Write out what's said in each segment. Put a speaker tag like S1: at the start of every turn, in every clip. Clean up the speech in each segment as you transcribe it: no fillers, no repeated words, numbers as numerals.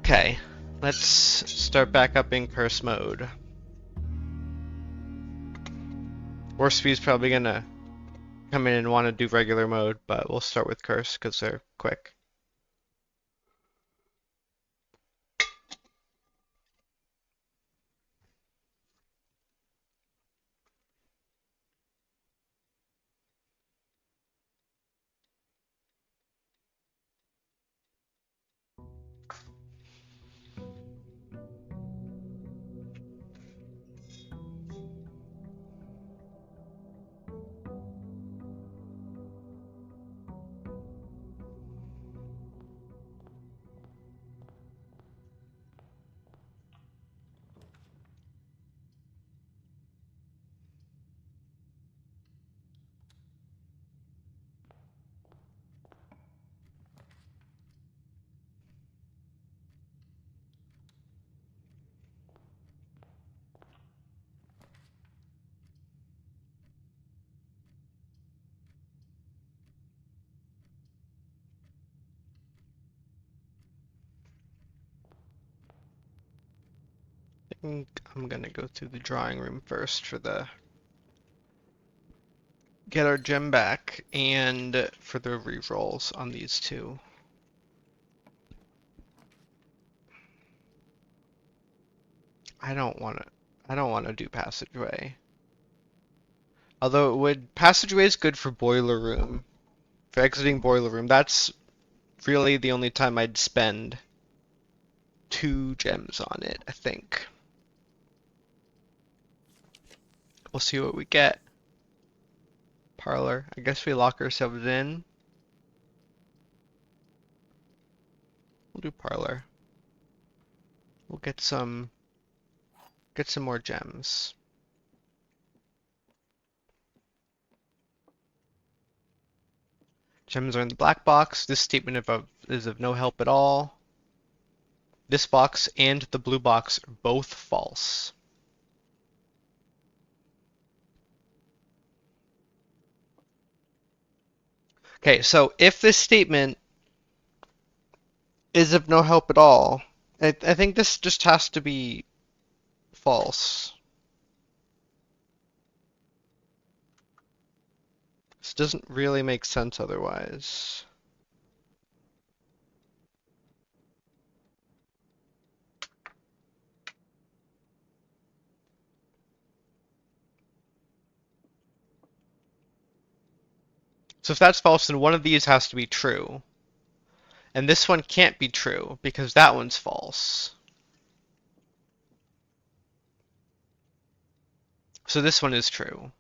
S1: Okay, let's start back up in curse mode. Warspeed's probably gonna come in and want to do regular mode, but we'll start with curse because they're quick. I think I'm gonna go through the drawing room first for the get our gem back and for the rerolls on these two. I don't wanna do passageway. Although passageway is good for boiler room. For exiting boiler room, that's really the only time I'd spend 2 gems on it, I think. We'll see what we get. Parlor. I guess we lock ourselves in. We'll do parlor. We'll get some more gems. Gems are in the black box. This statement is of no help at all. This box and the blue box are both false. Okay, so if this statement is of no help at all, I think this just has to be false. This doesn't really make sense otherwise. So if that's false, then one of these has to be true. And this one can't be true because that one's false. So this one is true.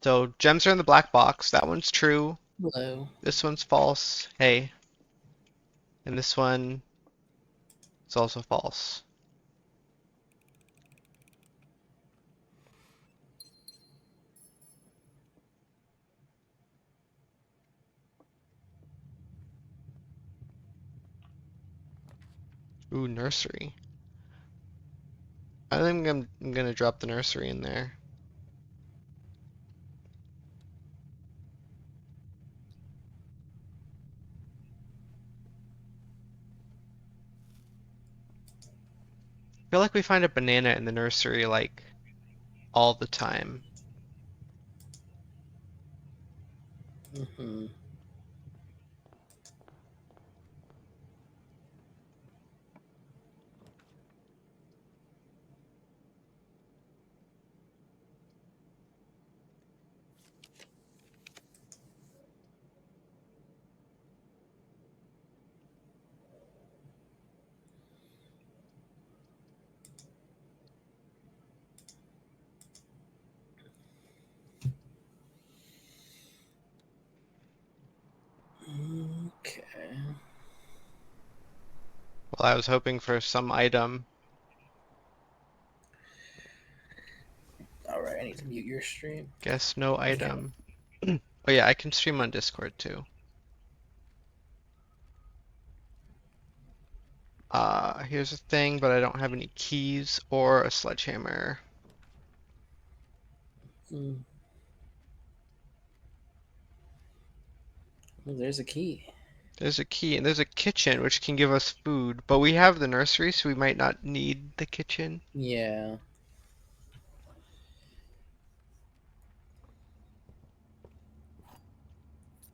S1: So gems are in the black box. That one's true.
S2: Hello.
S1: This one's false. Hey. And this one is also false. Ooh, nursery. I think I'm gonna drop the nursery in there. I feel like we find a banana in the nursery like all the time.
S2: Mm-hmm. Okay.
S1: Well, I was hoping for some item.
S2: Alright, I need to mute your stream.
S1: Guess no
S2: Okay.
S1: item. Oh yeah, I can stream on Discord too. Here's a thing, but I don't have any keys or a sledgehammer.
S2: Mm. Well, there's a key.
S1: There's a key and there's a kitchen which can give us food, but we have the nursery, so we might not need the kitchen.
S2: Yeah.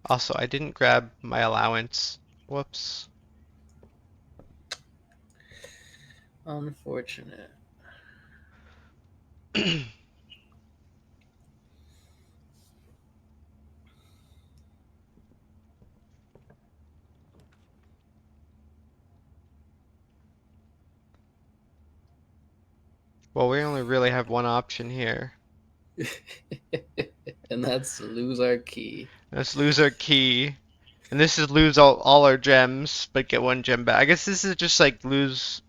S1: Also, I didn't grab my allowance. Whoops.
S2: Unfortunate.
S1: Well, we only really have one option here.
S2: And that's lose our key.
S1: Let's lose our key. And this is lose all our gems, but get one gem back. I guess this is just like lose.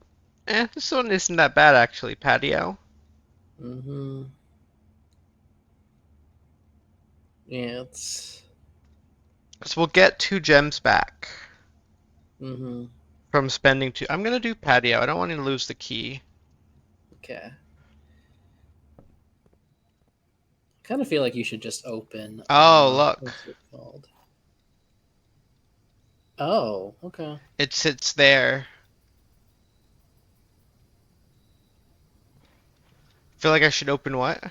S1: This one isn't that bad actually, patio.
S2: Mm-hmm. Yeah, it's
S1: Because we'll get 2 gems back
S2: mm-hmm.
S1: from spending 2. I'm gonna do patio. I don't want to lose the key.
S2: Okay. Kind of feel like you should just open
S1: Oh, look.
S2: what's it called? Oh, okay.
S1: It sits there. Feel like I should open what?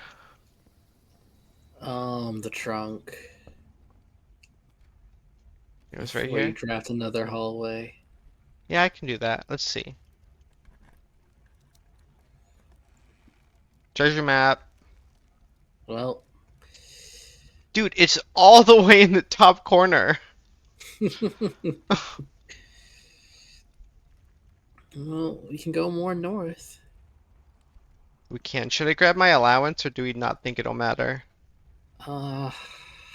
S2: The trunk
S1: It was right
S2: before you
S1: here.
S2: draft another hallway.
S1: Yeah, I can do that. Let's see. Treasure map.
S2: Well,
S1: Dude, it's all the way in the top corner.
S2: well, we can go more north.
S1: We can. Should I grab my allowance or do we not think it'll matter?
S2: Uh,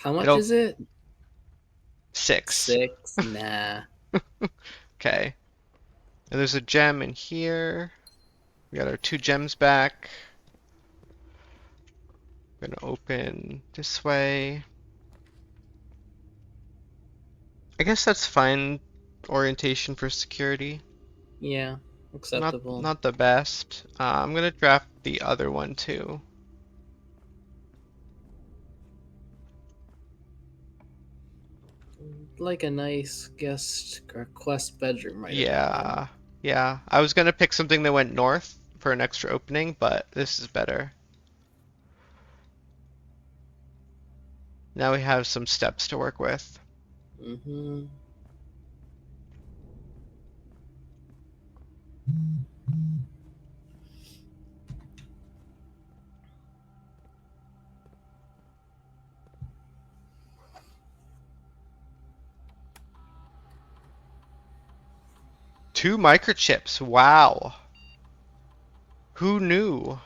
S2: how much
S1: It'll
S2: is it?
S1: 6.
S2: 6? Nah.
S1: Okay. And there's a gem in here. We got our 2 gems back. We're gonna open this way. I guess that's fine orientation for security.
S2: Yeah,
S1: Not
S2: acceptable.
S1: not the best. I'm gonna draft the other one too.
S2: Like a nice guest or quest bedroom right in the middle.
S1: Yeah, yeah. I was gonna pick something that went north for an extra opening, but this is better. Now we have some steps to work with.
S2: Mm-hmm.
S1: Two microchips. Wow. Who knew?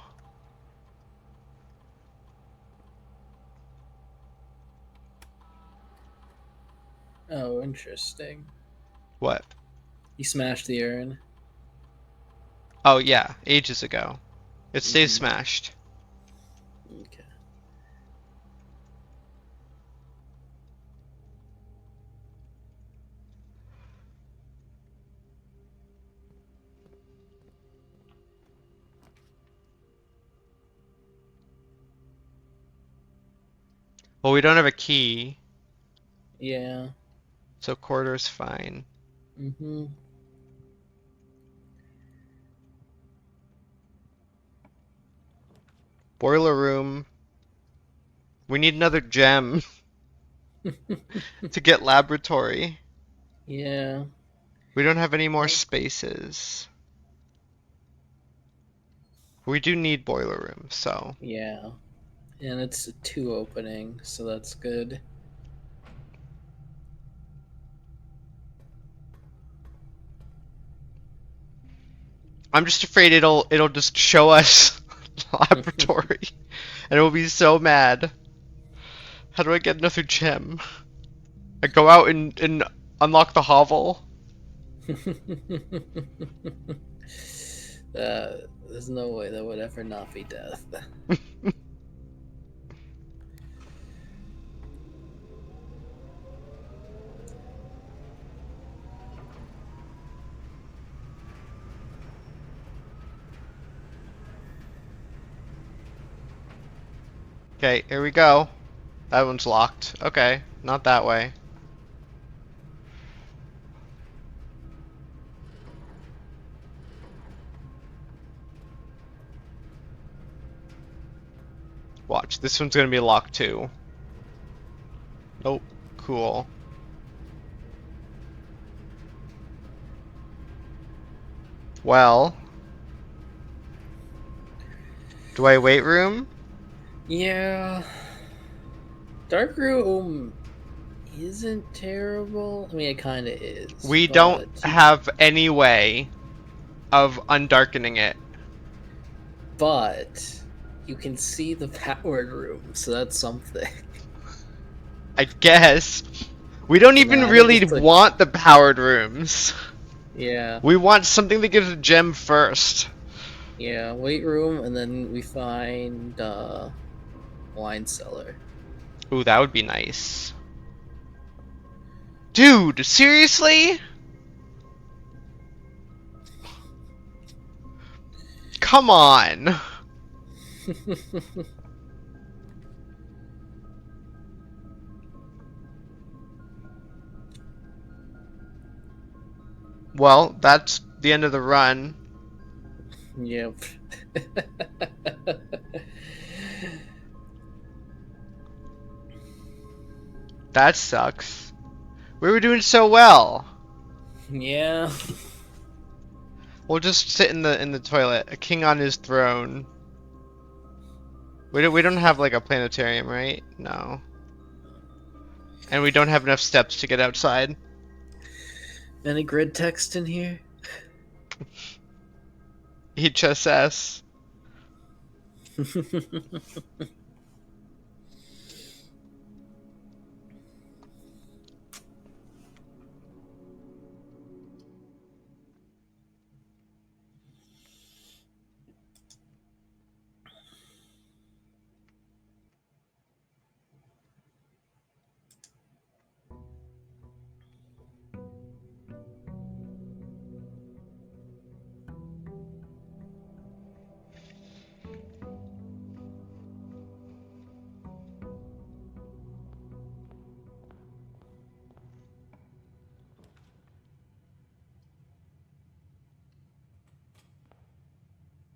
S2: Oh, interesting.
S1: What?
S2: You smashed the urn.
S1: Oh yeah, ages ago. It stays
S2: Mm-hmm.
S1: smashed.
S2: Okay.
S1: Well, we don't have a key,
S2: Yeah.
S1: so corridor's fine.
S2: Mm-hmm.
S1: Boiler room. We need another gem to get laboratory.
S2: Yeah.
S1: We don't have any more spaces. We do need boiler room, so.
S2: Yeah. And it's a 2 opening, so that's good.
S1: I'm just afraid it'll just show us laboratory, and we'll be so mad. How do I get another gem? I go out and unlock the hovel.
S2: There's no way that would ever not be death.
S1: Okay, here we go. That one's locked. Okay, not that way. Watch, this one's gonna be locked too. Nope. Cool. Well, do I wait room?
S2: Yeah. Dark room isn't terrible. I mean, it kind of is,
S1: We don't
S2: but
S1: have any way of undarkening it.
S2: you can see the powered room, so that's something.
S1: I guess. We don't
S2: So now
S1: even
S2: I think
S1: really
S2: just like,
S1: want the powered rooms.
S2: yeah,
S1: We want something that gives a gem first.
S2: yeah, wait room, and then we find wine cellar.
S1: Ooh, that would be nice. Dude, seriously? Come on. Well, that's the end of the run.
S2: Yep.
S1: That sucks. We were doing so well.
S2: Yeah.
S1: We'll just sit in the toilet, a king on his throne. We don't have like a planetarium, right? No. And we don't have enough steps to get outside.
S2: Any grid text in here?
S1: HSS.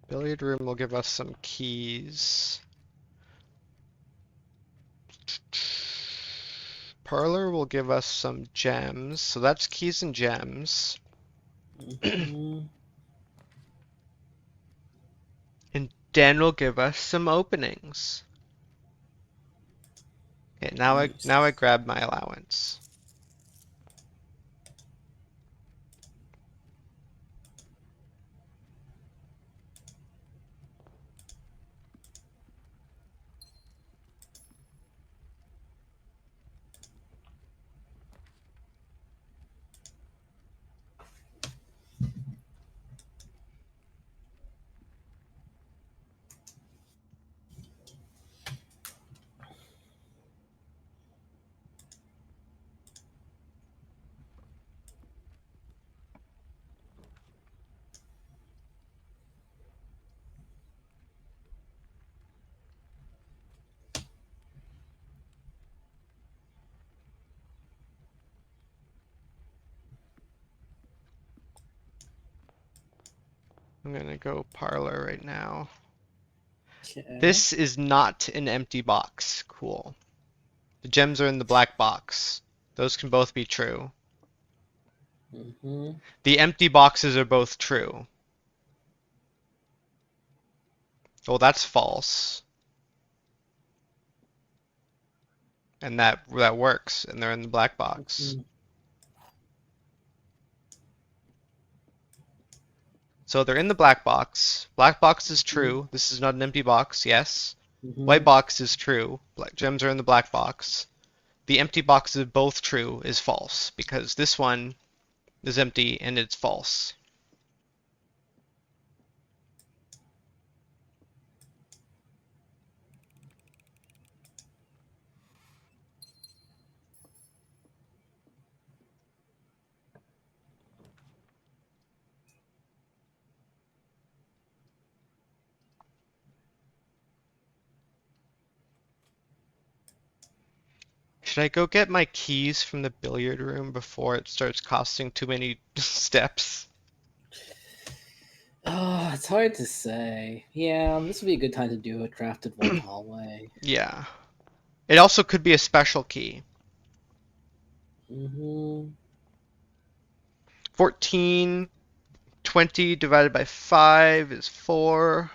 S1: Billiard room will give us some keys. Parlor will give us some gems. So that's keys and gems.
S2: Mhm.
S1: And Den will give us some openings. Okay, now I grab my allowance. I'm gonna go parlor right now.
S2: Okay.
S1: This is not an empty box. Cool. The gems are in the black box. Those can both be true.
S2: Mhm.
S1: The empty boxes are both true. Well, that's false. And that works, and they're in the black box.
S2: Mhm.
S1: So they're in the black box. Black box is
S2: Mhm.
S1: true. This is not an empty box, yes. White
S2: Mhm.
S1: box is true. Black gems are in the black box. The empty box is both true is false, because this one is empty and it's false. Should I go get my keys from the billiard room before it starts costing too many steps?
S2: Oh, it's hard to say. Yeah, this would be a good time to do a drafted one hallway.
S1: Yeah. It also could be a special key.
S2: Mm-hmm.
S1: 14, 20 divided by 5 is 4.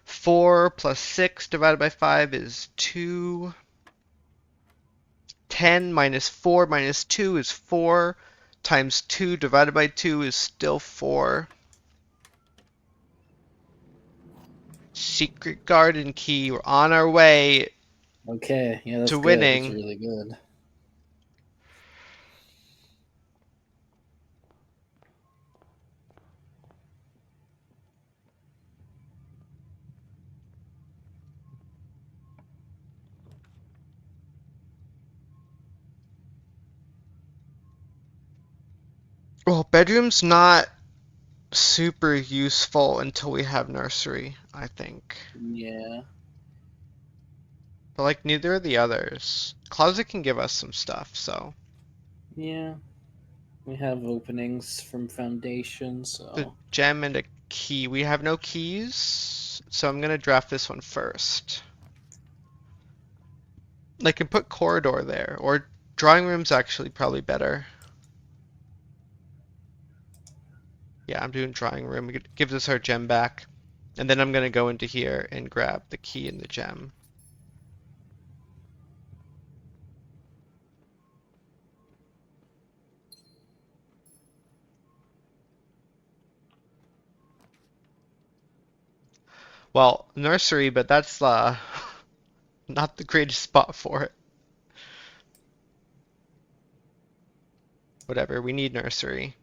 S1: 4 plus 6 divided by 5 is 2. 10 minus 4 minus 2 is 4. Times 2 divided by 2 is still 4. Secret garden key. We're on our way
S2: Okay, yeah, that's
S1: to
S2: good. That's
S1: winning.
S2: really good.
S1: Well, bedroom's not super useful until we have nursery, I think.
S2: Yeah,
S1: But like neither of the others. Closet can give us some stuff, so.
S2: yeah. We have openings from foundation,
S1: The
S2: so
S1: gem and a key. We have no keys, so I'm gonna draft this one first. I can put corridor there, or drawing room's actually probably better. Yeah, I'm doing drawing room. It gives us our gem back. And then I'm gonna go into here and grab the key and the gem. Well, nursery, but that's not the greatest spot for it. Whatever, we need nursery.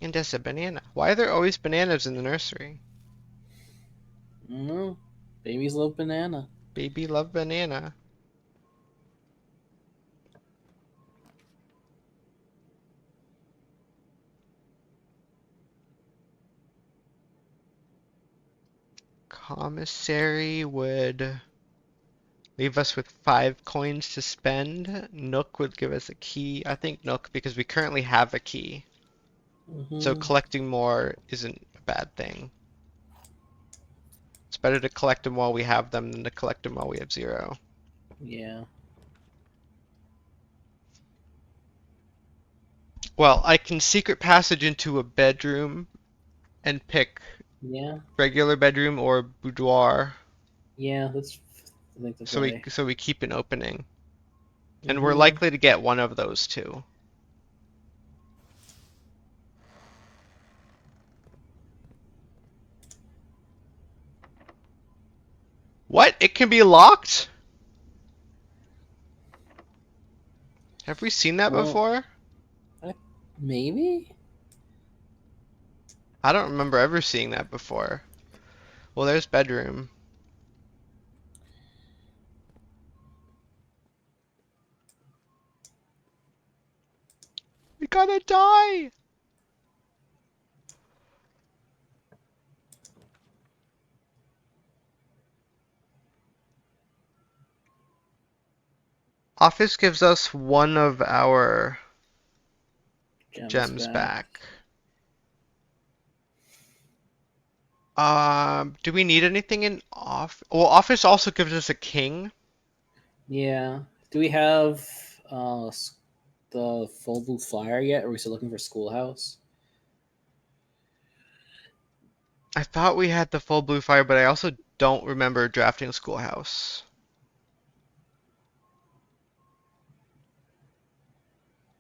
S1: And there's a banana. Why are there always bananas in the nursery?
S2: no. Babies love banana.
S1: Baby love banana. Commissary would leave us with 5 coins to spend. Nook would give us a key. I think Nook because we currently have a key. So
S2: Mm-hmm.
S1: collecting more isn't a bad thing. It's better to collect them while we have them than to collect them while we have 0.
S2: Yeah.
S1: Well, I can secret passage into a bedroom and pick
S2: Yeah.
S1: regular bedroom or boudoir,
S2: Yeah. That's I think the
S1: so we
S2: play.
S1: so we keep an opening. And we're
S2: Mm-hmm.
S1: likely to get one of those two. What? It can be locked? Have we seen that
S2: Well,
S1: before?
S2: maybe.
S1: I don't remember ever seeing that before. Well, there's bedroom. We gotta die! Office gives us one of our
S2: Gems
S1: gems
S2: back.
S1: back. Do we need anything in off? Well, office also gives us a king.
S2: Yeah. Do we have the full blue flyer yet? Or are we still looking for schoolhouse?
S1: I thought we had the full blue fire, but I also don't remember drafting Schoolhouse.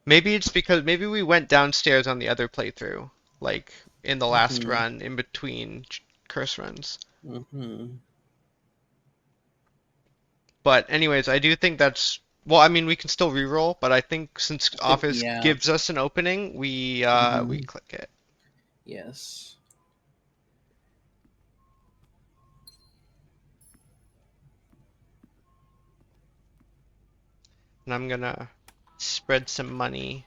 S1: Maybe it's because maybe we went downstairs on the other playthrough, like in the last
S2: Mm-hmm.
S1: run, in between curse runs.
S2: Mm-hmm.
S1: But anyways, I do think that's well, I mean we can still reroll, but I think since Office
S2: Yeah.
S1: gives us an opening, we
S2: Mm-hmm.
S1: click it.
S2: Yes.
S1: And I'm gonna spread some money.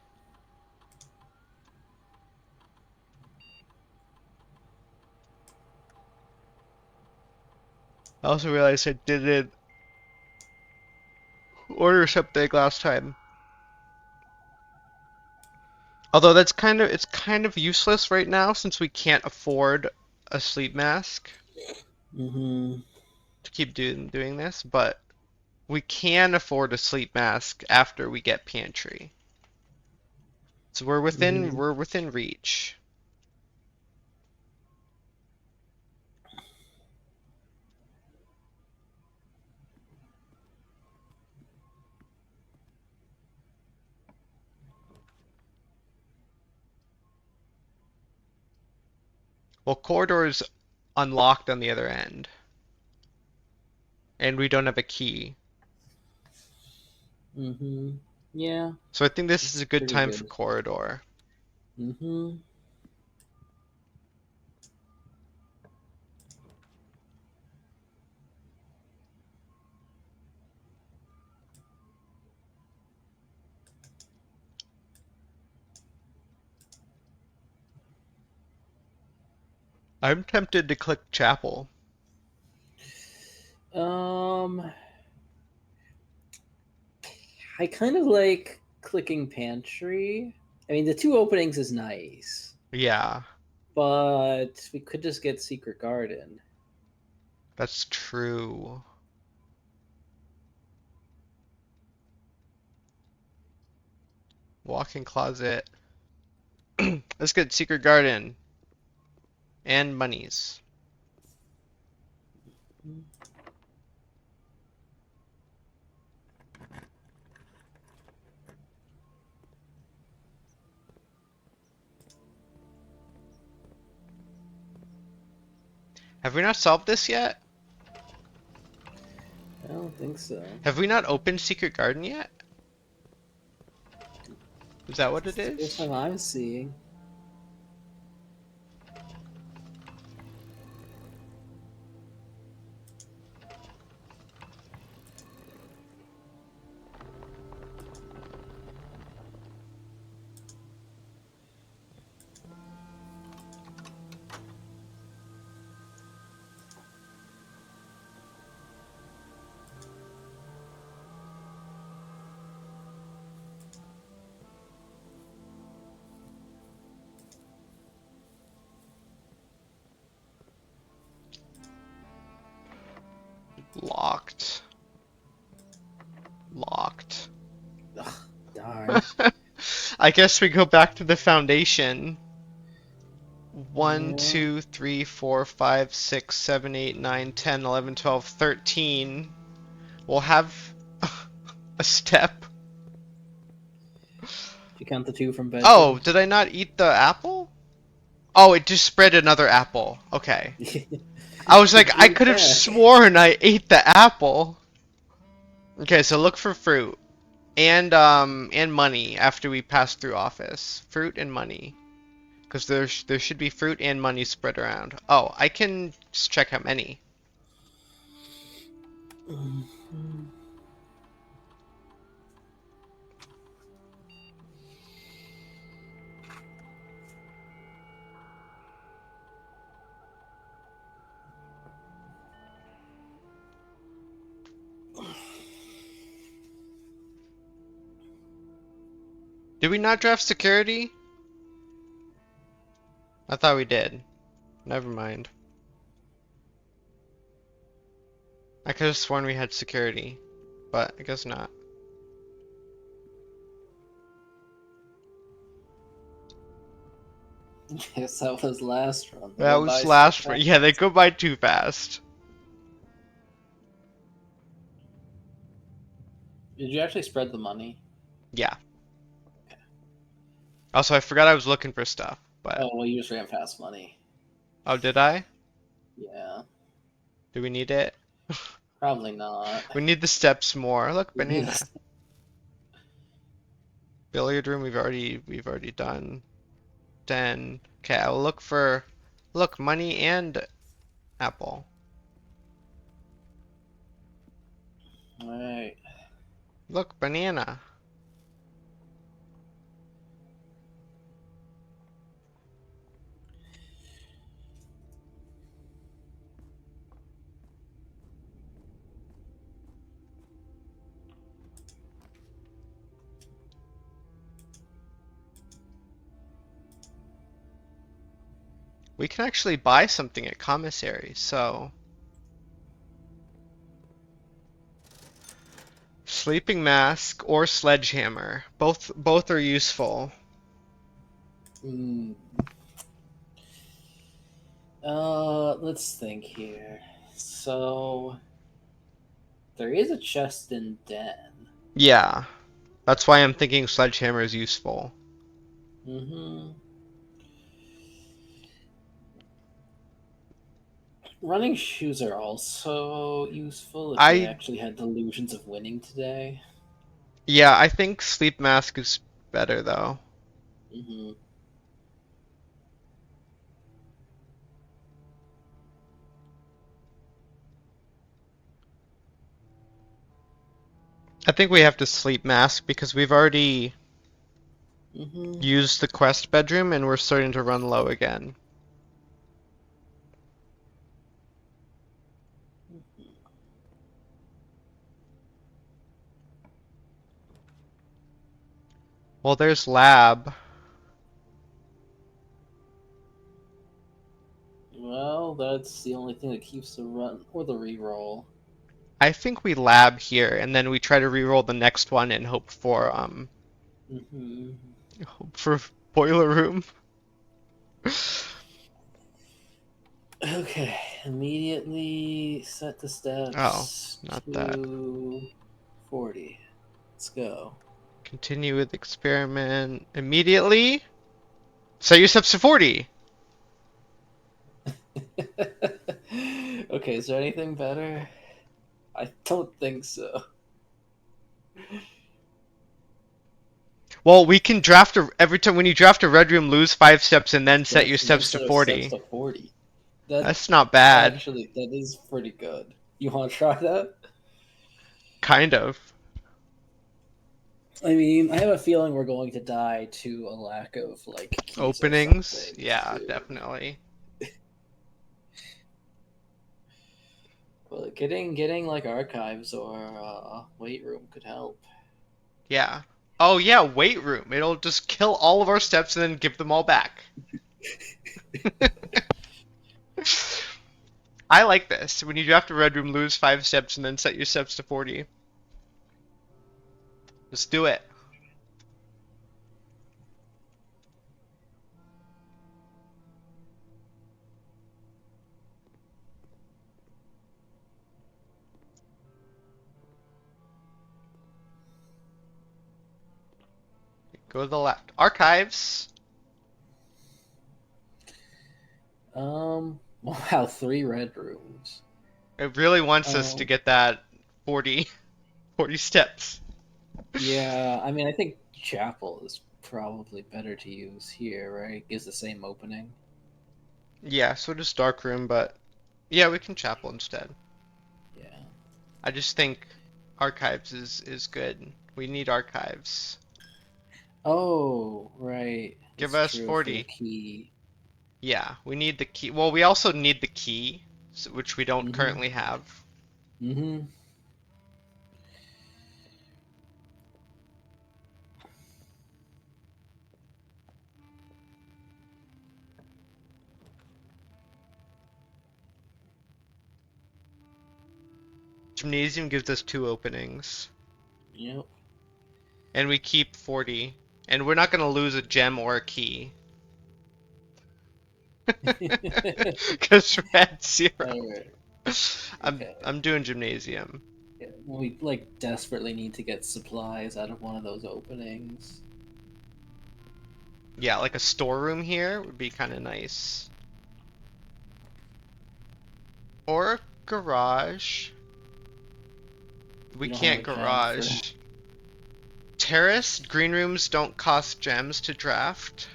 S1: I also realized I didn't order something last time. Although it's kind of useless right now since we can't afford a sleep mask
S2: Mm-hmm.
S1: to keep doing this, but we can afford a sleep mask after we get pantry. So
S2: Mm-hmm.
S1: we're within reach. Well, corridor's unlocked on the other end, and we don't have a key.
S2: Mm-hmm. Yeah,
S1: So I think this is
S2: it's
S1: a good
S2: pretty
S1: time for
S2: good.
S1: corridor.
S2: Mm-hmm.
S1: I'm tempted to click chapel.
S2: Um, I kind of like clicking pantry. I mean, the two openings is nice,
S1: Yeah,
S2: but we could just get secret garden.
S1: that's true. Walk-in closet. Let's get secret garden and monies. Have we not solved this yet?
S2: I don't think so.
S1: Have we not opened secret garden yet? Is that what it
S2: It's the first
S1: is?
S2: time I'm seeing.
S1: Locked. Locked.
S2: Ugh, darn.
S1: I guess we go back to the foundation. One,
S2: Yeah.
S1: 2, 3, 4, 5, 6, 7, 8, 9, 10, 11, 12, 13. We'll have a step.
S2: If you count the two from
S1: Oh,
S2: bedroom.
S1: did I not eat the apple? Oh, it just spread another apple. Okay. I was like,
S2: Did
S1: I
S2: you eat
S1: could have
S2: back?
S1: sworn I ate the apple. Okay, so look for fruit and money after we pass through office. Fruit and money. Because there should be fruit and money spread around. Oh, I can just check how many.
S2: Mhm.
S1: Did we not draft security? I thought we did. Never mind. I could have sworn we had security, but I guess not.
S2: Guess that was last run. They
S1: That
S2: went by
S1: was
S2: so
S1: last one.
S2: fast.
S1: Yeah, they go by too fast.
S2: Did you actually spread the money?
S1: Yeah. Also, I forgot I was looking for stuff, but
S2: Oh, well, you just ran fast money.
S1: oh, did I?
S2: Yeah,
S1: Do we need it?
S2: probably not.
S1: We need the steps more. Look,
S2: You need
S1: banana. Billiard room we've already done. Then okay, I'll look for look, money and apple.
S2: Alright.
S1: Look, banana. We can actually buy something at commissary, so sleeping mask or sledgehammer. Both are useful.
S2: Mm, let's think here. So there is a chest in Den.
S1: Yeah, that's why I'm thinking sledgehammer is useful.
S2: Mm-hmm. Running shoes are also useful if we
S1: I
S2: actually had delusions of winning today.
S1: yeah, I think sleep mask is better though.
S2: Mm-hmm.
S1: I think we have to sleep mask because we've already
S2: Mm-hmm.
S1: used the quest bedroom and we're starting to run low again. Well, there's lab.
S2: Well, that's the only thing that keeps the run or the reroll.
S1: I think we lab here and then we try to reroll the next one and
S2: Mm-hmm.
S1: hope for boiler room.
S2: Okay, immediately set the
S1: Oh,
S2: steps
S1: not that.
S2: to 40. Let's go.
S1: Continue with experiment immediately. Set your steps to 40.
S2: Okay, is there anything better? I don't think so.
S1: Well, we can draft every time when you draft a red room, lose 5 steps and then set your
S2: And then
S1: steps to
S2: set our steps
S1: 40.
S2: to 40. That
S1: That's not bad.
S2: actually, that is pretty good. You want to try that?
S1: Kind of.
S2: I mean, I have a feeling we're going to die to a lack of like keys or
S1: Openings?
S2: something
S1: Yeah,
S2: soon.
S1: definitely.
S2: But getting like archives or weight room could help.
S1: Yeah. Oh yeah, weight room. It'll just kill all of our steps and then give them all back. I like this. When you draft a red room, lose 5 steps and then set your steps to 40. Let's do it. Go to the left. Archives.
S2: Wow, 3 red rooms.
S1: It really wants us to
S2: Um,
S1: get that 40, 40 steps.
S2: yeah, I mean, I think chapel is probably better to use here, right? Gives the same opening.
S1: Yeah, so does dark room, but yeah, we can chapel instead.
S2: Yeah.
S1: I just think archives is good. We need archives.
S2: Oh, right.
S1: Give
S2: That's
S1: us
S2: true for the
S1: 40.
S2: key.
S1: Yeah, we need the key. Well, we also need the key, which we don't
S2: Mm-hmm.
S1: currently have.
S2: Mm-hmm.
S1: Gymnasium gives us 2 openings,
S2: Yep.
S1: and we keep 40. And we're not gonna lose a gem or a key. Because we're at 0.
S2: All right.
S1: I'm
S2: Okay.
S1: I'm doing gymnasium.
S2: Yeah, we like desperately need to get supplies out of one of those openings.
S1: Yeah, like a storeroom here would be kind of nice. Or a garage. We
S2: We don't have
S1: can't
S2: a gem for.
S1: garage. Terrace, green rooms don't cost gems to draft.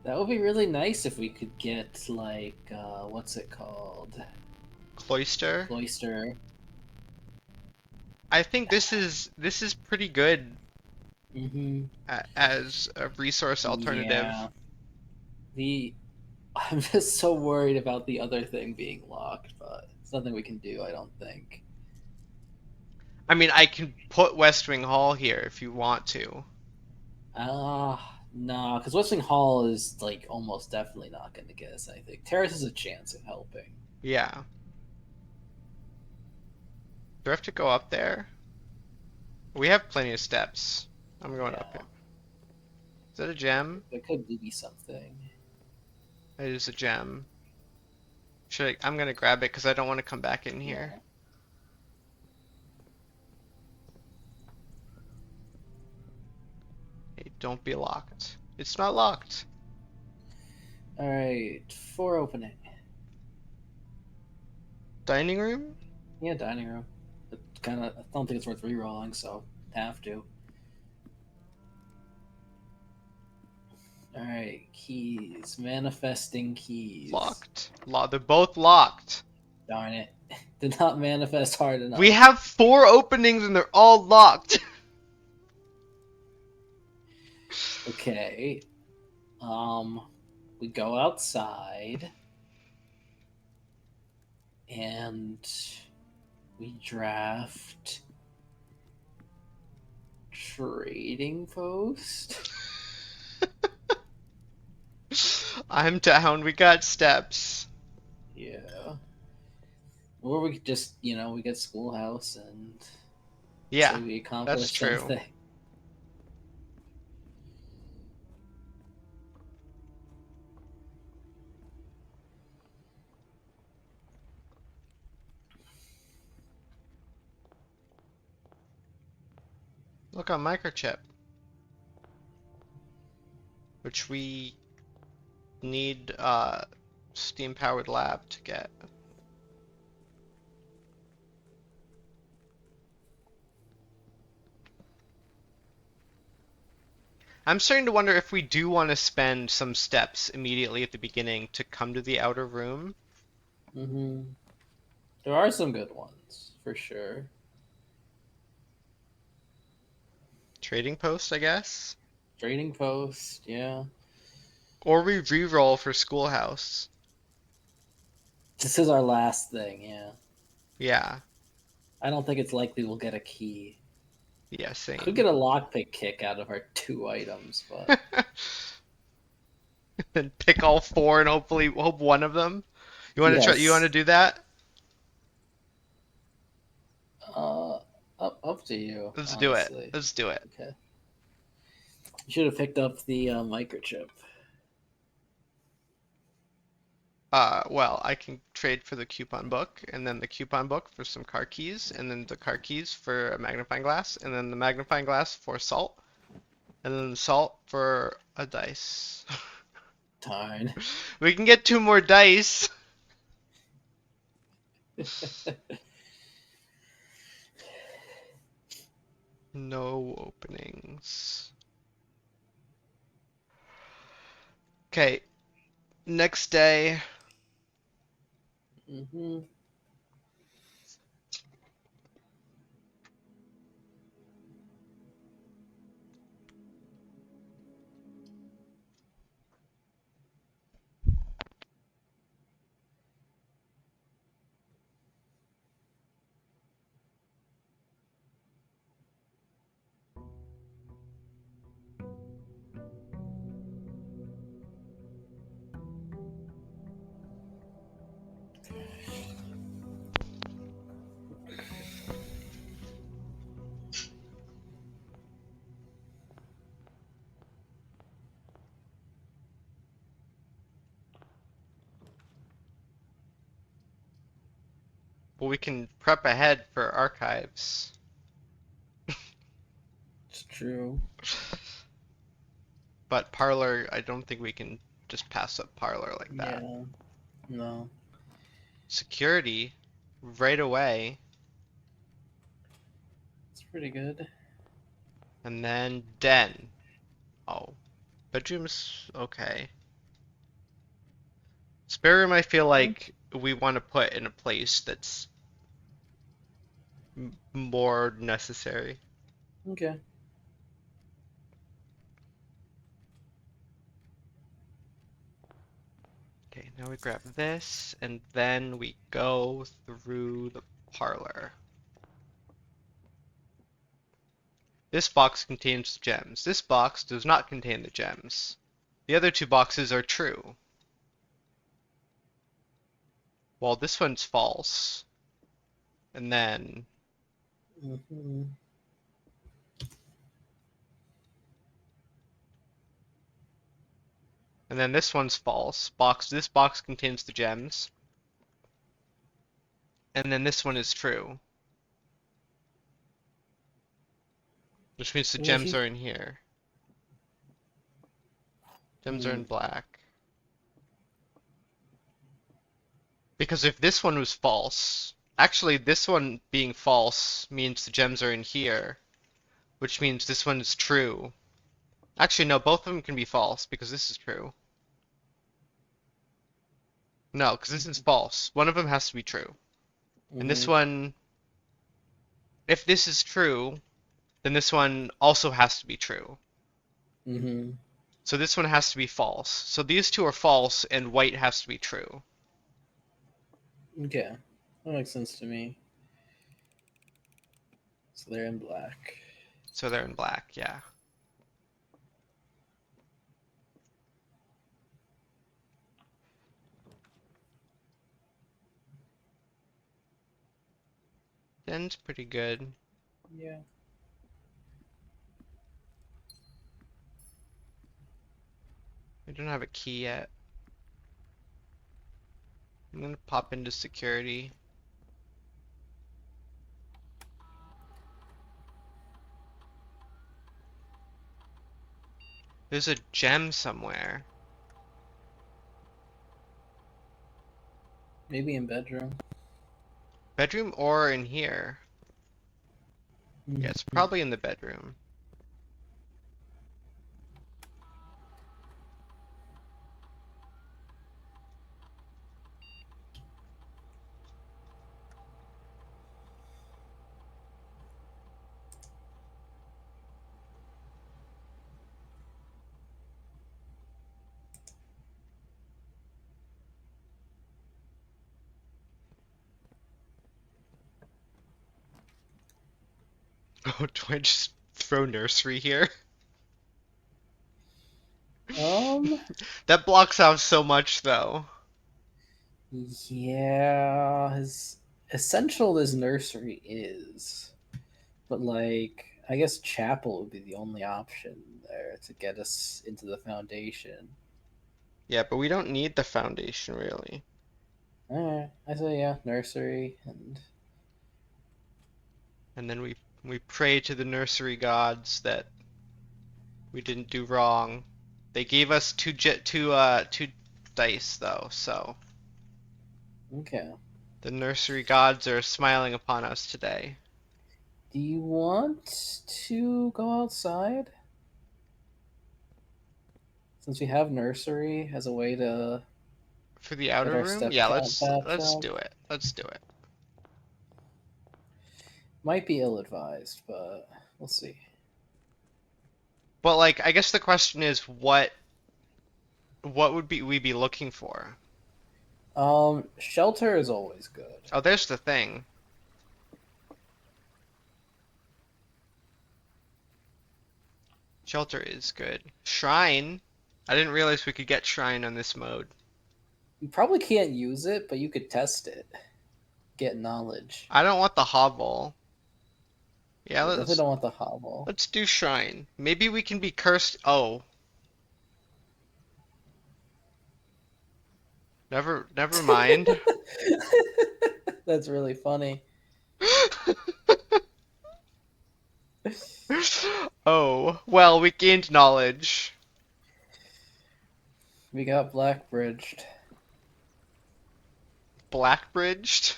S2: That would be really nice if we could get like what's it called?
S1: Cloister.
S2: Cloister.
S1: I think this is pretty good
S2: Mm-hmm.
S1: as a resource alternative.
S2: Yeah. The I'm just so worried about the other thing being locked, but it's nothing we can do, I don't think.
S1: I mean, I can put West Wing Hall here if you want to.
S2: Ah, Nah, because Westwing Hall is like almost definitely not going to get us anything. Terrace has a chance of helping.
S1: Yeah. Do I have to go up there? We have plenty of steps. I'm going up
S2: Yeah,
S1: it. Is that a gem?
S2: there could be something.
S1: It is a gem. I'm gonna grab it because I don't want to come back in here.
S2: Yeah.
S1: Hey, don't be locked. It's not locked.
S2: All right, 4 opening.
S1: Dining room?
S2: Yeah, dining room. It kind of. I don't think it's worth re-rolling, so have to. All right, keys. Manifesting keys.
S1: Locked. They're both locked.
S2: Darn it. Did not manifest hard
S1: We
S2: enough.
S1: have 4 openings and they're all locked.
S2: Okay. We go outside and we draft trading post.
S1: I'm down. We got steps.
S2: Yeah. Or we could just, we get schoolhouse and say
S1: Yeah,
S2: we
S1: that's
S2: accomplished
S1: true.
S2: something.
S1: Look on microchip, which we need steam powered lab to get. I'm starting to wonder if we do want to spend some steps immediately at the beginning to come to the outer room.
S2: Hmm. There are some good ones, for sure.
S1: Trading post, I guess.
S2: Trading post, yeah.
S1: Or we re-roll for schoolhouse.
S2: This is our last thing, yeah.
S1: Yeah.
S2: I don't think it's likely we'll get a key.
S1: Yeah,
S2: Could
S1: same.
S2: get a lockpick kick out of our 2 items, but
S1: And pick all 4 and hopefully hope one of them. You want to try? You want
S2: yes.
S1: to do that?
S2: Uh, up to you,
S1: Let's do it.
S2: honestly.
S1: Let's do it.
S2: Okay. You should have picked up the microchip.
S1: Well, I can trade for the coupon book, and then the coupon book for some car keys, and then the car keys for a magnifying glass, and then the magnifying glass for salt, and then the salt for a dice.
S2: Darn.
S1: We can get 2 more dice. No openings. Okay, next day.
S2: Hmm.
S1: Well, we can prep ahead for archives.
S2: It's true.
S1: But Parlor, I don't think we can just pass up Parlor like that.
S2: Yeah. No.
S1: Security, right away,
S2: It's pretty good.
S1: and then Den. Oh, bedroom's okay. Spare room, I feel
S2: Yeah.
S1: like we want to put in a place that's more necessary.
S2: Okay.
S1: Okay, now we grab this, and then we go through the parlor. This box contains gems. This box does not contain the gems. The other two boxes are true. Well, this one's false. And then
S2: Mm-hmm.
S1: this one's false. This box contains the gems. And then this one is true. Which means the
S2: Well,
S1: gems are in here. Gems are in black. Because if this one was false, actually this one being false means the gems are in here, which means this one is true. Actually, no, both of them can be false because this is true. No, because this is false. One of them has to be true. And this
S2: Mm-hmm.
S1: one, if this is true, then this one also has to be true.
S2: Mm-hmm.
S1: So this one has to be false. So these two are false, and white has to be true.
S2: Okay, that makes sense to me. So they're in black.
S1: So they're in black, yeah. Den's pretty good.
S2: Yeah.
S1: We don't have a key yet. I'm gonna pop into security. There's a gem somewhere.
S2: Maybe in bedroom.
S1: Bedroom or in here? Yeah, it's
S2: Mm-hmm.
S1: probably in the bedroom. Oh, do I just throw nursery here?
S2: Um.
S1: That blocks out so much, though.
S2: Yeah. As essential as nursery is, but like, I guess chapel would be the only option there to get us into the foundation.
S1: Yeah, but we don't need the foundation, really.
S2: Alright, I say yeah, nursery and
S1: And then we pray to the nursery gods that we didn't do wrong. They gave us two dice though, so
S2: okay.
S1: the nursery gods are smiling upon us today.
S2: Do you want to go outside? Since we have nursery as a way to
S1: For the
S2: get
S1: outer
S2: our
S1: room?
S2: step
S1: Yeah,
S2: count back
S1: let's
S2: up.
S1: do it. Let's do it.
S2: Might be ill advised, but we'll see.
S1: But like I guess the question is what would we be looking for?
S2: Shelter is always good.
S1: Oh, there's the thing. Shelter is good. Shrine. I didn't realize we could get shrine on this mode.
S2: You probably can't use it, but you could test it. Get knowledge.
S1: I don't want the hovel. Yeah,
S2: Yeah, definitely don't want the hovel.
S1: let's do shrine. Maybe we can be cursed. Oh, never mind.
S2: That's really funny.
S1: Oh, well, we gained knowledge.
S2: We got Blackbridged.
S1: Blackbridged?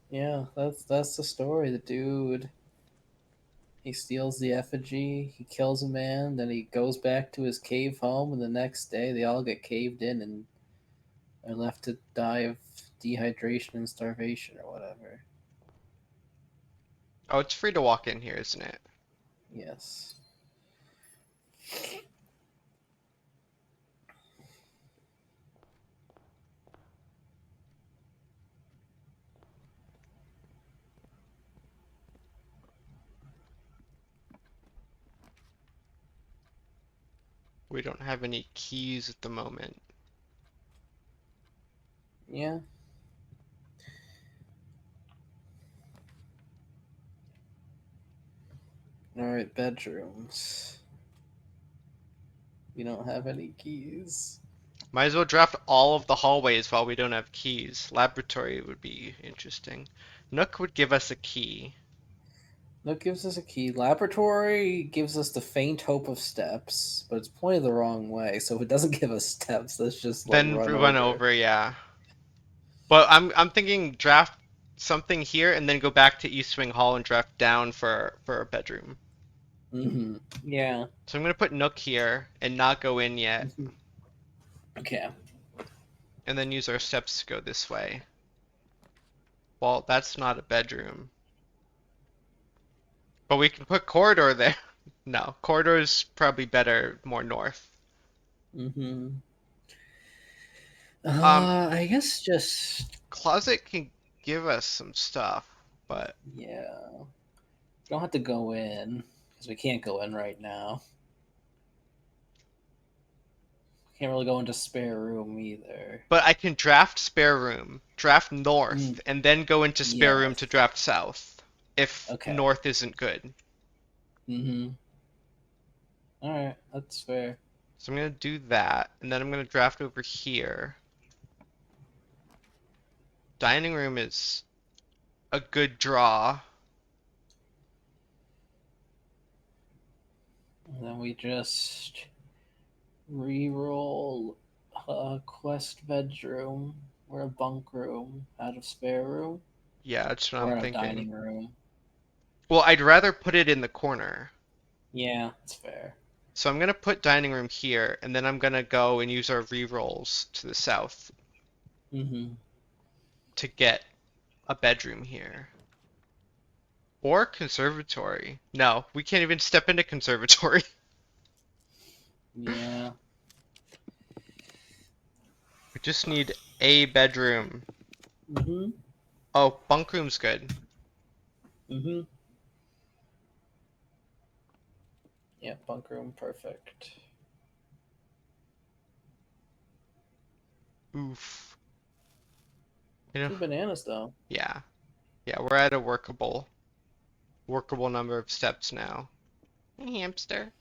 S2: Yeah, that's the story. The dude, he steals the effigy, he kills a man, then he goes back to his cave home, and the next day they all get caved in and are left to die of dehydration and starvation or whatever.
S1: Oh, it's free to walk in here, isn't it?
S2: Yes.
S1: We don't have any keys at the moment.
S2: Yeah. All right, bedrooms. We don't have any keys.
S1: Might as well draft all of the hallways while we don't have keys. Laboratory would be interesting. Nook would give us a key.
S2: Nook gives us a key. Laboratory gives us the faint hope of steps, but it's pointed the wrong way. So if it doesn't give us steps, let's just like
S1: Then
S2: run
S1: run
S2: over.
S1: over, yeah. But I'm thinking draft something here and then go back to East Wing Hall and draft down for a bedroom.
S2: Yeah.
S1: So I'm gonna put Nook here and not go in yet,
S2: Okay.
S1: and then use our steps to go this way. Well, that's not a bedroom. But we can put corridor there. No, corridor is probably better, more north.
S2: Mm-hmm.
S1: Um,
S2: I guess just
S1: closet can give us some stuff, but
S2: yeah. We don't have to go in because we can't go in right now. Can't really go into spare room either.
S1: I can draft spare room, draft
S2: Mm,
S1: north, and then go into spare room
S2: yes.
S1: to draft south if
S2: Okay.
S1: north isn't good.
S2: Mm-hmm. All right, that's fair.
S1: So I'm gonna do that, and then I'm gonna draft over here. Dining room is a good draw.
S2: And then we just re-roll a quest bedroom or a bunk room out of spare room
S1: Yeah, that's what
S2: or
S1: I'm
S2: out of
S1: thinking.
S2: dining room.
S1: Well, I'd rather put it in the corner.
S2: Yeah, that's fair.
S1: So I'm gonna put dining room here, and then I'm gonna go and use our rerolls to the south
S2: Mm-hmm.
S1: to get a bedroom here. Or conservatory. No, we can't even step into conservatory.
S2: Yeah.
S1: We just need a bedroom.
S2: Mm-hmm.
S1: Oh, bunk room's good.
S2: Mm-hmm. Yeah, bunk room, perfect.
S1: Oof. You know,
S2: 2 bananas though.
S1: yeah. Yeah, we're at a workable number of steps now. Hey, hamster.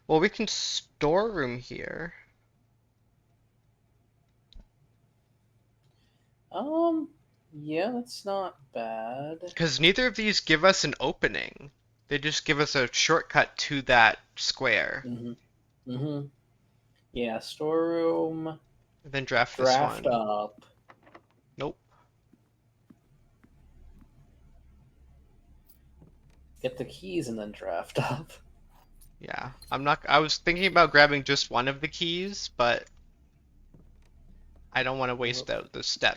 S1: Well, we can store room here.
S2: Um, yeah, that's not bad.
S1: Because neither of these give us an opening. They just give us a shortcut to that square.
S2: Mm-hmm. Mm-hmm. Yeah, storeroom,
S1: And then draft this
S2: draft
S1: one.
S2: up.
S1: Nope.
S2: Get the keys and then draft up.
S1: Yeah. I was thinking about grabbing just one of the keys, but I don't want to waste the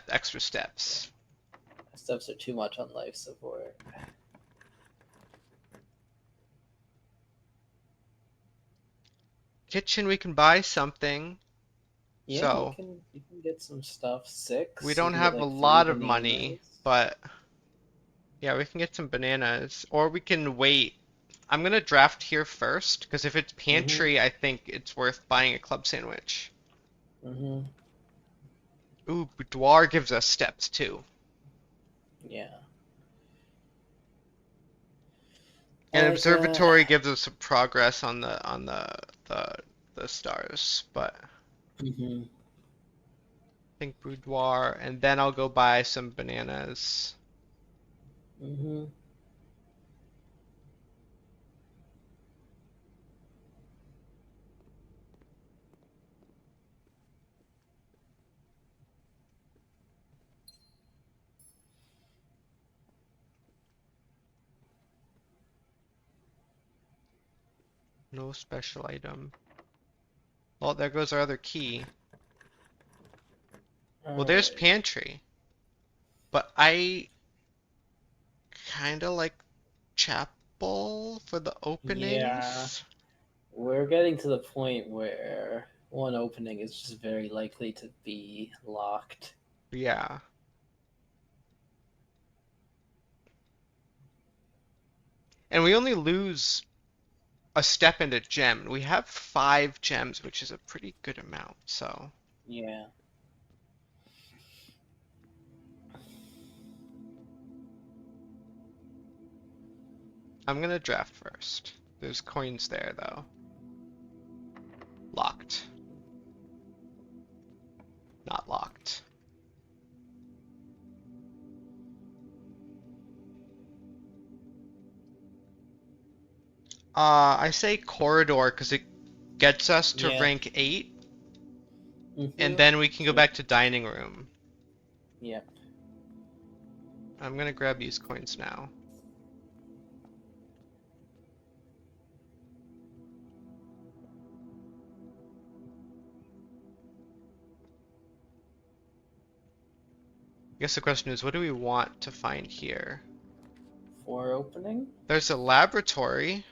S1: extra steps.
S2: Steps are too much on life support.
S1: Kitchen, we can buy something.
S2: Yeah,
S1: So,
S2: you can get some stuff.
S1: we
S2: 6. You
S1: don't
S2: can get
S1: have a
S2: like 3
S1: lot of money,
S2: bananas.
S1: but yeah, we can get some bananas. Or we can wait. I'm gonna draft here first, because if it's
S2: Mm-hmm.
S1: pantry, I think it's worth buying a club sandwich.
S2: Mm-hmm.
S1: Ooh, boudoir gives us steps too.
S2: Yeah.
S1: And
S2: Like
S1: observatory gives us some progress on the the stars, but I
S2: mm-hmm.
S1: think boudoir, and then I'll go buy some bananas.
S2: Mm-hmm.
S1: No special item. Well, there goes our other key. Well, there's
S2: Alright.
S1: pantry, but I kind of like chap couple for the
S2: Yeah,
S1: openings.
S2: we're getting to the point where one opening is just very likely to be locked.
S1: Yeah. And we only lose a step into gem. We have 5 gems, which is a pretty good amount. So
S2: Yeah.
S1: I'm gonna draft first. There's coins there though. Locked. Not locked. I say corridor because it gets us to
S2: Yeah.
S1: rank 8, and
S2: Mm-hmm.
S1: then we can go back to dining room.
S2: Yeah.
S1: I'm gonna grab these coins now. I guess the question is, what do we want to find here?
S2: For opening?
S1: There's a laboratory.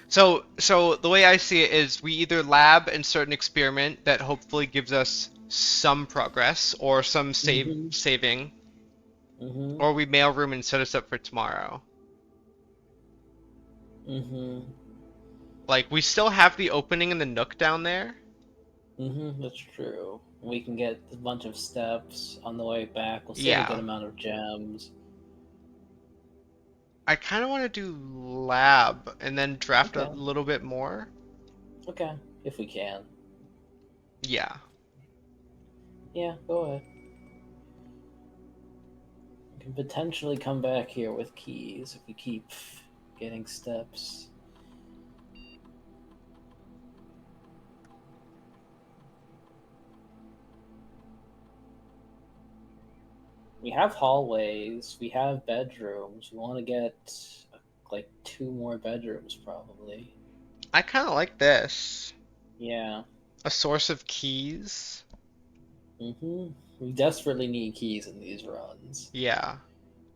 S1: So the way I see it is we either lab and start an experiment that hopefully gives us some progress or some
S2: Mm-hmm.
S1: saving,
S2: Mm-hmm.
S1: or we mailroom and set us up for tomorrow.
S2: Mm-hmm.
S1: Like we still have the opening in the nook down there.
S2: Mm-hmm. That's true. We can get a bunch of steps on the way back. We'll save a good
S1: Yeah.
S2: amount of gems.
S1: I kind of want to do lab and then draft a
S2: Okay.
S1: little bit more.
S2: Okay. If we can.
S1: Yeah.
S2: Yeah, go ahead. We can potentially come back here with keys if we keep getting steps. We have hallways, we have bedrooms. We want to get like 2 more bedrooms, probably.
S1: I kind of like this.
S2: Yeah.
S1: A source of keys.
S2: We desperately need keys in these runs.
S1: Yeah.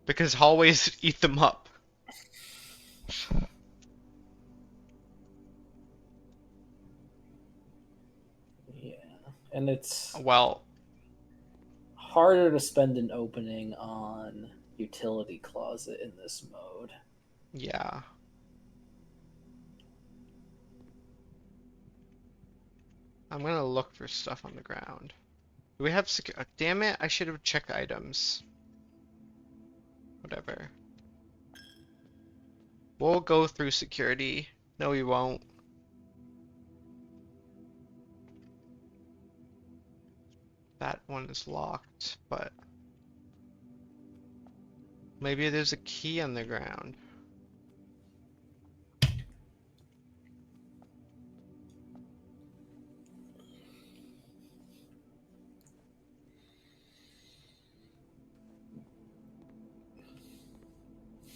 S1: Because hallways eat them up.
S2: Yeah. And it's
S1: Well,
S2: harder to spend an opening on utility closet in this mode.
S1: yeah. I'm gonna look for stuff on the ground. Do we have damn it, I should have checked items. Whatever. We'll go through security. No, we won't. That one is locked, but maybe there's a key on the ground.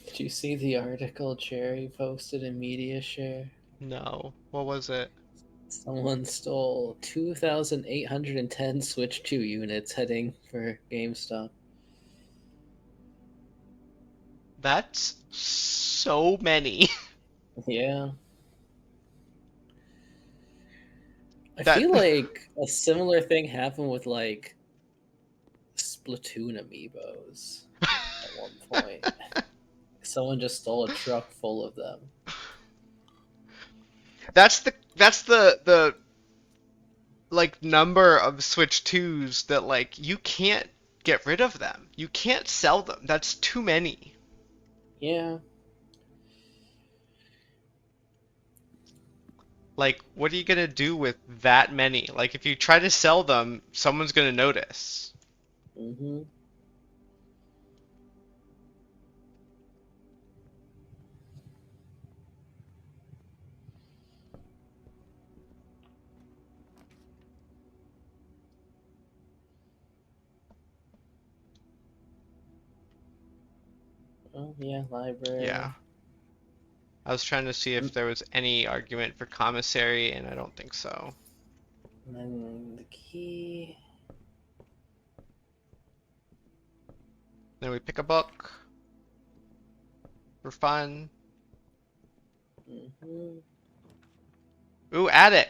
S2: Did you see the article Cherry posted in Media Share?
S1: No. What was it?
S2: Someone stole 2,810 Switch 2 units heading for GameStop.
S1: That's so many.
S2: Yeah. I
S1: That
S2: feel like a similar thing happened with like Splatoon amiibos at one point. Someone just stole a truck full of them.
S1: that's the like number of Switch 2s that like you can't get rid of them. You can't sell them. That's too many.
S2: Yeah.
S1: Like what are you gonna do with that many? Like if you try to sell them, someone's gonna notice.
S2: Mm-hmm. Oh yeah,
S1: Yeah.
S2: library.
S1: I was trying to see if
S2: Mm,
S1: there was any argument for commissary, and I don't think so.
S2: And then the key.
S1: Then we pick a book for fun.
S2: Mm-hmm.
S1: Ooh, attic.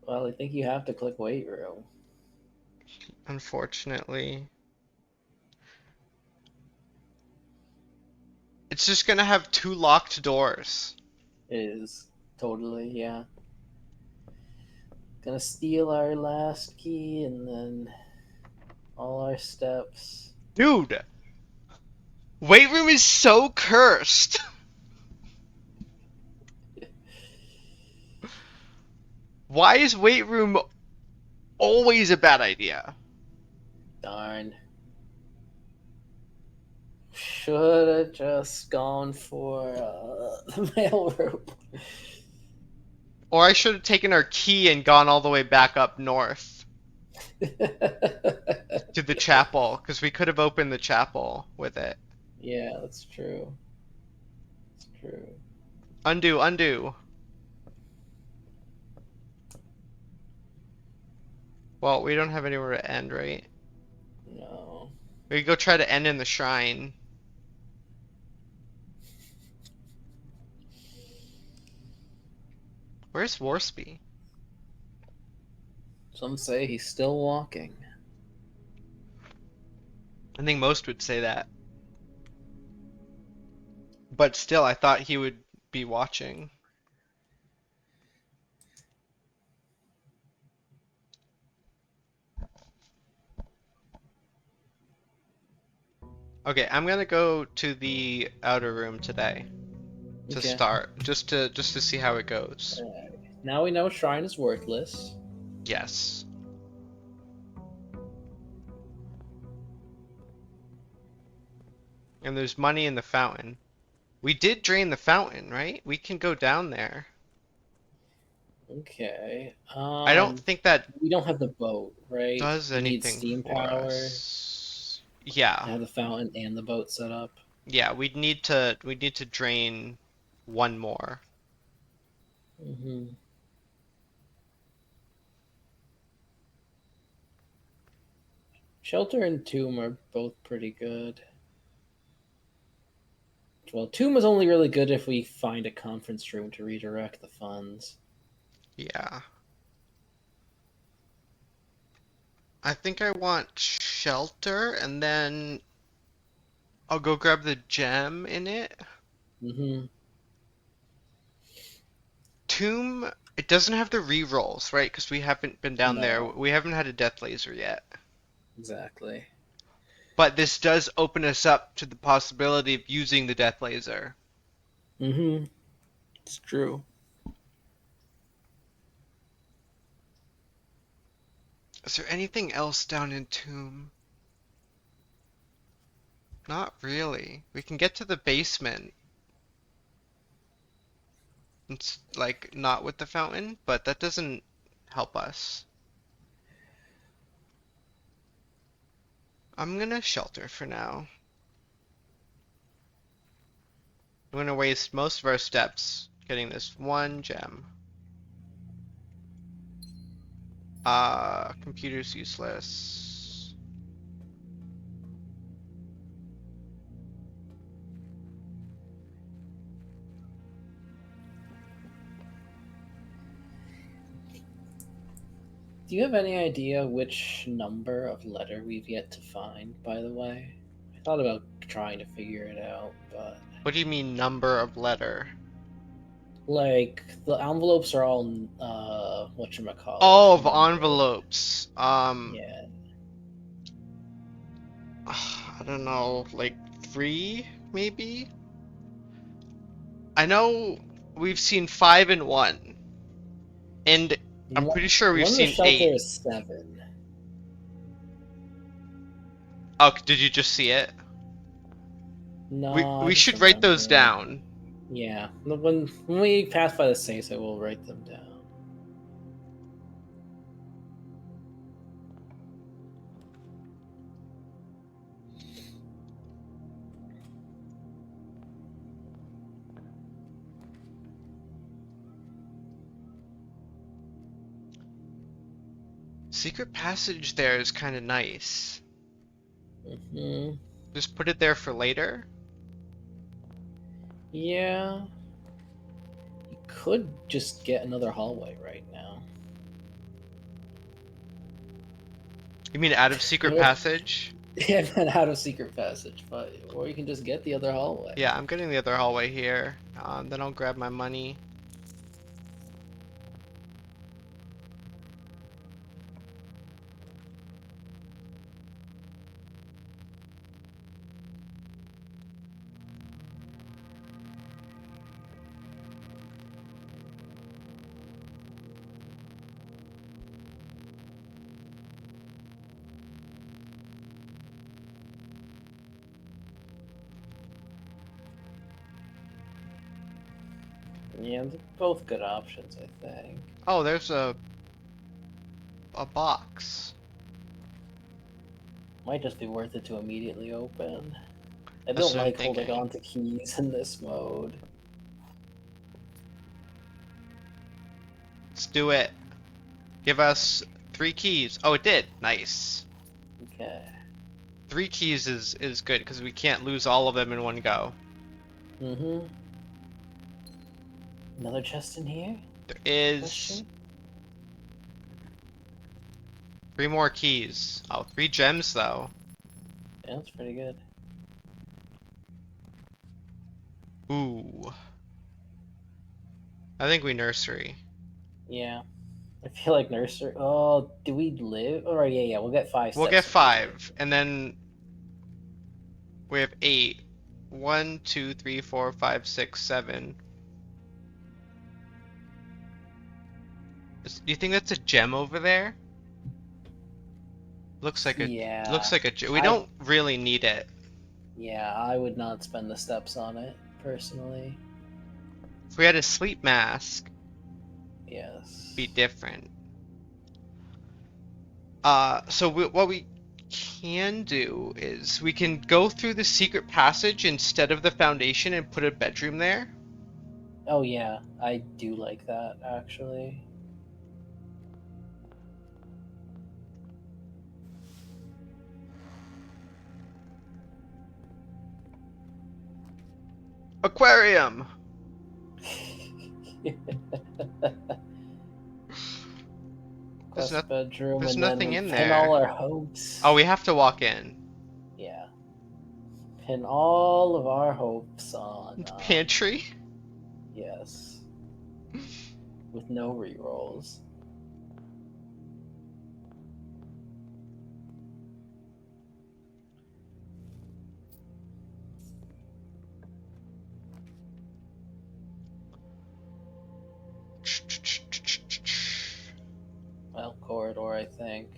S2: Well, I think you have to click weight room.
S1: Unfortunately. It's just gonna have two locked doors.
S2: It is totally, yeah. Gonna steal our last key and then all our steps.
S1: Dude, weight room is so cursed. Why is weight room always a bad idea?
S2: Darn. Should have just gone for the mailroom.
S1: Or I should have taken our key and gone all the way back up north to the chapel, because we could have opened the chapel with it.
S2: Yeah, that's true. That's true.
S1: Undo, undo. Well, we don't have anywhere to end, right?
S2: No.
S1: We could go try to end in the shrine. Where's Worsby?
S2: Some say he's still walking.
S1: I think most would say that. But still, I thought he would be watching. Okay, I'm gonna go to the outer room today to
S2: Okay.
S1: start, just to see how it goes.
S2: Now we know Shrine is worthless.
S1: Yes. And there's money in the fountain. We did drain the fountain, right? We can go down there.
S2: Okay.
S1: I don't think that
S2: We don't have the boat, right?
S1: does
S2: We need
S1: anything
S2: steam
S1: for
S2: power
S1: us.
S2: to
S1: Yeah.
S2: have the fountain and the boat set up.
S1: Yeah, we need to drain one more.
S2: Mm-hmm. Shelter and Tomb are both pretty good. Well, Tomb is only really good if we find a conference room to redirect the funds.
S1: Yeah. I think I want shelter and then I'll go grab the gem in it.
S2: Mm-hmm.
S1: Tomb, it doesn't have the re-rolls, right? Because we haven't been down there.
S2: No,
S1: We haven't had a death laser yet.
S2: exactly.
S1: But this does open us up to the possibility of using the death laser.
S2: Mm-hmm. It's true.
S1: Is there anything else down in Tomb? Not really. We can get to the basement. It's like not with the fountain, but that doesn't help us. I'm gonna shelter for now. I'm gonna waste most of our steps getting this one gem. Computer's useless.
S2: Do you have any idea which number of letter we've yet to find, by the way? I thought about trying to figure it out, but
S1: What do you mean number of letter?
S2: like the envelopes are all whatchamacallit
S1: Oh, of
S2: numbered.
S1: envelopes.
S2: Yeah.
S1: I don't know, like three, maybe? I know we've seen five and one, and I'm pretty sure we've
S2: One of the
S1: seen
S2: shelter
S1: eight.
S2: is 7.
S1: Oh, did you just see it?
S2: No, I
S1: We
S2: just
S1: should write those
S2: remember.
S1: down.
S2: Yeah. When we pass by the safe, I will write them down.
S1: Secret passage there is kind of nice.
S2: Hmm.
S1: Just put it there for later.
S2: Yeah. You could just get another hallway right now.
S1: You mean out of secret passage?
S2: Yeah, not out of secret passage, but or you can just get the other hallway.
S1: Yeah, I'm getting the other hallway here. Then I'll grab my money.
S2: Yeah, they're both good options, I think.
S1: Oh, there's a box.
S2: Might just be worth it to immediately open. I
S1: That's
S2: don't
S1: what I'm
S2: like holding
S1: thinking.
S2: on to keys in this mode.
S1: Let's do it. Give us 3 keys. Oh, it did. Nice.
S2: Okay.
S1: 3 keys is good because we can't lose all of them in one go.
S2: Mm-hmm. Another chest in here?
S1: There is
S2: Question?
S1: 3 more keys. Oh, 3 gems though.
S2: Yeah, that's pretty good.
S1: Ooh. I think we nursery.
S2: Yeah. I feel like nursery. Oh, do we live? All right, yeah. We'll get 5
S1: We'll get
S2: steps immediately.
S1: 5, and then we have 8. 1, 2, 3, 4, 5, 6, 7. Do you think that's a gem over there?
S2: Yeah.
S1: Looks like a gem. We
S2: I
S1: don't really need it.
S2: Yeah, I would not spend the steps on it personally.
S1: If we had a sleep mask,
S2: Yes.
S1: it'd be different. So what we can do is we can go through the secret passage instead of the foundation and put a bedroom there.
S2: Oh yeah, I do like that actually.
S1: Aquarium. There's
S2: Quest bedroom,
S1: there's
S2: and then
S1: nothing
S2: we
S1: in
S2: pin all
S1: there.
S2: our hopes.
S1: Oh, we have to walk in.
S2: Yeah, pin all of our hopes on.
S1: Pantry.
S2: Yes, with no rerolls. Well, corridor, I think.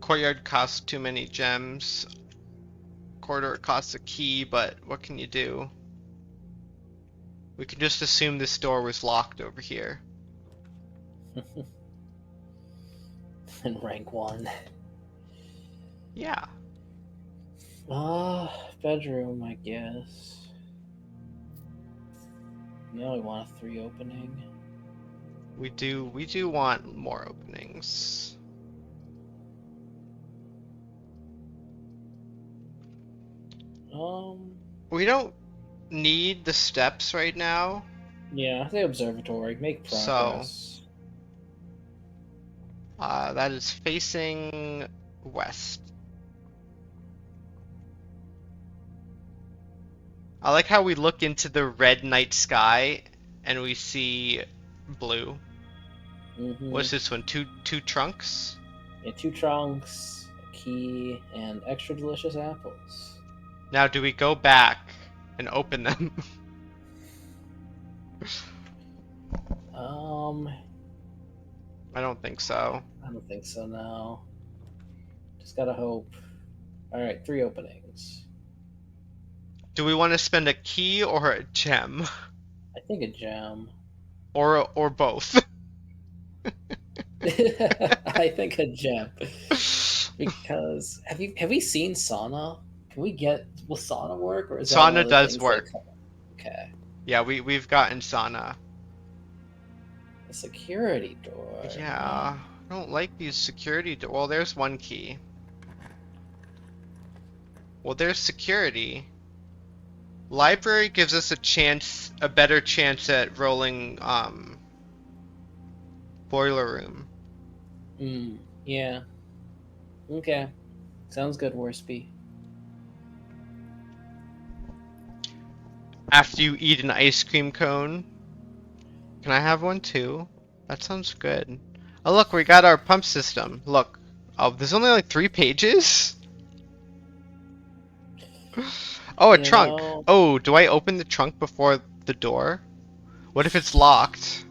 S1: Courtyard costs too many gems. Corridor costs a key, but what can you do? We can just assume this door was locked over here.
S2: In rank 1.
S1: Yeah.
S2: Bedroom, I guess. Now we want a 3 opening.
S1: We do want more openings. We don't need the steps right now.
S2: Yeah, the observatory. Make progress.
S1: That is facing west. I like how we look into the red night sky and we see blue. What's this one? Two trunks?
S2: Yeah, 2 trunks, a key, and extra delicious apples.
S1: Now, do we go back and open them? I don't think so.
S2: I don't think so now. Just gotta hope. Alright, 3 openings.
S1: Do we want to spend a key or a gem?
S2: I think a gem.
S1: Or both?
S2: I think a gem. Because have we seen sauna? Can we get will sauna work, or is that one
S1: Sauna
S2: of the
S1: does
S2: things
S1: work.
S2: Okay.
S1: Yeah, we've gotten sauna.
S2: A security door.
S1: Yeah. I don't like these security well, there's one key. Well, there's security. Library gives us a better chance at rolling, boiler room.
S2: Yeah. Okay. Sounds good, Worsby.
S1: After you eat an ice cream cone. Can I have one too? That sounds good. Oh look, we got our pump system. Look. Oh, there's only like 3 pages? Oh, a
S2: You
S1: trunk.
S2: know,
S1: Oh, do I open the trunk before the door? What if it's locked?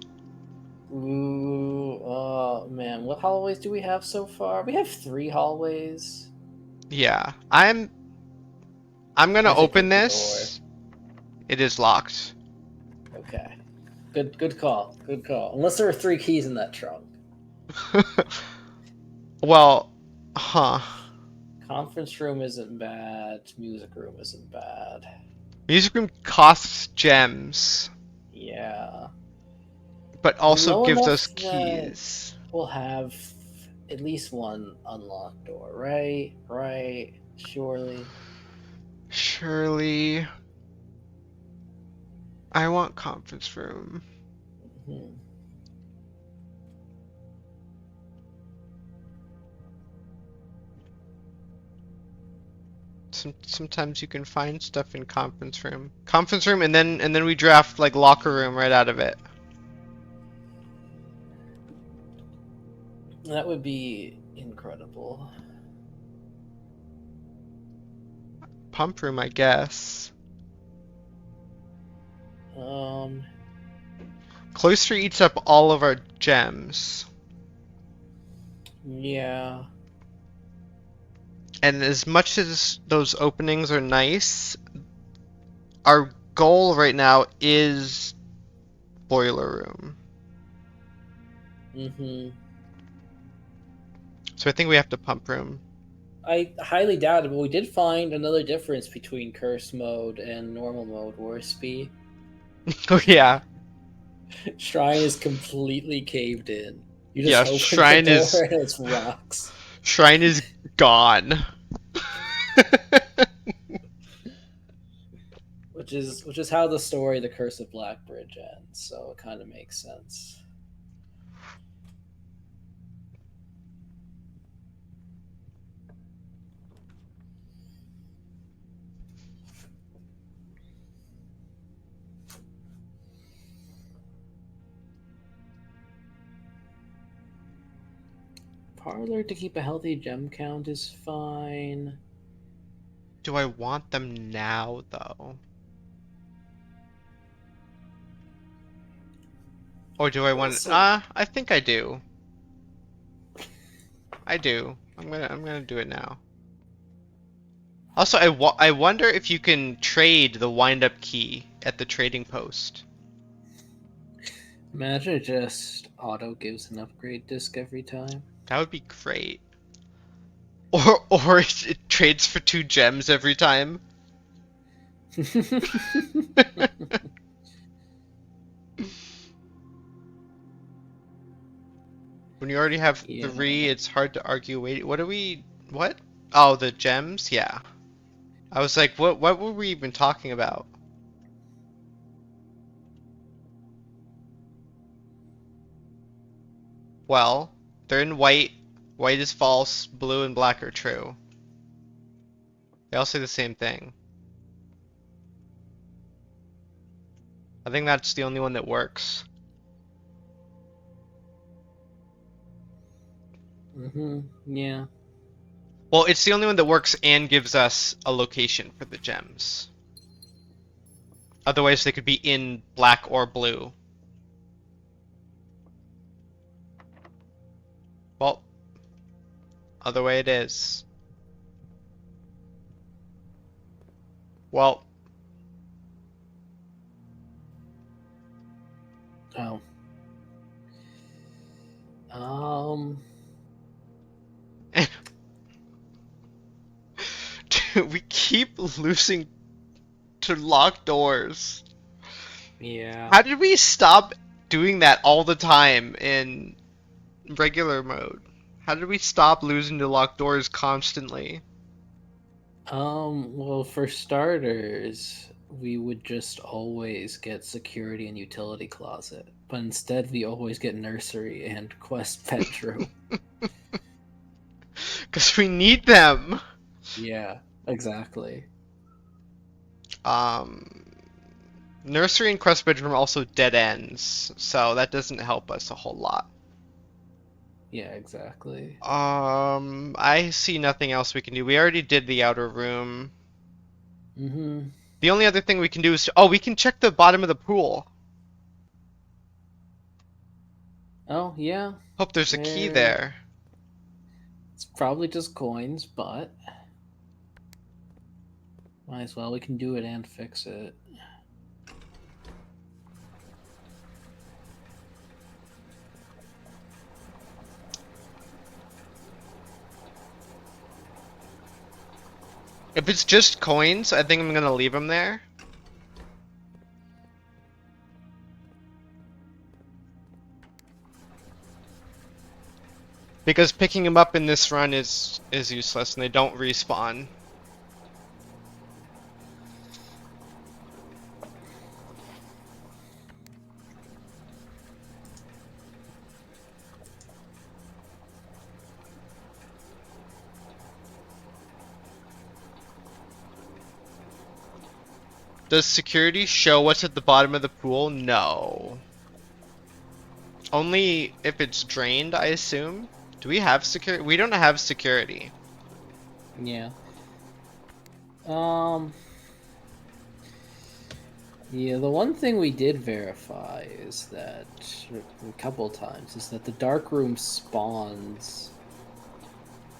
S2: ooh, oh man, what hallways do we have so far? We have 3 hallways.
S1: Yeah. I'm gonna
S2: I say
S1: open
S2: take the door.
S1: this. It is locked.
S2: Okay. Good call. Good call. Unless there are 3 keys in that trunk.
S1: Well, huh.
S2: Conference room isn't bad. Music room isn't bad.
S1: Music room costs gems,
S2: Yeah.
S1: but
S2: We
S1: also
S2: know
S1: gives
S2: enough
S1: us
S2: that
S1: keys.
S2: we'll have at least one unlocked door, right? Right. Surely.
S1: Surely. I want conference room.
S2: Hmm.
S1: Sometimes you can find stuff in conference room. Conference room, and then we draft like locker room right out of it.
S2: That would be incredible.
S1: Pump room, I guess.
S2: Um,
S1: Cloister eats up all of our gems.
S2: yeah.
S1: And as much as those openings are nice, our goal right now is boiler room.
S2: Mm-hmm.
S1: So I think we have to pump room.
S2: I highly doubt it, but we did find another difference between curse mode and normal mode, Worsby.
S1: Oh yeah.
S2: Shrine is completely caved in. You just
S1: Yeah,
S2: open the door and it's rocks.
S1: Shrine is gone.
S2: Which is how the story The Curse of Blackbridge ends, so it kind of makes sense. Parlor to keep a healthy gem count is fine.
S1: Do I want them now though? Or do I want
S2: Also,
S1: I think I do. I do. I'm gonna do it now. Also, I wonder if you can trade the wind-up key at the trading post.
S2: imagine it just auto gives an upgrade disc every time.
S1: That would be great. Or it trades for 2 gems every time. When you already have
S2: Yeah.
S1: 3, it's hard to argue. Wait, what are we? What? Oh, the gems? Yeah. I was like, what were we even talking about? Well, they're in white. White is false, blue and black are true. They all say the same thing. I think that's the only one that works.
S2: Yeah.
S1: Well, it's the only one that works and gives us a location for the gems. Otherwise, they could be in black or blue. Well, other way it is. Well,
S2: Oh. Um.
S1: dude, we keep losing to locked doors.
S2: Yeah.
S1: How did we stop doing that all the time in regular mode? How did we stop losing to locked doors constantly?
S2: Well, for starters, we would just always get security and utility closet, but instead we always get nursery and quest bedroom.
S1: Because we need them.
S2: Yeah, exactly.
S1: Um, Nursery and quest bedroom are also dead ends, so that doesn't help us a whole lot.
S2: Yeah, exactly.
S1: I see nothing else we can do. We already did the outer room.
S2: Mm-hmm.
S1: The only other thing we can do is, oh, we can check the bottom of the pool.
S2: Oh, yeah.
S1: Hope there's a key
S2: There.
S1: there.
S2: It's probably just coins, but might as well. We can do it and fix it.
S1: If it's just coins, I think I'm gonna leave them there. Because picking them up in this run is useless and they don't respawn. Does security show what's at the bottom of the pool? No. Only if it's drained, I assume. Do we have security? We don't have security.
S2: Yeah. Um. Yeah, the one thing we did verify is that a couple times is that the dark room spawns.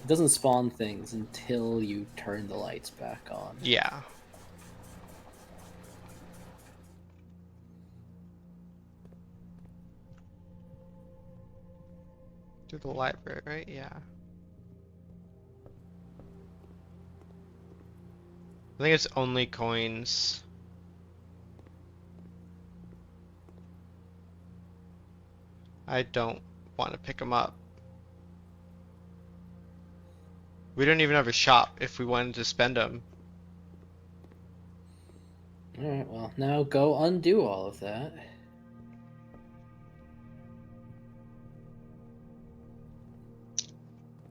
S2: It doesn't spawn things until you turn the lights back on.
S1: Yeah. To the library, right? Yeah. I think it's only coins. I don't want to pick them up. We don't even have a shop if we wanted to spend them.
S2: Alright, well, now go undo all of that.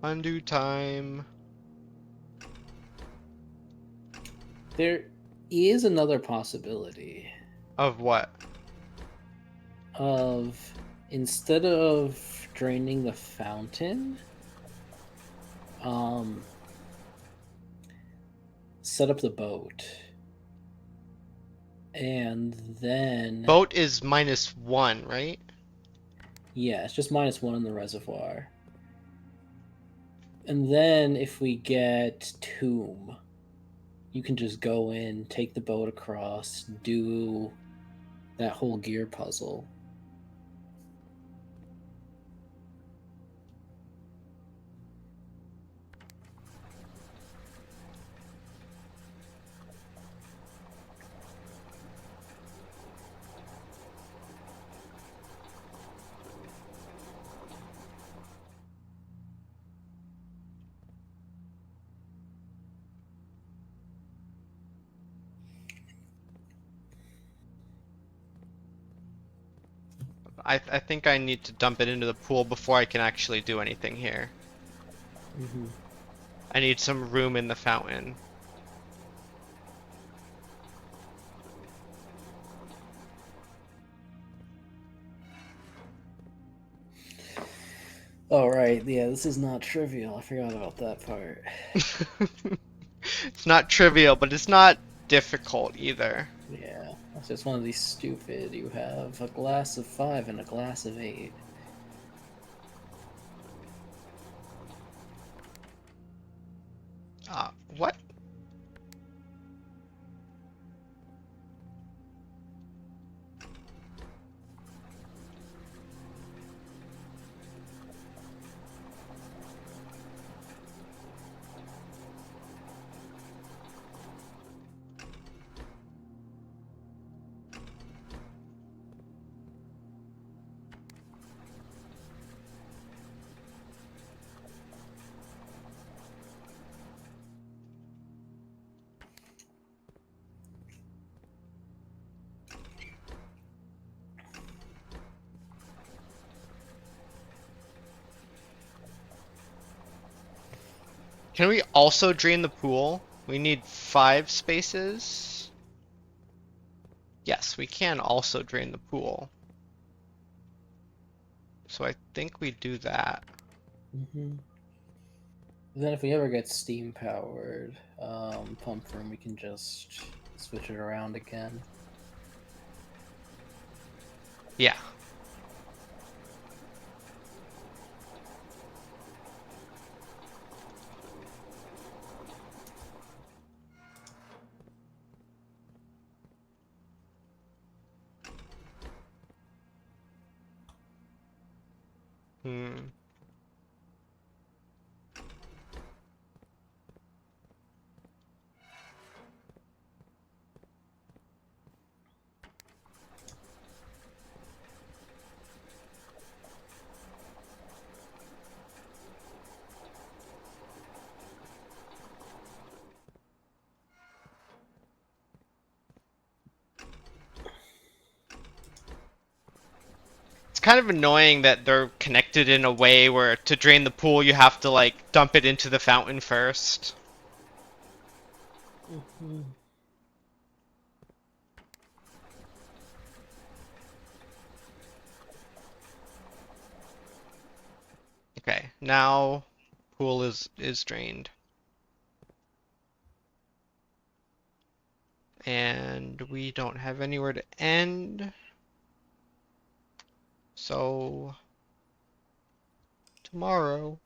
S1: Undo time.
S2: There is another possibility
S1: Of what?
S2: of instead of draining the fountain, um, set up the boat. And then.
S1: Boat is -1, right?
S2: Yeah, it's just -1 in the reservoir. And then if we get Tomb, you can just go in, take the boat across, do that whole gear puzzle.
S1: I think I need to dump it into the pool before I can actually do anything here.
S2: Mm-hmm.
S1: I need some room in the fountain.
S2: Oh, right. Yeah, this is not trivial. I forgot about that part.
S1: It's not trivial, but it's not difficult either.
S2: Yeah, that's just one of these stupid. You have a glass of 5 and a glass of 8.
S1: What? Can we also drain the pool? We need 5 spaces. Yes, we can also drain the pool. So I think we do that.
S2: Then if we ever get steam powered pump room, we can just switch it around again.
S1: Yeah. Hmm. It's kind of annoying that they're connected in a way where to drain the pool you have to like dump it into the fountain first. Okay, now pool is drained. And we don't have anywhere to end. So tomorrow.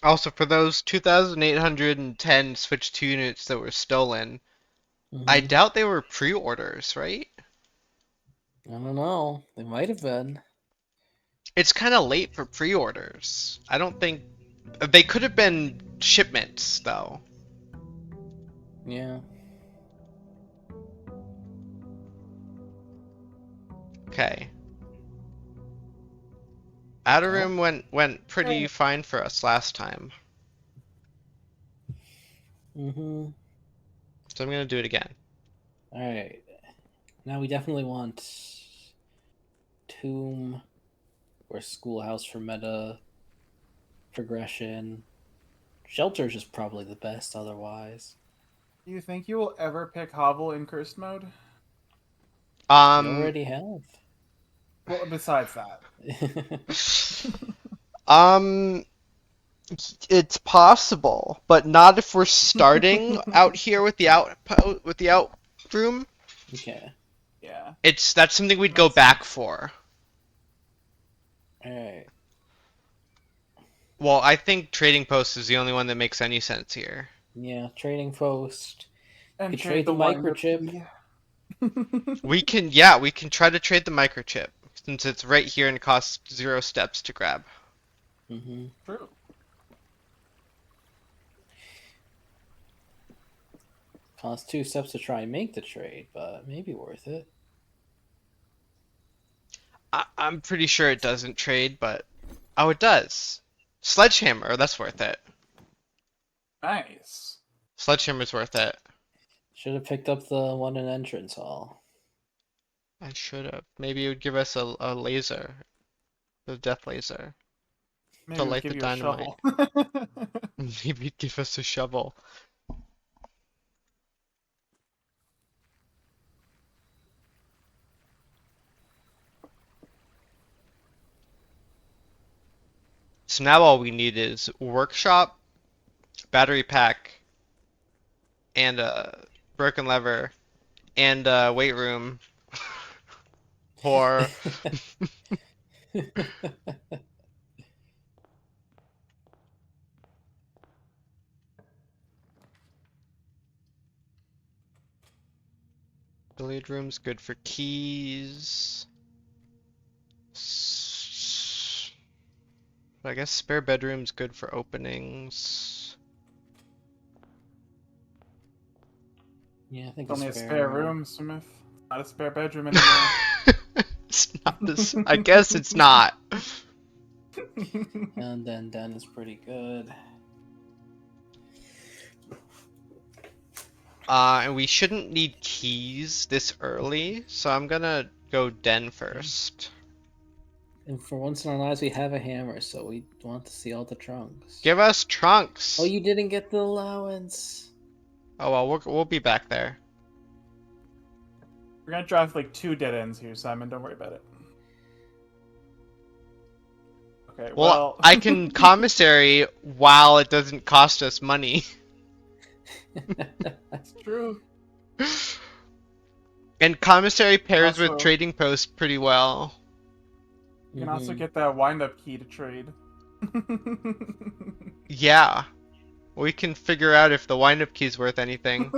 S1: Also, for those 2,810 Switch 2 units that were stolen, I doubt they were pre-orders, right?
S2: I don't know. They might have been.
S1: It's kind of late for pre-orders. I don't think they could have been shipments, though.
S2: Yeah.
S1: Okay. Adarim
S2: Oh.
S1: went pretty fine for us last time,
S2: Mm-hmm.
S1: so I'm gonna do it again.
S2: All right. Now we definitely want Tomb or Schoolhouse for meta progression. Shelter's just probably the best otherwise.
S3: Do you think you will ever pick Hovel in cursed mode?
S2: We
S1: Um,
S2: already have.
S3: Well, besides that.
S1: um, it's possible, but not if we're starting out here with the out room.
S2: Okay.
S3: Yeah.
S1: That's something we'd go back for.
S2: Alright.
S1: Well, I think Trading Post is the only one that makes any sense here.
S2: Yeah, trading post.
S3: And
S2: You could trade the microchip.
S1: We can try to trade the microchip since it's right here and costs 0 steps to grab.
S2: Mm-hmm.
S3: True.
S2: Costs 2 steps to try and make the trade, but maybe worth it.
S1: I'm pretty sure it doesn't trade, but oh, it does. Sledgehammer, that's worth it.
S3: Nice.
S1: Sledgehammer's worth it.
S2: Should have picked up the one in entrance hall.
S1: I should have. Maybe it would give us a laser, the death laser,
S3: Maybe
S1: to
S3: we'll
S1: light
S3: give
S1: the
S3: you
S1: dynamite.
S3: a shovel.
S1: Maybe it'd give us a shovel. So now all we need is workshop, battery pack, and a broken lever, and a weight room. Or billiard room's good for keys. I guess spare bedroom's good for openings.
S2: Yeah, I think
S3: Only a spare room, Smith. Not a spare bedroom anymore.
S1: It's not this. I guess it's not.
S2: And then Den is pretty good.
S1: And we shouldn't need keys this early, so I'm gonna go Den first.
S2: And for once in our lives, we have a hammer, so we want to see all the trunks.
S1: Give us trunks!
S2: Oh, you didn't get the allowance.
S1: Oh well, we'll be back there.
S3: We're gonna drive like 2 dead ends here, Simon. Don't worry about it. Okay,
S1: Well, I can commissary while it doesn't cost us money.
S3: That's true.
S1: And commissary pairs
S3: Also-
S1: with trading post pretty well.
S3: You can also
S2: Mhm.
S3: get that wind-up key to trade.
S1: Yeah. We can figure out if the wind-up key's worth anything.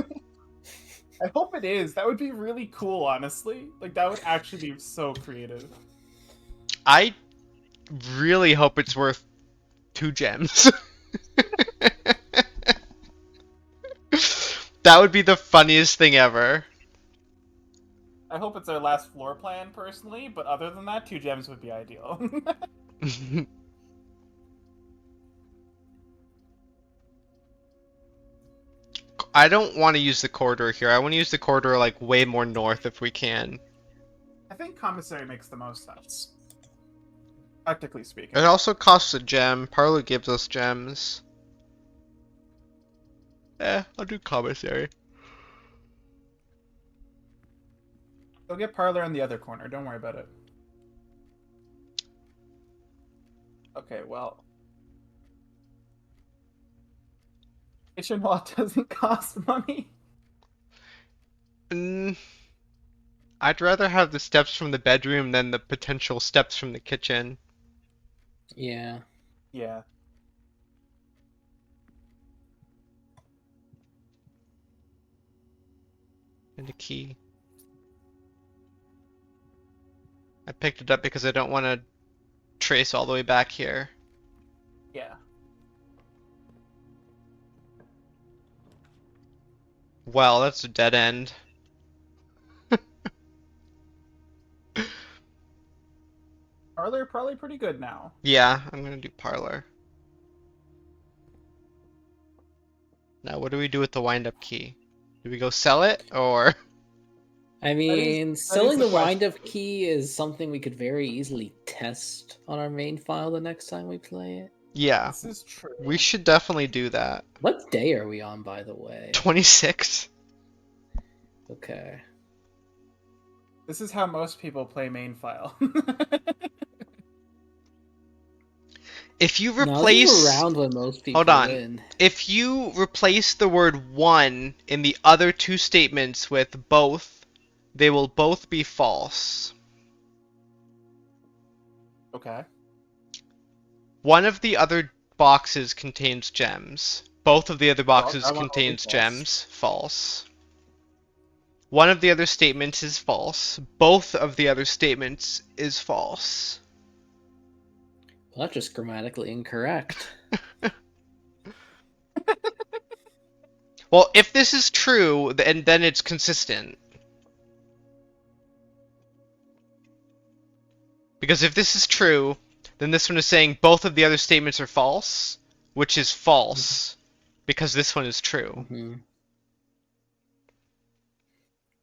S3: I hope it is. That would be really cool, honestly. Like, that would actually be so creative.
S1: I really hope it's worth 2 gems. That would be the funniest thing ever.
S3: I hope it's our last floor plan, personally, but other than that, 2 gems would be ideal.
S1: I don't want to use the corridor here. I want to use the corridor like way more north if we can.
S3: I think commissary makes the most sense. Practically speaking.
S1: It also costs a gem. Parlor gives us gems. I'll do commissary.
S3: Go get Parlor in the other corner. Don't worry about it. Okay, well. Kitchen wall doesn't cost money.
S1: I'd rather have the steps from the bedroom than the potential steps from the kitchen.
S2: Yeah.
S3: Yeah.
S1: And a key. I picked it up because I don't want to trace all the way back here.
S3: Yeah.
S1: Well, that's a dead end.
S3: Parlor probably pretty good now.
S1: Yeah, I'm gonna do parlor. Now, what do we do with the wind-up key? Do we go sell it, or...?
S2: I mean,
S3: is
S2: selling
S3: the
S2: the wind-up
S3: question.
S2: key is something we could very easily test on our main file the next time we play it.
S1: Yeah,
S3: This is true.
S1: we should definitely do that.
S2: What day are we on, by the way?
S1: 26?
S2: Okay.
S3: This is how most people play main file.
S1: If you
S2: No, this is
S1: replace...
S2: around when most people
S1: Hold on.
S2: win.
S1: If you replace the word one in the other 2 statements with both, they will both be false.
S3: Okay.
S1: One of the other boxes contains gems. Both of the other boxes
S3: I want all these
S1: contains
S3: false.
S1: gems. False. One of the other statements is false. Both of the other statements is false.
S2: Well, that's just grammatically incorrect.
S1: Well, if this is true, then it's consistent. Because if this is true, then this one is saying both of the other statements are false, which is false, because this one is true.
S2: Hmm.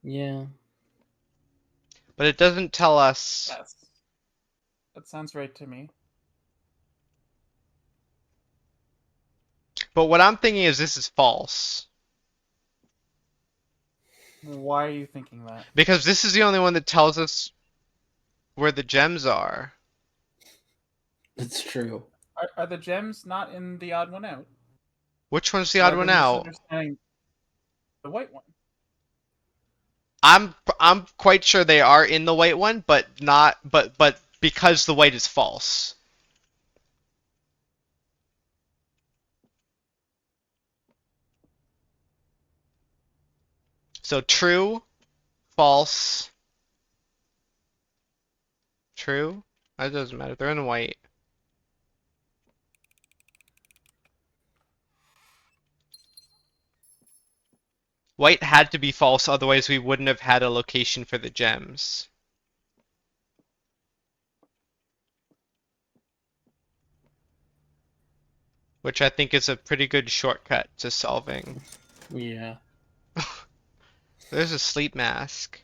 S2: Yeah.
S1: But it doesn't tell us...
S3: Yes. That sounds right to me.
S1: But what I'm thinking is this is false.
S3: Why are you thinking that?
S1: Because this is the only one that tells us where the gems are.
S2: That's true.
S3: Are the gems not in the odd one out?
S1: Which one's the odd
S3: I've
S1: one
S3: been
S1: out?
S3: misunderstanding the white one.
S1: I'm quite sure they are in the white one, but not but because the white is false. So true, false, true. That doesn't matter. They're in white. White had to be false, otherwise we wouldn't have had a location for the gems. which I think is a pretty good shortcut to solving.
S2: Yeah.
S1: There's a sleep mask.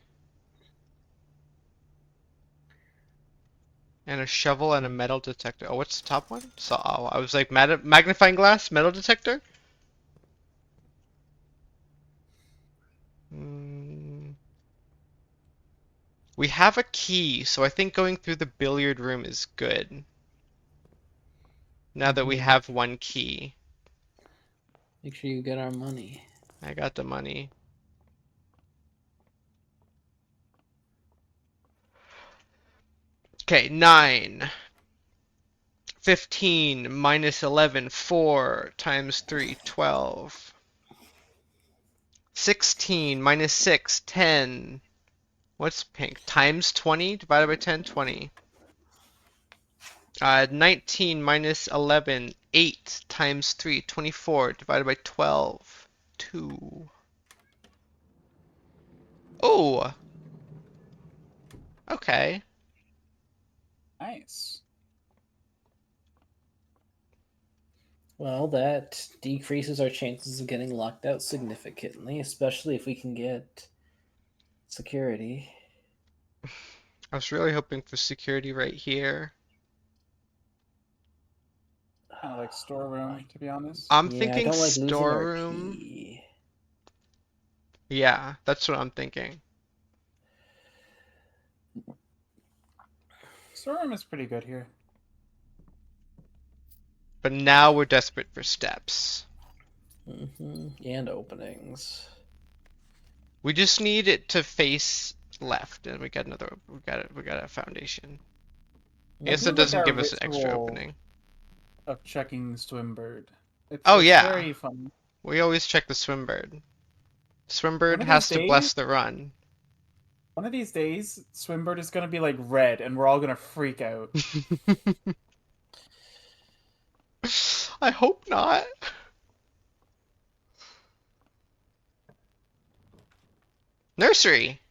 S1: And a shovel and a metal detector. Oh, what's the top one? So, oh, I was like, magnifying glass, metal detector? Mm. We have a key, so I think going through the billiard room is good. Now that we
S2: Mhm.
S1: have one key.
S2: Make sure you get our money.
S1: I got the money. Okay, 9. 15 minus 11, 4 times 3, 12. 16 minus 6, 10. What's pink? Times 20 divided by 10, 20. 19 minus 11, 8 times 3, 24 divided by 12, 2. Oh! Okay.
S3: Nice.
S2: Well, that decreases our chances of getting locked out significantly, especially if we can get security.
S1: I was really hoping for security right here.
S3: Kind of like storeroom, to be honest.
S1: I'm
S2: Yeah, I
S1: thinking
S2: don't like losing our
S1: storeroom.
S2: key.
S1: Yeah, that's what I'm thinking.
S3: Storeroom is pretty good here.
S1: But now we're desperate for steps.
S2: And openings.
S1: We just need it to face left, and we got a foundation. I guess
S3: do
S1: it
S3: like
S1: doesn't
S3: our
S1: give us an extra
S3: ritual
S1: opening.
S3: of checking Swimbird.
S1: Oh,
S3: it's
S1: yeah.
S3: very fun.
S1: We always check the Swimbird.
S3: One
S1: Swimbird
S3: of
S1: has
S3: these
S1: to bless
S3: days-
S1: the run.
S3: One of these days, Swimbird is gonna be like red, and we're all gonna freak out.
S1: I hope not. Nursery.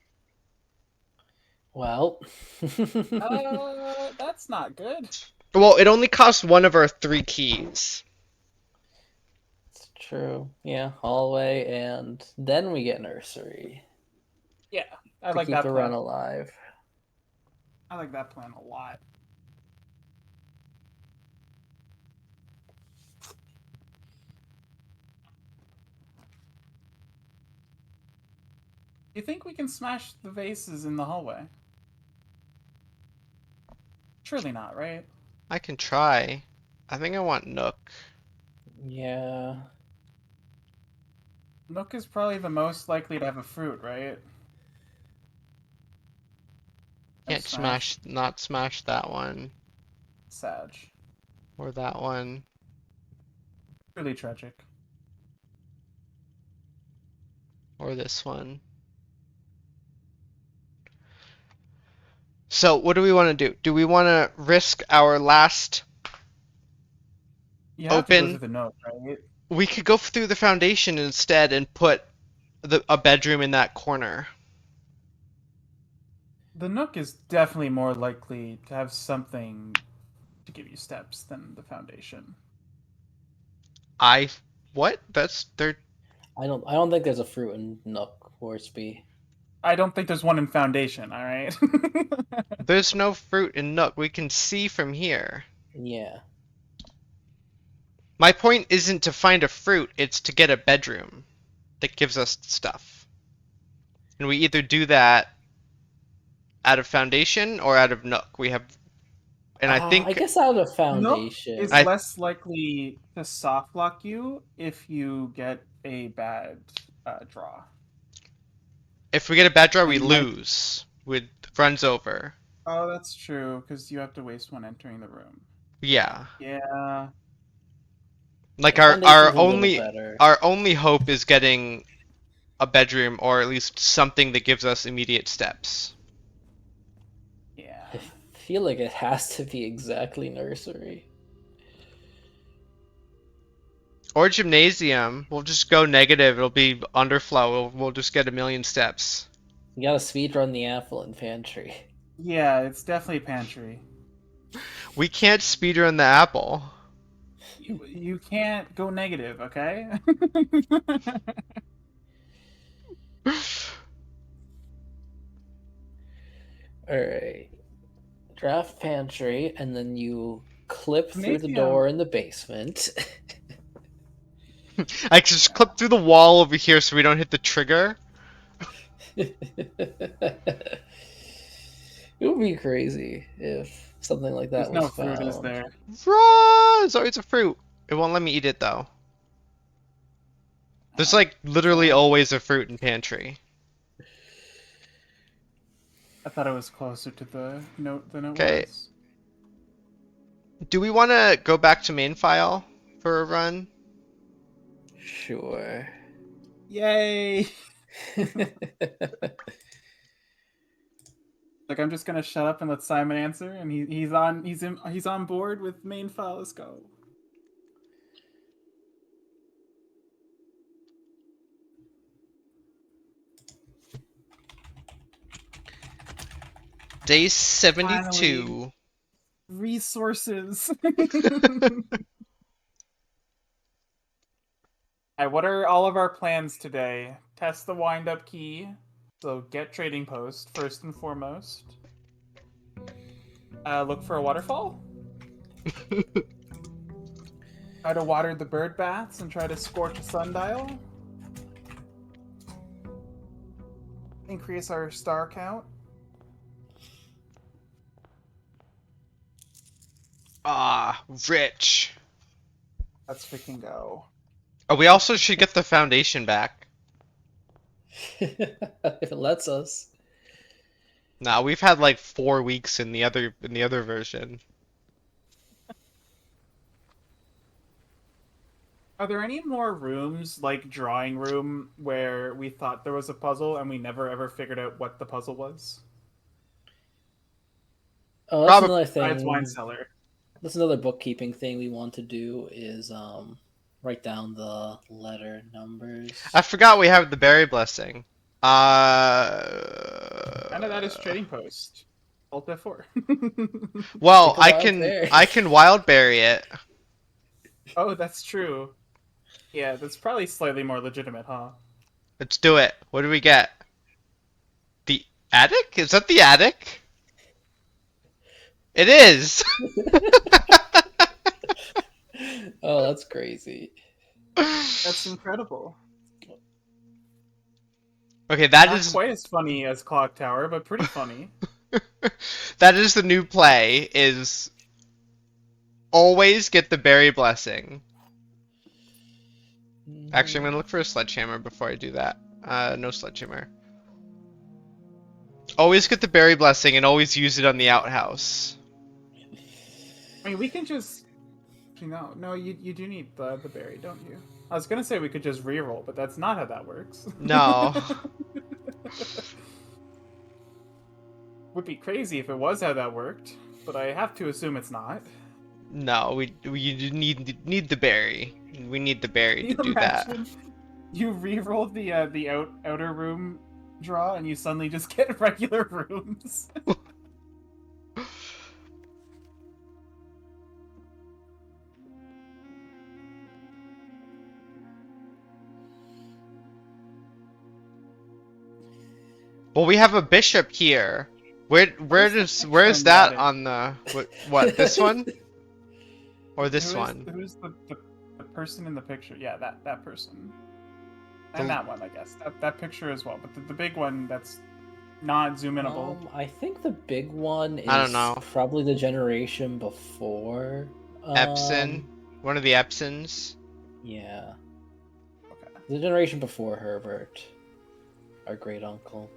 S2: Well,
S3: That's not good.
S1: Well, it only costs one of our 3 keys.
S2: it's true. Yeah, hallway, and then we get nursery
S3: Yeah, I
S2: to
S3: like
S2: keep
S3: that
S2: the
S3: plan.
S2: run alive.
S3: I like that plan a lot. You think we can smash the vases in the hallway? Surely not, right?
S1: I can try. I think I want Nook.
S2: Yeah.
S3: Nook is probably the most likely to have a fruit, right?
S1: Can't not smash that one.
S3: Sag.
S1: Or that one.
S3: Really tragic.
S1: Or this one. So, what do we want to do? Do we want to risk our last...
S3: You have to go
S1: Open.
S3: through the Nook, right?
S1: We could go through the foundation instead and put a bedroom in that corner.
S3: The Nook is definitely more likely to have something to give you steps than the foundation.
S1: What? They're...
S2: I don't think there's a fruit in Nook Worsby.
S3: I don't think there's one in foundation, alright?
S1: There's no fruit in Nook. We can see from here.
S2: Yeah.
S1: My point isn't to find a fruit, it's to get a bedroom that gives us stuff. And we either do that out of foundation or out of Nook. We have... And I think...
S2: I guess out of
S3: Nook
S2: foundation.
S3: is less likely to soft block you if you get a bad draw.
S1: If we get a bad draw, we
S3: And like-
S1: lose. It runs over.
S3: Oh, that's true, because you have to waste one entering the room.
S1: Yeah.
S3: Yeah.
S1: Like
S2: Foundation's
S1: our
S2: a little
S1: only
S2: better.
S1: our only hope is getting a bedroom or at least something that gives us immediate steps.
S3: Yeah.
S2: I feel like it has to be exactly nursery.
S1: Or gymnasium. We'll just go negative. It'll be underflow. We'll just get a million steps.
S2: You gotta speedrun the apple in pantry.
S3: Yeah, it's definitely pantry.
S1: We can't speedrun the apple.
S3: You can't go negative, okay?
S2: All right. Draft pantry, and then you clip through the
S3: Maybe
S2: door in the basement.
S1: I can just clip through the wall over here so we don't hit the trigger.
S2: It would be crazy if something like that
S3: There's
S2: was
S3: no fruit, is
S2: found.
S3: there?
S1: Run! It's always a fruit. It won't let me eat it though. There's like literally always a fruit in pantry.
S3: I thought it was closer to the note than it
S1: Okay.
S3: was.
S1: Do we want to go back to main file for a run?
S2: Sure.
S3: Yay! Like, I'm just gonna shut up and let Simon answer, and he's on board with main file. Let's go.
S1: Day 72.
S3: Resources. Alright, what are all of our plans today? Test the wind-up key. So get trading post first and foremost. Look for a waterfall. Try to water the bird baths and try to scorch a sundial. Increase our star count.
S1: Ah, rich.
S3: Let's freaking go.
S1: Oh, we also should get the foundation back.
S2: If it lets us.
S1: Nah, we've had like 4 weeks in the other version.
S3: Are there any more rooms, like drawing room, where we thought there was a puzzle and we never ever figured out what the puzzle was?
S2: Oh, that's
S1: Probably-
S2: another
S3: Besides
S2: thing.
S3: wine cellar.
S2: That's another bookkeeping thing we want to do is write down the letter numbers.
S1: I forgot we have the berry blessing.
S3: None of that is trading post. Alt F4.
S1: Well,
S2: Take a wild berry.
S1: I can wild berry it.
S3: Oh, that's true. Yeah, that's probably slightly more legitimate, huh?
S1: Let's do it. What do we get? The attic? Is that the attic? It is.
S2: Oh, that's crazy.
S3: That's incredible.
S1: Okay, that
S3: Not
S1: is
S3: quite as funny as Clock Tower, but pretty funny.
S1: that is the new play is always get the berry blessing. Actually, I'm gonna look for a sledgehammer before I do that. No sledgehammer. Always get the berry blessing and always use it on the outhouse.
S3: I mean, we can just... No, you do need the berry, don't you? I was gonna say we could just reroll, but that's not how that works.
S1: No.
S3: Would be crazy if it was how that worked, but I have to assume it's not.
S1: No, we need the berry. We need the berry to
S3: Can you
S1: do that.
S3: imagine you rerolled the outer room draw and you suddenly just get regular rooms?
S1: Well, we have a bishop here. Where's
S3: from
S1: that
S3: that
S1: on the what this one or this
S3: Who is-
S1: one?
S3: Who's the person in the picture? Yeah, that person.
S1: The-
S3: And that one, I guess. That picture as well. But the big one that's not zoom inable.
S2: I think the big one is
S1: I don't know.
S2: probably the generation before.
S1: Epson, one of the Epsons.
S2: Yeah.
S3: Okay.
S2: The generation before Herbert, our great uncle.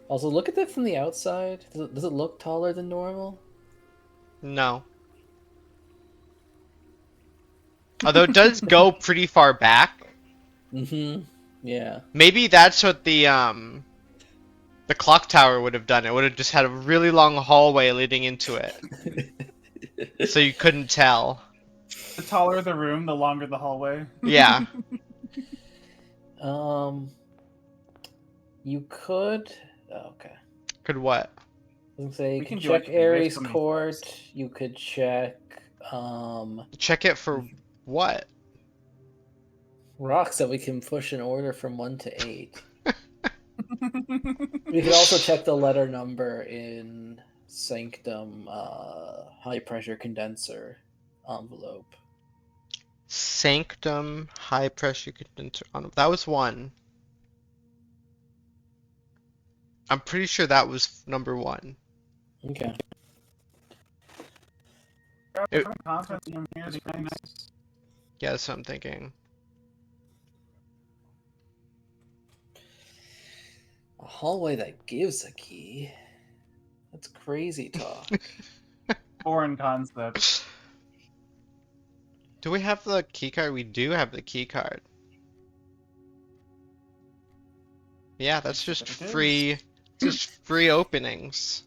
S2: Also, look at that from the outside. Does it look taller than normal?
S1: No. Although it does go pretty far back.
S2: Mm-hmm. Yeah.
S1: Maybe that's what the clock tower would have done. It would have just had a really long hallway leading into it, so you couldn't tell.
S3: The taller the room, the longer the hallway.
S1: Yeah.
S2: You could. Oh, okay.
S1: Could what?
S2: I was gonna say you
S3: We
S2: can
S3: can do
S2: check
S3: anything, right?
S2: Ares
S3: So many
S2: Court.
S3: things.
S2: You could check
S1: Check it for what?
S2: Rocks that we can push in order from 1 to 8. We could also check the letter number in Sanctum high pressure condenser envelope.
S1: Sanctum high pressure condenser. That was 1. I'm pretty sure that was number 1.
S2: Okay.
S1: It-
S3: Confidence in here is pretty nice.
S1: Yeah, that's what I'm thinking.
S2: A hallway that gives a key. That's crazy talk.
S3: Foreign concept.
S1: Do we have the key card? We do have the key card. Yeah, that's just
S3: There it is.
S1: free. Just free openings.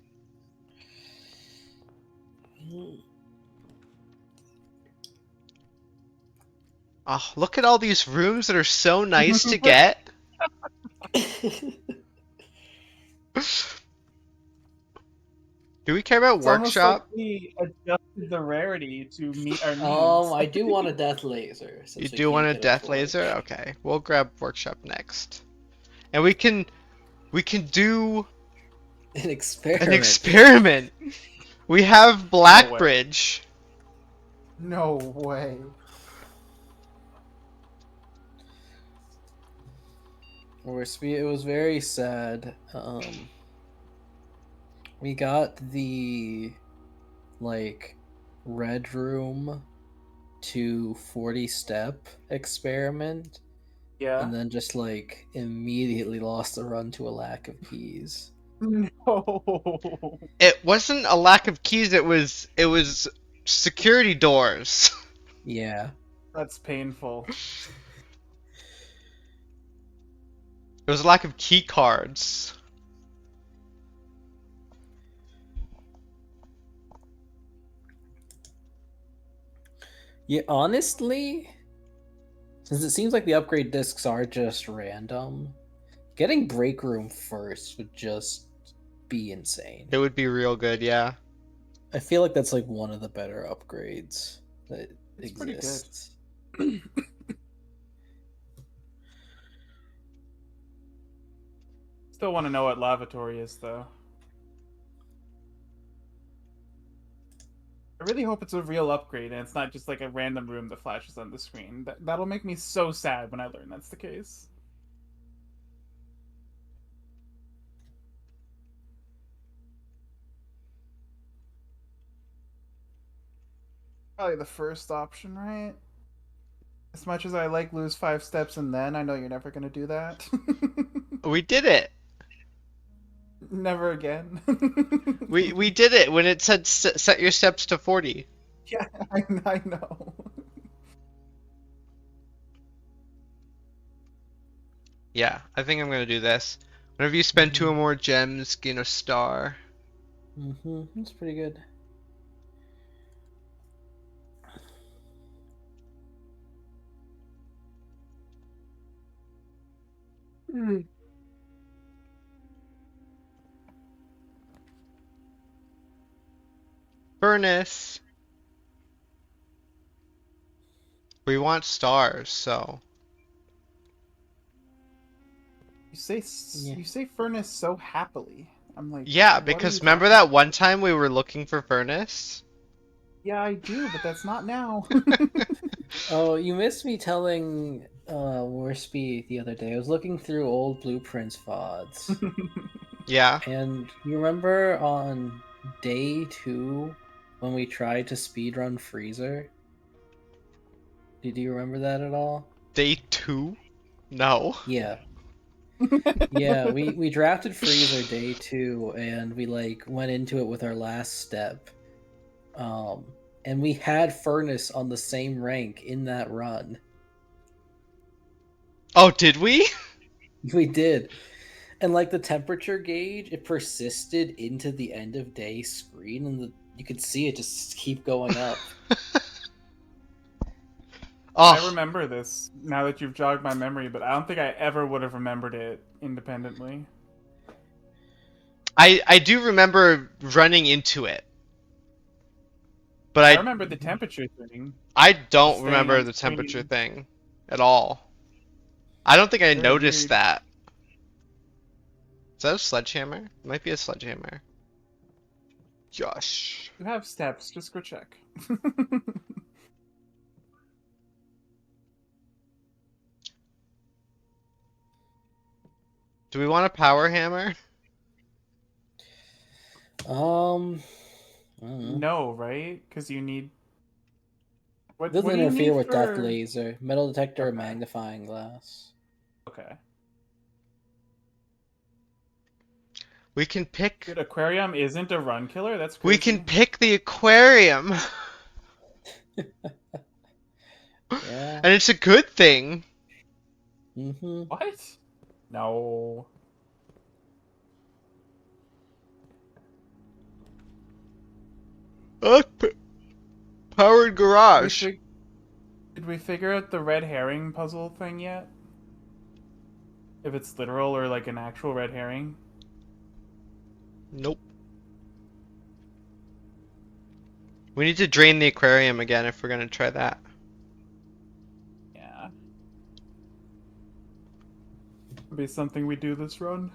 S1: Oh, look at all these rooms that are so nice to get. Do we care about
S3: It's almost
S1: workshop?
S3: like we adjusted the rarity to meet our needs.
S2: I do want a death laser.
S1: You
S2: since we
S1: do want
S2: can't
S1: a
S2: get
S1: death
S2: forge.
S1: laser? Okay, we'll grab workshop next. And we can do
S2: An experiment.
S1: an experiment. We have
S3: way.
S1: Blackbridge.
S3: No way.
S2: It was very sad. We got the red room to 40 step experiment,
S3: Yeah.
S2: and then just immediately lost the run to a lack of keys.
S3: No.
S1: It wasn't a lack of keys, it was security doors.
S2: Yeah.
S3: That's painful.
S1: It was a lack of key cards.
S2: Yeah, honestly, since it seems like the upgrade discs are just random, getting break room first would just be insane.
S1: It would be real good, yeah.
S2: I feel like that's one of the better upgrades that
S3: It's pretty good.
S2: exists.
S3: Still want to know what lavatory is, though. I really hope it's a real upgrade and it's not just like a random room that flashes on the screen. That'll make me so sad when I learn that's the case. Probably the first option, right? As much as I like lose 5 steps and then, I know you're never gonna do that.
S1: We did it.
S3: Never again.
S1: We did it when it said set your steps to 40.
S3: Yeah, I know.
S1: Yeah, I think I'm gonna do this. Whenever you spend 2 or more gems, gain a star.
S2: That's pretty good.
S1: Furnace. We want stars, so.
S3: You say furnace so happily. I'm like,
S1: Yeah,
S3: what are
S1: because
S3: you
S1: remember
S3: talking-
S1: that one time we were looking for furnace?
S3: Yeah, I do, but that's not now.
S2: Oh, you missed me telling Warspy the other day. I was looking through old blueprints VODs.
S1: Yeah.
S2: And you remember on day 2 when we tried to speedrun Freezer? Did you remember that at all?
S1: Day 2? No.
S2: Yeah. Yeah, we drafted Freezer day 2 and we went into it with our last step. And we had Furnace on the same rank in that run.
S1: Oh, did we?
S2: We did. And the temperature gauge, it persisted into the end of day screen, and you could see it just keep going up.
S3: I
S1: Oh,
S3: remember this now that you've jogged my memory, but I don't think I ever would have remembered it independently.
S1: I do remember running into it. But
S3: I
S1: I
S3: remember the temperature thing.
S1: don't
S3: Staying
S1: remember
S3: on
S1: the temperature
S3: screen.
S1: thing at all. I don't think I
S3: Very
S1: noticed
S3: weird.
S1: that. Is that a sledgehammer? It might be a sledgehammer. Josh.
S3: You have steps. Just go check.
S1: Do we want a power hammer?
S2: I don't know.
S3: No, right? Because you need.
S2: It
S3: What
S2: doesn't
S3: do you
S2: interfere
S3: need
S2: with depth
S3: for?
S2: laser, metal detector, or
S3: Okay.
S2: magnifying glass.
S3: Okay.
S1: We can pick.
S3: Dude, aquarium isn't a run killer. That's
S1: We
S3: crazy.
S1: can pick the aquarium,
S2: Yeah.
S1: and it's a good thing.
S2: Mm-hmm.
S3: What? No.
S1: Look, powered
S3: Did we,
S1: garage.
S3: fig- did we figure out the red herring puzzle thing yet? If it's literal or like an actual red herring?
S1: Nope. We need to drain the aquarium again if we're gonna try that.
S3: Yeah. Be something we do this run.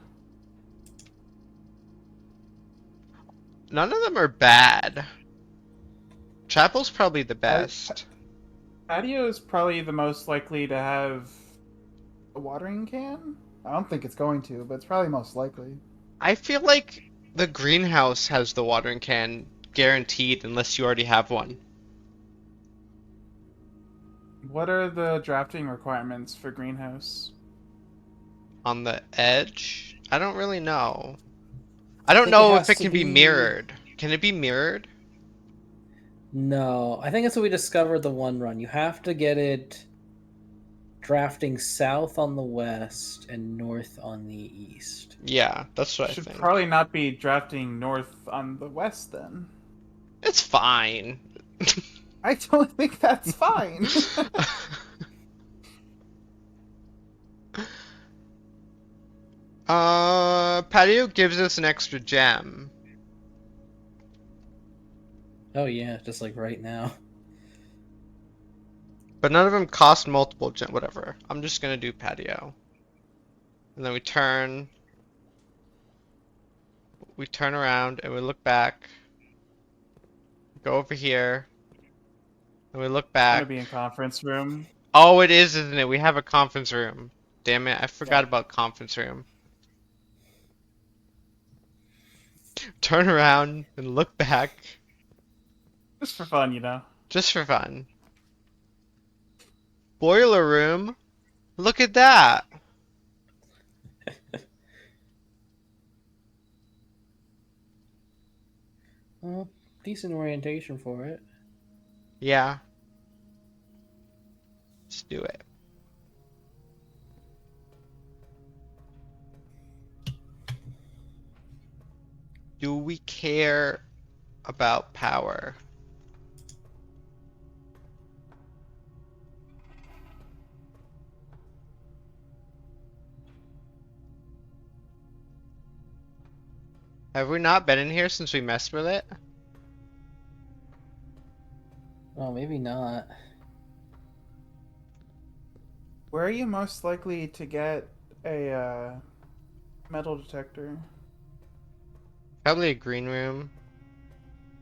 S1: None of them are bad. Chapel's probably the best.
S3: Patio is probably the most likely to have a watering can. I don't think it's going to, but it's probably most likely.
S1: I feel like the greenhouse has the watering can guaranteed unless you already have one.
S3: What are the drafting requirements for greenhouse?
S1: On the edge? I don't really know. I don't
S2: think it
S1: know if
S2: has
S1: it
S2: to
S1: can be
S2: be-
S1: mirrored. Can it be mirrored?
S2: No, I think that's what we discovered the one run. You have to get it drafting south on the west and north on the east.
S1: Yeah, that's what I
S3: Should
S1: think.
S3: probably not be drafting north on the west then.
S1: It's fine.
S3: I don't think that's fine.
S1: Patio gives us an extra gem.
S2: Oh yeah, just like right now.
S1: But none of them cost multiple gem. Whatever. I'm just gonna do patio. And then we turn. We turn around and we look back. Go over here. And we look
S3: Gonna
S1: back.
S3: be in conference room.
S1: Oh, it is, isn't it? We have a conference room. Damn it, I forgot
S3: Yeah.
S1: about conference room. Turn around and look back.
S3: Just for fun, you know.
S1: Just for fun. Boiler room. Look at that.
S2: Well, decent orientation for it.
S1: Yeah. Let's do it. Do we care about power? Have we not been in here since we messed with it?
S2: Oh, maybe not.
S3: Where are you most likely to get a metal detector?
S1: Probably a green room.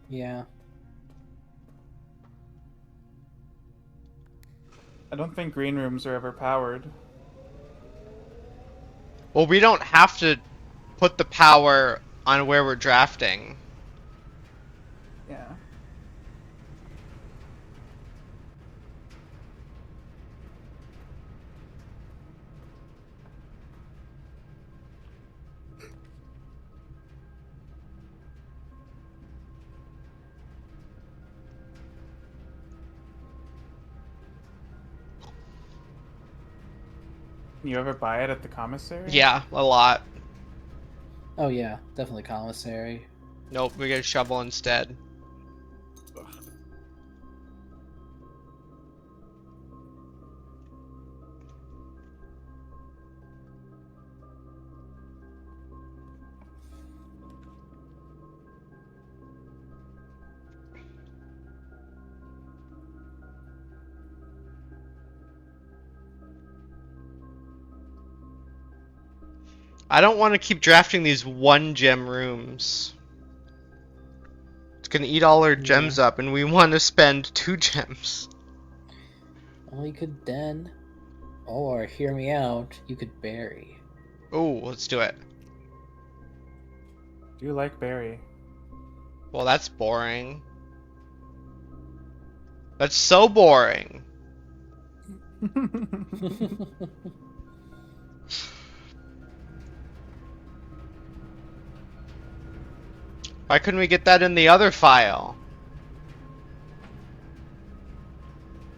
S2: Yeah.
S3: I don't think green rooms are ever powered.
S1: Well, we don't have to put the power on where we're drafting.
S3: Yeah. You ever buy it at the commissary?
S1: Yeah, a lot.
S2: Oh yeah, definitely commissary.
S1: Nope, we get a shovel instead.
S3: Ugh.
S1: I don't want to keep drafting these 1-gem rooms. It's gonna eat all our gems up, and we want to spend 2 gems.
S2: Well, you could then, or hear me out, you could bury.
S1: Oh, let's do it.
S3: Do you like berry?
S1: Well, that's boring. That's so boring. Why couldn't we get that in the other file?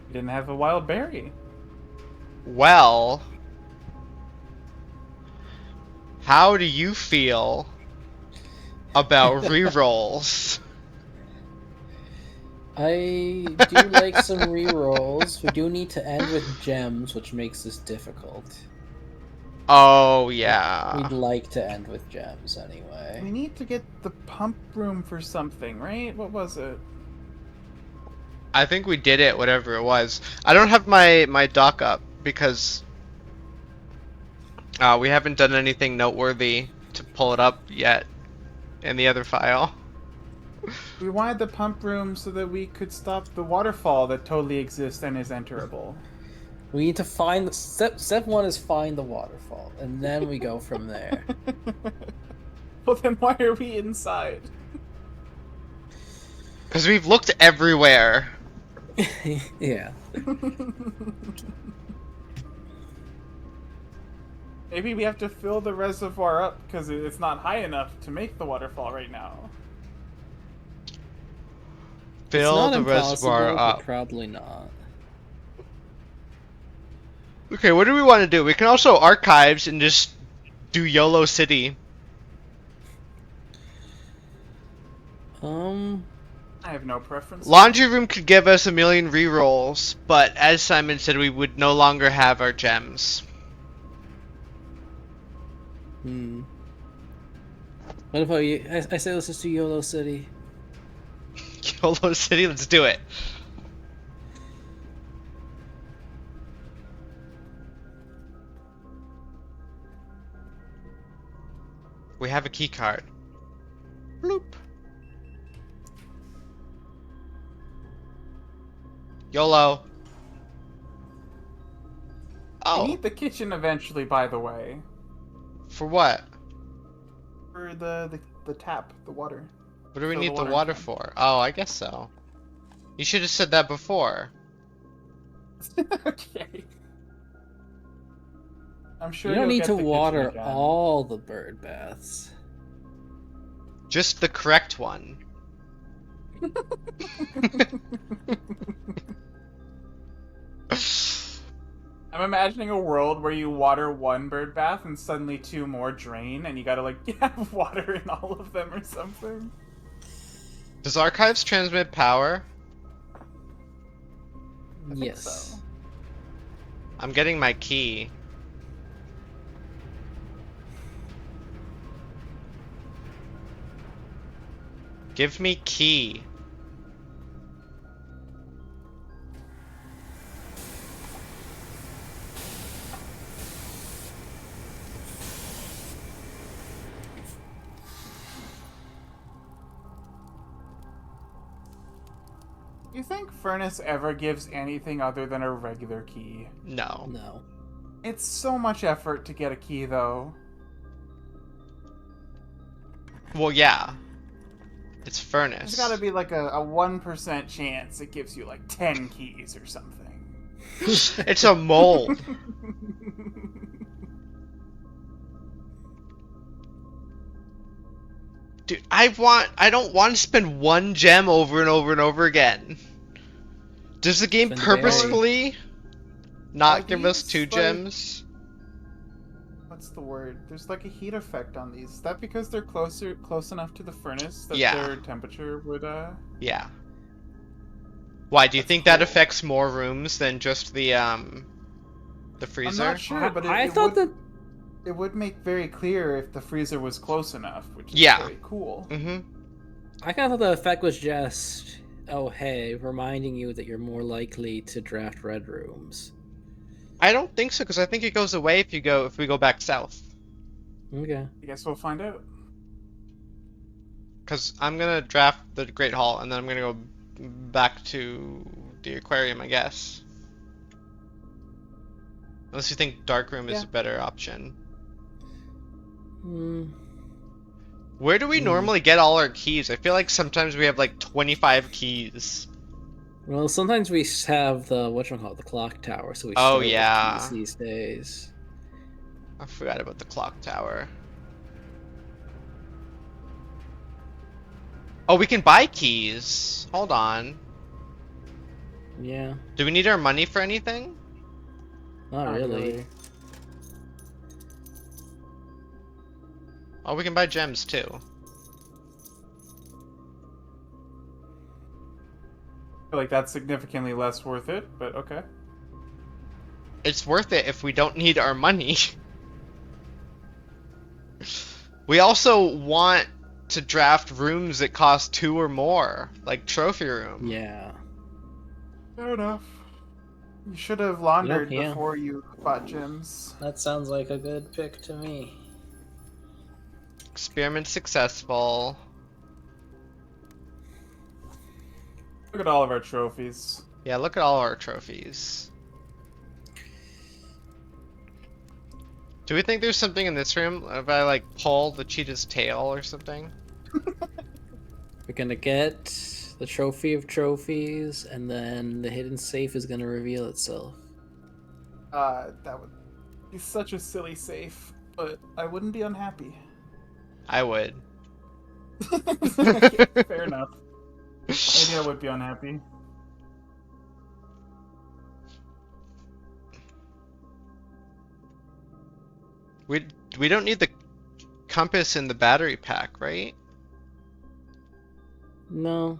S3: You didn't have a wild berry.
S1: Well, how do you feel about rerolls?
S2: I do like some rerolls. We do need to end with gems, which makes this difficult.
S1: Oh, yeah.
S2: We'd like to end with gems
S3: We
S2: anyway.
S3: need to get the pump room for something, right? What was it?
S1: I think we did it, whatever it was. I don't have my doc up because we haven't done anything noteworthy to pull it up yet in the other file.
S3: We wanted the pump room so that we could stop the waterfall that totally exists and is enterable.
S2: We need to find step 1 is find the waterfall, and then we go from there.
S3: Well, then why are we inside?
S1: Because we've looked everywhere.
S2: Yeah.
S3: Maybe we have to fill the reservoir up because it's not high enough to make the waterfall right now.
S1: Fill
S2: it's not
S1: the reservoir
S2: impossible,
S1: up.
S2: but probably not.
S1: Okay, what do we want to do? We can also archives and just do YOLO City.
S3: I have no preference.
S1: Laundry room could give us 1,000,000 rerolls, but as Simon said, we would no longer have our gems.
S2: What about you? I say let's just do YOLO City.
S1: YOLO City, let's do it. We have a key card. Bloop. YOLO.
S3: We
S1: Oh,
S3: need the kitchen eventually, by the way.
S1: for what?
S3: For the tap, the water.
S1: What do we
S3: Fill
S1: need
S3: the
S1: the
S3: water
S1: water
S3: can.
S1: for? Oh, I guess so. You should have said that before.
S3: Okay. I'm sure
S2: You don't
S3: you'll
S2: need
S3: get
S2: to
S3: the kitchen
S2: water
S3: again.
S2: all the bird baths.
S1: Just the correct one.
S3: I'm imagining a world where you water one bird bath and suddenly 2 more drain, and you gotta like have water in all of them or something.
S1: Does archives transmit power?
S3: I think
S2: Yes.
S3: so.
S1: I'm getting my key. Give me key.
S3: You think Furnace ever gives anything other than a regular key?
S1: No.
S2: No.
S3: It's so much effort to get a key, though.
S1: Well, yeah. It's furnace.
S3: There's gotta be like a 1% chance it gives you like 10 keys or something.
S1: It's a mold. Dude, I don't want to spend 1 gem over and over and over again. Does the game
S2: Spend
S1: purposefully not
S3: Are
S1: give us
S3: these,
S1: 2
S3: like-
S1: gems?
S3: What's the word? There's like a heat effect on these. Is that because they're close enough to the furnace that
S1: Yeah.
S3: their temperature would
S1: Yeah. Why, do you
S3: That's
S1: think that
S3: cool.
S1: affects more rooms than just the freezer?
S3: I'm not sure, but
S2: I
S3: it
S2: thought
S3: would,
S2: that
S3: it would make very clear if the freezer was close enough, which is
S1: Yeah.
S3: very cool.
S1: Mm-hmm.
S2: I kind of thought the effect was just, oh hey, reminding you that you're more likely to draft red rooms.
S1: I don't think so, because I think it goes away if we go back south.
S2: Okay.
S3: I guess we'll find out.
S1: Because I'm gonna draft the Great Hall, and then I'm gonna go back to the aquarium, I guess. Unless you think Dark Room is
S3: Yeah.
S1: a better option.
S2: Hmm.
S1: Where do we normally get all our keys? I feel like sometimes we have like 25 keys.
S2: Well, sometimes we have the whatchamacallit, the clock tower, so we
S1: Oh,
S2: start
S1: yeah.
S2: with keys these days.
S1: I forgot about the clock tower. Oh, we can buy keys. Hold on.
S2: Yeah,
S1: Do we need our money for anything?
S2: not really.
S1: Oh, we can buy gems too.
S3: I feel like that's significantly less worth it, but okay.
S1: It's worth it if we don't need our money. We also want to draft rooms that cost 2 or more, like trophy room.
S2: Yeah.
S3: Fair enough. You should have laundered
S2: Yeah.
S3: before you bought gems.
S2: That sounds like a good pick to me.
S1: Experiment successful.
S3: Look at all of our trophies.
S1: Yeah, look at all our trophies. Do we think there's something in this room? If I like pull the cheetah's tail or something?
S2: We're gonna get the trophy of trophies, and then the hidden safe is gonna reveal itself.
S3: That would be such a silly safe, but I wouldn't be unhappy.
S1: I would.
S3: Fair enough. Maybe I would be unhappy.
S1: We don't need the compass in the battery pack, right?
S2: No.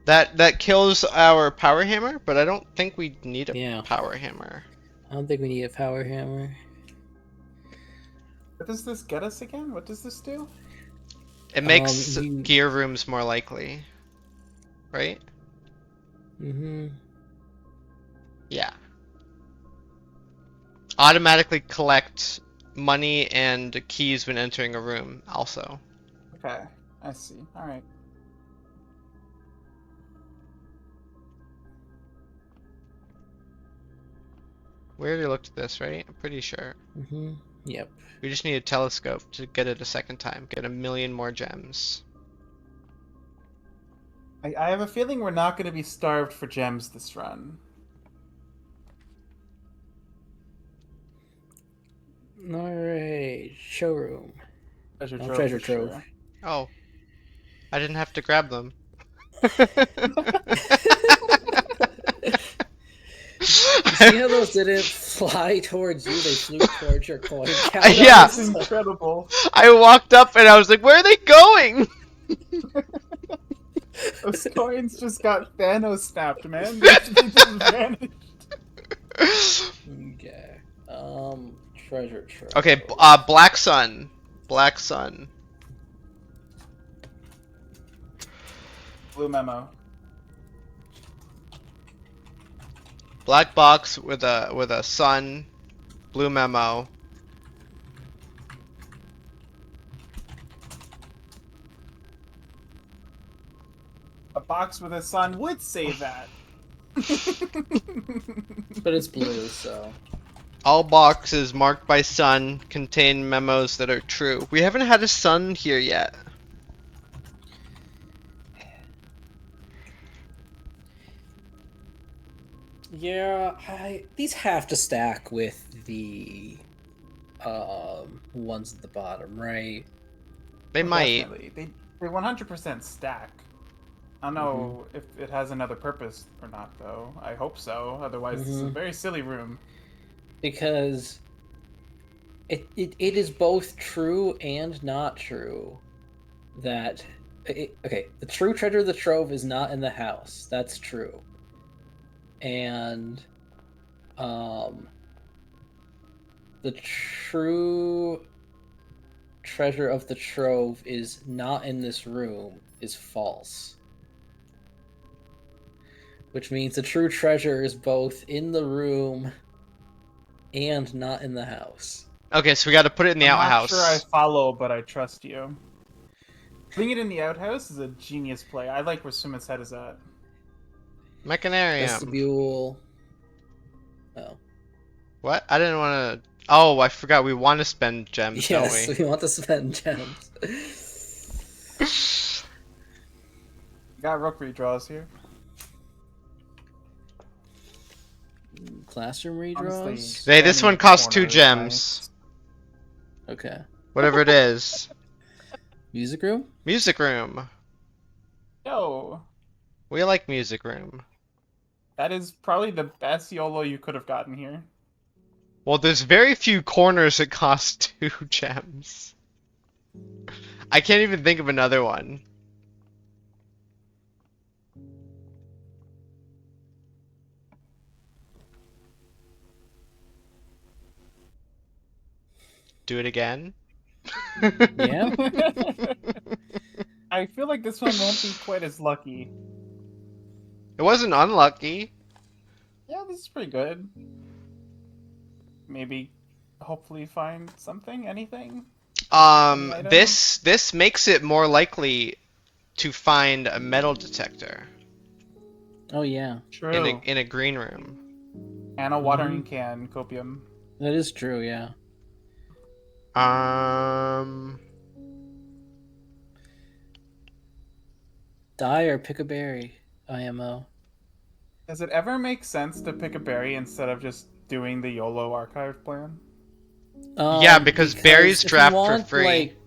S1: That kills our power hammer, but I don't think we need a
S2: Yeah.
S1: power hammer.
S2: I don't think we need a power hammer.
S3: What does this get us again? What does this do?
S1: It makes
S2: you-
S1: gear rooms more likely, right?
S2: Mm-hmm.
S1: Yeah. Automatically collect money and keys when entering a room, also.
S3: Okay, I see. Alright.
S1: We already looked at this, right? I'm pretty sure.
S2: Mm-hmm. Yep.
S1: We just need a telescope to get it a second time. Get 1,000,000 more gems.
S3: I have a feeling we're not going to be starved for gems this run.
S2: Alright. Showroom.
S3: Treasure
S2: Oh,
S3: trove.
S2: treasure
S3: for
S2: trove.
S3: sure.
S1: Oh. I didn't have to grab them.
S2: See how those didn't fly towards you? They flew towards your coin counter.
S1: Yeah.
S3: That's incredible.
S1: I walked up and I was like, where are they going?
S3: Those coins just got Thanos snapped, man. They just vanished.
S2: Okay. Treasure trove.
S1: Okay, Black Sun. Black Sun.
S3: Blue memo.
S1: Black box with a sun. Blue memo.
S3: A box with a sun would say that.
S2: But it's blue, so.
S1: All boxes marked by sun contain memos that are true. We haven't had a sun here yet.
S2: Yeah, these have to stack with the ones at the bottom, right?
S1: They might.
S3: Definitely. They 100% stack. I don't know if it has another purpose or not, though. I hope so. Otherwise, this is a very silly room.
S2: Because it is both true and not true that okay, the true treasure of the trove is not in the house. That's true. And the true treasure of the trove is not in this room is false. Which means the true treasure is both in the room and not in the house.
S1: Okay, so we got to put it in the
S3: I'm
S1: outhouse.
S3: not sure I follow, but I trust you. Putting it in the outhouse is a genius play. I like where Sumit's head is at.
S1: Mechanarium.
S2: Vestibule. Oh.
S1: What? I didn't want to. Oh, I forgot. We want to spend gems,
S2: Yes,
S1: don't
S2: we want to spend gems.
S1: we?
S3: Got rook redraws here.
S2: Classroom redraws?
S3: Honestly,
S1: Hey, this
S3: any
S1: one costs 2
S3: corner is
S1: gems.
S2: Okay.
S1: Whatever it is.
S2: Music room?
S1: Music room.
S3: Yo,
S1: We like music room.
S3: that is probably the best YOLO you could have gotten here.
S1: Well, there's very few corners that cost 2 gems. I can't even think of another one. Do it again?
S2: Yeah?
S3: I feel like this one won't be quite as lucky.
S1: It wasn't unlucky.
S3: Yeah, this is pretty good. Maybe, hopefully find something, anything? Item?
S1: This makes it more likely to find a metal detector
S2: Oh, yeah.
S3: True.
S1: in a green room.
S3: And a watering can, copium.
S2: That is true, yeah. Die or pick a berry. IMO.
S3: Does it ever make sense to pick a berry instead of just doing the YOLO archive plan?
S1: Yeah, because berries
S2: if we
S1: draft for
S2: want,
S1: free.
S2: Like,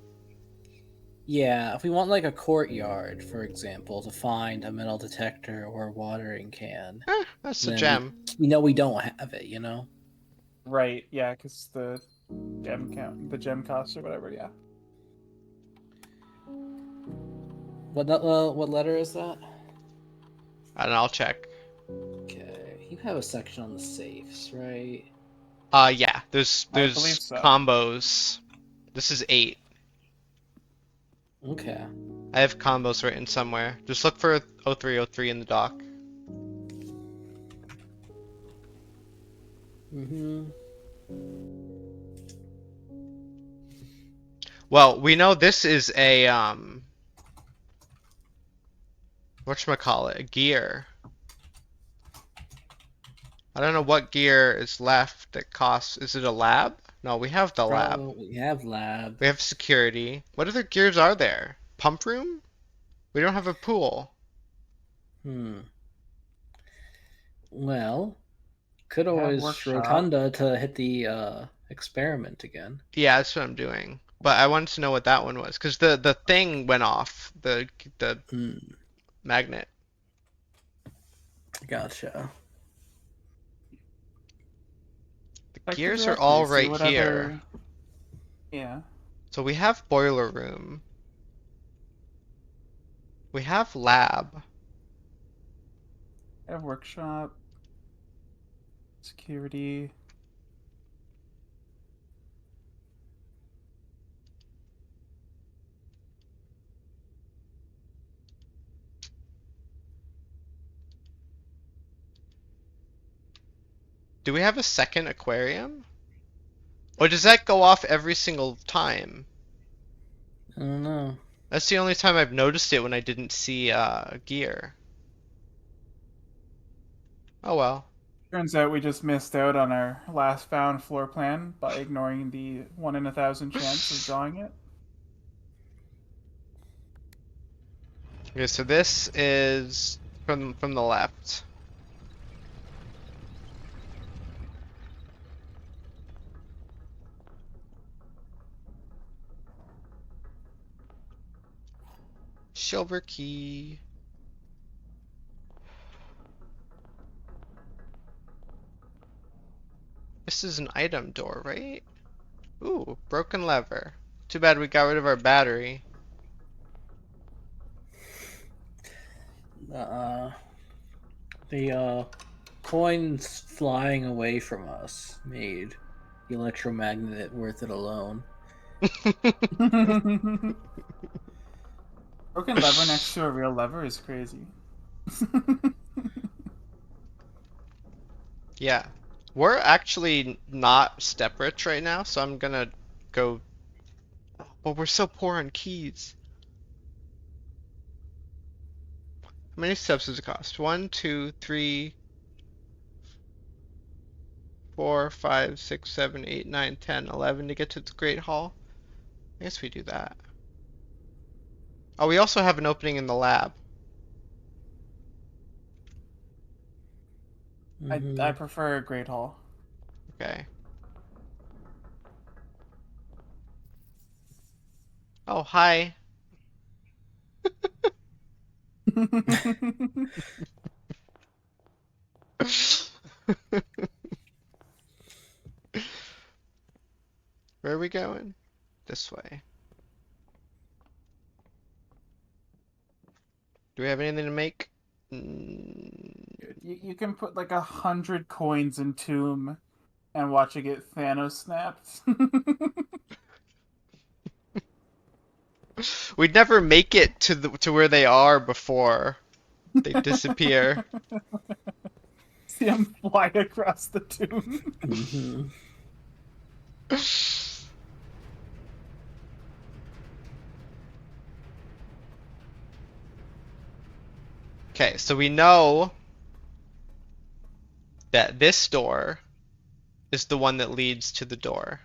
S2: yeah, if we want like a courtyard, for example, to find a metal detector or a watering can,
S1: That's a
S2: then
S1: gem.
S2: we know we don't have it, you know?
S3: Right, yeah, because the gem cost or whatever, yeah.
S2: What letter is that?
S1: And I'll check.
S2: Okay, you have a section on the safes, right?
S1: Yeah. There's
S3: I believe so.
S1: combos. This is 8.
S2: Okay.
S1: I have combos written somewhere. Just look for 0303 in the doc.
S2: Mm-hmm.
S1: Well, we know this is a whatchamacallit, a gear. I don't know what gear is left that costs. Is it a lab? No, we have the lab.
S2: We have lab.
S1: We have security. What other gears are there? Pump room? We don't have a pool.
S2: Well, could
S3: have
S2: always
S3: workshop.
S2: Rotunda to hit the experiment again.
S1: Yeah, that's what I'm doing. But I wanted to know what that one was, because the thing went off. The magnet.
S2: Gotcha.
S1: The gears are all right here.
S3: Yeah.
S1: So we have boiler room. We have lab.
S3: I have workshop. Security.
S1: Do we have a second aquarium? Or does that go off every single time?
S2: I don't know.
S1: That's the only time I've noticed it when I didn't see gear. Oh well.
S3: Turns out we just missed out on our last found floor plan by ignoring the 1 in 1,000 chance of drawing it.
S1: Okay, so this is from the left. Silver key. This is an item door, right? Ooh, broken lever. Too bad we got rid of our battery.
S2: The coins flying away from us made the electromagnet worth it alone.
S3: Broken lever next to a real lever is crazy.
S1: Yeah. We're actually not step rich right now, so I'm gonna go. But we're so poor on keys. How many steps does it cost? 1, 2, 3, 4, 5, 6, 7, 8, 9, 10, 11 to get to the Great Hall? I guess we do that. Oh, we also have an opening in the lab.
S3: I prefer Great Hall.
S1: Okay. Oh, hi. Where are we going? This way. Do we have anything to make?
S3: You can put like 100 coins in Tomb and watch it get Thanos snapped.
S1: We'd never make it to where they are before they disappear.
S3: See him fly across the tomb.
S2: Mm-hmm.
S1: Okay, so we know that this door is the one that leads to the door,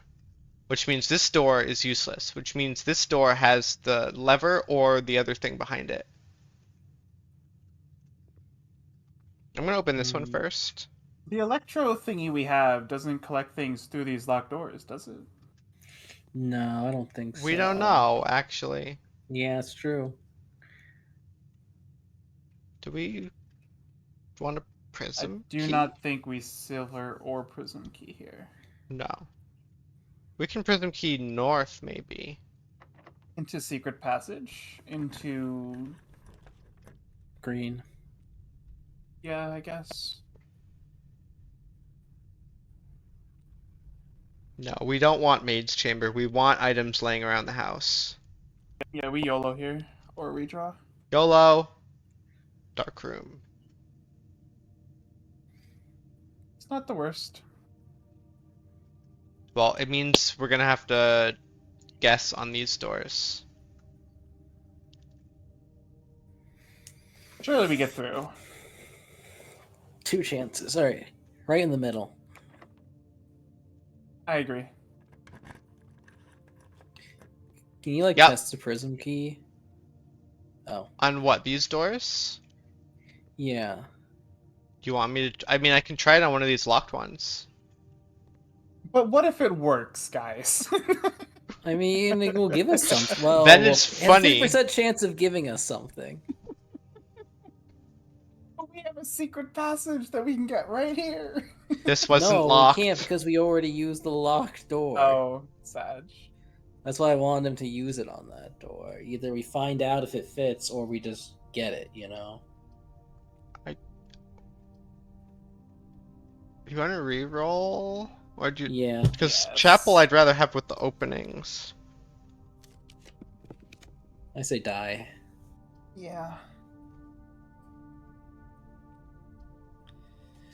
S1: which means this door is useless, which means this door has the lever or the other thing behind it. I'm gonna open this one first.
S3: The electro thingy we have doesn't collect things through these locked doors, does it?
S2: No, I don't think so.
S1: We don't know, actually.
S2: Yeah, it's true.
S1: Do we want a
S3: I
S1: prism
S3: do
S1: key?
S3: not think we silver or prism key here.
S1: No. We can prism key north, maybe.
S3: Into secret passage. Into...
S2: Green.
S3: Yeah, I guess.
S1: No, we don't want maid's chamber. We want items laying around the house.
S3: Yeah, we YOLO here. Or redraw.
S1: YOLO. Dark room.
S3: It's not the worst.
S1: Well, it means we're gonna have to guess on these doors.
S3: Surely we get through.
S2: 2 chances. All right, right in the middle.
S3: I agree.
S2: Can you like
S1: Yep.
S2: test the prism key? Oh,
S1: On what, these doors?
S2: yeah.
S1: Do you want me to? I mean, I can try it on one of these locked ones.
S3: But what if it works, guys?
S2: I mean, it will give us something. Well,
S1: Then it's
S2: it has
S1: funny.
S2: 3% chance of giving us something.
S3: But we have a secret passage that we can get right here.
S1: This wasn't
S2: No,
S1: locked.
S2: we can't because we already used the locked door.
S3: Oh, Sag.
S2: That's why I wanted him to use it on that door. Either we find out if it fits or we just get it, you know?
S1: You want to re-roll? Or do you?
S2: Yeah.
S1: Because
S3: Yes.
S1: chapel, I'd rather have with the openings.
S2: I say die.
S3: Yeah.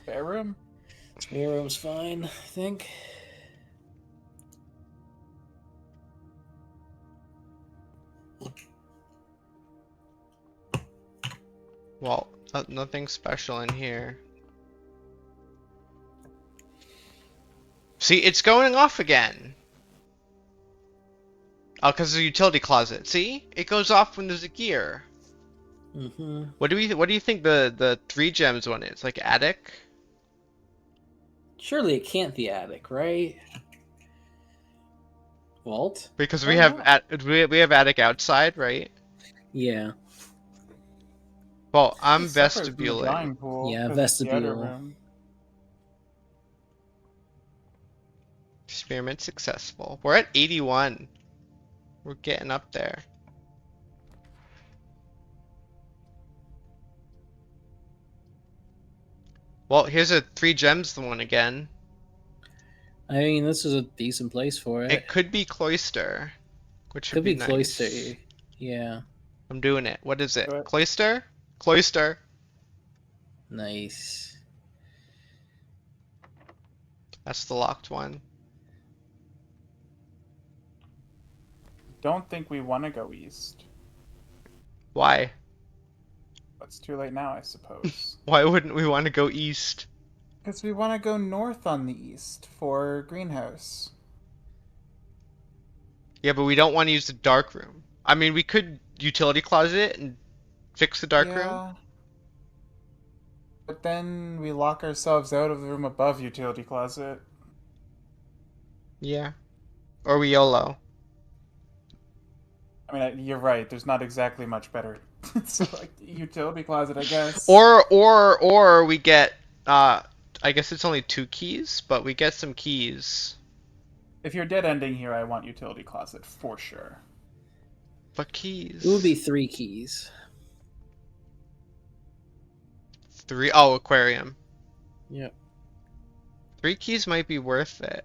S3: Spare room?
S2: Spare room's fine, I think.
S1: Well, nothing special in here. See, it's going off again. Oh, because of the utility closet. See? It goes off when there's a gear.
S2: Mm-hmm.
S1: What do you think the 3 gems one is? Like attic?
S2: Surely it can't be attic, right? Vault?
S1: Because
S3: Oh,
S1: we have
S3: no.
S1: we have attic outside, right?
S2: Yeah.
S1: Well, I'm
S3: It's separate from the
S1: vestibuling.
S3: drawing pool,
S2: Yeah,
S3: 'cause it's the outer
S2: vestibule.
S3: room.
S1: Experiment successful. We're at 81. We're getting up there. Well, here's a 3 gems the one again.
S2: I mean, this is a decent place for it.
S1: It could be cloister, which
S2: Could
S1: would
S2: be
S1: nice.
S2: cloister. Yeah.
S1: I'm doing it. What is it?
S3: Do it.
S1: Cloister? Cloister.
S2: Nice.
S1: That's the locked one.
S3: Don't think we want to go east.
S1: Why?
S3: But it's too late now, I suppose.
S1: Why wouldn't we want to go east?
S3: Because we want to go north on the east for greenhouse.
S1: Yeah, but we don't want to use the dark room. I mean, we could utility closet and fix the dark room.
S3: Yeah. But then we lock ourselves out of the room above utility closet.
S1: Yeah. Or we YOLO.
S3: I mean, you're right. There's not exactly much better. So, like, utility closet, I guess.
S1: Or we get I guess it's only 2 keys, but we get some keys.
S3: If you're dead ending here, I want utility closet for sure.
S1: But keys.
S2: It would be 3 keys.
S1: 3. Oh, aquarium.
S2: Yep.
S1: 3 keys might be worth it.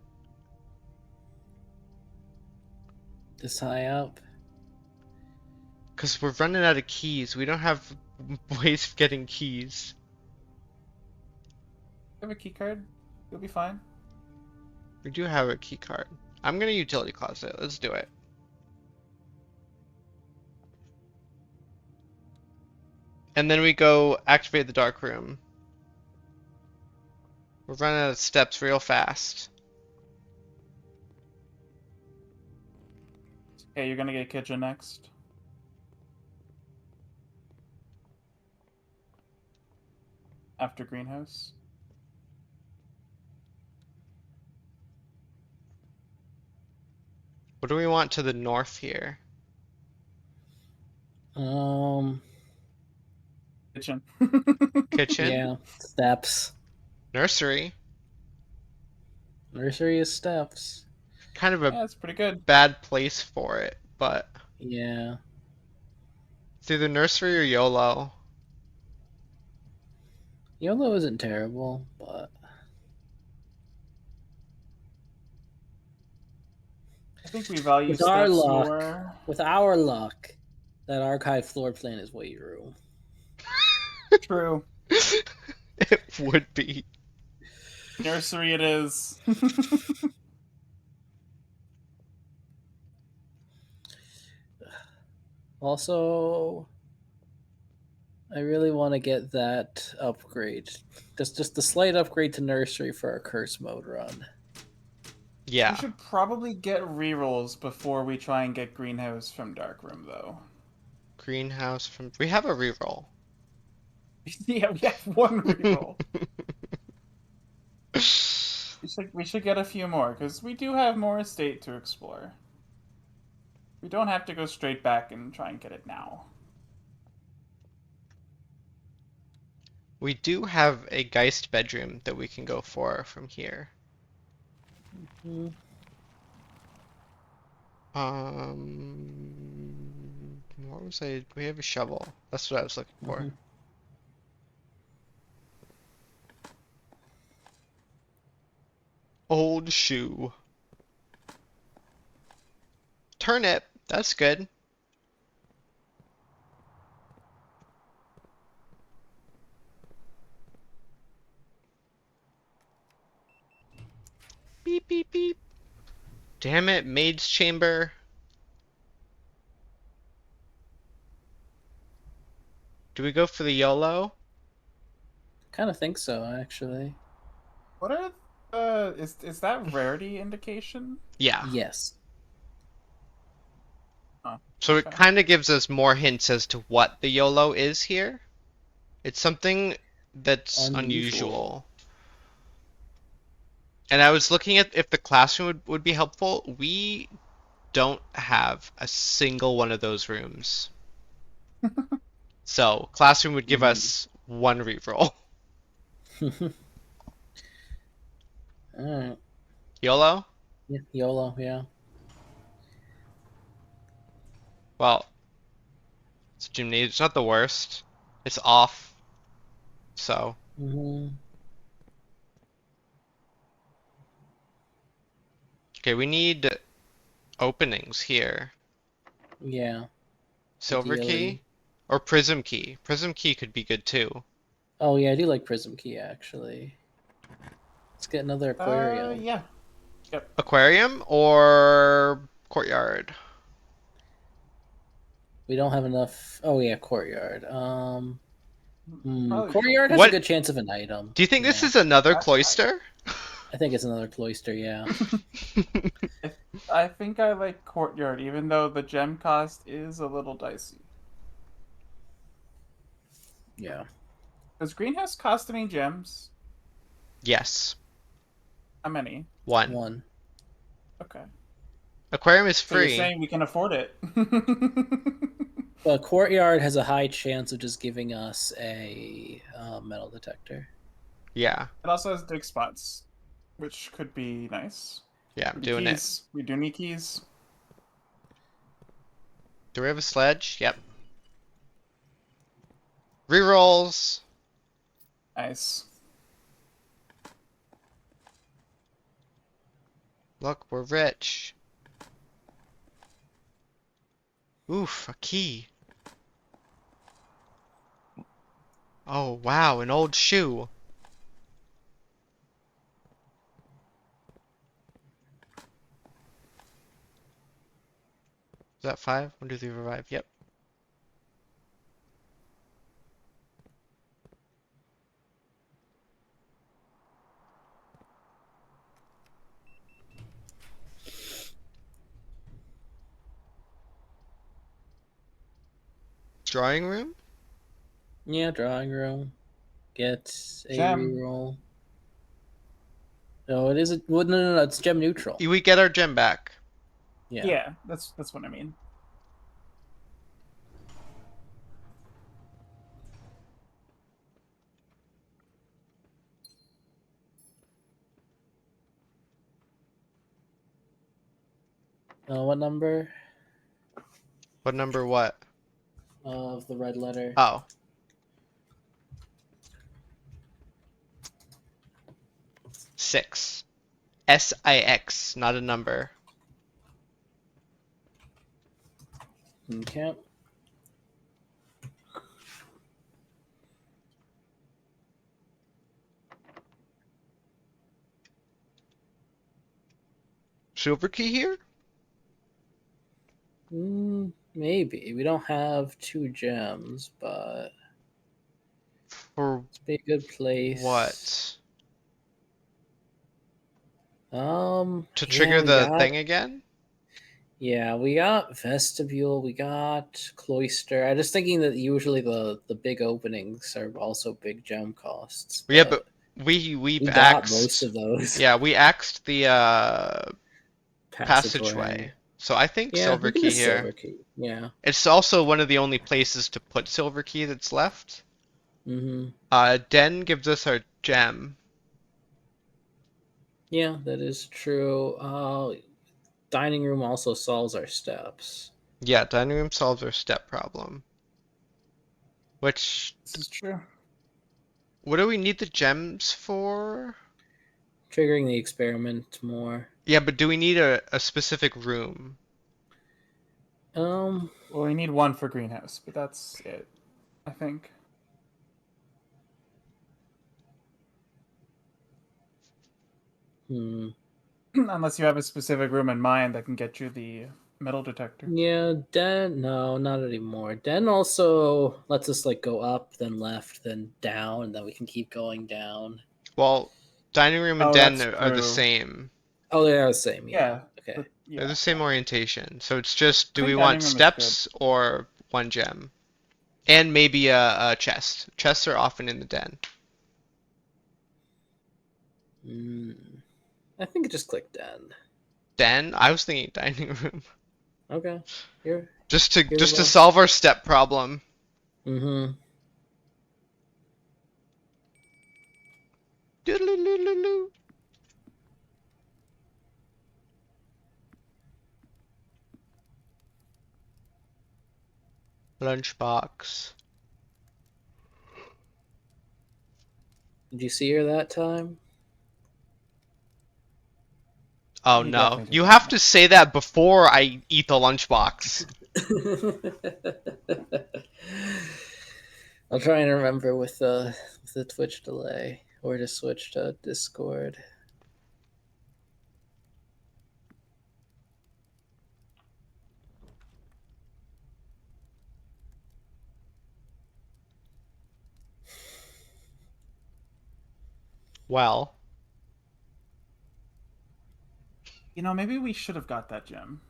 S2: This high up.
S1: Because we're running out of keys. We don't have ways of getting keys.
S3: You have a key card. You'll be fine.
S1: We do have a key card. I'm gonna utility closet. Let's do it. And then we go activate the dark room. We're running out of steps real fast.
S3: Okay, you're gonna get kitchen next. After greenhouse.
S1: What do we want to the north here?
S3: Kitchen.
S1: Kitchen?
S2: Yeah, steps.
S1: Nursery?
S2: Nursery is steps.
S1: Kind of
S3: Yeah,
S1: a
S3: that's pretty good.
S1: bad place for it, but
S2: Yeah.
S1: it's either nursery or YOLO.
S2: YOLO isn't terrible, but
S3: I think we value
S2: with our
S3: steps
S2: luck,
S3: more.
S2: with our luck, that archive floor plan is weight room.
S3: True.
S1: It would be.
S3: Nursery it is.
S2: Also, I really want to get that upgrade. Just a slight upgrade to nursery for our curse mode run.
S3: We
S1: Yeah.
S3: should probably get rerolls before we try and get greenhouse from Darkroom, though.
S1: Greenhouse from. We have a reroll.
S3: Yeah, we have one reroll. We should get a few more, because we do have more estate to explore. We don't have to go straight back and try and get it now.
S1: We do have a Geist bedroom that we can go for from here.
S2: Hmm.
S1: What was I? We have a shovel. That's what I was looking for.
S2: Mhm.
S1: Old shoe. Turnip. That's good. Beep beep beep. Damn it, maid's chamber. Do we go for the YOLO?
S2: Kind of think so, actually.
S3: What are is that rarity indication?
S1: Yeah.
S2: Yes.
S1: So it
S3: Okay.
S1: kind of gives us more hints as to what the YOLO is here. It's something that's unusual. And I was looking at if the classroom would be helpful. We don't have a single one of those rooms. So classroom would give us one reroll.
S2: Alright.
S1: YOLO?
S2: Yeah, YOLO, yeah.
S1: Well, it's gymnasium. It's not the worst. It's off. So
S2: Hmm.
S1: okay, we need openings here.
S2: Yeah.
S1: Silver
S2: Ideally.
S1: key or prism key. Prism key could be good too.
S2: Oh, yeah, I do like Prism Key, actually. Let's get another aquarium.
S3: Yeah.
S1: Aquarium or courtyard?
S2: We don't have enough. Oh yeah, courtyard.
S3: Probably
S2: Courtyard has
S1: What-
S2: a good chance of an item.
S1: Do you think this
S2: Yeah.
S1: is another
S3: I-
S1: cloister?
S2: I think it's another cloister. Yeah.
S3: I think I like courtyard, even though the gem cost is a little dicey.
S2: Yeah.
S3: Does greenhouse cost any gems?
S1: Yes.
S3: How many?
S2: One.
S3: Okay.
S1: Aquarium is
S3: So you're
S1: free.
S3: saying we can afford it?
S2: But courtyard has a high chance of just giving us a metal detector.
S1: Yeah.
S3: It also has dig spots, which could be nice.
S1: Yeah, I'm
S3: The
S1: doing it.
S3: keys. We do need keys.
S1: Do we have a sledge? Yep. Rerolls.
S3: Nice.
S1: Look, we're rich. Oof, a key. Oh, wow, an old shoe. Is that 5? 1, 2, 3, 4, 5. Yep. Drawing room?
S2: Yeah, drawing room. Get a
S3: Gem.
S2: reroll. No, it isn't. Well, no, it's gem neutral.
S1: We get our gem back.
S3: Yeah, that's what I mean.
S2: What number
S1: What number what?
S2: of the red letter?
S1: Oh. Six. SIX, not a number.
S2: Okay.
S1: Silver key here?
S2: Maybe. We don't have 2 gems, but
S1: For
S2: it's be a good place.
S1: what? To
S2: yeah,
S1: trigger
S2: we
S1: the
S2: got-
S1: thing again?
S2: Yeah, we got vestibule, we got cloister. I'm just thinking that usually the big openings are also big gem costs.
S1: Yeah, but we've
S2: we got
S1: axed.
S2: most of those.
S1: Yeah, we axed the passageway. So I think
S2: Yeah,
S1: silver
S2: we can
S1: key
S2: do
S1: here.
S2: Silver key. Yeah.
S1: It's also one of the only places to put silver key that's left.
S2: Mm-hmm.
S1: Den gives us our gem.
S2: Yeah, that is true. Dining room also solves our steps.
S1: Yeah, dining room solves our step problem. Which,
S3: This is true.
S1: what do we need the gems for?
S2: Triggering the experiment more.
S1: Yeah, but do we need a specific room?
S2: Um,
S3: Well, we need one for greenhouse, but that's it, I think. Unless you have a specific room in mind that can get you the metal detector.
S2: Yeah, Den. No, not anymore. Den also lets us like go up, then left, then down, and then we can keep going down.
S1: Well, dining room and
S3: Oh,
S1: den
S3: that's
S1: are the
S3: true.
S1: same.
S2: Oh, they're the same.
S3: Yeah.
S2: Okay.
S3: But, yeah.
S1: They're the same orientation. So it's just, do
S3: I
S1: we
S3: think
S1: want
S3: dining room is
S1: steps or one gem? And maybe a chest. Chests are often in the den.
S2: I think just click Den.
S1: Den? I was thinking dining room.
S2: Okay. Here.
S1: Just
S2: we
S1: to
S2: go.
S1: solve our step problem.
S2: Mm-hmm.
S1: Doodle-oo-loo-loo-loo. Lunchbox.
S2: Did you see her that time?
S1: Oh
S3: You
S1: no.
S3: definitely did
S1: You
S3: that.
S1: have to say that before I eat the lunchbox.
S2: I'll try and remember with the Twitch delay. Or to switch to Discord.
S1: Well,
S3: You know, maybe we should have got that gem.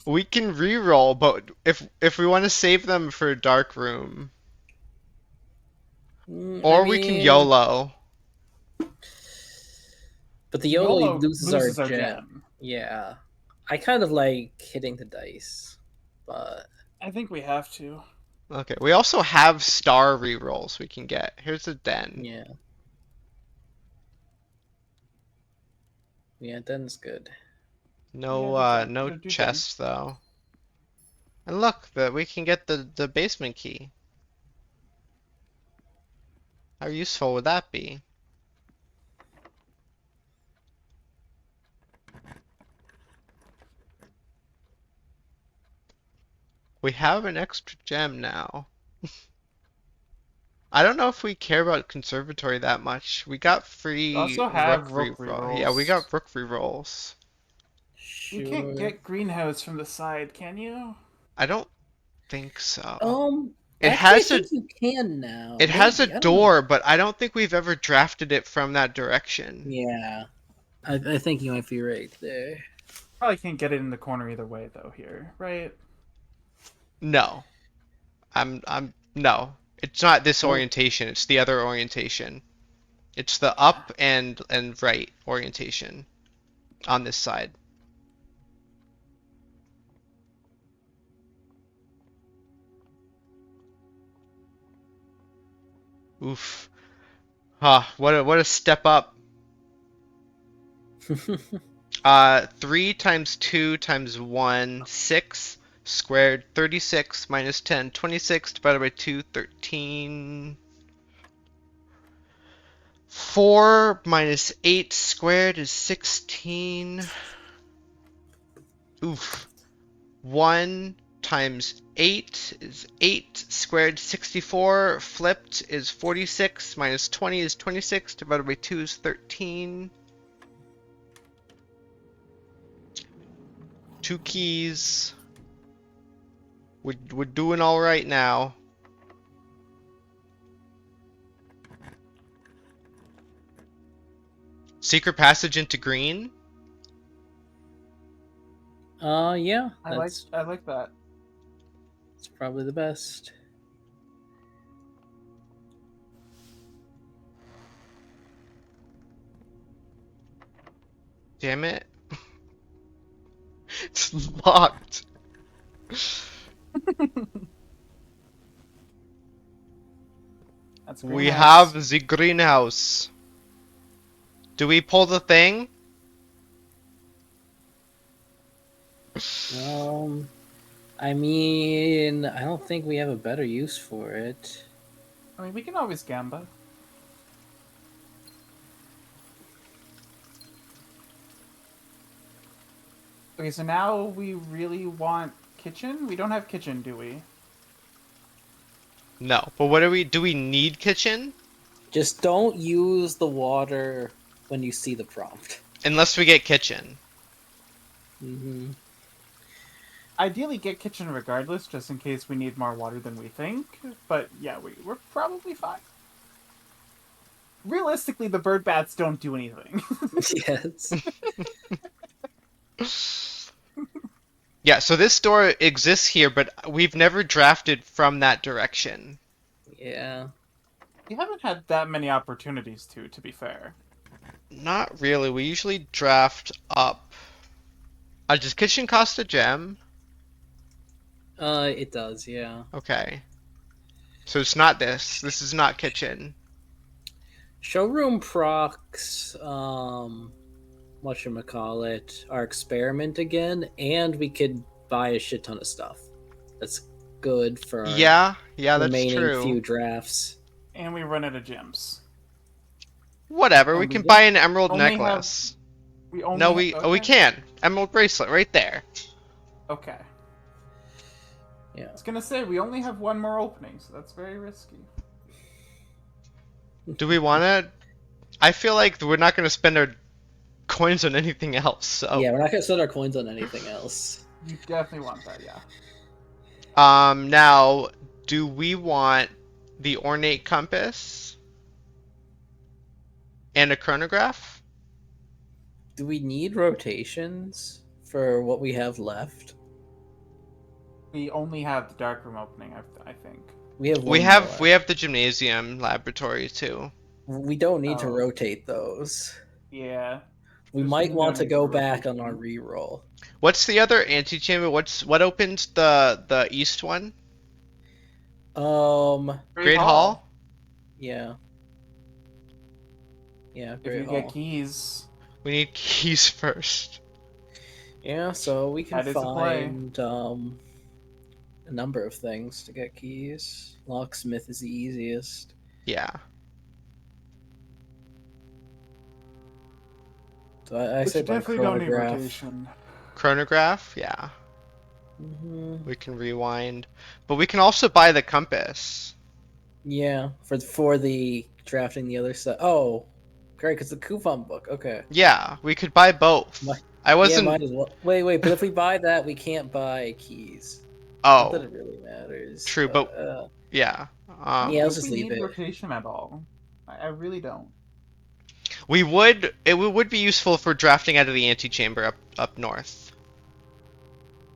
S1: we can re-roll, but if we want to save them for Dark Room, or we can YOLO.
S2: But the YOLO
S3: YOLO
S2: loses our gem.
S3: gem.
S2: Yeah. I kind of like hitting the dice, but
S3: I think we have to.
S1: Okay, we also have star re-rolls we can get. Here's a den.
S2: yeah. Yeah, then's good.
S1: No,
S3: Yeah,
S1: no
S3: do den.
S1: chest though. And look, that we can get the basement key. How useful would that be? We have an extra gem now. I don't know if we care about conservatory that much. We got free
S3: We also have
S1: rook
S3: rook
S1: reroll. Yeah, we
S3: rerolls.
S1: got rook rerolls.
S3: You
S2: Sure.
S3: can't get greenhouse from the side, can you?
S1: I don't think so.
S2: It
S1: It
S2: actually,
S1: has
S2: I
S1: a
S2: think you can now.
S1: it has
S2: Maybe, I
S1: a
S2: don't know.
S1: door, but I don't think we've ever drafted it from that direction.
S2: Yeah. I think you might be right there.
S3: Probably can't get it in the corner either way, though. Here, right?
S1: No. No. It's not this
S2: Oh.
S1: orientation, it's the other orientation. It's the up and right orientation on this side. Oof. What a step up. 3 times 2 times 1, 6 squared, 36 minus 10, 26 divided by 2, 13. 4 minus 8 squared is 16. Oof. 1 times 8 is 8 squared, 64. Flipped is 46. Minus 20 is 26. Divided by 2 is 13. 2 keys. We're doing all right now. Secret passage into green.
S2: Yeah.
S3: I like that.
S2: It's probably the best.
S1: Damn it. It's locked.
S3: That's
S1: We
S3: greenhouse.
S1: have the greenhouse. Do we pull the thing?
S2: I mean, I don't think we have a better use for it.
S3: I mean, we can always gamba. Okay, so now we really want kitchen? We don't have kitchen, do we?
S1: No. But what do we need kitchen?
S2: Just don't use the water when you see the prompt.
S1: Unless we get kitchen.
S2: Mm-hmm.
S3: Ideally, get kitchen regardless, just in case we need more water than we think. But yeah, we're probably fine. Realistically, the bird bats don't do anything.
S2: Yes.
S1: Yeah, so this door exists here, but we've never drafted from that direction.
S2: Yeah.
S3: We haven't had that many opportunities to be fair.
S1: Not really. We usually draft up. Does kitchen cost a gem?
S2: It does, yeah.
S1: Okay. So it's not this. This is not kitchen.
S2: Showroom procs, whatchamacallit, our experiment again, and we could buy a shit ton of stuff. That's good for our
S1: Yeah, that's
S2: remaining
S1: true.
S2: few drafts.
S3: And we run out of gems.
S1: Whatever, we
S3: we
S1: can
S3: just
S1: buy an emerald
S3: only have-
S1: necklace.
S3: We only
S1: No, we
S3: okay.
S1: can. Emerald bracelet right there.
S3: Okay.
S2: Yeah.
S3: was gonna say we only have one more opening, so that's very risky.
S1: Do we want to? I feel like we're not going to spend our coins on anything else. So,
S2: Yeah, we're not gonna spend our coins on anything else.
S3: You definitely want that, yeah.
S1: now, do we want the ornate compass and a chronograph?
S2: Do we need rotations for what we have left?
S3: We only have the dark room opening, I think.
S2: We have
S1: We
S2: one
S1: have
S2: more.
S1: we have the gymnasium laboratory too.
S2: We don't need to
S3: Oh.
S2: rotate those.
S3: Yeah.
S2: We
S3: There's
S2: might
S3: no
S2: want to
S3: need
S2: go
S3: for
S2: back on
S3: rotation.
S2: our reroll.
S1: What's the other antechamber? What opens the east one? Great Hall?
S2: Yeah. Yeah,
S3: If
S2: Great
S3: you
S2: Hall.
S3: get keys,
S1: We need keys first.
S2: Yeah, so we can
S3: That is a play.
S2: find a number of things to get keys. Locksmith is the easiest.
S1: Yeah.
S2: So I
S3: but
S2: say
S3: you
S2: by
S3: definitely don't need
S2: chronograph.
S3: rotation.
S1: Chronograph? Yeah.
S2: Hmm.
S1: We can rewind. But we can also buy the compass.
S2: Yeah, for the drafting the other stuff. Oh, great, because the coupon book. Okay.
S1: Yeah, we could buy both.
S2: Mi-
S1: I
S2: Yeah,
S1: wasn't.
S2: might as well. Wait, but if we buy that, we can't buy keys. Not that
S1: Oh,
S2: it really matters.
S1: true, but yeah.
S3: I don't
S2: Yeah, let's
S3: think
S2: just
S3: we
S2: leave
S3: need
S2: it.
S3: rotation at all. I really don't.
S1: We would. Would be useful for drafting out of the antechamber up north.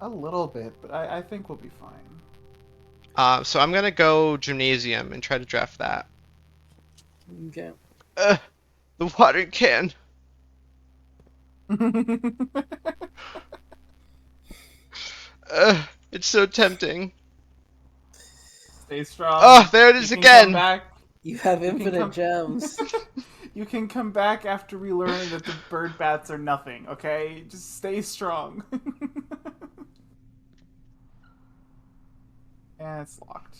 S3: A little bit, but I think we'll be fine.
S1: So I'm gonna go gymnasium and try to draft that.
S2: Okay.
S1: The water can. It's so tempting.
S3: Stay strong.
S1: Oh, there it is
S3: You can
S1: again.
S3: come back.
S2: You have
S3: You can
S2: infinite
S3: come-
S2: gems.
S3: You can come back after we learn that the bird bats are nothing, okay? Just stay strong. And it's locked.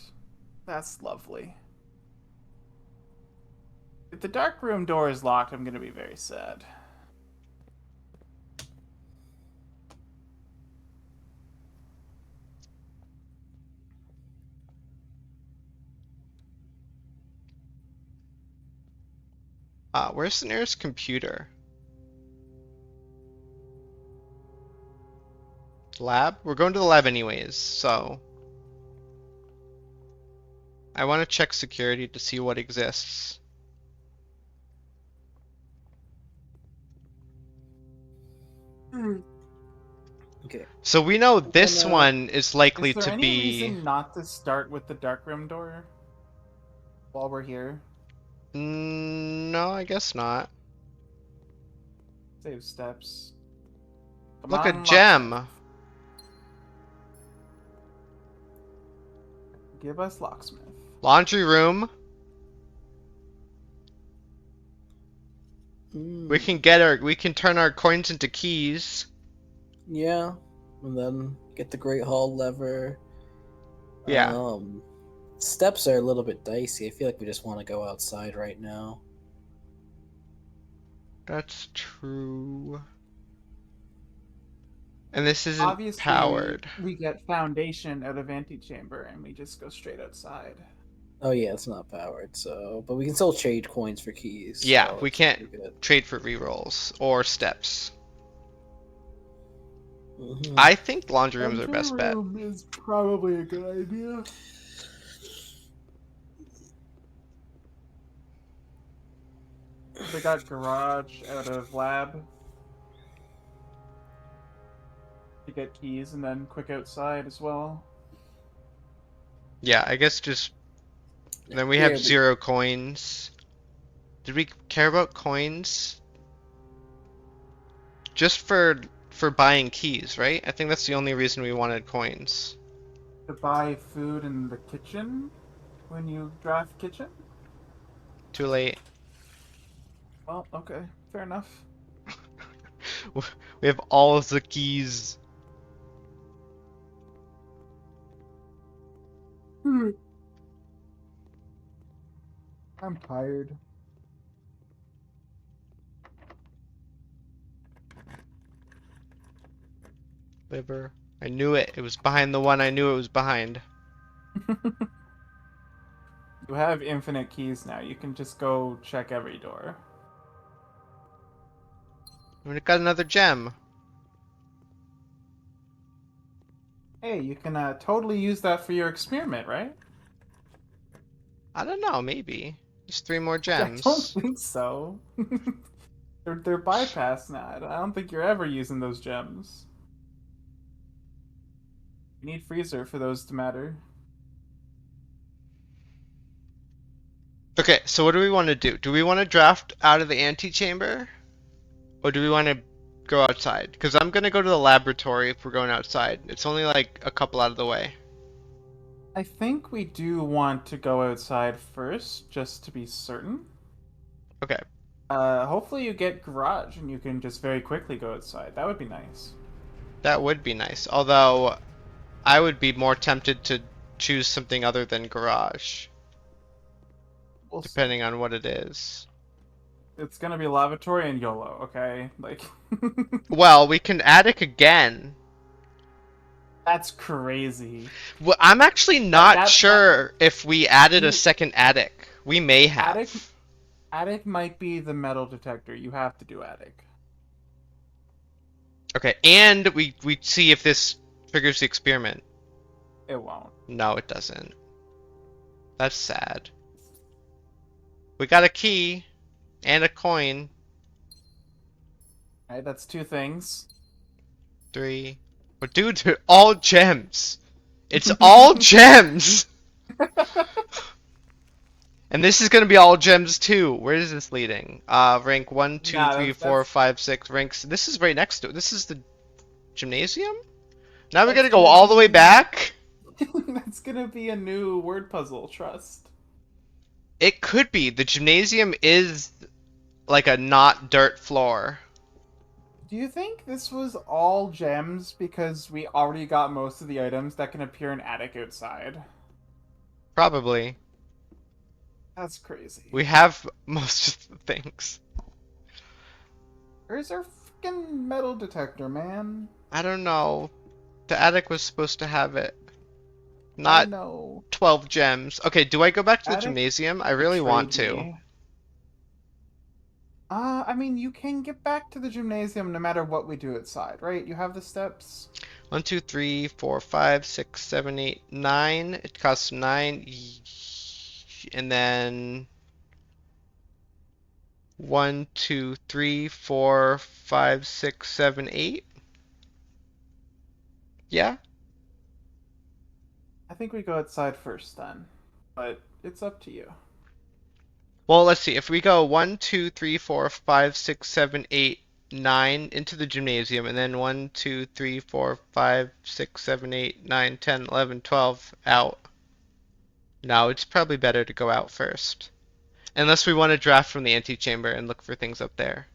S3: That's lovely. If the dark room door is locked, I'm gonna be very sad.
S1: Where's the nearest computer? Lab? We're going to the lab anyways, so I want to check security to see what exists.
S2: Okay.
S1: So we know this
S2: gonna-
S1: one is likely
S3: Is there
S1: to
S3: any
S1: be.
S3: reason not to start with the dark room door while we're here?
S1: No, I guess not.
S3: Save steps. Come
S1: Look, a
S3: on,
S1: gem.
S3: Give us locksmith.
S1: Laundry room.
S2: Mm,
S1: We can turn our coins into keys.
S2: yeah, and then get the Great Hall lever.
S1: Yeah.
S2: Steps are a little bit dicey. I feel like we just want to go outside right now.
S1: That's true. And this isn't
S3: Obviously,
S1: powered.
S3: we get foundation out of antechamber and we just go straight outside.
S2: Oh yeah, it's not powered, so but we can still trade coins for keys.
S1: Yeah,
S2: so
S1: we
S2: it's
S1: can't
S2: pretty good.
S1: trade for rerolls or steps.
S2: Mhm.
S1: I think laundry room's our best bet.
S3: Room is probably a good idea. They got garage out of lab to get keys and then quick outside as well.
S1: Yeah, I guess just. Then we have
S2: Barely.
S1: 0 coins. Did we care about coins? Just for buying keys, right? I think that's the only reason we wanted coins.
S3: To buy food in the kitchen when you draft kitchen?
S1: Too late.
S3: Well, okay, fair enough.
S1: We have all of the keys.
S3: I'm tired.
S1: Liver. I knew it. It was behind the one I knew it was behind.
S3: You have infinite keys now. You can just go check every door.
S1: We got another gem.
S3: Hey, you can totally use that for your experiment, right?
S1: I don't know, maybe. Just 3 more
S3: I don't
S1: gems.
S3: think so. They're bypassed now. I don't think you're ever using those gems. You need freezer for those to matter.
S1: Okay, so what do we want to do? Do we want to draft out of the antechamber? Or do we want to go outside? Because I'm going to go to the laboratory if we're going outside. It's only like a couple out of the way.
S3: I think we do want to go outside first, just to be certain.
S1: Okay.
S3: Hopefully you get garage and you can just very quickly go outside. That would be nice.
S1: That would be nice. Although, I would be more tempted to choose something other than garage.
S3: We'll see.
S1: Depending on what it is.
S3: It's gonna be lavatory and YOLO, okay? Like,
S1: Well, we can attic again.
S3: that's crazy.
S1: Well, I'm actually not
S3: that-
S1: sure if we added a second attic. We may have.
S3: Attic might be the metal detector. You have to do attic.
S1: Okay, and we see if this triggers the experiment.
S3: It won't.
S1: No, it doesn't. That's sad. We got a key and a coin.
S3: Alright, that's 2 things.
S1: 3. But dude, they're all gems. It's all gems. And this is gonna be all gems too. Where is this leading? Rank 1, 2,
S3: Nah,
S1: 3,
S3: that's-
S1: 4, 5, 6 ranks. This is right next to it. This is the gymnasium? Now we gotta go all the way back?
S3: That's gonna be a new word puzzle, trust.
S1: It could be. The gymnasium is like a not dirt floor.
S3: Do you think this was all gems because we already got most of the items that can appear in attic outside?
S1: Probably.
S3: That's crazy.
S1: We have most of the things.
S3: Where's our freaking metal detector, man?
S1: I don't know. The attic was supposed to have it.
S3: I
S1: Not
S3: know.
S1: 12 gems. Okay, do I go back to the
S3: Attic
S1: gymnasium? I really want
S3: Betrayed
S1: to.
S3: me. I mean, you can get back to the gymnasium no matter what we do outside, right? You have the steps.
S1: 1, 2, 3, 4, 5, 6, 7, 8, 9. It costs 9. And then 1, 2, 3, 4, 5, 6, 7, 8. Yeah?
S3: I think we go outside first then, but it's up to you.
S1: Well, let's see. If we go 1, 2, 3, 4, 5, 6, 7, 8, 9 into the gymnasium, and then 1, 2, 3, 4, 5, 6, 7, 8, 9, 10, 11, 12 out. No, it's probably better to go out first. Unless we want to draft from the antechamber and look for things up there.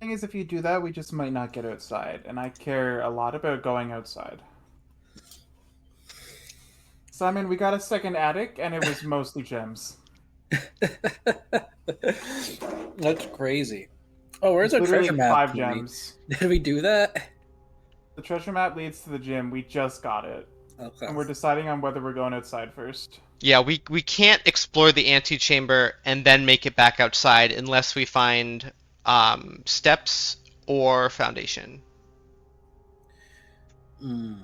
S3: Thing is, if you do that, we just might not get outside, and I care a lot about going outside. Simon, we got a second attic, and it was mostly gems.
S2: That's crazy. Oh, where's our
S3: Literally
S2: treasure map?
S3: 5
S2: Did we-
S3: gems.
S2: Did we do that?
S3: The treasure map leads to the gym. We just got it,
S2: Okay.
S3: and we're deciding on whether we're going outside first.
S1: Yeah, we can't explore the antechamber and then make it back outside unless we find steps or foundation.
S2: Hmm.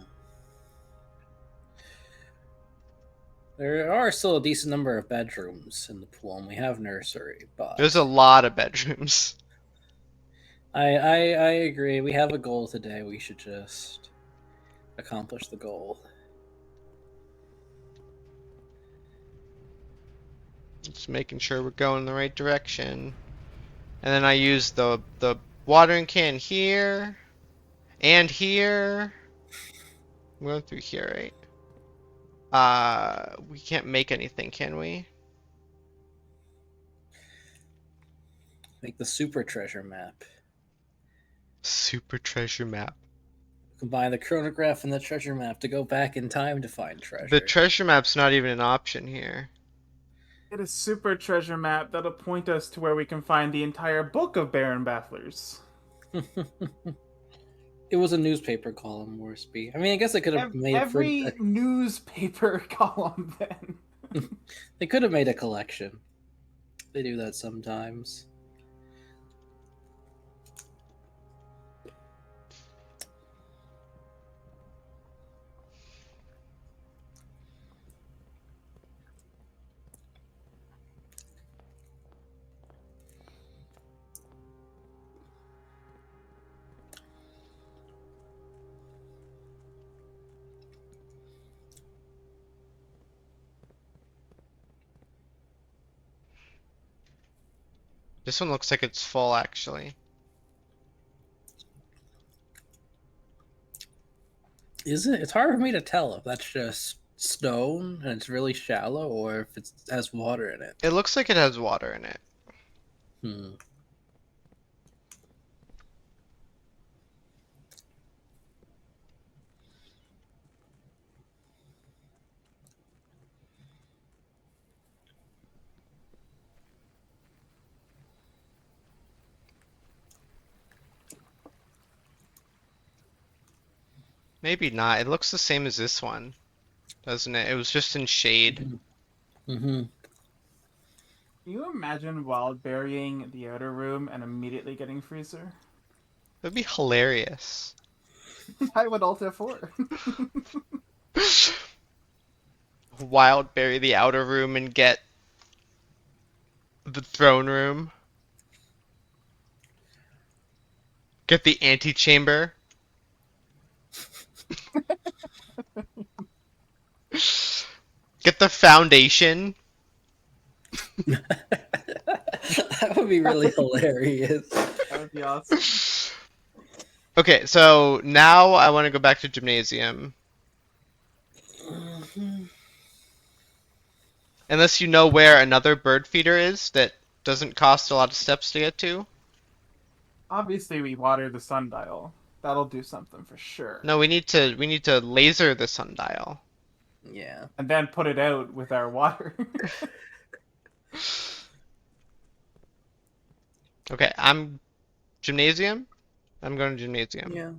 S2: There are still a decent number of bedrooms in the pool, and we have nursery, but
S1: There's a lot of bedrooms.
S2: I agree. We have a goal today. We should just accomplish the goal.
S1: Just making sure we're going in the right direction. And then I use the watering can here and here. I'm going through here, right? We can't make anything, can we?
S2: Make the super treasure map.
S1: Super treasure map.
S2: Combine the chronograph and the treasure map to go back in time to find treasure.
S1: The treasure map's not even an option here.
S3: Get a super treasure map that'll point us to where we can find the entire book of Baron Bafflers.
S2: It was a newspaper column, Worsby. I mean, I guess they could have made
S3: Every newspaper column then.
S2: they could have made a collection. They do that sometimes.
S1: This one looks like it's full, actually.
S2: Is it? It's hard for me to tell if that's just stone and it's really shallow, or if it has water in it.
S1: It looks like it has water in it.
S2: Hmm.
S1: Maybe not. It looks the same as this one, doesn't it? It was just in shade.
S2: Mm-hmm.
S3: Can you imagine wild burying the outer room and immediately getting freezer?
S1: That'd be hilarious.
S3: I would Alt F4.
S1: Wild bury the outer room and get the throne room. Get the antechamber. Get the foundation.
S2: That would be really hilarious.
S3: That would be awesome.
S1: Okay, so now I want to go back to gymnasium. Unless you know where another bird feeder is that doesn't cost a lot of steps to get to.
S3: Obviously, we water the sundial. That'll do something for sure.
S1: No, we need to laser the sundial.
S2: Yeah.
S3: And then put it out with our water.
S1: Okay, I'm gymnasium. I'm going to gymnasium.
S2: Yeah.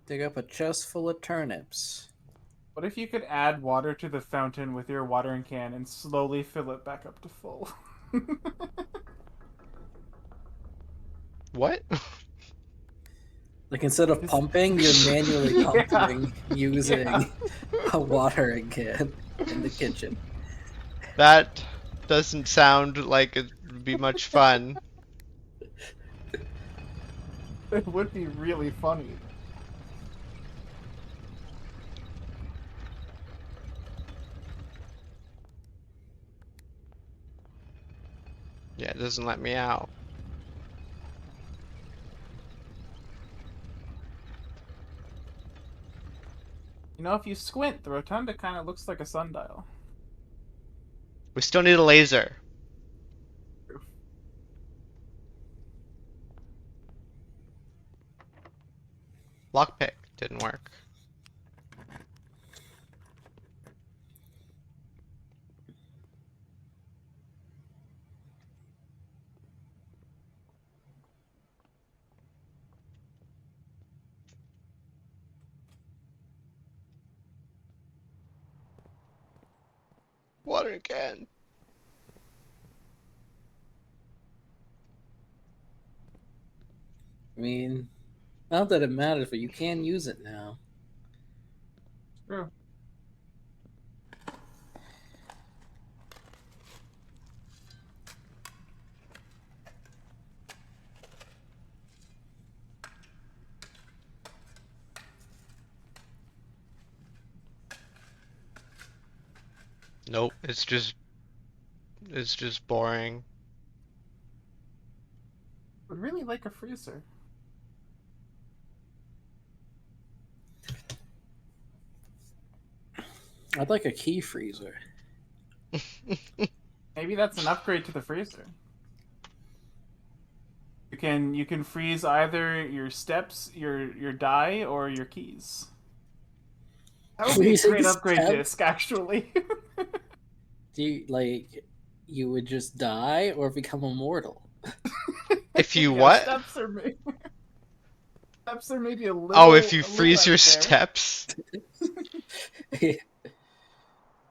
S2: Dig up a chest full of turnips.
S3: What if you could add water to the fountain with your watering can and slowly fill it back up to full?
S1: What?
S2: Like instead of pumping, you're manually pumping using a watering can in the kitchen.
S1: That doesn't sound like it would be much fun.
S3: It would be really funny.
S1: Yeah, it doesn't let me out.
S3: You know, if you squint, the rotunda kind of looks like a sundial.
S1: We still need a laser. Lockpick didn't work. Water again.
S2: I mean, not that it matters, but you can use it now.
S3: True.
S1: Nope, it's just boring.
S3: Would really like a freezer.
S2: I'd like a key freezer.
S3: Maybe that's an upgrade to the freezer. You can freeze either your steps, your die, or your keys. That would be a
S2: Freezing
S3: great upgrade
S2: steps?
S3: disc, actually.
S2: Do you would just die or become immortal?
S1: If you
S3: Yeah,
S1: what?
S3: steps are Steps are maybe a little.
S1: Oh, if you
S3: a little
S1: freeze
S3: out
S1: your
S3: there.
S1: steps?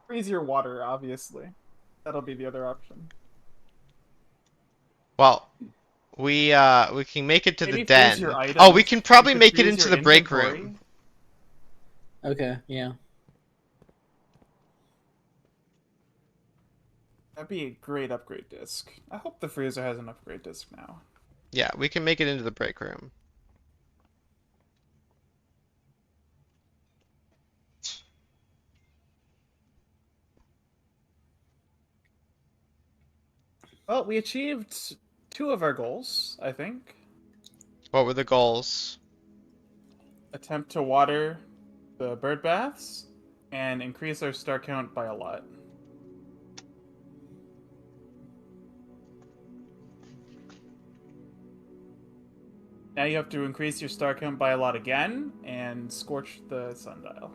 S3: Freeze your water, obviously. That'll be the other option.
S1: Well, we can make it to
S3: Maybe
S1: the
S3: freeze your
S1: den.
S3: items.
S1: Oh, we can probably
S3: You could
S1: make it
S3: freeze
S1: into
S3: your
S1: the break
S3: inventory.
S1: room.
S2: Okay, yeah.
S3: That'd be a great upgrade disc. I hope the freezer has an upgrade disc now.
S1: Yeah, we can make it into the break room.
S3: Well, we achieved 2 of our goals, I think.
S1: What were the goals?
S3: Attempt to water the bird baths and increase our star count by a lot. Now you have to increase your star count by a lot again and scorch the sundial.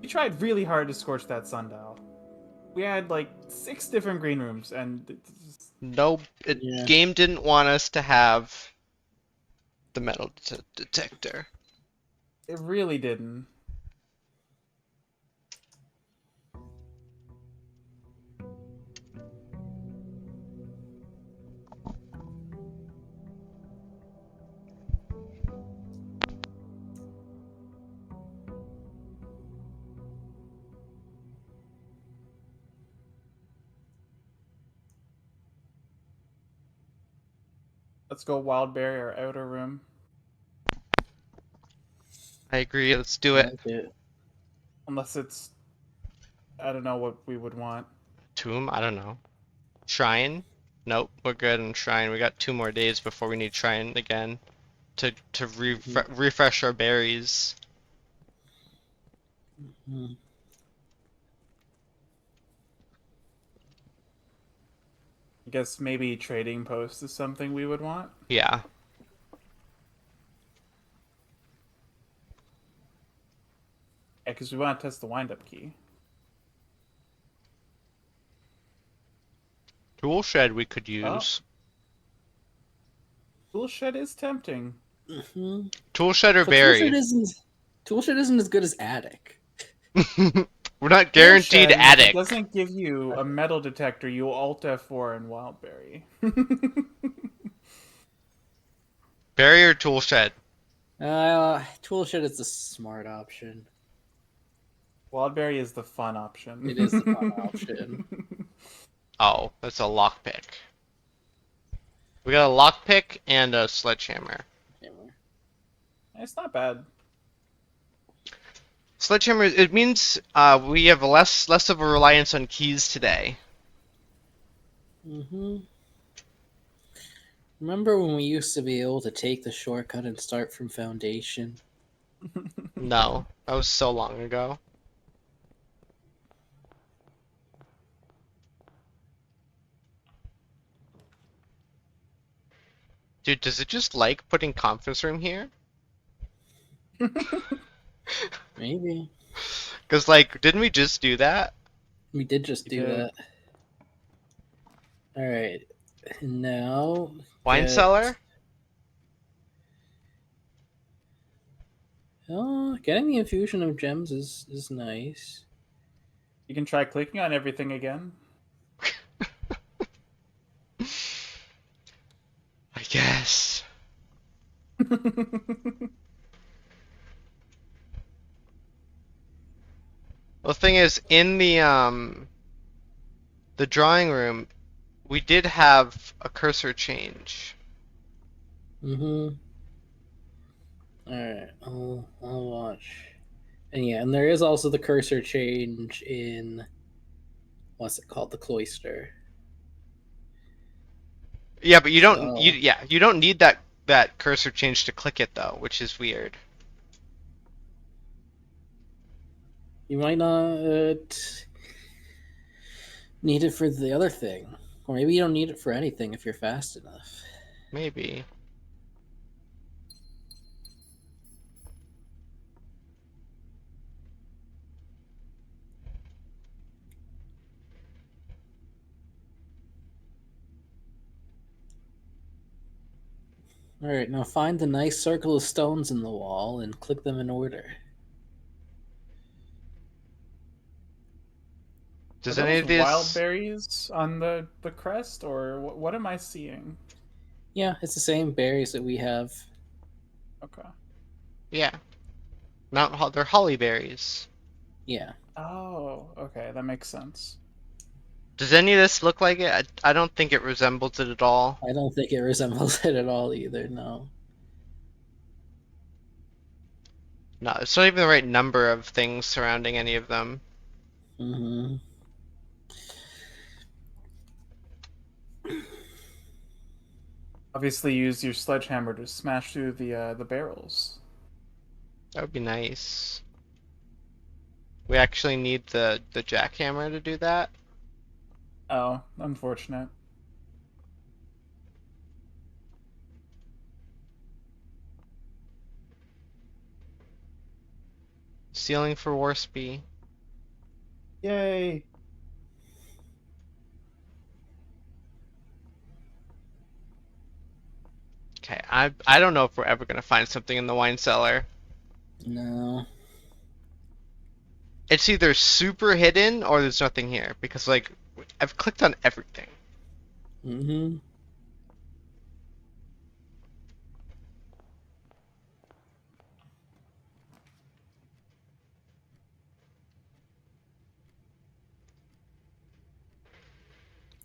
S3: We tried really hard to scorch that sundial. We had like 6 different green rooms, and
S1: No,
S2: Yeah.
S1: game didn't want us to have the metal detector.
S3: it really didn't. Let's go Wildberry, our outer room.
S1: I agree, let's do
S2: I
S1: it.
S2: like it.
S3: Unless it's... I don't know what we would want.
S1: Tomb? I don't know. Shrine? Nope, we're good on Shrine. We got 2 more days before we need Shrine again to refresh our berries.
S2: Hmm.
S3: I guess maybe trading post is something we would want.
S1: Yeah.
S3: Yeah, because we want to test the wind-up key.
S1: Tool shed we could use.
S3: Tool shed is tempting.
S2: Mhm.
S1: Tool shed or
S2: But
S1: berry.
S2: Toolshed isn't as good as Attic.
S1: We're not
S3: Tool
S1: guaranteed
S3: shed, if
S1: attic.
S3: it doesn't give you a metal detector, you Alt F4 in Wildberry.
S1: Berry or tool shed?
S2: Toolshed is the smart option.
S3: Wildberry is the fun option.
S2: It is the fun option.
S1: Oh, that's a lockpick. We got a lockpick and a sledgehammer.
S3: It's not bad.
S1: Sledgehammer, it means we have less of a reliance on keys today.
S2: Mm-hmm. Remember when we used to be able to take the shortcut and start from foundation?
S1: No, that was so long ago. Dude, does it just like putting conference room here?
S2: Maybe.
S1: Because, like, didn't we just do that?
S2: We did just
S3: We
S2: do
S3: did.
S2: that. Alright. Now.
S1: Wine
S2: get-
S1: cellar?
S2: Oh, getting the infusion of gems is nice.
S3: You can try clicking on everything again.
S1: I guess. Well, the thing is, in the drawing room, we did have a cursor change.
S2: Mm-hmm. Alright, I'll watch. And yeah, and there is also the cursor change in what's it called? The cloister.
S1: Yeah, but you don't
S2: So-
S1: you don't need that cursor change to click it though, which is weird.
S2: You might not need it for the other thing. Or maybe you don't need it for anything if you're fast enough.
S1: Maybe.
S2: Alright, now find the nice circle of stones in the wall and click them in order.
S3: Are
S1: Does any
S3: those
S1: of
S3: wild
S1: these?
S3: berries on the crest, or what am I seeing?
S2: Yeah, it's the same berries that we have.
S3: Okay.
S1: Yeah, they're holly berries.
S2: Yeah.
S3: Oh, okay, that makes sense.
S1: Does any of this look like it? I don't think it resembles it at all.
S2: I don't think it resembles it at all either, no.
S1: No, it's not even the right number of things surrounding any of them.
S2: Mm-hmm.
S3: Obviously, use your sledgehammer to smash through the barrels.
S1: That would be nice. We actually need the jackhammer to do that.
S3: Oh, unfortunate.
S1: Stealing for Warspy.
S3: Yay!
S1: Okay, I don't know if we're ever gonna find something in the wine cellar.
S2: No.
S1: It's either super hidden or there's nothing here because like I've clicked on everything.
S2: Mm-hmm.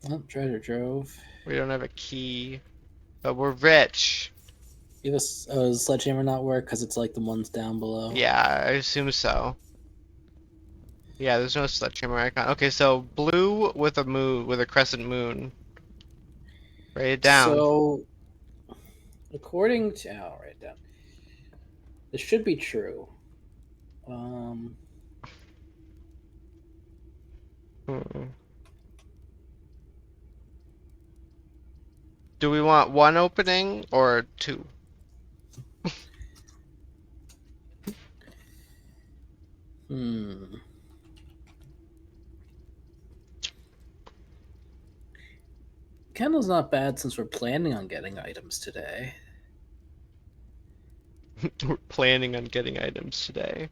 S2: Oh, treasure trove.
S1: We don't have a key, but we're rich.
S2: Give us a sledgehammer not work because it's like the ones down below.
S1: Yeah, I assume so. Yeah, there's no sledgehammer icon. Okay, so blue with a moon, with a crescent moon. Write it down.
S2: So, according to, I'll write it down. This should be true. Um,
S1: Hmm. Do we want one opening or two?
S2: hmm. Candle's not bad since we're planning on getting items today.
S1: We're planning on getting items today.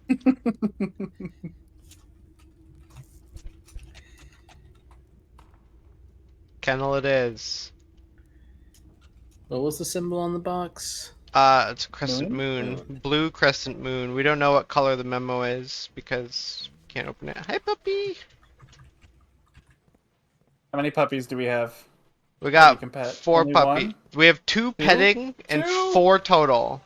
S1: Kennel it is.
S2: What was the symbol on the box?
S1: It's a crescent moon.
S2: Moon.
S1: Blue crescent moon. We don't know what color the memo is because we can't open it. Hi, puppy!
S3: How many puppies do we have?
S1: We
S3: That you
S1: got
S3: can pet?
S1: four
S3: Only
S1: puppies.
S3: one?
S1: We have two petting and
S3: Two?
S1: four total.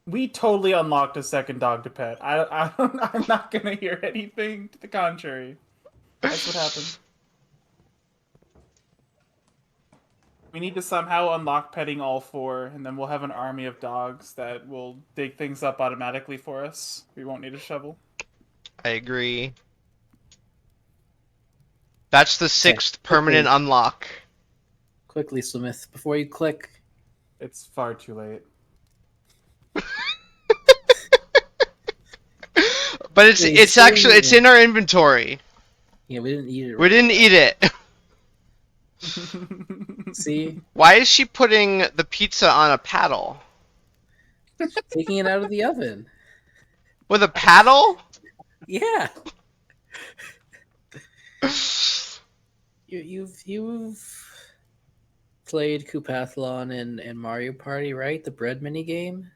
S3: We totally unlocked a second dog to pet. I'm not gonna hear anything to the contrary. That's what happened. We need to somehow unlock petting all four, and then we'll have an army of dogs that will dig things up automatically for us. We won't need a shovel.
S1: I agree. That's the sixth permanent
S2: quickly.
S1: unlock.
S2: Quickly, Smith, before you click.
S3: It's far too late.
S1: But it's
S2: Yeah,
S1: it's actually it's in our inventory.
S2: Yeah, we didn't eat it.
S1: We didn't eat it.
S2: See,
S1: Why is she putting the pizza on a paddle?
S2: taking it out of the oven.
S1: With a paddle?
S2: Yeah. You've played Koopathlon and Mario Party, right? The bread mini game.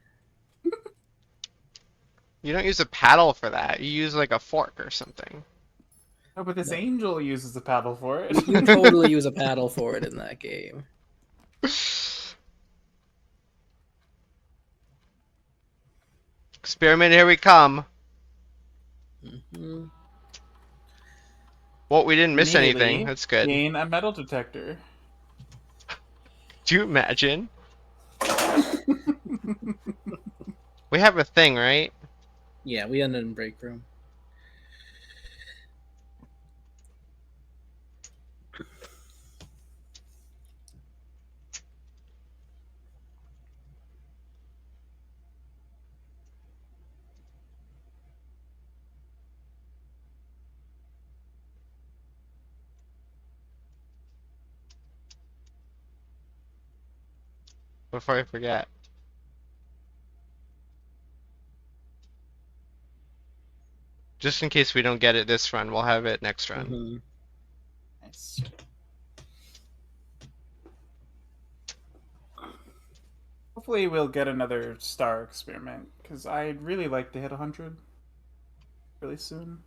S1: You don't use a paddle for that. You use like a fork or something.
S3: Oh, but this
S2: No.
S3: angel uses a paddle for it.
S2: You totally use a paddle for it in that game.
S1: Experiment, here we come.
S2: Hmm.
S1: Well, we didn't miss anything.
S3: Immediately
S1: That's good.
S3: Gain a metal detector.
S1: Do you imagine? We have a thing, right?
S2: Yeah, we ended in break room.
S1: Before I forget. Just in case we don't get it this run, we'll have it next run.
S2: Mhm.
S3: Nice. Hopefully we'll get another star experiment, because I'd really like to hit 100 really soon.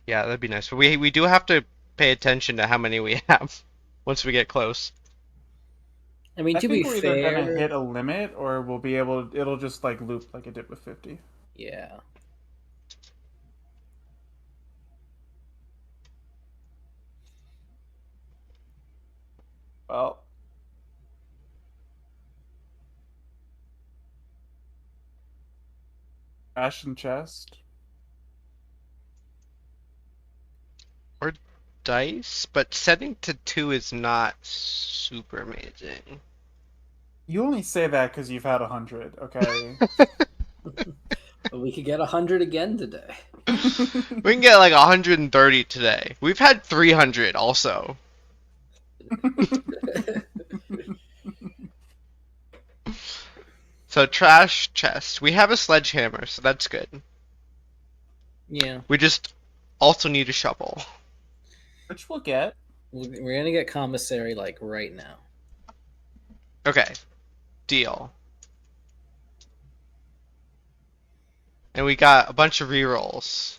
S1: Yeah, that'd be nice. But we do have to pay attention to how many we have once we get close.
S2: I mean,
S3: I
S2: to be
S3: think we're either gonna
S2: fair,
S3: hit a limit, or we'll be able. It'll just like loop like it did with 50.
S2: yeah.
S3: Well, Ashen chest.
S1: Or dice, but setting to 2 is not super amazing.
S3: You only say that because you've had 100. Okay.
S2: But we could get 100 again today.
S1: We can get like 130 today. We've had 300 also. So trash chest. We have a sledgehammer, so that's good.
S2: Yeah,
S1: We just also need a shovel.
S3: Which we'll get.
S2: we're gonna get commissary like right now.
S1: Okay. Deal. And we got a bunch of rerolls.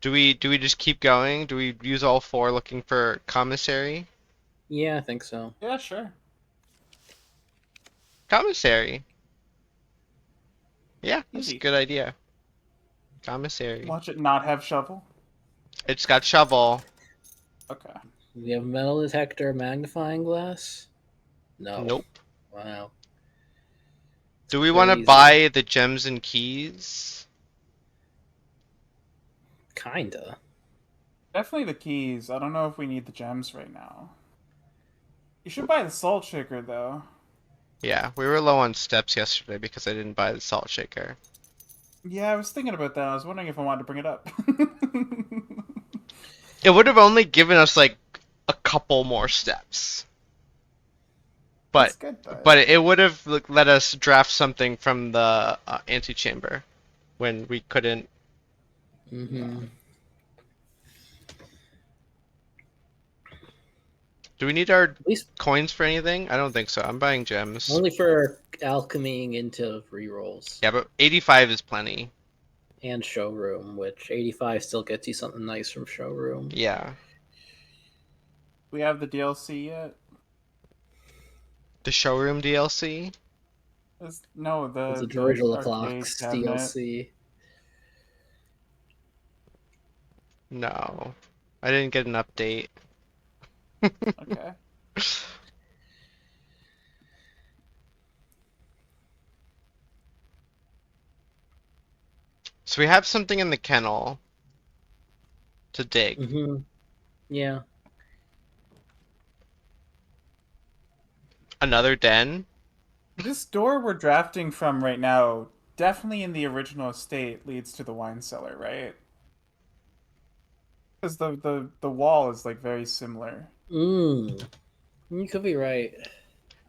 S1: Do we just keep going? Do we use all 4 looking for commissary?
S2: Yeah, I think so.
S3: Yeah, sure.
S1: Commissary. Yeah, that's a
S3: Easy.
S1: good idea. Commissary.
S3: Watch it not have shovel.
S1: It's got shovel.
S3: Okay.
S2: We have metal detector, magnifying glass. No.
S1: Nope.
S2: Wow.
S1: Do we want to
S2: Crazy.
S1: buy the gems and keys?
S2: Kinda.
S3: Definitely the keys. I don't know if we need the gems right now. You should buy the salt shaker though.
S1: Yeah, we were low on steps yesterday because I didn't buy the salt shaker.
S3: Yeah, I was thinking about that. I was wondering if I wanted to bring it up.
S1: It would have only given us like a couple more steps.
S3: That's
S1: But
S3: good,
S1: but it would have let us draft something from the antechamber when we couldn't.
S2: Mm-hmm.
S1: Do we need our
S2: At least
S1: coins for anything? I don't think so. I'm buying gems.
S2: only for alchemying into rerolls
S1: Yeah, but 85 is plenty.
S2: and showroom, which 85 still gets you something nice from showroom.
S1: Yeah.
S3: we have the DLC yet?
S1: The showroom DLC?
S3: No,
S2: It's a
S3: the
S2: George of the
S3: arcade
S2: Clocks
S3: cabinet.
S2: DLC.
S1: No. I didn't get an update.
S3: Okay.
S1: So we have something in the kennel to dig.
S2: Mm-hmm. Yeah.
S1: Another den?
S3: This door we're drafting from right now, definitely in the original estate, leads to the wine cellar, right? Because the wall is like very similar.
S2: You could be right.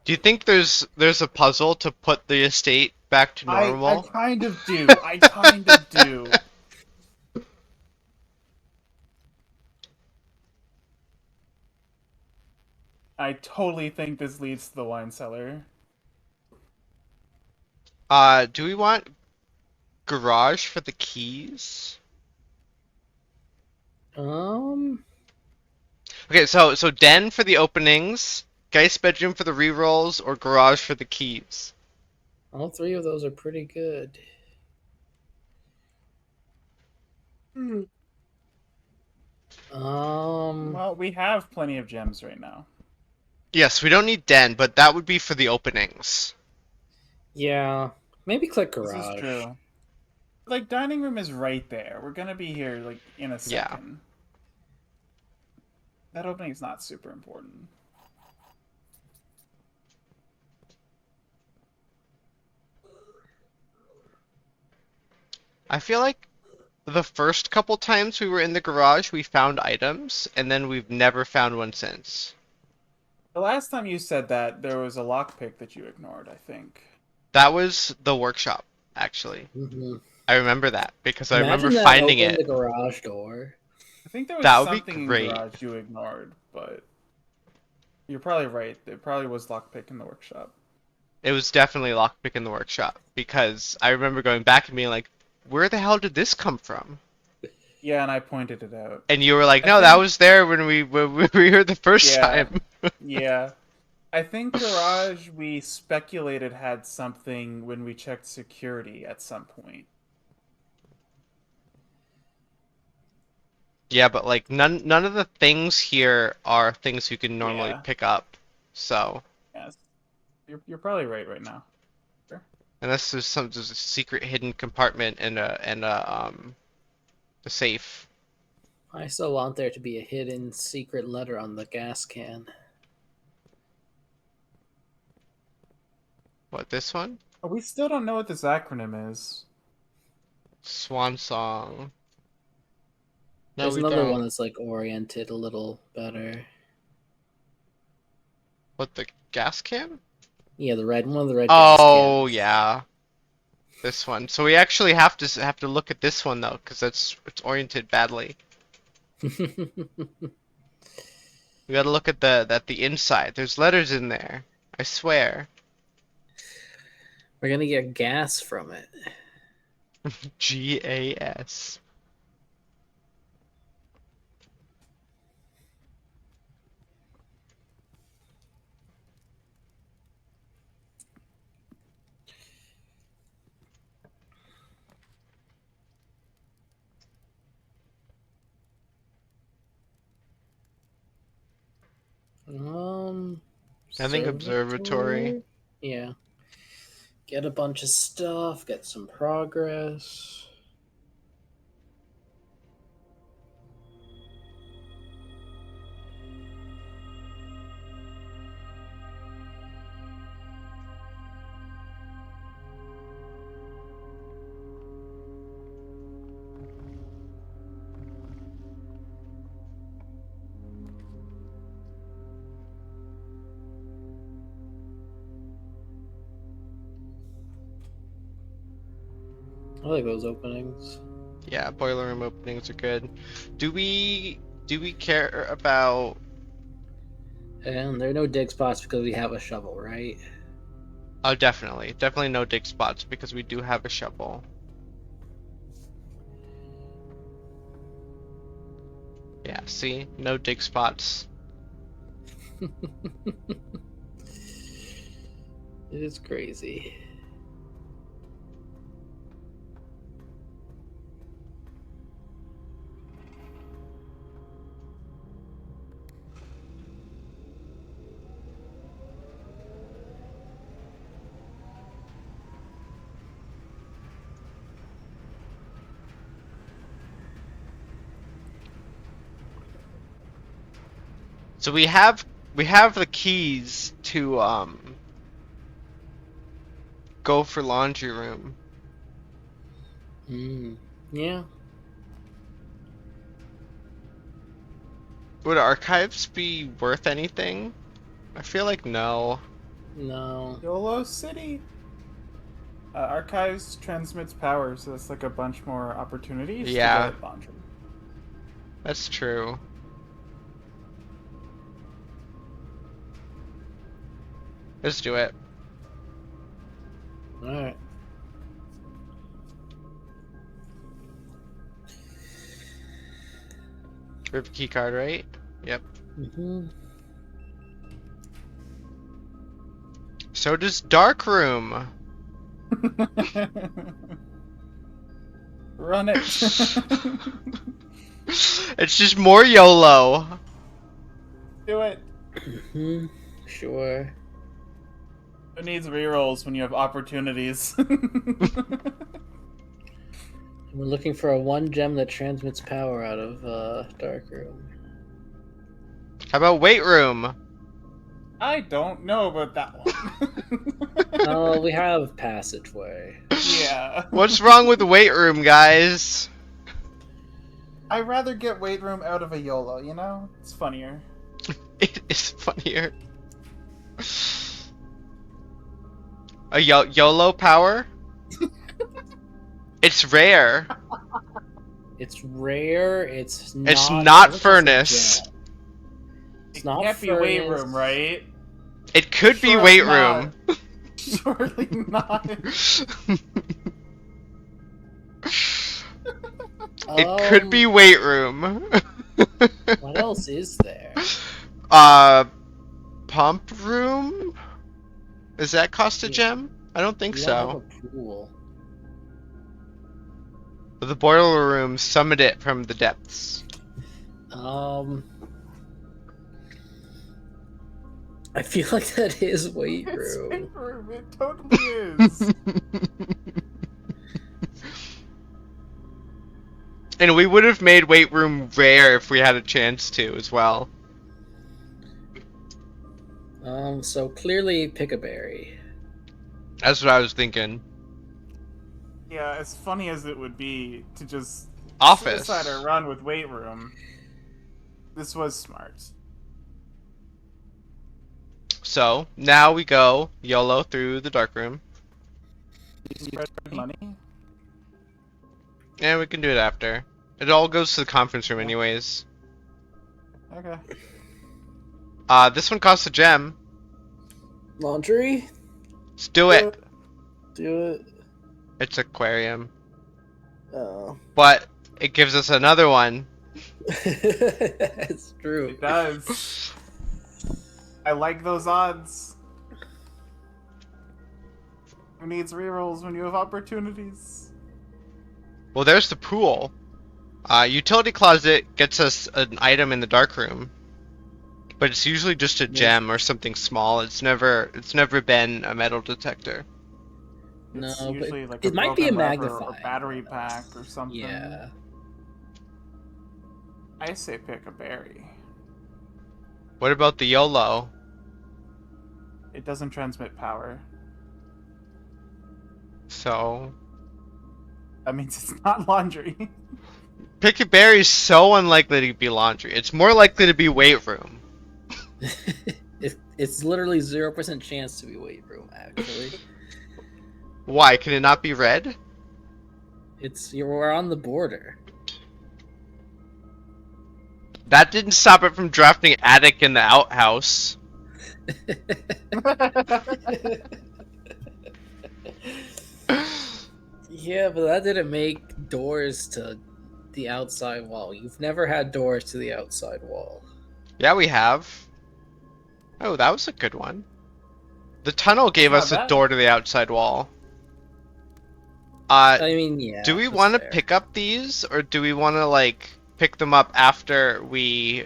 S1: Do you think there's a puzzle to put the estate back to
S3: I
S1: normal?
S3: kind of do. I kind of do. I totally think this leads to the wine cellar.
S1: Do we want garage for the keys? Okay, so den for the openings, Geist bedroom for the rerolls, or garage for the keys?
S2: All 3 of those are pretty good.
S3: Well, we have plenty of gems right now.
S1: Yes, we don't need den, but that would be for the openings.
S2: Yeah. Maybe click
S3: This
S2: garage.
S3: is true. Like, dining room is right there. We're gonna be here, like, in a
S1: Yeah.
S3: second. That opening is not super important.
S1: I feel like the first couple times we were in the garage, we found items, and then we've never found one since.
S3: The last time you said that, there was a lockpick that you ignored, I think.
S1: That was the workshop. actually.
S2: Hmm.
S1: I remember that because I remember
S2: Imagine that
S1: finding
S2: opened
S1: it.
S2: the garage door.
S3: I think there was
S1: That would be
S3: something in
S1: great.
S3: garage you ignored, but you're probably right. It probably was lockpick in the workshop.
S1: It was definitely lockpick in the workshop because I remember going back and being like, "Where the hell did this come from?"
S3: Yeah, and I pointed it out.
S1: And you were like,
S3: I
S1: "No, that
S3: think,
S1: was there when we were here the first
S3: yeah,
S1: time."
S3: yeah. I think garage we speculated had something when we checked security at some point.
S1: Yeah, but like none of the things here are things you can normally
S3: Yeah,
S1: pick up. So
S3: yes. You're probably right now. Sure.
S1: unless there's a secret hidden compartment and a safe.
S2: I still want there to be a hidden secret letter on the gas can.
S1: What, this one?
S3: Oh, we still don't know what this acronym is.
S1: Swan song. No,
S2: There's
S1: we
S2: another one
S1: don't.
S2: that's like oriented a little better.
S1: What, the gas can?
S2: Yeah, the red one of the red gas
S1: Oh,
S2: cans.
S1: yeah. This one. So we actually have to look at this one though, because it's oriented badly. We gotta look at the inside. There's letters in there. I swear.
S2: We're gonna get gas from it.
S1: GAS. I think observatory.
S2: Yeah. Get a bunch of stuff, get some progress. I like those openings.
S1: Yeah, boiler room openings are good. Do we care about?
S2: And there are no dig spots because we have a shovel, right?
S1: Oh, definitely no dig spots because we do have a shovel. Yeah, see, no dig spots.
S2: It is crazy.
S1: So we have the keys to go for laundry room.
S2: Yeah.
S1: Would archives be worth anything? I feel like no.
S2: No.
S3: YOLO City. Archives transmits power, so that's like a bunch more opportunities
S1: Yeah.
S3: to get laundry.
S1: That's true. Let's do it.
S2: Alright.
S1: We have a key card, right? Yep. So does dark room.
S3: Run it.
S1: It's just more YOLO.
S3: Do it.
S2: Sure.
S3: Who needs rerolls when you have opportunities?
S2: We're looking for a one gem that transmits power out of dark room.
S1: How about weight room?
S3: I don't know about that one.
S2: Oh, we have passageway.
S3: Yeah.
S1: What's wrong with weight room, guys?
S3: I'd rather get weight room out of a YOLO, you know? It's funnier.
S1: It is funnier. A YOLO power? It's rare.
S2: It's rare. It's not.
S1: It's not
S2: I don't think it's a
S1: furnace.
S2: gem. It's
S3: It
S2: not
S3: can't be weight
S2: furnace.
S3: room, right?
S1: It could be
S3: Surely
S1: weight
S3: not.
S1: room.
S3: Surely not.
S1: It could be weight room.
S2: What else is there?
S1: Pump room? Does that cost a
S2: Yeah.
S1: gem? I don't think
S2: We
S1: so.
S2: don't have a pool.
S1: The boiler room summoned it from the depths.
S2: I feel like that is weight
S3: It's
S2: room.
S3: weight room. It totally is.
S1: And we would have made weight room rare if we had a chance to as well.
S2: So clearly pick a berry.
S1: That's what I was thinking.
S3: Yeah, as funny as it would be to just
S1: Office.
S3: suicide or run with weight room, this was smart.
S1: So now we go YOLO through the dark room.
S3: Spread money.
S1: And we can do it after. It all goes to the conference room anyways.
S3: Okay.
S1: This one costs a gem.
S2: Laundry?
S1: Let's do it.
S2: Do it.
S1: It's aquarium.
S2: Oh.
S1: But it gives us another one.
S2: It's true.
S3: It does. I like those odds. Who needs rerolls when you have opportunities?
S1: Well, there's the pool. Utility closet gets us an item in the dark room. But it's usually just a gem or something small. It's never been a metal detector.
S2: No,
S3: It's
S2: but
S3: usually like
S2: it might be a
S3: broken lever or
S2: magnifying
S3: battery
S2: glass.
S3: pack or something.
S2: Yeah.
S3: I say pick a berry.
S1: What about the YOLO?
S3: It doesn't transmit power.
S1: So
S3: That means it's not laundry.
S1: Pick a berry is so unlikely to be laundry. It's more likely to be weight room.
S2: It's literally 0% chance to be weight room, actually.
S1: Why? Can it not be red?
S2: We're on the border.
S1: That didn't stop it from drafting attic in the outhouse.
S2: Yeah, but that didn't make doors to the outside wall. You've never had doors to the outside wall.
S1: Yeah, we have. Oh, that was a good one. The tunnel gave
S3: Not
S1: us a
S3: bad.
S1: door to the outside wall.
S2: I mean, yeah.
S1: Do we
S2: that's
S1: want to
S2: fair.
S1: pick up these, or do we want to, like, pick them up after we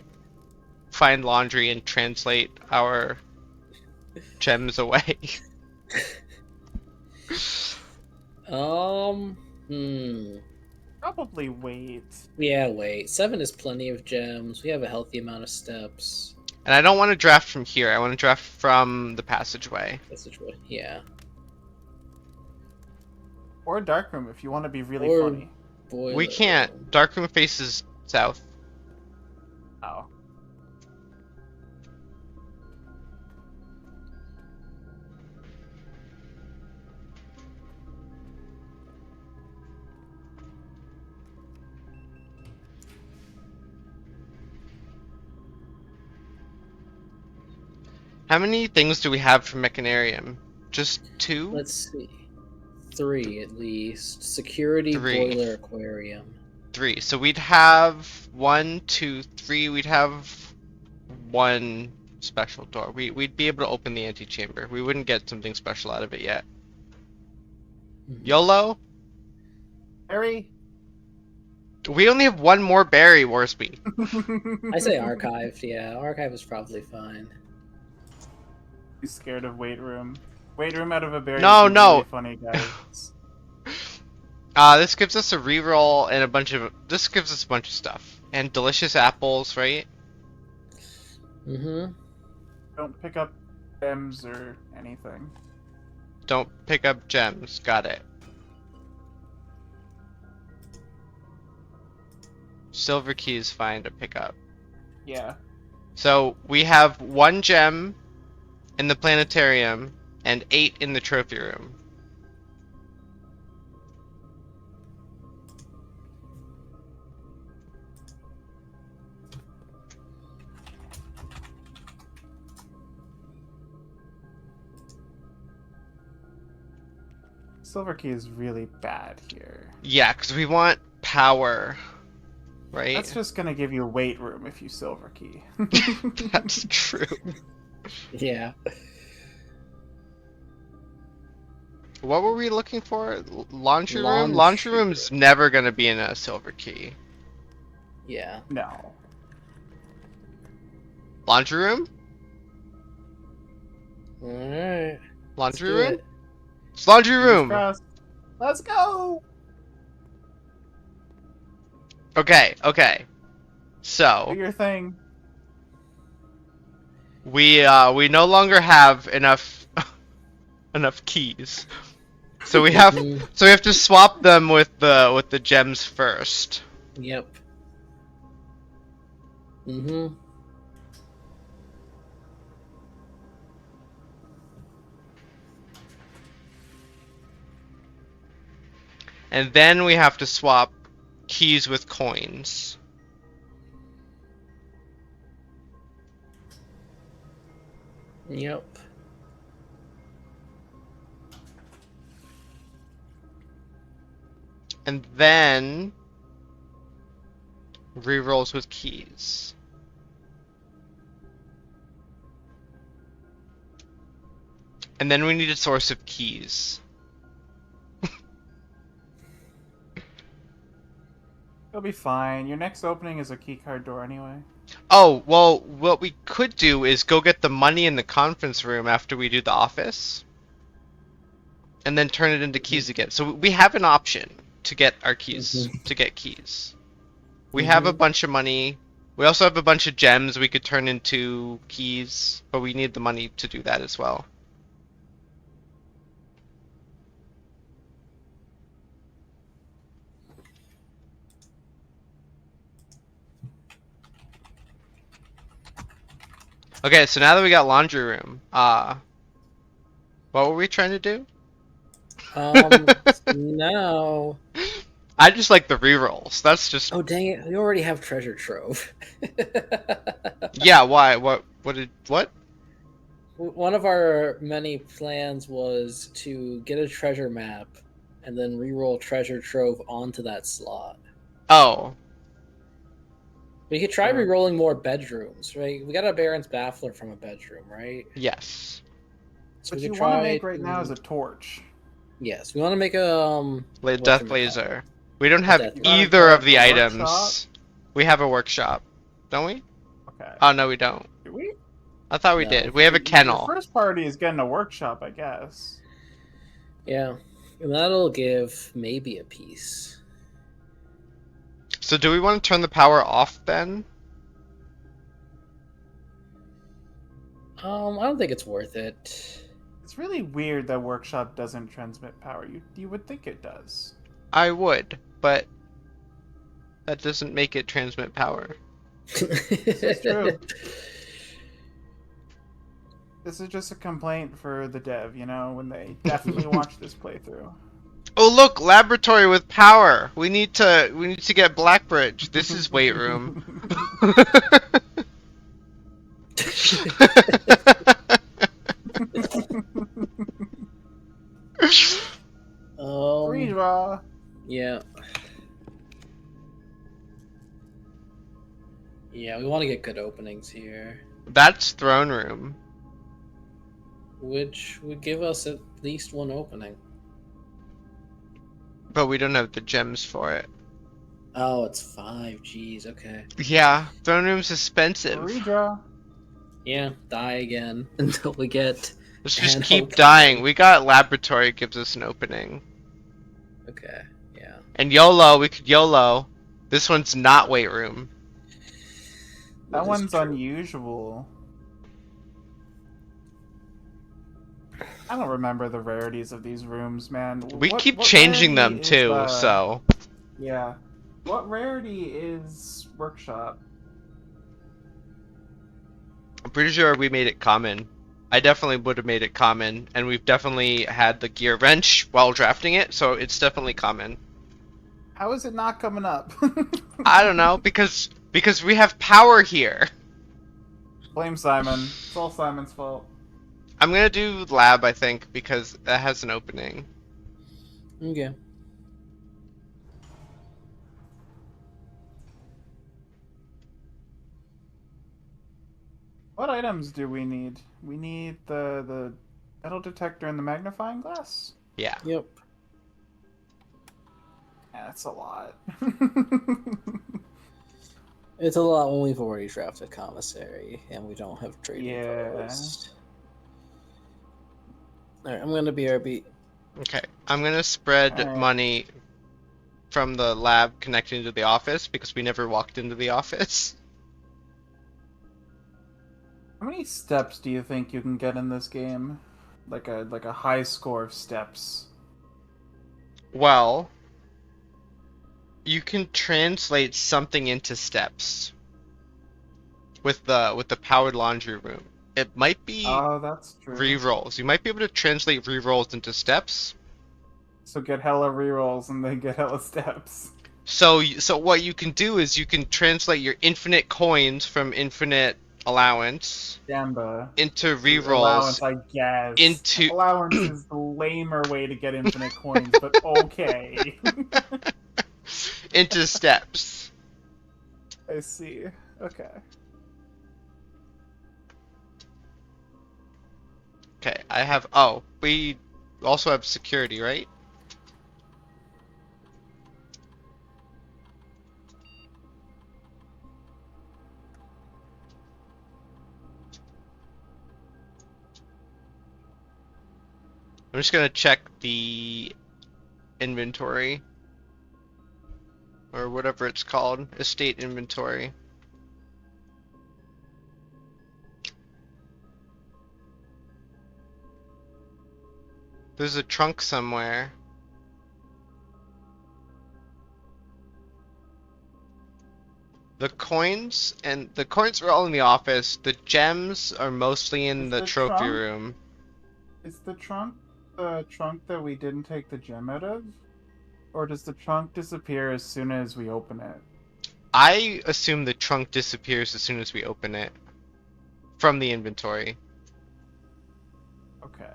S1: find laundry and translate our gems away?
S3: Probably wait.
S2: Yeah, wait. 7 is plenty of gems. We have a healthy amount of steps.
S1: And I don't want to draft from here. I want to draft from the passageway.
S2: Passageway. Yeah.
S3: Or darkroom if you want to be really
S2: Or-
S3: funny.
S2: Boiler
S1: We can't.
S2: room.
S1: Darkroom faces south.
S3: Oh.
S1: How many things do we have for Mechanarium? Just 2?
S2: Let's see. 3 at least. Security,
S1: 3.
S2: boiler, aquarium.
S1: 3. So we'd have 1, 2, 3. We'd have 1 special door. We'd be able to open the antechamber. We wouldn't get something special out of it yet.
S2: Mhm.
S1: YOLO?
S3: Harry?
S1: We only have 1 more berry, Worsby.
S2: I say archived. Yeah, archive is probably fine.
S3: You scared of weight room? Weight room out of a berry.
S1: No,
S3: would be
S1: no.
S3: Really funny, guys.
S1: This gives us a reroll and a bunch of. This gives us a bunch of stuff and delicious apples, right?
S2: Mm-hmm.
S3: Don't pick up gems or anything.
S1: Don't pick up gems. Got it. Silver key is fine to pick up.
S3: Yeah.
S1: So we have 1 gem in the planetarium and 8 in the trophy room.
S3: Silver key is really bad here.
S1: Yeah, because we want power, right?
S3: That's just gonna give you weight room if you silver key.
S1: That's true.
S2: Yeah.
S1: What were we looking for? Laundry room?
S2: Laundry
S1: Laundry room's
S2: room.
S1: never gonna be in a silver key.
S2: Yeah.
S3: No.
S1: Laundry room?
S2: Alright.
S1: Laundry
S2: do
S1: room?
S2: it.
S1: It's laundry
S3: Fingers
S1: room.
S3: crossed. Let's go.
S1: Okay.
S3: Do
S1: So
S3: your thing.
S1: we no longer have enough enough keys. So we have to swap them with the gems first.
S2: Yep. Mm-hmm.
S1: And then we have to swap keys with coins.
S2: Yep.
S1: And then rerolls with keys. And then we need a source of keys.
S3: You'll be fine. Your next opening is a keycard door anyway.
S1: Oh, well, what we could do is go get the money in the conference room after we do the office. And then turn it into keys again. So we have an option to get our keys, to get keys. We have a bunch of money. We also have a bunch of gems we could turn into keys, but we need the money to do that as well. Okay, so now that we got laundry room, what were we trying to do?
S2: Now.
S1: I just like the rerolls. That's just
S2: Oh dang it! We already have treasure trove.
S1: yeah. Why? What?
S2: One of our many plans was to get a treasure map and then reroll treasure trove onto that slot.
S1: Oh,
S2: We could try
S3: Sure.
S2: rerolling more bedrooms, right? We got a Baron's Baffler from a bedroom, right?
S1: yes.
S2: So
S3: What
S2: we
S3: you
S2: could
S3: want to
S2: try
S3: make right now
S2: to-
S3: is a torch.
S2: Yes, we want to make a
S1: Death
S2: whatchamacallit?
S1: Laser. We don't have
S2: Death Laser.
S1: either of the
S3: A
S1: items.
S3: workshop?
S1: We have a workshop, don't we?
S3: Okay.
S1: Oh no, we don't.
S3: Do we?
S1: I thought we
S2: No.
S1: did. We have a
S3: Your
S1: kennel.
S3: first party is getting a workshop, I guess.
S2: Yeah, and that'll give maybe a piece.
S1: So do we want to turn the power off then?
S2: I don't think it's worth it.
S3: It's really weird that workshop doesn't transmit power. You would think it does.
S1: I would, but that doesn't make it transmit power.
S2: This
S3: is true. This is just a complaint for the dev, you know, when they definitely watch this playthrough.
S1: Oh look, laboratory with power. We need to get Blackbridge. This is weight room.
S3: Redraw.
S2: Yeah. Yeah, we want to get good openings here,
S1: That's throne room.
S2: which would give us at least one opening.
S1: But we don't have the gems for it.
S2: Oh, it's 5. Jeez, okay.
S1: Yeah, throne room's expensive.
S3: Redraw.
S2: Yeah, die again until we get...
S1: Let's just
S2: And
S1: keep
S2: hope-
S1: dying. We got laboratory gives us an opening.
S2: Okay, yeah.
S1: And YOLO, we could YOLO. This one's not weight room.
S3: That
S2: is
S3: one's
S2: true.
S3: unusual. I don't remember the rarities of these rooms, man.
S1: We
S3: What-
S1: keep
S3: what
S1: changing
S3: rarity
S1: them
S3: is,
S1: too, so.
S3: Yeah. What rarity is workshop?
S1: I'm pretty sure we made it common. I definitely would have made it common, and we've definitely had the gear wrench while drafting it, so it's definitely common.
S3: How is it not coming up?
S1: I don't know, because we have power here.
S3: Blame Simon. It's all Simon's fault.
S1: I'm gonna do lab, I think, because that has an opening.
S2: Okay.
S3: What items do we need? We need the metal detector and the magnifying glass.
S1: Yeah.
S2: Yep.
S3: Yeah, that's a lot.
S2: It's a lot when we've already drafted commissary and we don't have trading
S3: Yeah.
S2: post. Alright, I'm gonna BRB.
S1: Okay. I'm gonna spread
S3: Alright.
S1: money from the lab connecting to the office because we never walked into the office.
S3: How many steps do you think you can get in this game? Like a high score of steps.
S1: Well, you can translate something into steps with the powered laundry room. It might be
S3: Oh, that's true.
S1: rerolls. You might be able to translate rerolls into steps.
S3: So get hella rerolls and then get hella steps.
S1: So what you can do is you can translate your infinite coins from infinite allowance
S3: Jamba.
S1: into
S3: Allowance,
S1: rerolls
S3: I guess.
S1: into
S3: Allowance is the lamer way to get infinite coins, but okay.
S1: into steps.
S3: I see. Okay.
S1: Okay, I have. Oh, we also have security, right? I'm just gonna check the inventory or whatever it's called, estate inventory. There's a trunk somewhere. The coins are all in the office. The gems are mostly in
S3: Is
S1: the
S3: the
S1: trophy
S3: trunk?
S1: room.
S3: Is the trunk that we didn't take the gem out of? Or does the trunk disappear as soon as we open it?
S1: I assume the trunk disappears as soon as we open it from the inventory.
S3: Okay.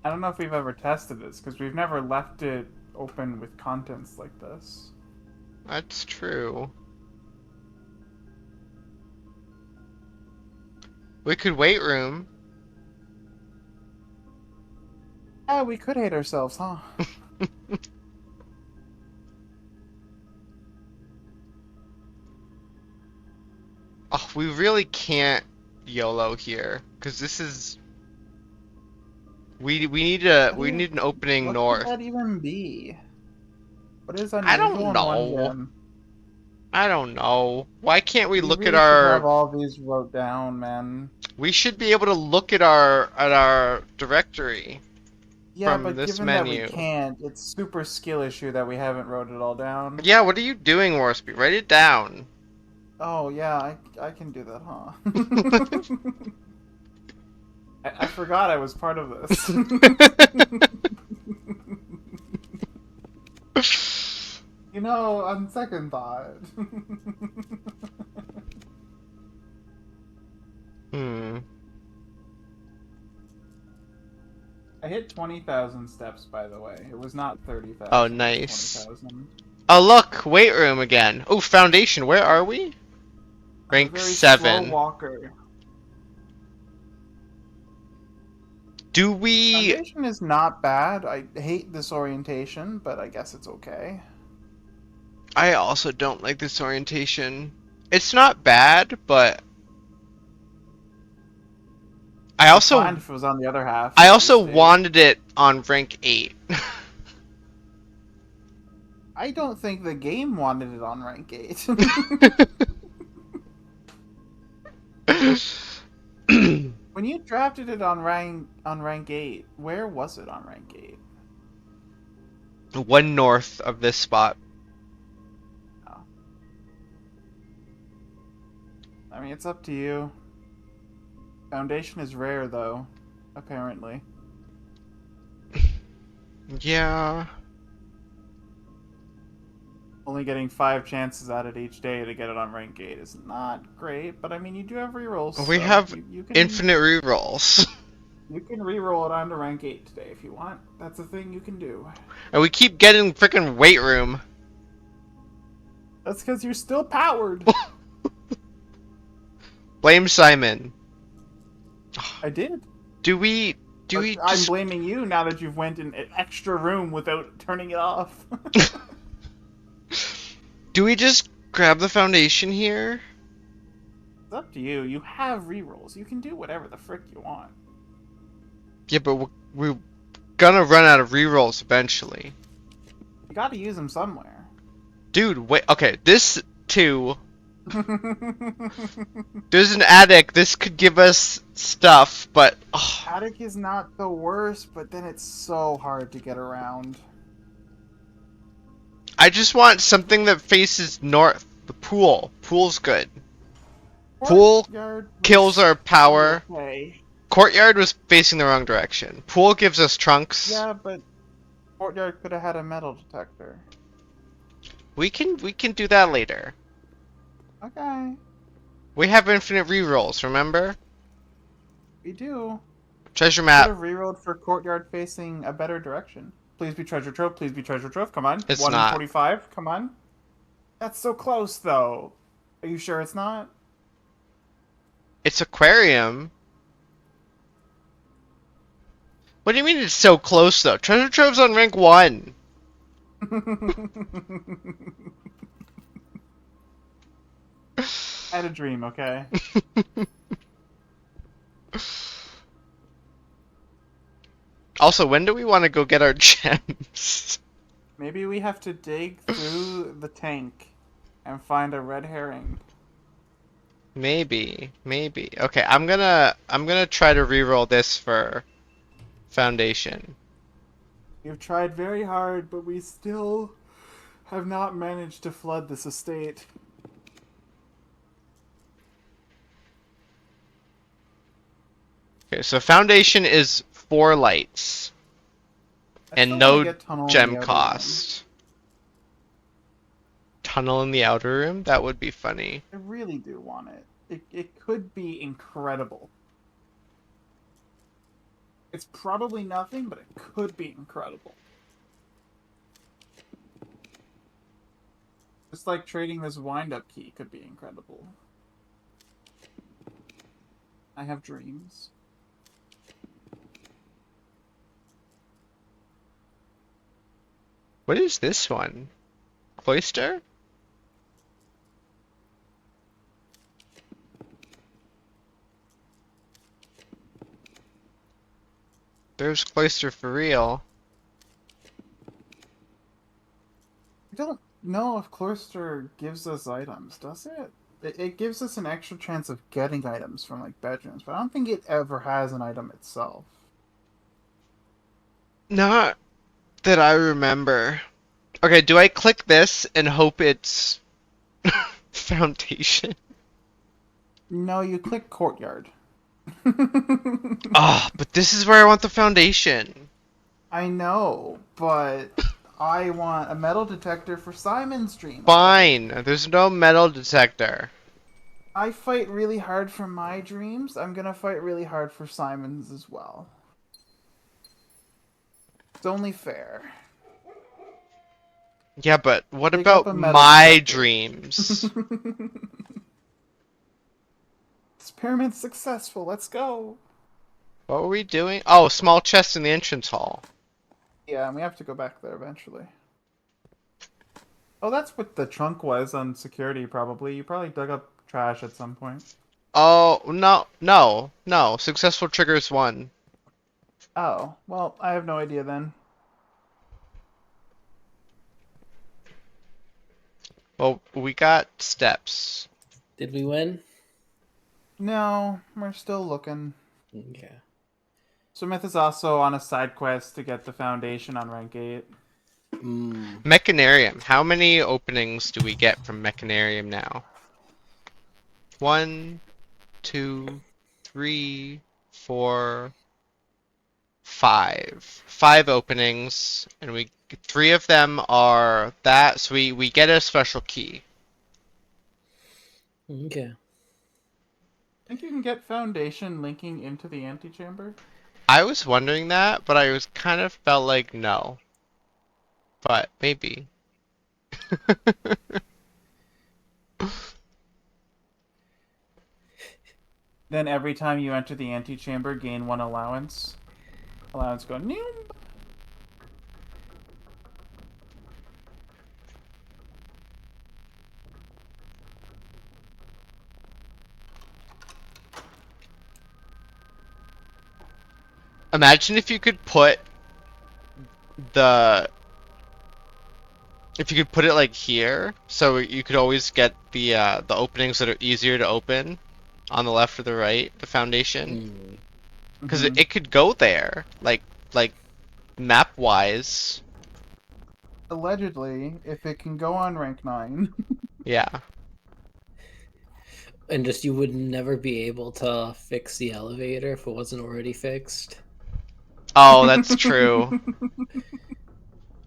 S3: I don't know if we've ever tested this, because we've never left it open with contents like this.
S1: That's true. We could wait room.
S3: Yeah, we could hate ourselves, huh?
S1: Oh, we really can't YOLO here, because this is. We need an opening
S3: What
S1: north.
S3: could that even be? What is
S1: I
S3: unusual
S1: don't
S3: in one
S1: know.
S3: gem?
S1: I don't know. Why can't we look at
S3: really should have
S1: our?
S3: all these wrote down, man.
S1: We should be able to look at our directory
S3: Yeah,
S1: from
S3: but
S1: this
S3: given
S1: menu.
S3: that we can't, it's super skill issue that we haven't wrote it all down.
S1: Yeah, what are you doing, Warsby? Write it down.
S3: Oh yeah, I can do that, huh? I forgot I was part of this. You know, on second thought.
S1: Hmm.
S3: I hit 20,000 steps, by the way. It was not 30,000.
S1: Oh,
S3: it was
S1: nice.
S3: 20,000.
S1: Oh, look, weight room again. Oh, foundation. Where are we?
S3: I'm a
S1: Rank
S3: very
S1: 7.
S3: slow walker.
S1: Do we?
S3: Foundation is not bad. I hate this orientation, but I guess it's okay.
S1: I also don't like this orientation. It's not bad, but I
S3: I'd
S1: also
S3: find if it was on the other half.
S1: I
S3: of the
S1: also
S3: state.
S1: wanted it on rank 8.
S3: I don't think the game wanted it on rank 8. When you drafted it on rank 8, where was it on rank 8?
S1: One north of this spot.
S3: Oh. I mean, it's up to you. Foundation is rare, though, apparently.
S1: Yeah.
S3: Only getting 5 chances at it each day to get it on rank 8 is not great, but I mean, you do have rerolls.
S1: We
S3: so
S1: have
S3: you can...
S1: infinite rerolls.
S3: You can reroll it onto rank 8 today if you want. That's a thing you can do.
S1: And we keep getting freaking weight room.
S3: That's because you're still powered.
S1: Blame Simon.
S3: I did.
S1: Do we
S3: I'm
S1: just
S3: blaming you now that you've went in an extra room without turning it off.
S1: do we just grab the foundation here?
S3: It's up to you. You have rerolls. You can do whatever the frick you want.
S1: Yeah, but we're gonna run out of rerolls eventually.
S3: You gotta use them somewhere.
S1: Dude, wait. Okay, this too. There's an attic. This could give us stuff, but
S3: Attic is not the worst, but then it's so hard to get around.
S1: I just want something that faces north. The pool. Pool's good. Pool
S3: Courtyard
S1: kills
S3: was
S1: our power.
S3: okay.
S1: Courtyard was facing the wrong direction. Pool gives us trunks.
S3: Yeah, but Courtyard could have had a metal detector.
S1: We can do that later.
S3: Okay,
S1: We have infinite rerolls, remember?
S3: we do.
S1: Treasure
S3: Could
S1: map.
S3: have rerolled for Courtyard facing a better direction. Please be treasure trove. Please be treasure trove. Come on.
S1: It's
S3: 1 in
S1: not.
S3: 45. Come on. That's so close, though. Are you sure it's not?
S1: It's aquarium. What do you mean it's so close though? Treasure trove's on rank 1.
S3: I had a dream, okay?
S1: Also, when do we want to go get our gems?
S3: Maybe we have to dig through the tank and find a red herring.
S1: Maybe. Okay, I'm gonna try to reroll this for foundation.
S3: We've tried very hard, but we still have not managed to flood this estate.
S1: Okay, so foundation is 4 lights
S3: I
S1: and
S3: still
S1: no
S3: wanna get tunnel in the
S1: gem
S3: outer
S1: cost. Tunnel in the outer room? That would be funny.
S3: room. I really do want it. It could be incredible. It's probably nothing, but it could be incredible. Just like trading this wind-up key could be incredible. I have dreams.
S1: What is this one? Cloister? There's cloister for real.
S3: I don't know if Cloister gives us items, does it? It gives us an extra chance of getting items from like bedrooms, but I don't think it ever has an item itself.
S1: Not that I remember. Okay, do I click this and hope it's foundation?
S3: No, you click Courtyard.
S1: Ah, but this is where I want the foundation.
S3: I know, but I want a metal detector for Simon's dream.
S1: Fine, there's no metal detector.
S3: I fight really hard for my dreams. I'm gonna fight really hard for Simon's as well. It's only fair.
S1: Yeah, but what
S3: Pick up
S1: about
S3: a metal
S1: my
S3: detector.
S1: dreams?
S3: Experiment's successful. Let's go.
S1: What were we doing? Oh, small chest in the entrance hall.
S3: Yeah, and we have to go back there eventually. Oh, that's what the trunk was on security, probably. You probably dug up trash at some point.
S1: Oh, no. Successful triggers 1.
S3: Oh, well, I have no idea then.
S1: Well, we got steps.
S2: Did we win?
S3: No, we're still looking.
S2: Okay.
S3: Smith is also on a side quest to get the foundation on rank 8.
S1: Mechanarium. How many openings do we get from Mechanarium now? 1, 2, 3, 4, 5. 5 openings, and 3 of them are that, so we get a special key.
S2: Okay.
S3: Think you can get foundation linking into the antechamber?
S1: I was wondering that, but I was kind of felt like no. But maybe.
S3: Then every time you enter the antechamber, gain 1 allowance. Allowance go noom.
S1: Imagine if you could put the if you could put it like here, so you could always get the openings that are easier to open on the left or the right, the foundation, because
S3: Mhm.
S1: it could go there, like map wise.
S3: Allegedly, if it can go on rank 9.
S1: Yeah.
S2: And just you would never be able to fix the elevator if it wasn't already fixed.
S1: Oh, that's true.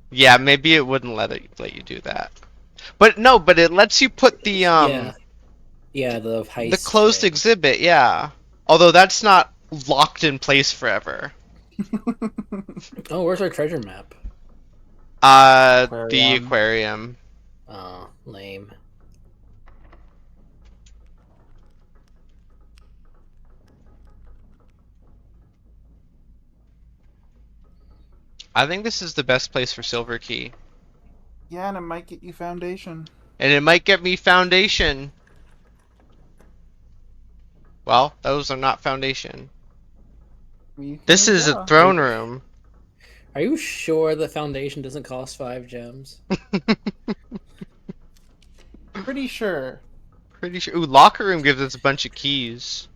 S1: Yeah, maybe it wouldn't let you do that. But no, but it lets you put the
S2: Yeah, the
S1: the
S2: heist
S1: closed
S2: thing.
S1: exhibit, yeah. Although that's not locked in place forever.
S2: Oh, where's our treasure map?
S1: The
S3: Aquarium.
S1: aquarium.
S2: Oh, lame.
S1: I think this is the best place for Silver Key.
S3: Yeah, and it might get you foundation.
S1: And it might get me foundation. Well, those are not foundation.
S3: We can
S1: This is a
S3: withdraw.
S1: throne room.
S2: Are you sure the foundation doesn't cost 5 gems?
S3: Pretty sure.
S1: Pretty sure. Ooh, locker room gives us a bunch of keys.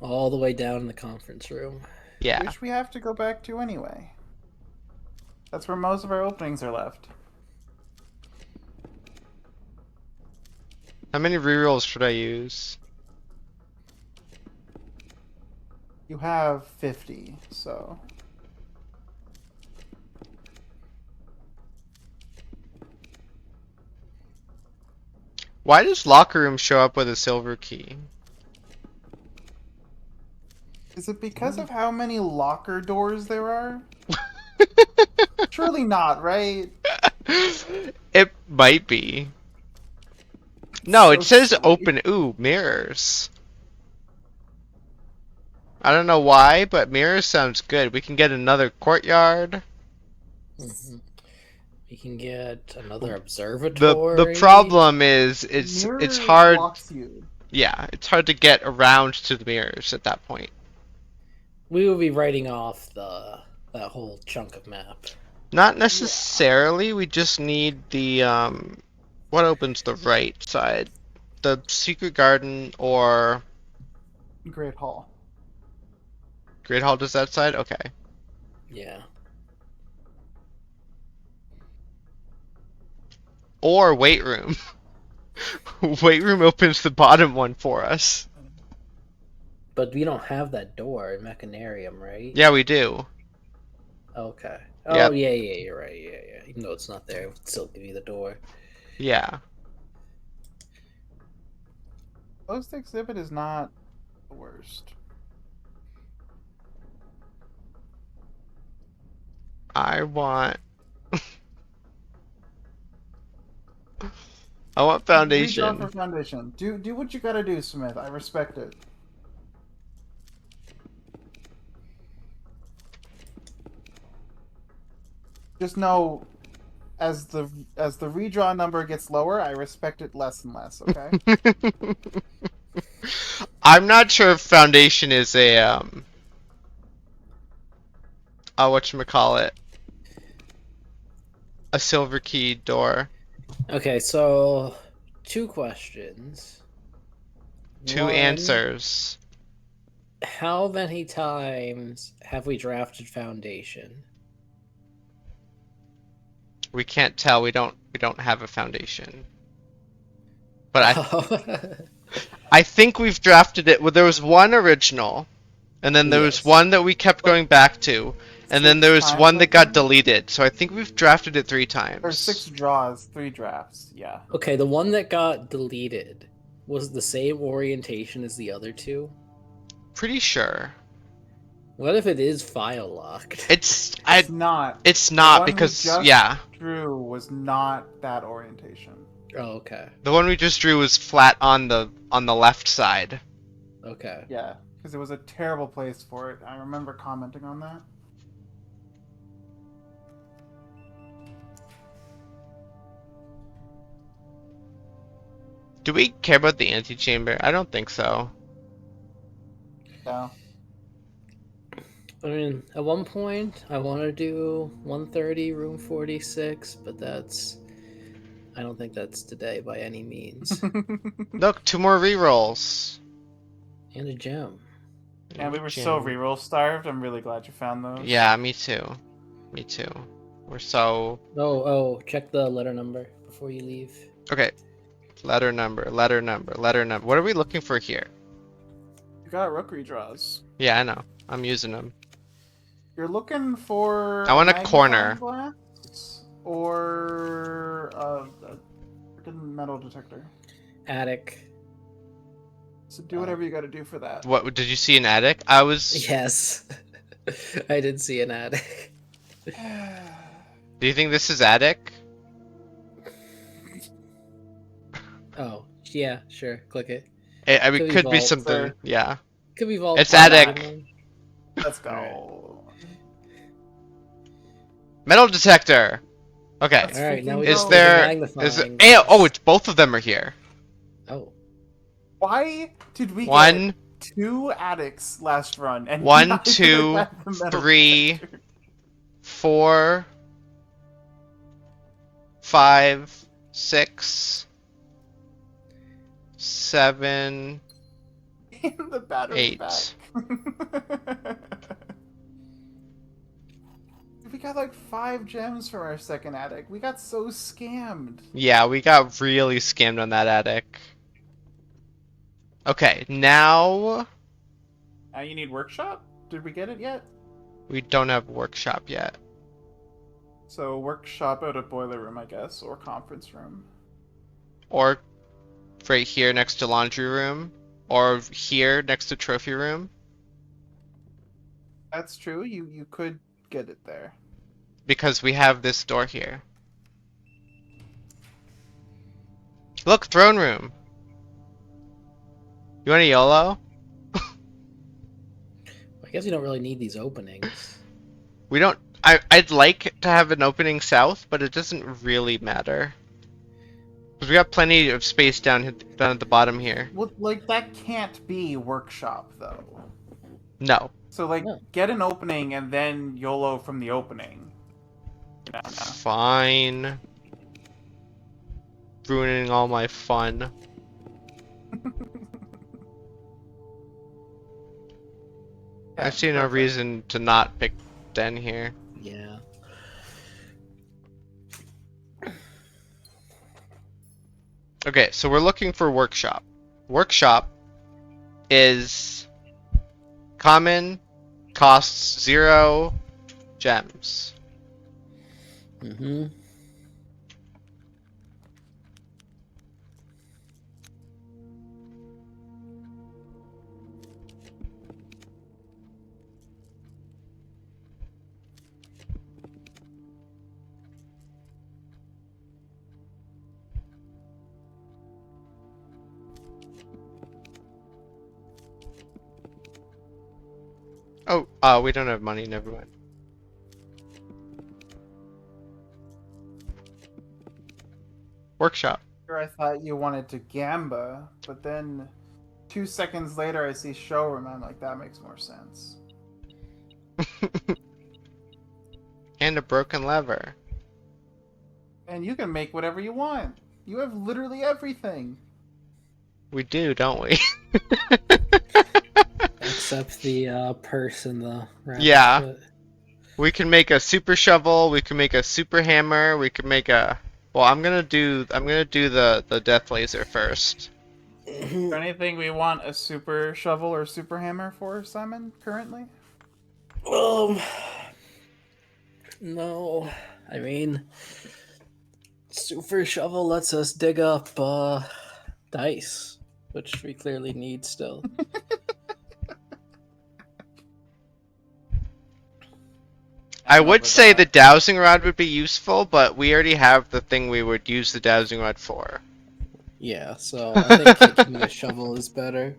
S2: All the way down in the conference room.
S1: Yeah.
S3: Which we have to go back to anyway. That's where most of our openings are left.
S1: How many rerolls should I use?
S3: You have 50, so...
S1: Why does locker room show up with a silver key?
S3: Is it because of how many locker doors there are? Surely not, right?
S1: It might be. No,
S3: So
S1: it says
S3: silly.
S1: open. Ooh, mirrors. I don't know why, but mirrors sounds good. We can get another courtyard.
S2: Mhm. We can get another
S1: The
S2: observatory.
S1: problem is it's
S3: Mirror
S1: hard.
S3: blocks you.
S1: Yeah, it's hard to get around to the mirrors at that point.
S2: We will be writing off that whole chunk of map.
S1: Not necessarily. We just need the what opens the right side? The secret garden or
S3: Great Hall.
S1: Great Hall does that side? Okay.
S2: Yeah.
S1: Or weight room. Weight room opens the bottom one for us.
S2: But we don't have that door in Mechanarium, right?
S1: Yeah, we do.
S2: Okay.
S1: Yep.
S2: Oh, yeah, you're right. Yeah. Even though it's not there, it would still give you the door.
S1: Yeah.
S3: Closed exhibit is not the worst.
S1: I want I want
S3: Redraw
S1: foundation.
S3: for foundation. Do what you gotta do, Smith. I respect it. Just know, as the redraw number gets lower, I respect it less and less. Okay.
S1: I'm not sure if foundation is a whatchamacallit, a silver key door.
S2: Okay, so 2 questions.
S1: Two
S2: One,
S1: answers.
S2: how many times have we drafted Foundation?
S1: We can't tell. We don't have a foundation. But I think we've drafted it. Well, there was one original, and then there was
S2: Yes.
S1: one that we kept going back to, and then there was
S3: 6
S1: one that
S3: times,
S1: got
S3: I think?
S1: deleted. So I think we've drafted it 3 times.
S3: Or 6 draws, 3 drafts. Yeah.
S2: Okay, the one that got deleted was the same orientation as the other 2.
S1: Pretty sure.
S2: What if it is file locked?
S1: It's
S3: It's not.
S1: it's
S3: The
S1: not
S3: one we
S1: because
S3: just
S1: yeah,
S3: drew was not that orientation.
S2: Oh, okay.
S1: the one we just drew was flat on the left side.
S2: Okay.
S3: Yeah, because it was a terrible place for it. I remember commenting on that.
S1: Do we care about the antechamber? I don't think so.
S3: So
S2: I mean, at one point, I want to do 130, room 46, but I don't think that's today by any means.
S1: Look, 2 more rerolls.
S2: And a gem.
S3: and we were so
S1: Gem.
S3: reroll starved. I'm really glad you found those.
S1: Yeah, me too. Me too. We're so
S2: Oh, check the letter number before you leave.
S1: okay. Letter number. What are we looking for here?
S3: You got rook redraws.
S1: Yeah, I know. I'm using them.
S3: You're looking for.
S1: I want a
S3: magnifying
S1: corner.
S3: glass or a freaking metal detector.
S2: Attic.
S3: So do whatever you got to do for that.
S1: What did you see an attic? I was.
S2: Yes. I did see an attic.
S1: Do you think this is attic?
S2: Oh, yeah, sure. Click it.
S1: I mean,
S2: Could be
S1: could be
S2: vault,
S1: something.
S3: sir.
S1: Yeah.
S2: Could be vault.
S1: It's
S2: part
S1: attic.
S2: one.
S3: Let's go.
S2: Alright.
S1: Metal detector. Okay.
S3: Let's
S2: All right, now
S3: freaking
S2: we
S1: Is
S2: just
S3: go.
S2: need a
S1: there?
S2: magnifying
S1: Is it?
S2: glass.
S1: Oh, it's both of them are here.
S2: Oh.
S3: Why did we
S1: One,
S3: get 2 attics last run and
S1: One,
S3: neither
S1: two,
S3: had the metal
S1: 3,
S3: detector?
S1: 4, 5, 6, 7.
S3: And the battery
S1: 8.
S3: back. We got like 5 gems for our second attic. We got so scammed.
S1: Yeah, we got really scammed on that attic. Okay, now
S3: Now you need workshop? Did we get it yet?
S1: we don't have workshop yet.
S3: So workshop out of boiler room, I guess, or conference room.
S1: Or right here next to laundry room. Or here next to trophy room.
S3: That's true. You could get it there.
S1: Because we have this door here. Look, throne room. You want a YOLO?
S2: I guess we don't really need these openings.
S1: We don't. I'd like to have an opening south, but it doesn't really matter. Because we got plenty of space down at the bottom here.
S3: Well, like that can't be workshop though.
S1: No.
S3: So like,
S2: No.
S3: get an opening and then YOLO from the opening. No.
S1: Fine. Ruining all my fun. I see no
S3: perfect.
S1: reason to not pick Den here.
S2: Yeah.
S1: Okay, so we're looking for workshop. Workshop is common, costs 0 gems.
S2: Mm-hmm.
S1: Oh, we don't have money, never mind. Workshop.
S3: Sure, I thought you wanted to Gamba, but then 2 seconds later I see showroom. I'm like, that makes more sense.
S1: And a broken lever.
S3: And you can make whatever you want. You have literally everything.
S1: We do, don't we?
S2: Except the purse and the rabbit
S1: Yeah.
S2: foot.
S1: We can make a super shovel, we can make a super hammer, we can make a... Well, I'm gonna do the death laser first.
S3: Is there anything we want a super shovel or super hammer for, Simon, currently?
S2: No. I mean, super shovel lets us dig up dice, which we clearly need still.
S1: I
S3: don't know
S1: would
S3: about
S1: say the
S3: that.
S1: dowsing rod would be useful, but we already have the thing we would use the dowsing rod for.
S2: Yeah, so I think keeping a shovel is better.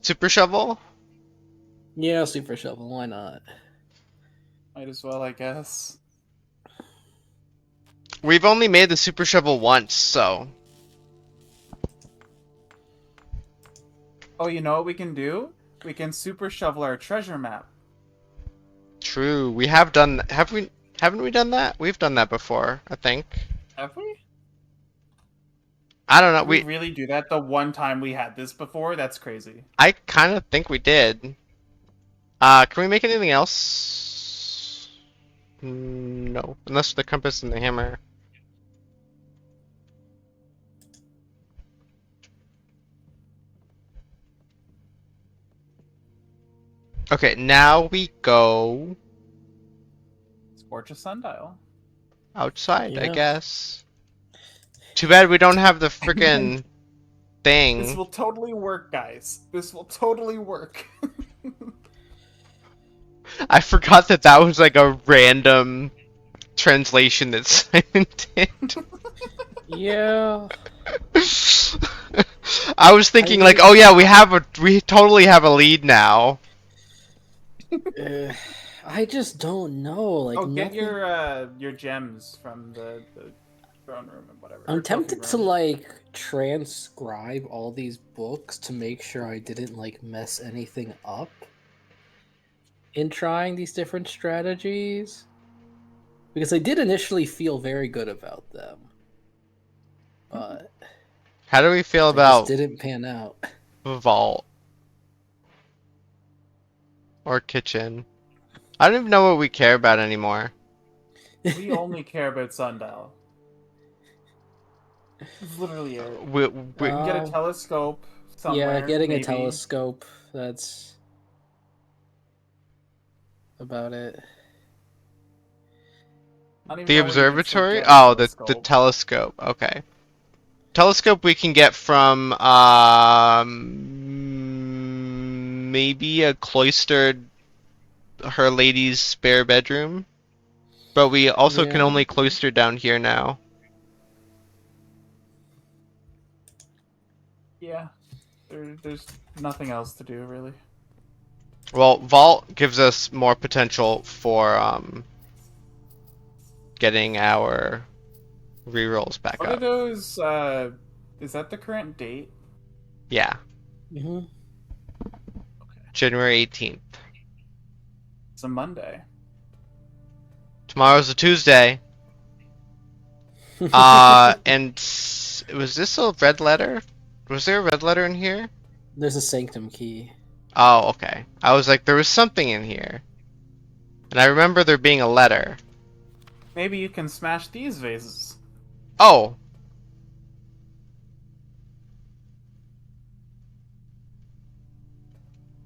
S1: Super shovel?
S2: Yeah, super shovel. Why not?
S3: Might as well, I guess.
S1: We've only made the super shovel once, so
S3: Oh, you know what we can do? We can super shovel our treasure map.
S1: true. We have done. Have we? Haven't we done that? We've done that before, I think.
S3: Have we?
S1: I don't know.
S3: Did we really do that the one time we had this before? That's crazy.
S1: I kind of think we did. Can we make anything else? No, unless the compass and the hammer. Okay, now we go
S3: Scorch a sundial.
S1: outside, I
S2: Yeah.
S1: guess. Too bad we don't have the freaking
S3: This
S1: thing.
S3: will totally work, guys. This will totally work.
S1: I forgot that that was like a random translation that Simon did.
S2: Yeah.
S1: I was thinking like, oh yeah, we totally have a lead now.
S2: I just don't know. Like
S3: Oh, get
S2: nothing.
S3: your gems from the throne room and whatever.
S2: I'm
S3: or trophy
S2: tempted to
S3: room.
S2: like transcribe all these books to make sure I didn't like mess anything up in trying these different strategies. Because I did initially feel very good about them. But
S1: How do we feel
S2: they just
S1: about
S2: didn't pan out.
S1: vault or kitchen? I don't even know what we care about anymore.
S3: We only care about sundial. It's literally it.
S1: We,
S3: We can get a
S2: Um,
S3: telescope somewhere.
S2: yeah, getting a
S3: maybe.
S2: telescope, that's about it.
S3: Not even
S1: the
S3: know where you can still
S1: observatory?
S3: get a
S1: Oh, the
S3: telescope.
S1: telescope. Okay. Telescope we can get from maybe a cloistered Her Lady's spare bedroom. But we also can
S2: Yeah.
S1: only cloister down here now.
S3: Yeah. There's nothing else to do really.
S1: Well, vault gives us more potential for getting our rerolls back
S3: What are
S1: up.
S3: those? Is that the current date?
S1: Yeah,
S2: hmm
S1: January 18th.
S3: It's a Monday.
S1: Tomorrow's a Tuesday. And was this a red letter? Was there a red letter in here?
S2: There's a sanctum key.
S1: Oh, okay. I was like, there was something in here. And I remember there being a letter.
S3: Maybe you can smash these vases.
S1: Oh!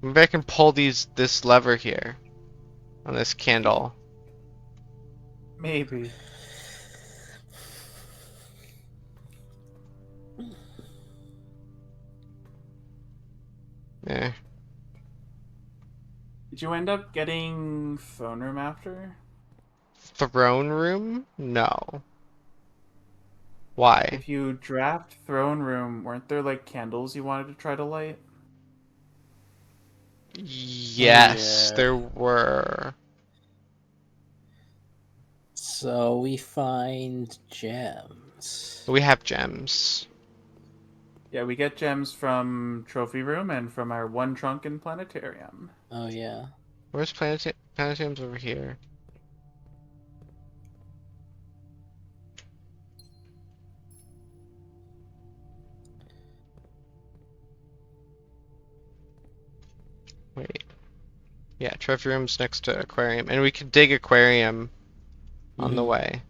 S1: Maybe I can pull this lever here. On this candle.
S3: Maybe.
S1: Eh.
S3: Did you end up getting throne room after?
S1: Throne room? No. Why?
S3: If you draft throne room, weren't there like candles you wanted to try to light?
S1: Yes,
S2: Yeah.
S1: there were.
S2: So we find gems.
S1: We have gems.
S3: Yeah, we get gems from trophy room and from our one trunk in planetarium.
S2: Oh yeah.
S1: Where's planetarium's over here? Wait. Yeah, trophy room's next to aquarium. And we could dig aquarium on the
S2: Mhm.
S1: way.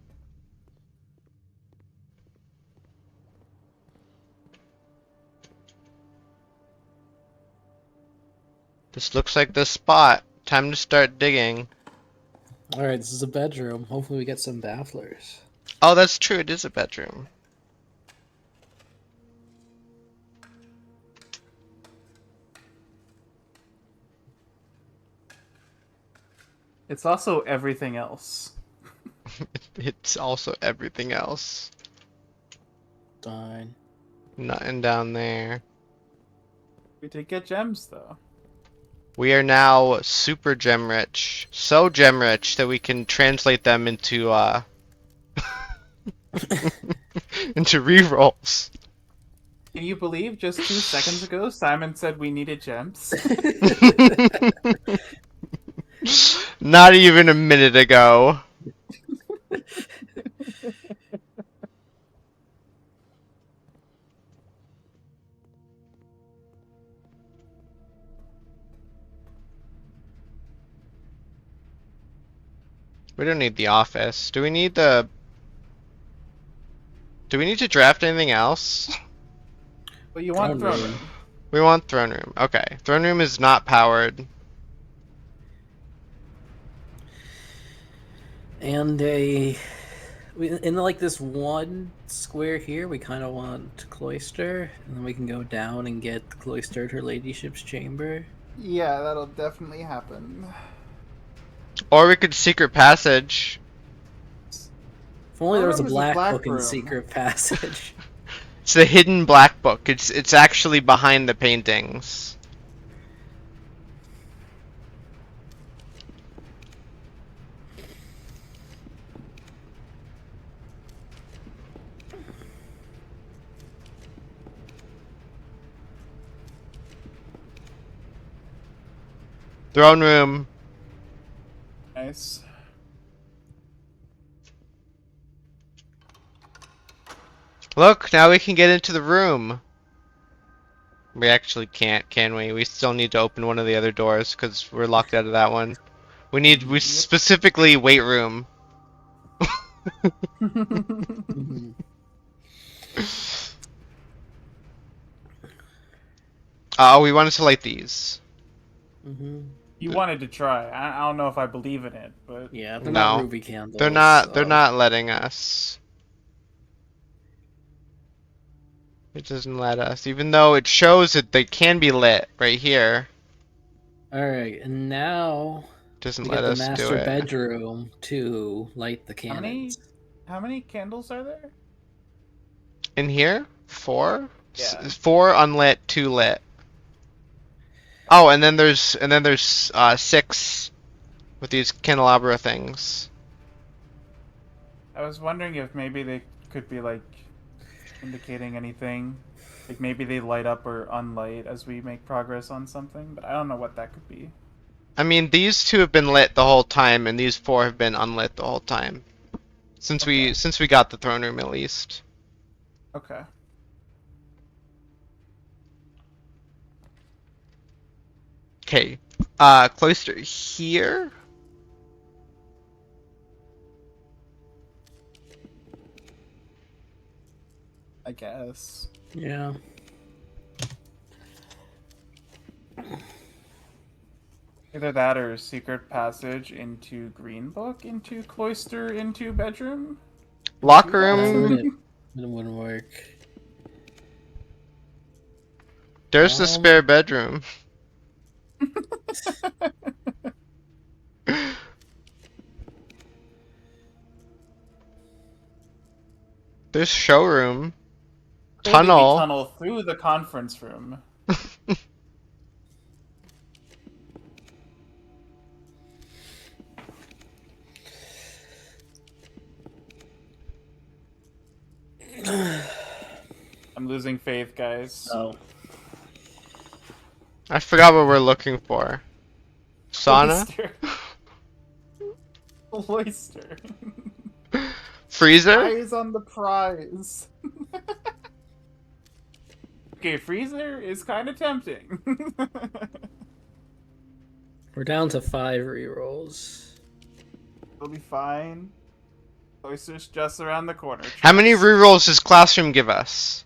S1: This looks like the spot. Time to start digging.
S2: All right, this is a bedroom. Hopefully, we get some bafflers.
S1: Oh, that's true. It is a bedroom.
S3: It's also everything else.
S1: It's also everything else.
S2: Fine.
S1: Nothing down there.
S3: We did get gems though.
S1: We are now super gem rich. So gem rich that we can translate them into into rerolls.
S3: Can you believe just 2 seconds ago Simon said we needed gems?
S1: Not even a minute ago. We don't need the office. Do we need to draft anything else?
S3: But you want
S2: Throne
S3: throne
S2: room.
S3: room.
S1: We want throne room. Okay. Throne room is not powered.
S2: And in like this one square here, we kind of want cloister, and then we can go down and get cloistered her ladyship's chamber.
S3: Yeah, that'll definitely happen.
S1: Or we could secret passage.
S2: If only there was a
S3: Room is a
S2: black
S3: black
S2: book in
S3: room.
S2: Secret Passage.
S1: It's the hidden black book. It's actually behind the paintings. Throne room.
S3: Nice.
S1: Look, now we can get into the room. We actually can't, can we? We still need to open one of the other doors because we're locked out of that one. We specifically weight room.
S2: Mhm.
S1: Oh, we wanted to light these.
S2: Mhm.
S3: You wanted to try. I don't know if I believe in it, but
S2: Yeah, they're
S1: No.
S2: not ruby candles.
S1: They're not
S2: so-
S1: letting us. It doesn't let us, even though it shows that they can be lit right here.
S2: All right, and now
S1: Doesn't
S2: we
S1: let
S2: get the
S1: us do
S2: master
S1: it.
S2: bedroom to light the
S3: How many-
S2: candles.
S3: how many candles are there?
S1: In here, 4.
S3: Yeah.
S1: 4 unlit, 2 lit. Oh, and then there's 6 with these candelabra things.
S3: I was wondering if maybe they could be like indicating anything. Like maybe they light up or unlight as we make progress on something, but I don't know what that could be.
S1: I mean, these 2 have been lit the whole time, and these 4 have been unlit the whole time. Since
S3: Okay.
S1: we got the throne room, at least.
S3: Okay.
S1: Okay. Cloister here.
S3: I guess.
S2: Yeah.
S3: Either that or secret passage into Green Book, into cloister, into bedroom.
S1: Locker
S2: That
S1: room.
S2: wouldn't work.
S1: There's the spare bedroom. There's showroom.
S3: Maybe we
S1: Tunnel.
S3: tunnel through the conference room. I'm losing faith, guys.
S2: Oh.
S1: I forgot what we're looking for. Sauna?
S3: Cloister.
S1: Freezer?
S3: Eyes on the prize. Okay, freezer is kind of tempting.
S2: We're down to 5 rerolls.
S3: It'll be fine. Cloister's just around the corner.
S1: How many
S3: trust.
S1: rerolls does Classroom give us?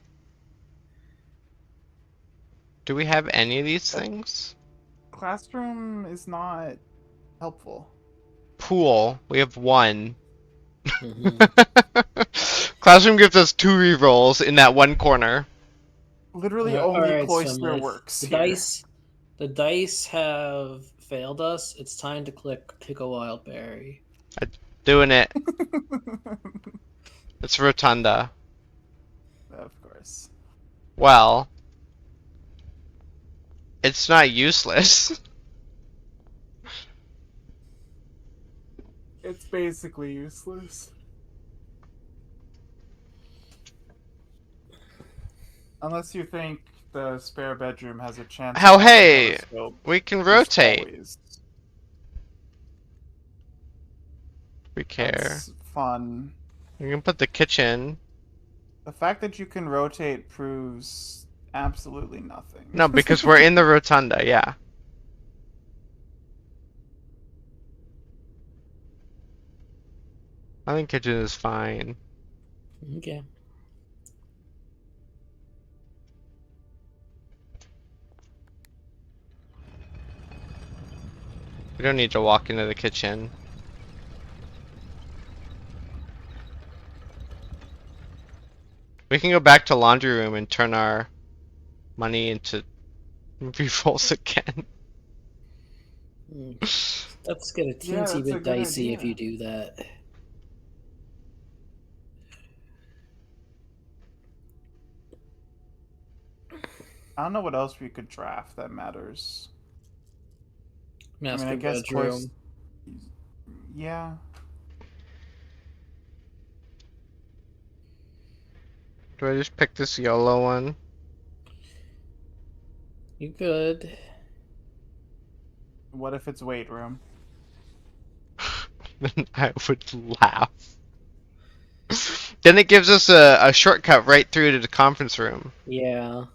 S1: Do we have any of these things?
S3: Classroom is not helpful.
S1: Pool. We have 1.
S2: Mhm.
S1: Classroom gives us 2 rerolls in that one corner.
S3: Literally
S2: All
S3: only
S2: right,
S3: Cloister
S2: Summit.
S3: works
S2: The
S3: here.
S2: dice have failed us, it's time to pick a wild berry.
S1: Doing it. It's Rotunda.
S3: Of course.
S1: Well, it's not useless.
S3: It's basically useless. Unless you think the spare bedroom has a chance.
S1: How,
S3: of having a
S1: hey,
S3: telescope,
S1: we can
S3: just
S1: rotate.
S3: always.
S1: We care.
S3: That's fun.
S1: We can put the kitchen.
S3: The fact that you can rotate proves absolutely nothing.
S1: No, because we're in the rotunda, yeah. I think kitchen is fine.
S2: Okay.
S1: We don't need to walk into the kitchen. We can go back to laundry room and turn our money into rerolls again.
S2: Let's get a
S3: Yeah,
S2: teensy
S3: that's a
S2: bit
S3: good
S2: dicey if
S3: idea.
S2: you do that.
S3: I don't know what else we could draft that matters.
S2: Master
S3: I guess
S2: bedroom.
S3: Yeah.
S1: Do I just pick this yellow one?
S2: You could.
S3: What if it's weight room?
S1: Then I would laugh. Then it gives us a shortcut right through to the conference room.
S2: Yeah.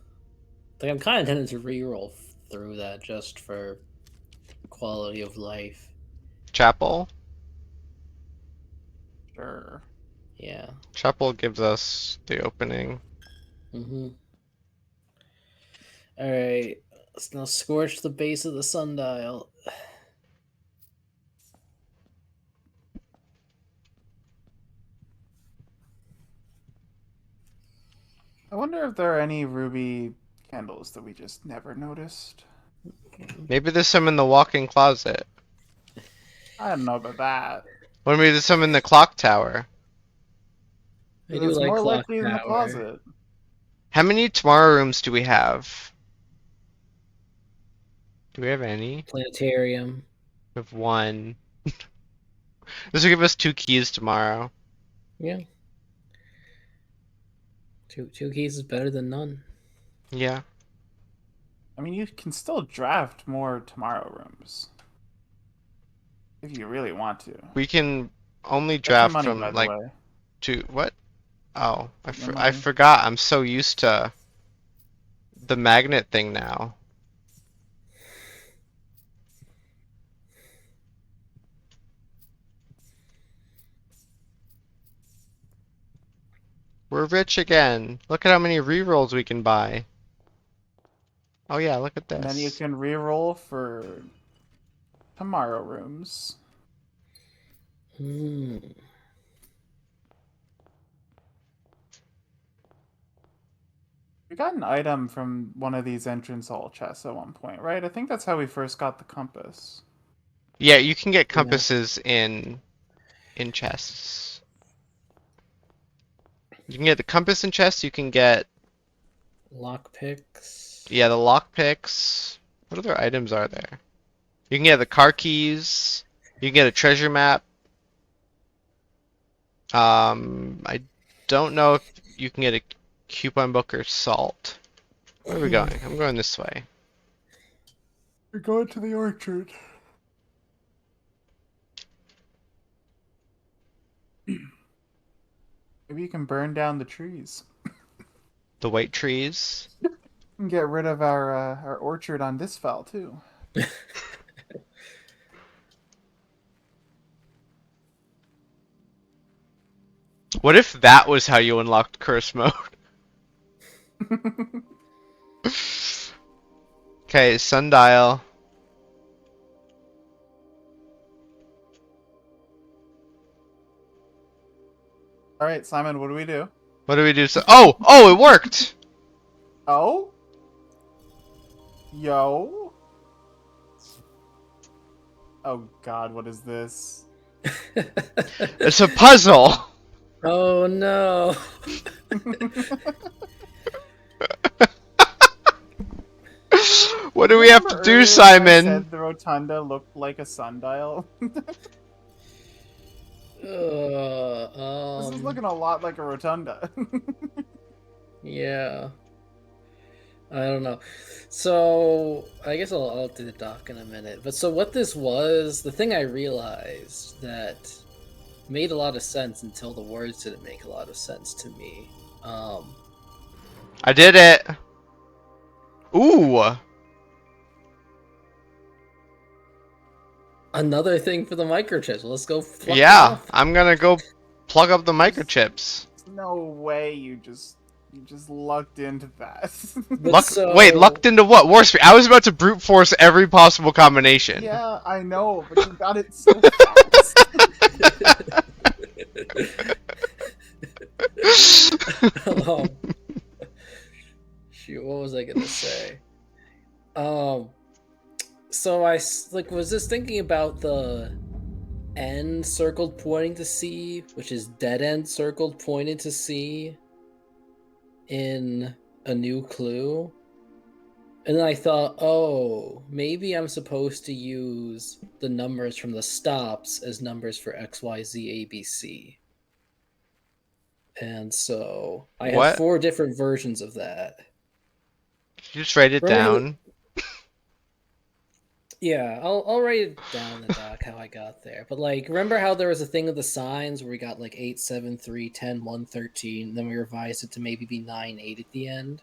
S2: Like I'm kind of tempted to re-roll through that just for quality of life.
S1: Chapel?
S3: Sure.
S2: Yeah.
S1: Chapel gives us the opening.
S2: Mm-hmm. Alright. Let's now scorch the base of the sundial.
S3: I wonder if there are any ruby candles that we just never noticed.
S1: Maybe there's some in the walk-in closet.
S3: I don't know about that.
S1: Or maybe there's some in the clock tower.
S2: I do
S3: It's
S2: like
S3: more
S2: clock
S3: likely in the
S2: tower.
S3: closet.
S1: How many tomorrow rooms do we have? Do we have any?
S2: Planetarium.
S1: We have one. This will give us 2 keys tomorrow.
S2: Yeah. Two keys is better than none.
S1: Yeah.
S3: I mean, you can still draft more tomorrow rooms. If you really want to.
S1: We can only
S3: Get your
S1: draft
S3: money, by
S1: from
S3: the
S1: like
S3: way.
S1: 2. What? Oh,
S3: Get your
S1: I
S3: money.
S1: forgot. I'm so used to the magnet thing now. We're rich again. Look at how many rerolls we can buy. Oh yeah, look at
S3: And then you
S1: this.
S3: can re-roll for tomorrow rooms.
S2: Hmm.
S3: We got an item from one of these entrance hall chests at one point, right? I think that's how we first got the compass.
S1: Yeah, you can get
S2: Yeah.
S1: compasses in chests. You can get the compass in chests, you can get
S2: Lockpicks.
S1: the lockpicks. What other items are there? You can get the car keys. You can get a treasure map. I don't know if you can get a coupon book or salt. Where are we going? I'm going this way.
S3: We're going to the orchard. Maybe you can burn down the trees
S1: The white trees.
S3: and get rid of our orchard on this file too.
S1: What if that was how you unlocked curse mode? Okay, sundial.
S3: All right, Simon, what do we do?
S1: What do we do? So oh, it worked.
S3: Oh? Yo? Oh god, what is this?
S1: It's a puzzle.
S2: Oh no.
S1: What do we have to
S3: Remember
S1: do,
S3: earlier when I
S1: Simon?
S3: said the rotunda looked like a sundial? This is looking a lot like a rotunda.
S2: Yeah. I don't know. So I guess I'll do the doc in a minute. But so what this was, the thing I realized that made a lot of sense until the words didn't make a lot of sense to me.
S1: I did it. Ooh.
S2: Another thing for the microchips. Let's go. Fuck them
S1: Yeah,
S2: up.
S1: I'm gonna go plug up the microchips.
S3: There's no way you just lucked into that.
S2: But so
S1: Wait, lucked into what? Warp speed. I was about to brute force every possible combination.
S3: Yeah, I know, but you got it so fast.
S2: Shoot, what was I gonna say? So I was just thinking about the N circled pointing to C, which is dead end circled pointing to C in A New Clue. And then I thought, oh, maybe I'm supposed to use the numbers from the stops as numbers for X, Y, Z, A, B, C. And so I have
S1: What?
S2: 4 different versions of that.
S1: You just write it
S2: Remember
S1: down.
S2: Yeah, I'll write it down in the doc how I got there. But like, remember how there was a thing of the signs where we got like 8, 7, 3, 10, 1, 13, then we revised it to maybe be 9, 8 at the end?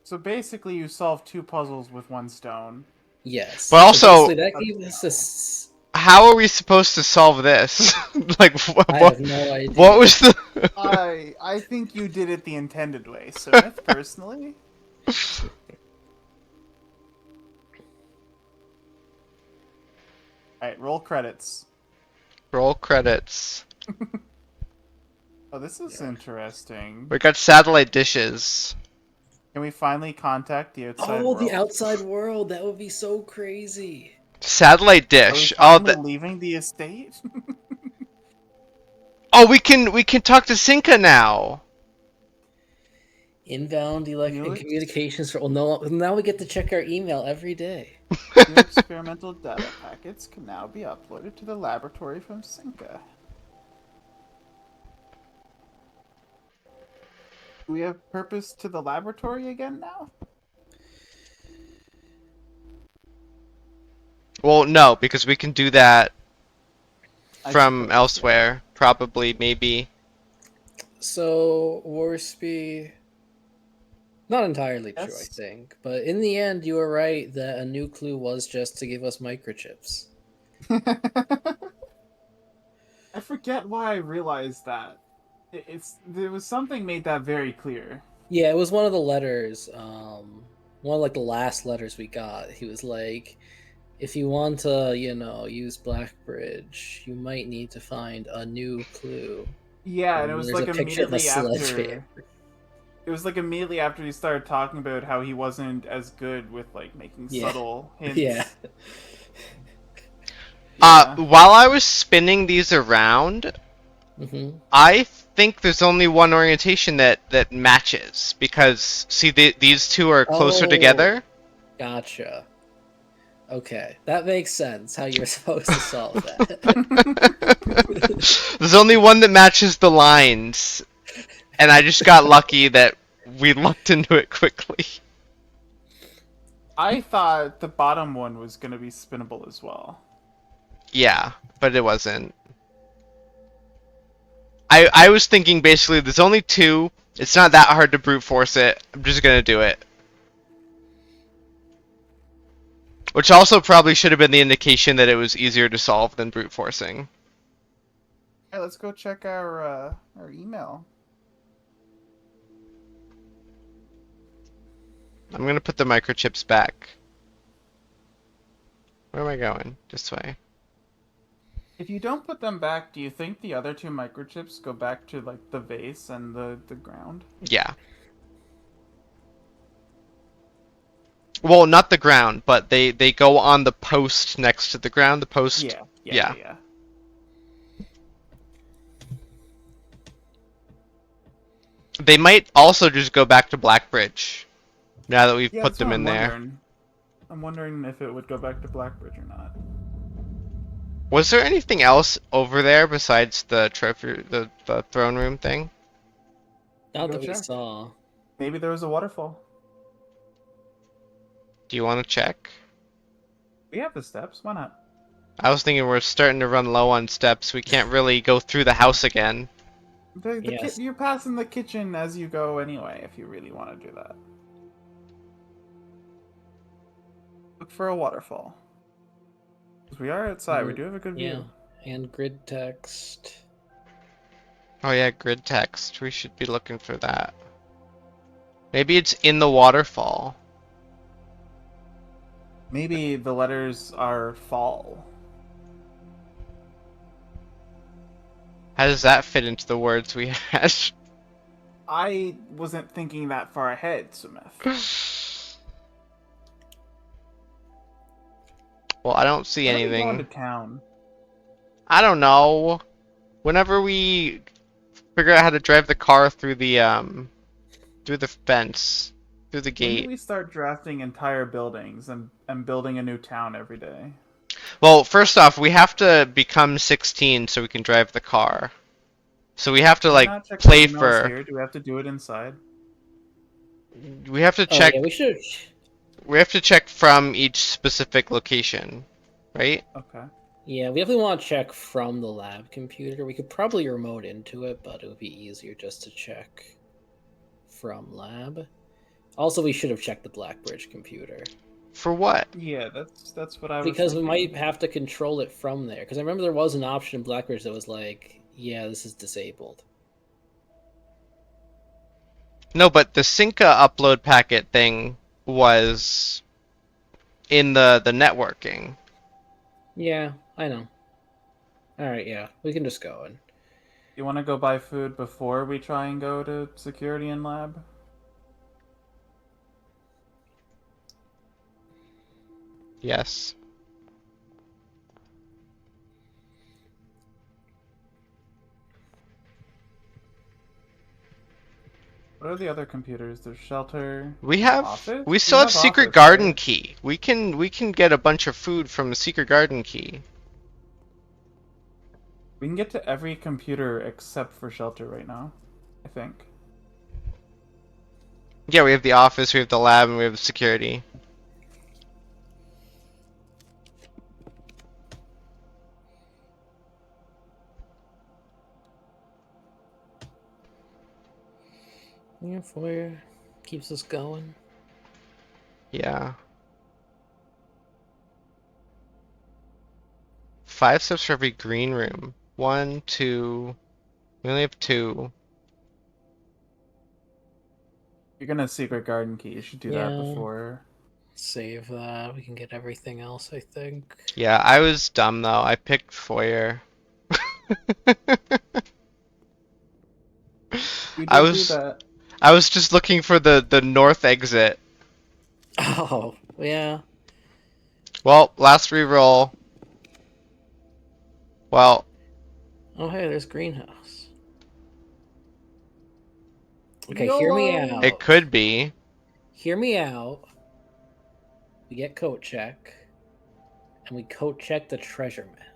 S3: So basically, you solved 2 puzzles with 1 stone.
S2: Yes.
S1: But also-
S2: basically that gave us this.
S1: How are we supposed to solve this? Like,
S2: I have no idea.
S1: what was the?
S3: I think you did it the intended way, Smith, personally. Alright, roll credits.
S1: Roll credits.
S3: Oh, this is interesting.
S1: We got satellite dishes.
S3: Can we finally contact the outside
S2: Oh,
S3: world?
S2: the outside world! That would be so crazy.
S1: Satellite
S3: Are we
S1: dish.
S3: finally leaving the estate?
S1: Oh, we can talk to Sinka now.
S2: Inbound
S3: Felix?
S2: communications for. Well, no, now we get to check our email every day.
S3: New experimental data packets can now be uploaded to the laboratory from Sinka. Do we have purpose to the laboratory again now?
S1: Well, no, because we can do that
S3: I
S1: from
S3: suppose,
S1: elsewhere. Probably, maybe.
S2: So, Warspy. Not entirely true, I
S3: Yes.
S2: think. But in the end, you were right that A New Clue was just to give us microchips.
S3: I forget why I realized that. There was something made that very clear.
S2: Yeah, it was one of the letters. One of like the last letters we got. He was like, if you want to, use Blackbridge, you might need to find a new clue.
S3: Yeah, and it
S2: And
S3: was
S2: there's
S3: like
S2: a picture of a
S3: immediately after.
S2: sledgehammer.
S3: It was like immediately after he started talking about how he wasn't as good with like making
S2: Yeah.
S3: subtle hints.
S2: Yeah.
S1: While I was spinning these around,
S2: hmm
S1: I think there's only one orientation that matches because see these two are closer
S2: Oh.
S1: together.
S2: Gotcha. Okay, that makes sense. How you're supposed to solve that.
S1: There's only one that matches the lines, and I just got lucky that we looked into it quickly.
S3: I thought the bottom one was gonna be spinnable as well.
S1: Yeah, but it wasn't. I was thinking basically there's only 2. It's not that hard to brute force it. I'm just gonna do it. Which also probably should have been the indication that it was easier to solve than brute forcing.
S3: Hey, let's go check our email.
S1: I'm gonna put the microchips back. Where am I going? This way.
S3: If you don't put them back, do you think the other 2 microchips go back to like the vase and the ground?
S1: Yeah. Well, not the ground, but they go on the post next to the ground. The post.
S3: Yeah, yeah,
S1: Yeah.
S3: yeah, yeah.
S1: They might also just go back to Blackbridge now that we've
S3: Yeah,
S1: put
S3: that's
S1: them
S3: what
S1: in
S3: I'm
S1: there.
S3: wondering. I'm wondering if it would go back to Blackbridge or not.
S1: Was there anything else over there besides the trophy, the throne room thing?
S2: Not
S3: Go
S2: that we
S3: check.
S2: saw.
S3: Maybe there was a waterfall.
S1: Do you want to check?
S3: We have the steps. Why not?
S1: I was thinking we're starting to run low on steps. We can't really go through the house again.
S2: Yes.
S3: You're passing the kitchen as you go anyway, if you really want to do that. Look for a waterfall. 'Cause we are outside. We do have a good
S2: Yeah,
S3: view.
S2: and grid text.
S1: Oh yeah, grid text. We should be looking for that. Maybe it's in the waterfall.
S3: Maybe the letters are fall.
S1: How does that fit into the words we had?
S3: I wasn't thinking that far ahead, Smith.
S1: Well, I don't see
S3: When are we going to
S1: anything.
S3: town?
S1: I don't know. Whenever we figure out how to drive the car through the fence, through the
S3: When do
S1: gate.
S3: we start drafting entire buildings and building a new town every day?
S1: Well, first off, we have to become 16 so we can drive the car. So we have to
S3: Can we
S1: like
S3: not check
S1: play
S3: our emails
S1: for.
S3: here? Do we have to do it inside?
S1: We have to
S2: Oh
S1: check.
S2: yeah, we should.
S1: We have to check from each specific location, right?
S3: Okay.
S2: Yeah, we definitely want to check from the lab computer. We could probably remote into it, but it would be easier just to check from lab. Also, we should have checked the Blackbridge computer
S1: For what?
S3: Yeah, that's what I was
S2: because we
S3: thinking.
S2: might have to control it from there. Because I remember there was an option in Blackbridge that was like, "Yeah, this is disabled."
S1: No, but the Synca upload packet thing was in the networking.
S2: Yeah, I know. All right, yeah, we can just go and.
S3: You want to go buy food before we try and go to security and lab?
S1: Yes.
S3: What are the other computers? There's shelter.
S1: We have
S3: Office?
S1: we still have secret
S3: office,
S1: garden
S3: right?
S1: key. We can get a bunch of food from the secret garden key.
S3: We can get to every computer except for shelter right now, I think.
S1: Yeah, we have the office, we have the lab, and we have security.
S2: Yeah, foyer keeps us going.
S1: Yeah. 5 steps for every green room. 1, 2. We only have 2.
S3: You're gonna secret garden key. You should do that
S2: Yeah.
S3: before.
S2: Save that. We can get everything else, I think.
S1: Yeah, I was dumb though. I picked foyer.
S3: You
S1: I
S3: did
S1: was
S3: do that.
S1: I was just looking for the north exit.
S2: Oh, yeah.
S1: Well, last reroll. Well,
S2: Oh, hey, there's greenhouse. Okay, hear me
S3: YOLO!
S2: out.
S1: it could be.
S2: Hear me out. We get coat check, and we coat check the treasure map.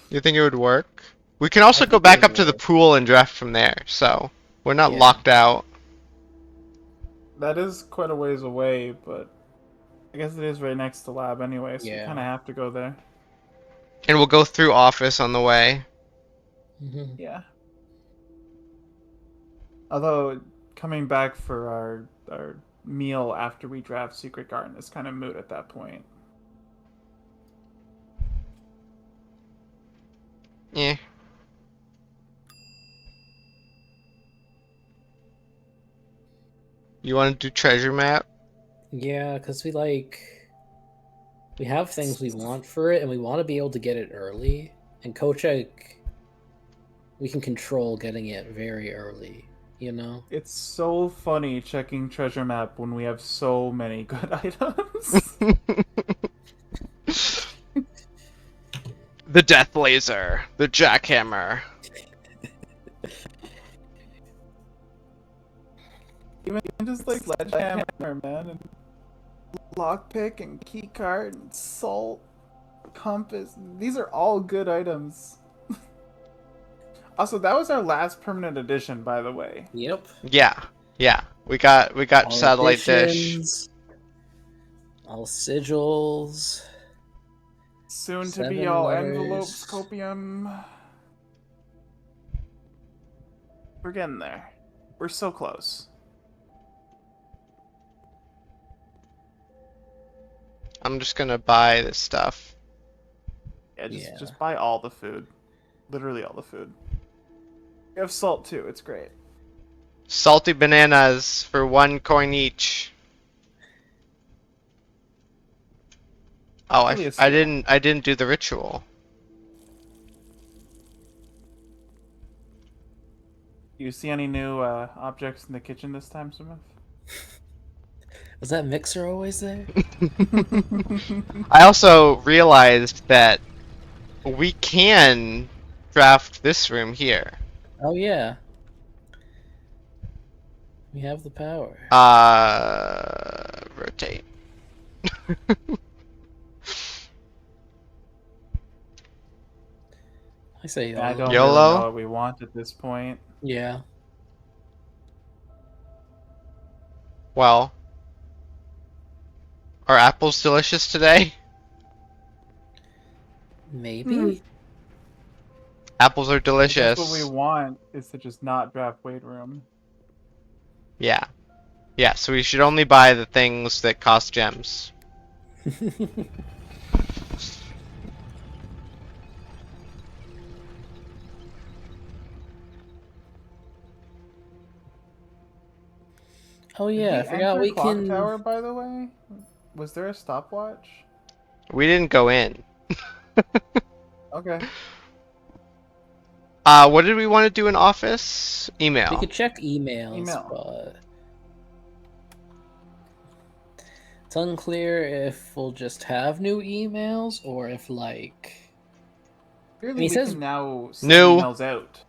S1: You think it would work? We can also
S2: I
S1: go
S2: think it
S1: back
S2: would
S1: up to the
S2: work.
S1: pool and draft from there, so we're not
S2: Yeah.
S1: locked out.
S3: That is quite a ways away, but I guess it is right next to lab anyway, so you
S2: Yeah.
S3: kind of have to go there.
S1: And we'll go through office on the way.
S2: Mhm.
S3: Yeah. Although coming back for our meal after we draft Secret Garden is kind of moot at that point.
S1: Yeah. You want to do treasure map?
S2: Yeah, because we have things we want for it, and we want to be able to get it early. And coat check, we can control getting it very early. you know?
S3: It's so funny checking treasure map when we have so many good items.
S1: The death laser, the jackhammer.
S3: even just like sledgehammer, man, and lockpick and keycard and salt, compass. These are all good items. Also, that was our last permanent edition, by the way.
S2: Yep.
S1: Yeah. We got
S2: All
S1: satellite dish.
S2: editions, all sigils.
S3: Soon to
S2: 7
S3: be all
S2: letters.
S3: envelopes, copium. We're getting there. We're so close.
S1: I'm just gonna buy this stuff.
S3: Yeah,
S2: Yeah.
S3: just buy all the food. Literally all the food. We have salt too, it's great.
S1: Salty bananas for 1 coin each. Oh,
S3: Really a
S1: I
S3: steal.
S1: didn't do the ritual.
S3: Do you see any new objects in the kitchen this time, Smith?
S2: Was that mixer always there?
S1: I also realized that we can draft this room here.
S2: Oh yeah. We have the power.
S1: Rotate.
S2: I say
S3: I
S2: YOLO.
S3: don't
S1: YOLO?
S3: really know what we want at this point.
S2: Yeah.
S1: Well, are apples delicious today?
S2: Maybe.
S1: Apples are
S3: I guess
S1: delicious.
S3: what we want is to just not draft weight room.
S1: Yeah. Yeah, so we should only buy the things that cost gems.
S2: Oh yeah, I
S3: Did
S2: forgot
S3: enter
S2: we
S3: clock
S2: can.
S3: tower, by the way? Was there a stopwatch?
S1: We didn't go in.
S3: Okay.
S1: What did we want to do in office?
S2: We
S1: Email.
S2: could check emails,
S3: Email.
S2: but it's unclear if we'll just have new emails or if like.
S3: Clearly,
S2: he
S3: we
S2: says-
S3: can now send
S1: No.
S3: emails out.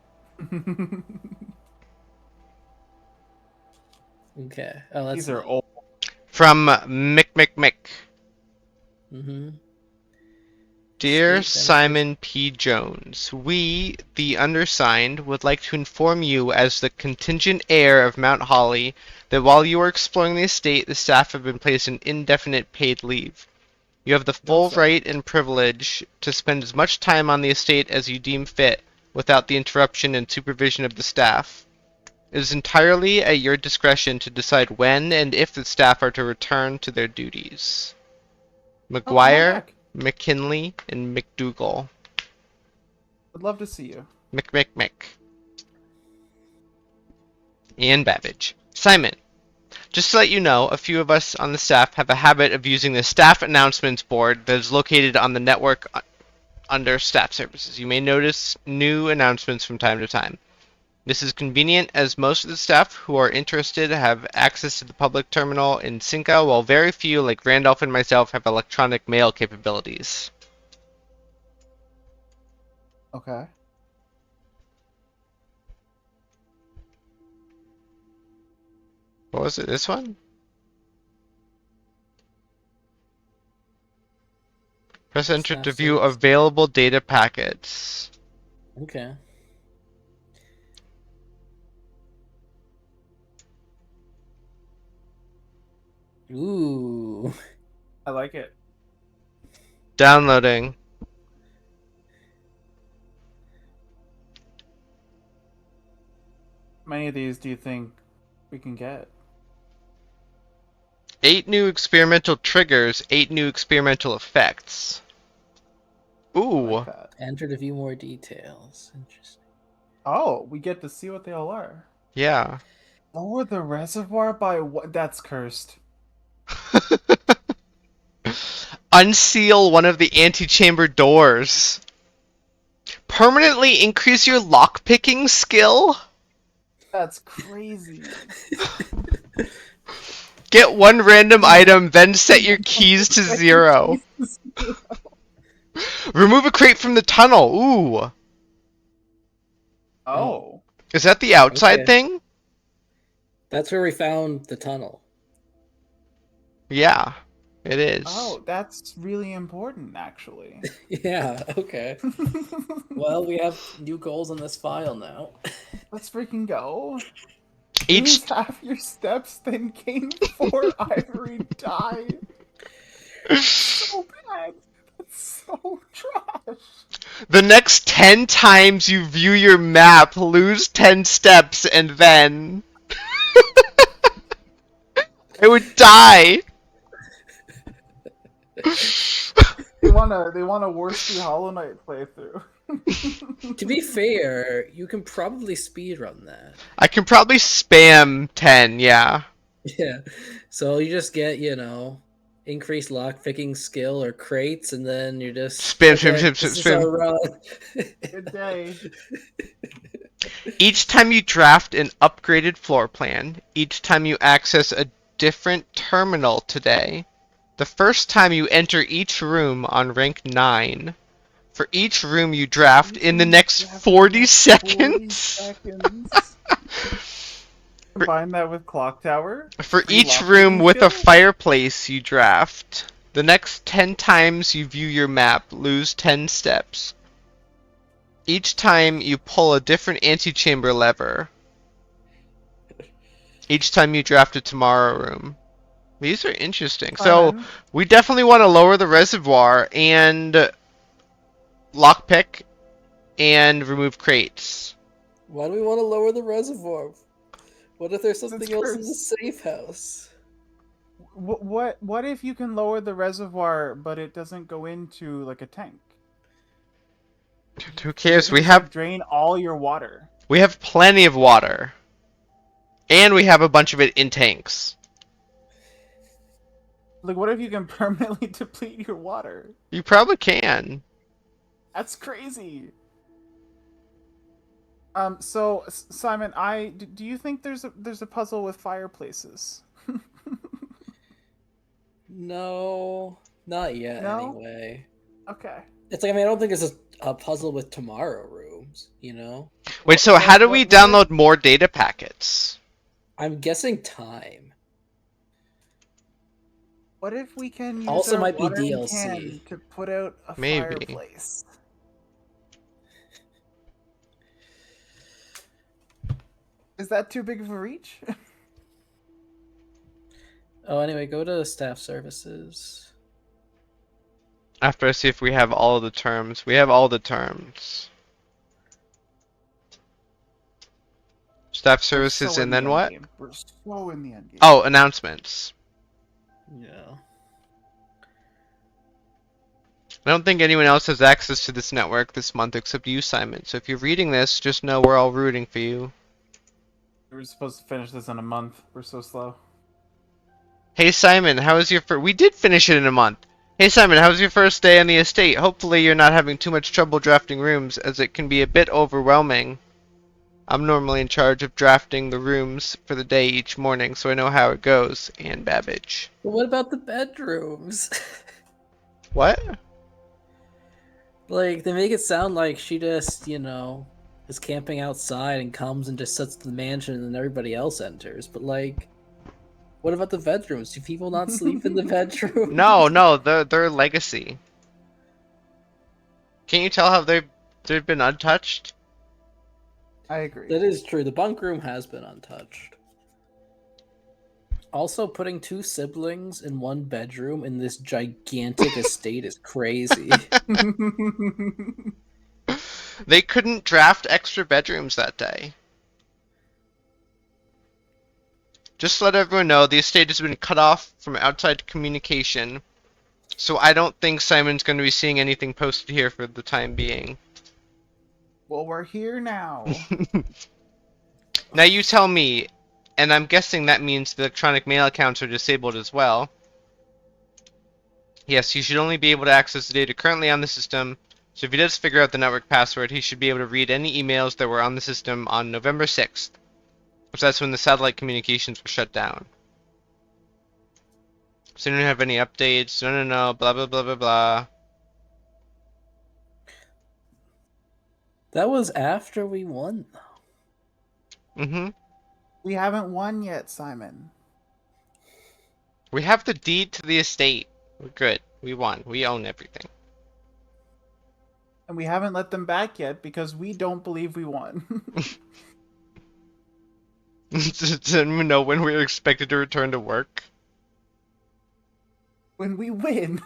S2: Okay. Oh, that's
S3: These are old.
S1: From Mick Mick Mick.
S2: Mm-hmm.
S1: Dear
S2: State
S1: Simon P. Jones, we, the undersigned, would like to inform you as the contingent heir of Mount Holly that while you are exploring the estate, the staff have been placed in indefinite paid leave. You have the full
S3: sir.
S1: right and privilege to spend as much time on the estate as you deem fit without the interruption and supervision of the staff. It is entirely at your discretion to decide when and if the staff are to return to their duties. McGuire, McKinley, and McDougal.
S3: I'd love to see you.
S1: Mick. Ian Babbage. Simon, just to let you know, a few of us on the staff have a habit of using the staff announcements board that is located on the network under staff services. You may notice new announcements from time to time. This is convenient as most of the staff who are interested have access to the public terminal in Cinca, while very few, like Randolph and myself, have electronic mail capabilities.
S3: Okay.
S1: What was it? This one? Press enter to
S2: Staff
S1: view
S2: service.
S1: available data packets.
S2: Okay. Ooh.
S3: I like it.
S1: Downloading.
S3: How many of these do you think we can get?
S1: 8 new experimental triggers, 8 new experimental effects.
S3: I
S1: Ooh.
S3: like that.
S2: Enter to view more details. Interesting.
S3: Oh, we get to see what they all are.
S1: Yeah.
S3: Lower the reservoir by what? That's cursed.
S1: Unseal one of the antechamber doors. Permanently increase your lockpicking skill?
S3: That's crazy.
S1: Get one random item, then set your keys to 0. Remove a crate from the tunnel. Ooh.
S3: Oh.
S1: Is that the outside
S2: Okay.
S1: thing?
S2: That's where we found the tunnel.
S1: Yeah, it is.
S3: Oh, that's really important, actually.
S2: Yeah, okay. Well, we have new goals on this file now.
S3: Let's freaking go.
S1: Each
S3: Lose half your steps, then gain 4 ivory dye. So bad. That's so trash.
S1: the next 10 times you view your map, lose 10 steps, and then I would die.
S3: They want a worsty Hollow Knight playthrough.
S2: To be fair, you can probably speedrun that.
S1: I can probably spam 10, yeah.
S2: Yeah. So you just get, increased lockpicking skill or crates, and then you're just
S1: Spam, spam,
S2: okay,
S1: spam,
S2: this is
S1: spam.
S2: our run.
S3: Good day.
S1: Each time you draft an upgraded floor plan, each time you access a different terminal today, the first time you enter each room on rank 9, for each room you draft in the next 40 seconds.
S3: Combine that with Clock Tower.
S1: For
S3: Free
S1: each
S3: lock
S1: room
S3: picking
S1: with a
S3: skill?
S1: fireplace you draft, the next 10 times you view your map, lose 10 steps. Each time you pull a different antechamber lever. Each time you draft a tomorrow room. These are interesting. So,
S3: Simon,
S1: we definitely want to lower the reservoir and lockpick and remove crates.
S2: Why do we want to lower the reservoir? What if there's something
S3: It's
S2: else in
S3: cursed.
S2: the safe house?
S3: what if you can lower the reservoir, but it doesn't go into like a tank?
S1: Who cares?
S3: You just, like, drain all your water.
S1: We have plenty of water. And we have a bunch of it in tanks.
S3: Like, what if you can permanently deplete your water?
S1: You probably can.
S3: That's crazy. So Simon, do you think there's a puzzle with fireplaces?
S2: No, not yet.
S3: No?
S2: Anyway,
S3: Okay.
S2: it's like I don't think it's a puzzle with tomorrow rooms.
S1: Wait, so how do we download more data packets?
S2: I'm guessing time.
S3: What if we can use
S2: Also
S3: our
S2: might be
S3: watering
S2: DLC.
S3: can to put out a
S1: Maybe.
S3: fireplace? Is that too big of a reach?
S2: Oh, anyway, go to staff services.
S1: After I see if we have all the terms. We have all the terms. Staff services
S3: So in
S1: and
S3: the
S1: then what?
S3: endgame. We're so in the end game.
S1: Oh, announcements.
S2: Yeah.
S1: I don't think anyone else has access to this network this month except you, Simon. So if you're reading this, just know we're all rooting for you.
S3: We were supposed to finish this in a month. We're so slow.
S1: Hey Simon, how was your we did finish it in a month. Hey Simon, how was your first day on the estate? Hopefully you're not having too much trouble drafting rooms, as it can be a bit overwhelming. I'm normally in charge of drafting the rooms for the day each morning, so I know how it goes. And Babbage.
S2: But what about the bedrooms?
S1: What?
S2: Like, they make it sound like she just, is camping outside and comes and just sits in the mansion and then everybody else enters. But, like, what about the bedrooms? Do people not sleep in the bedroom?
S1: No, they're legacy. Can't you tell how they've been untouched?
S3: I agree.
S2: That is true. The bunk room has been untouched. Also, putting 2 siblings in one bedroom in this gigantic estate is crazy.
S1: They couldn't draft extra bedrooms that day. Just to let everyone know, the estate has been cut off from outside communication, so I don't think Simon's going to be seeing anything posted here for the time being.
S3: Well, we're here now.
S1: Now you tell me, and I'm guessing that means the electronic mail accounts are disabled as well. Yes, you should only be able to access the data currently on the system, so if he does figure out the network password, he should be able to read any emails that were on the system on November 6th. So that's when the satellite communications were shut down. So you don't have any updates. No, blah, blah, blah, blah, blah.
S2: That was after we won, though.
S1: Mm-hmm.
S3: We haven't won yet, Simon.
S1: We have the deed to the estate. We're good. We won. We own everything.
S3: And we haven't let them back yet because we don't believe we won.
S1: Didn't we know when we were expected to return to work?
S3: When we win.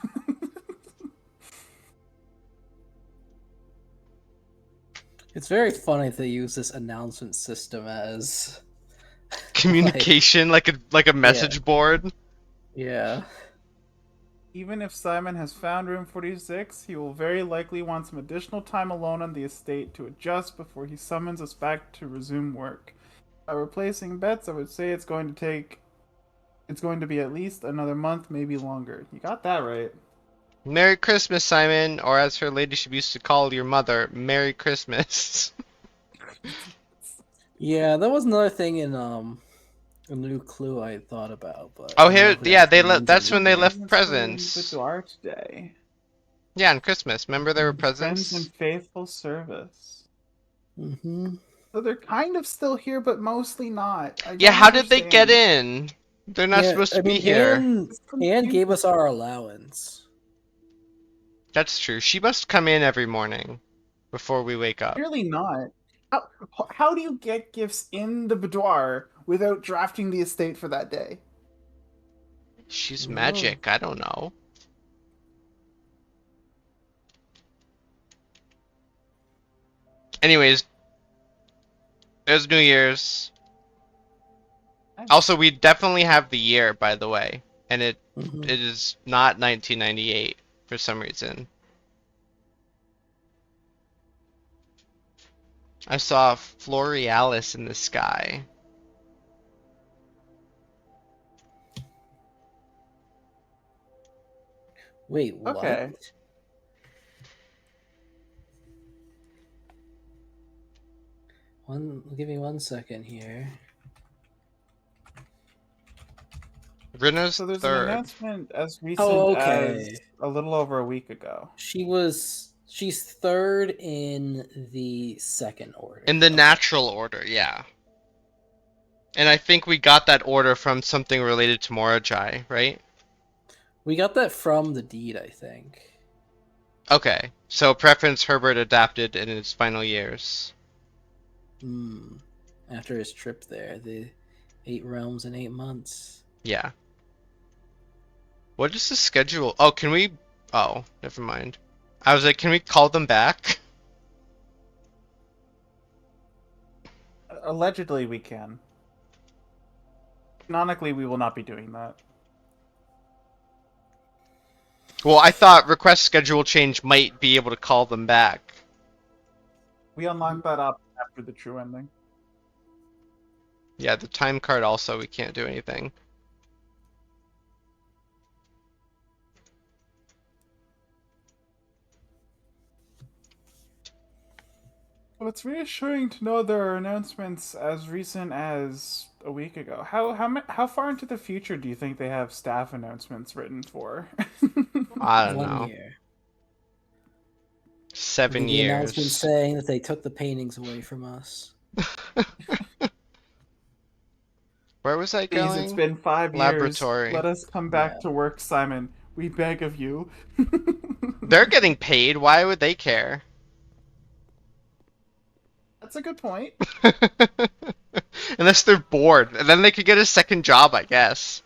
S2: It's very funny they use this announcement system as
S1: Communication, like a message board.
S2: yeah.
S3: Even if Simon has found room 46, he will very likely want some additional time alone on the estate to adjust before he summons us back to resume work. By replacing bets, I would say it's going to be at least another month, maybe longer. You got that right.
S1: Merry Christmas, Simon, or as her ladyship used to call your mother, Merry Christmas.
S2: Yeah, that was another thing in a new clue I had thought about, but
S1: Oh,
S2: I don't know
S1: here,
S2: if it
S1: yeah,
S2: actually
S1: they
S2: means
S1: that's when they
S2: anything.
S1: left
S3: It's
S1: presents.
S3: the Arch Day.
S1: Yeah, on Christmas. Remember there were
S3: Friends
S1: presents?
S3: and faithful service.
S2: Mm-hmm.
S3: So they're kind of still here, but mostly not. I
S1: Yeah,
S3: don't
S1: how did they get
S3: understand.
S1: in? They're not
S2: Yeah,
S1: supposed
S2: I
S1: to be
S2: mean,
S1: here.
S2: Anne gave us our allowance.
S1: That's true. She must come in every morning before we wake up.
S3: Clearly not. How do you get gifts in the boudoir without drafting the estate for that day?
S1: She's
S2: Oh.
S1: magic. I don't know. Anyways, it was New Year's. Also, we definitely have the year, by the way, and it
S2: Mhm.
S1: is not 1998 for some reason. I saw Florealis in the sky.
S2: Wait, what?
S3: Okay.
S2: Give me 1 second here.
S1: Rinna's
S3: So there's an
S1: third.
S3: announcement as recent
S2: okay.
S3: as a little over a week ago.
S2: She's third in the second order.
S1: In the natural order, yeah. And I think we got that order from something related to Morajai, right?
S2: We got that from the deed, I think.
S1: Okay, so preference Herbert adapted in his final years.
S2: After his trip there, the 8 realms in 8 months.
S1: Yeah. What is the schedule? Oh, can we... Oh, never mind. I was like, can we call them back?
S3: Allegedly, we can. Canonically, we will not be doing that.
S1: Well, I thought request schedule change might be able to call them back.
S3: We unlock that up after the true ending.
S1: Yeah, the time card also, we can't do anything.
S3: Well, it's reassuring to know there are announcements as recent as a week ago. How far into the future do you think they have staff announcements written for?
S1: I don't
S2: 1
S1: know.
S2: year.
S1: 7
S2: The announcement
S1: years.
S2: saying that they took the paintings away from us.
S1: Where was I
S3: Please,
S1: going?
S3: it's been 5
S1: Laboratory.
S3: years. Let us come back
S2: Yeah.
S3: to work, Simon. We beg of you.
S1: They're getting paid. Why would they care?
S3: That's a good point.
S1: Unless they're bored. And then they could get a second job, I guess.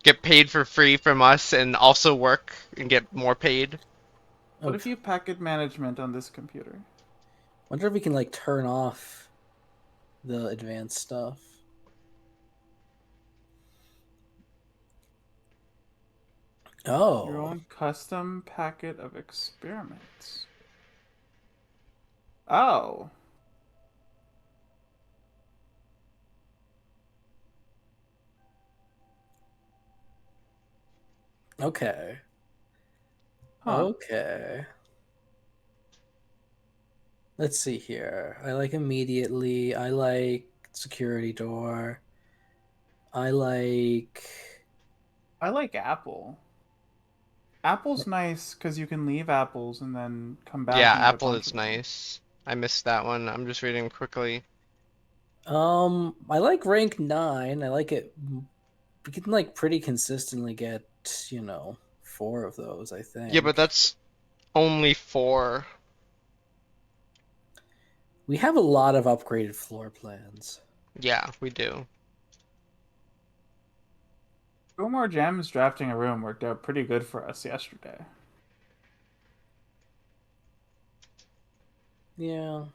S1: Get paid for free from us and also work and get more paid.
S3: What if you packet management on this computer?
S2: Wonder if we can like turn off the advanced stuff. Oh.
S3: Your own custom packet of experiments. Oh.
S2: Okay.
S3: Huh.
S2: Okay. Let's see here. I like immediately. I liked security door. I like.
S3: I like apple. Apple's nice because you can leave apples and then come back
S1: Yeah,
S3: and get a
S1: apple
S3: bunch
S1: is
S3: of them.
S1: nice. I missed that one. I'm just reading quickly.
S2: I like rank 9. I like it. We can like pretty consistently get 4 of those. I
S1: Yeah, but
S2: think
S1: that's only 4.
S2: we have a lot of upgraded floor plans.
S1: Yeah, we do.
S3: 2 more gems drafting a room worked out pretty good for us yesterday.
S2: Yeah.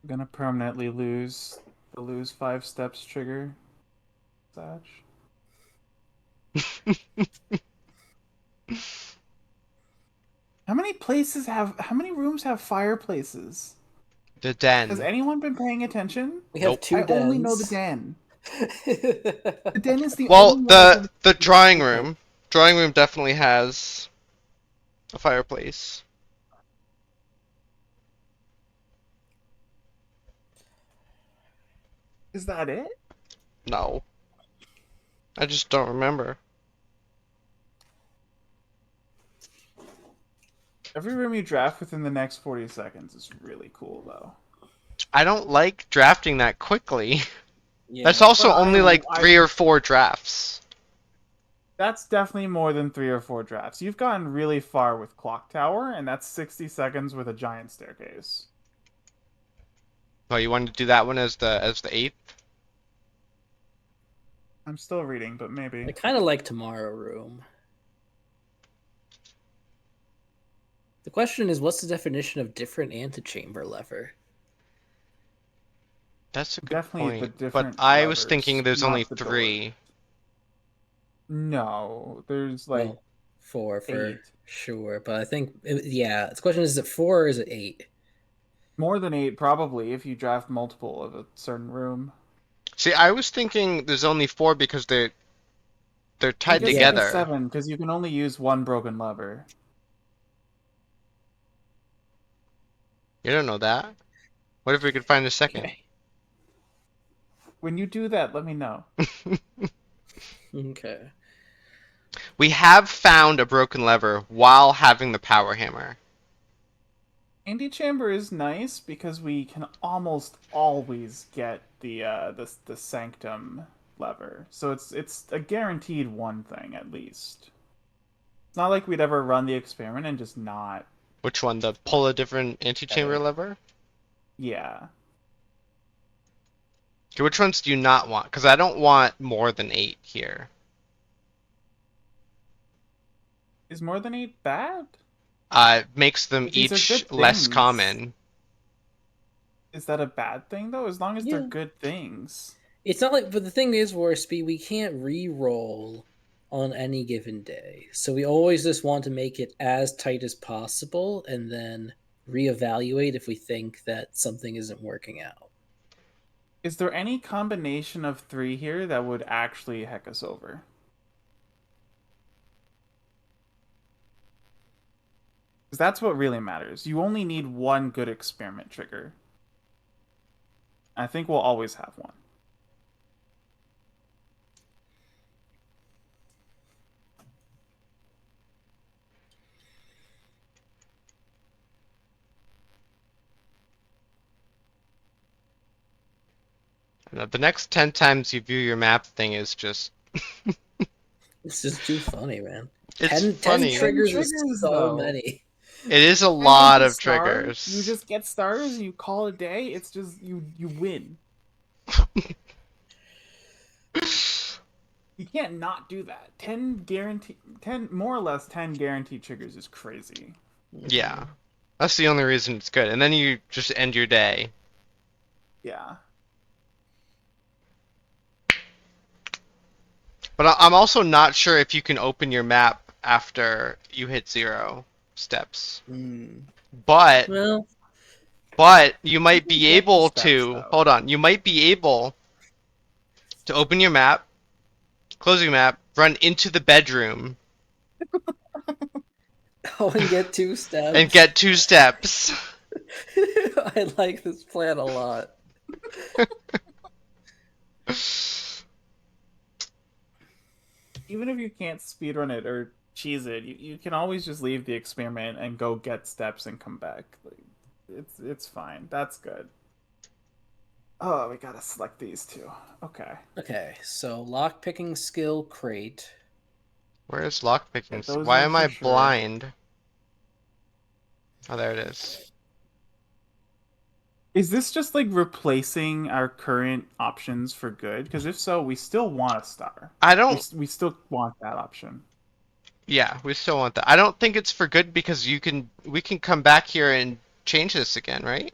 S3: I'm gonna permanently lose the lose 5 steps trigger. Satch. How many rooms have fireplaces?
S1: The
S3: Has
S1: den.
S3: anyone been paying attention?
S2: We have
S1: Nope.
S2: 2
S3: I
S2: dens.
S3: only know the den. The den is the
S1: Well,
S3: only one I've been
S1: the drawing room. Drawing room definitely has a fireplace.
S3: Is that it?
S1: No. I just don't remember.
S3: Every room you draft within the next 40 seconds is really cool, though.
S1: I don't like drafting that quickly.
S2: Yeah.
S1: That's also
S3: But
S1: only like
S3: I-
S1: 3 or 4 drafts.
S3: That's definitely more than 3 or 4 drafts. You've gotten really far with Clock Tower, and that's 60 seconds with a giant staircase.
S1: Oh, you wanted to do that one as the 8th?
S3: I'm still reading, but maybe.
S2: I kind of like Tomorrow Room. The question is, what's the definition of different antechamber lever?
S1: That's a good
S3: Definitely the
S1: point.
S3: different
S1: But I was
S3: levers,
S1: thinking there's
S3: not
S1: only
S3: the door.
S1: 3.
S3: No, there's like
S2: Well, 4 for
S3: 8.
S2: sure, but I think the question is it 4 or is it 8?
S3: More than 8, probably, if you draft multiple of a certain room.
S1: See, I was thinking there's only 4 because they're
S3: I
S1: tied
S3: guess it's
S1: together.
S3: 7, because you can only use one broken lever.
S1: You don't know that. What if we could find a second?
S2: Okay.
S3: When you do that, let me know.
S2: Okay.
S1: We have found a broken lever while having the power hammer.
S3: Antechamber is nice because we can almost always get the sanctum lever, so it's a guaranteed one thing at least. It's not like we'd ever run the experiment and just not.
S1: Which one? The pull a different antechamber lever?
S3: Yeah,
S1: Okay, which ones do you not want? Because I don't want more than 8 here.
S3: is more than 8 bad?
S1: It makes them
S3: These are
S1: each
S3: good
S1: less
S3: things.
S1: common.
S3: Is that a bad thing though? As long as they're
S2: Yeah.
S3: good things.
S2: It's not like, but the thing is, Warsby, we can't re-roll on any given day. So we always just want to make it as tight as possible and then reevaluate if we think that something isn't working out.
S3: Is there any combination of 3 here that would actually heck us over? Because that's what really matters. You only need one good experiment trigger. I think we'll always have one.
S1: The next 10 times you view your map thing is just...
S2: It's just too funny, man.
S1: It's
S2: 10
S1: funny.
S2: triggers
S3: Triggers,
S2: is so
S3: though.
S2: many.
S1: It is a
S3: And
S1: lot
S3: with
S1: of
S3: the stars,
S1: triggers.
S3: You just get stars and you call it a day. It's just you win. You can't not do that. 10 more or less 10 guaranteed triggers is crazy.
S1: Yeah. That's the only reason it's good. And then you just end your day.
S3: Yeah.
S1: But I'm also not sure if you can open your map after you hit 0 steps.
S2: Mm.
S1: But
S2: Well,
S1: you might
S3: can
S1: be
S3: get the
S1: able
S3: steps,
S1: to...
S3: though.
S1: Hold on. You might be able to open your map, close your map, run into the bedroom
S2: Oh, and get 2 steps.
S1: and get 2 steps.
S2: I like this plan a lot.
S3: Even if you can't speedrun it or cheese it, you can always just leave the experiment and go get steps and come back. Like, it's fine. That's good. Oh, we gotta select these two. Okay.
S2: Okay, so lockpicking skill crate.
S1: Where's lockpicking?
S3: Yeah, those
S1: Why
S3: are
S1: am
S3: for
S1: I
S3: sure.
S1: blind? Oh, there it is.
S3: Is this just like replacing our current options for good? Because if so, we still want a star.
S1: I don't.
S3: We still want that option.
S1: Yeah, we still want that. I don't think it's for good because we can come back here and change this again, right?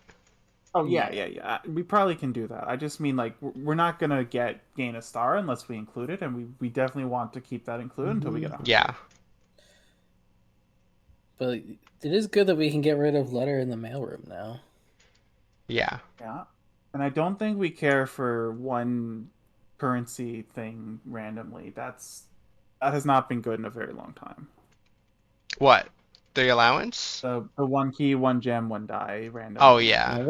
S3: Oh yeah. We probably can do that. I just mean like we're not gonna gain a star unless we include it, and we definitely want to keep that included until we get 100.
S1: Yeah.
S2: But it is good that we can get rid of letter in the mailroom now.
S1: Yeah.
S3: Yeah, and I don't think we care for one currency thing randomly. That has not been good in a very long time.
S1: What? The allowance?
S3: The one key, one gem, one die random.
S1: Oh yeah.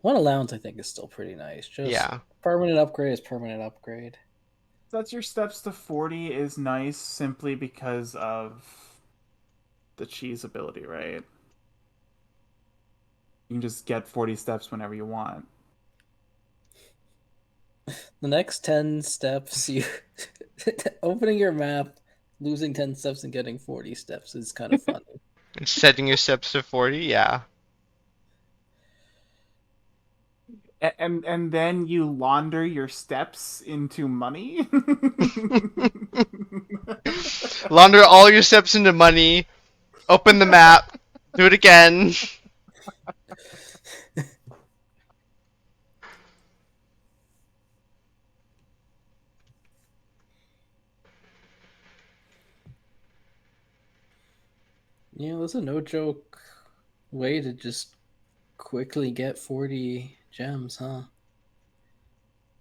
S2: One allowance I think is still pretty nice. Just
S1: Yeah.
S2: permanent upgrade is permanent upgrade.
S3: That's your steps to 40 is nice simply because of the cheese ability, right? You can just get 40 steps whenever you want.
S2: The next 10 steps, you opening your map, losing 10 steps and getting 40 steps is kind of funny.
S1: And setting your steps to 40, yeah.
S3: And then you launder your steps into money?
S1: Launder all your steps into money. Open the map. Do it again.
S2: Yeah, that's a no joke way to just quickly get 40 gems, huh?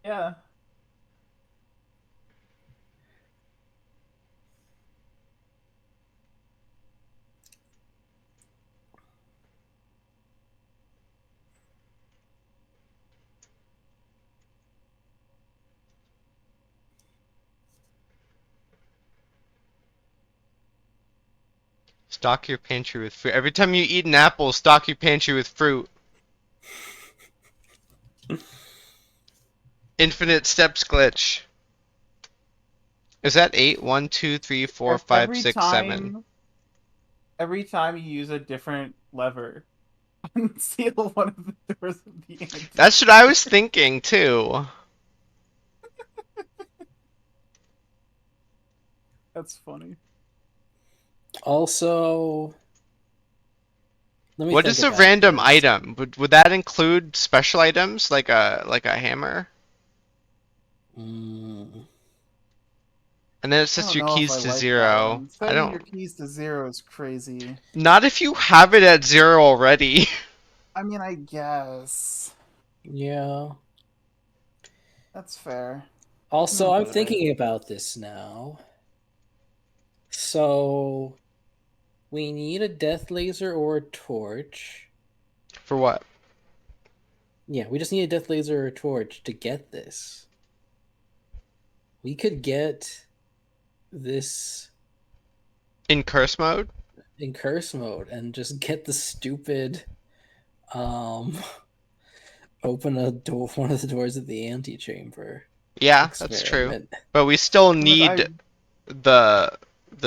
S3: Yeah.
S1: Stock your pantry with fruit. Every time you eat an apple, stock your pantry with fruit. Infinite steps glitch. Is that 8? 1, 2, 3, 4, 5,
S3: Every
S1: 6, 7.
S3: time, every time you use a different lever, unseal one of the doors of the end.
S1: That's what I was thinking too.
S3: That's funny.
S2: Also, let me
S1: What
S2: think
S1: is a
S2: about
S1: random
S2: this.
S1: item? Would that include special items like a hammer?
S2: Mm,
S1: And then it
S3: I
S1: sets
S3: don't
S1: your
S3: know if
S1: keys
S3: I
S1: to
S3: like that
S1: 0.
S3: one.
S1: I
S3: Setting your
S1: don't.
S3: keys to 0 is crazy.
S1: Not if you have it at 0 already.
S3: I mean, I guess
S2: yeah.
S3: that's fair.
S2: Also,
S3: I'll
S2: I'm
S3: put it
S2: thinking about this now. So, we need a death laser or a torch.
S1: For what?
S2: Yeah, we just need a death laser or a torch to get this. We could get this
S1: In curse mode?
S2: in curse mode and just get the stupid open a door one of the doors of the antechamber
S1: Yeah, that's true.
S2: experiment.
S1: But we still
S3: But
S1: need the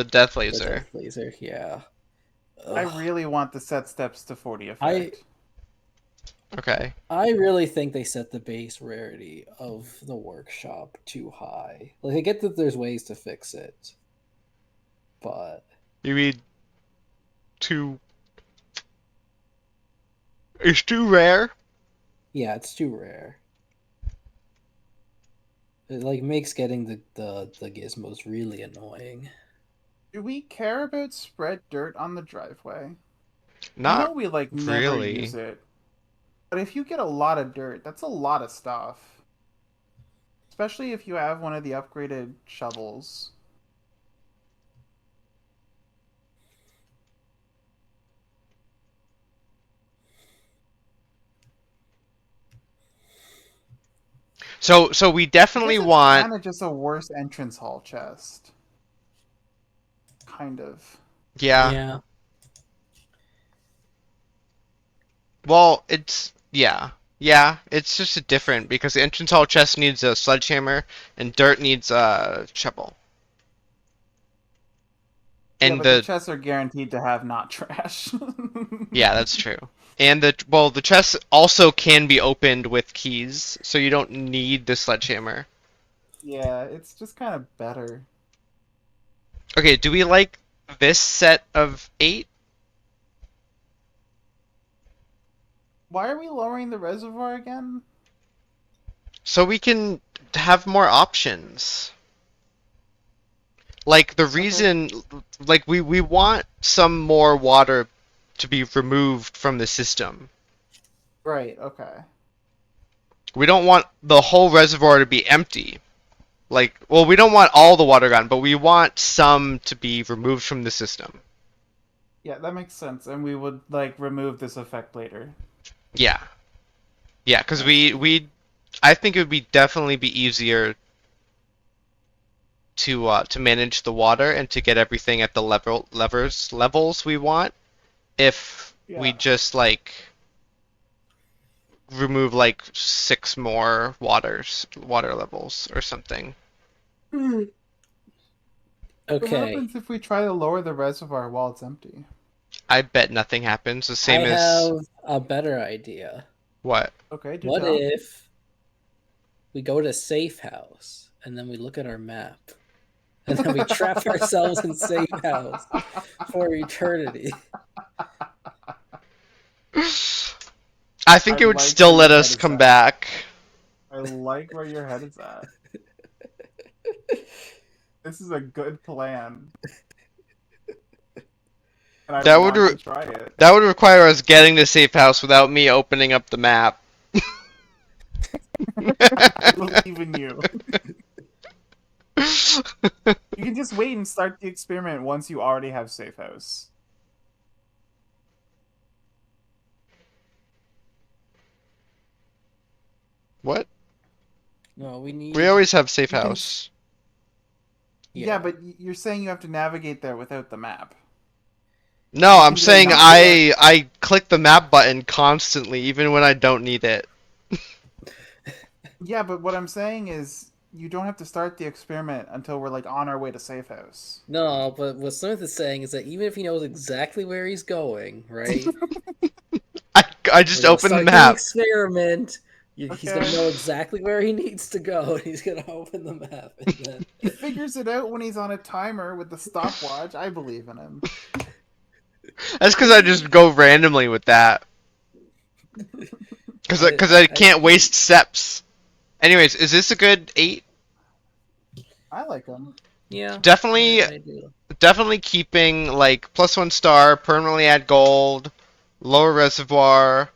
S1: death
S2: The
S1: laser.
S2: death laser, yeah.
S3: I
S2: Ugh.
S3: really want the set steps to 40 effect.
S1: Okay.
S2: I really think they set the base rarity of the workshop too high. Like, I get that there's ways to fix it, but
S1: You mean too... It's too rare?
S2: yeah, it's too rare. It like makes getting the gizmos really annoying.
S3: Do we care about spread dirt on the driveway? I
S1: Not
S3: know we like never
S1: really.
S3: use it, but if you get a lot of dirt, that's a lot of stuff. Especially if you have one of the upgraded shovels.
S1: So we
S3: I
S1: definitely
S3: guess it's
S1: want.
S3: kind of just a worse entrance hall chest. Kind of.
S1: Yeah.
S2: Yeah.
S1: Well, it's just a different because the entrance hall chest needs a sledgehammer and dirt needs a shovel.
S3: Yeah,
S1: And
S3: but the
S1: the
S3: chests are guaranteed to have not trash.
S1: yeah, that's true. And the chest also can be opened with keys, so you don't need the sledgehammer.
S3: Yeah, it's just kind of better.
S1: Okay, do we like this set of 8?
S3: Why are we lowering the reservoir again?
S1: So we can have more options. Like the reason, like we want some more water to be removed from the system.
S3: Right, okay.
S1: We don't want the whole reservoir to be empty. Like, well, we don't want all the water gone, but we want some to be removed from the system.
S3: Yeah, that makes sense. And we would like remove this effect later.
S1: Yeah. Yeah, because I think it would be definitely be easier to manage the water and to get everything at the levels we want if we
S3: Yeah.
S1: just like remove like 6 more water levels or something.
S3: What
S2: Okay.
S3: happens if we try to lower the reservoir while it's empty?
S1: I bet nothing happens. The
S2: I
S1: same as
S2: have a better idea.
S1: what?
S3: Okay, do
S2: What
S3: tell.
S2: if we go to safe house and then we look at our map and then we trap ourselves in safe house for eternity?
S1: I think
S3: I
S1: it would
S3: like
S1: still
S3: where
S1: let
S3: your
S1: us
S3: head is
S1: come
S3: at.
S1: back.
S3: I like where your head is at. This is a good plan. And I
S1: That would
S3: want to try it.
S1: That would require us getting to safe house without me opening up the map.
S3: I believe in you. You can just wait and start the experiment once you already have safe house.
S1: What?
S2: No, we need.
S1: We always have safe
S3: You can-
S1: house.
S3: Yeah, but you're saying you have to navigate there without the map.
S1: No,
S3: You
S1: I'm
S3: can just
S1: saying
S3: not do
S1: I click the map button constantly, even when I don't need it.
S3: Yeah, but what I'm saying is you don't have to start the experiment until we're like on our way to safe house.
S2: No, but what Smith is saying is that even if he knows exactly where he's going, right?
S1: I just
S2: we're gonna
S1: open the
S2: start the
S1: map.
S2: experiment. He's gonna
S3: Okay.
S2: know exactly where he needs to go, and he's gonna open the map. And then...
S3: He figures it out when he's on a timer with the stopwatch. I believe in him.
S1: That's because I just go randomly with that. Because I can't waste steps. Anyways, is this a good 8?
S3: I like him.
S2: Yeah,
S1: Definitely,
S2: I do.
S1: definitely keeping like +1 star, permanently add gold, lower reservoir,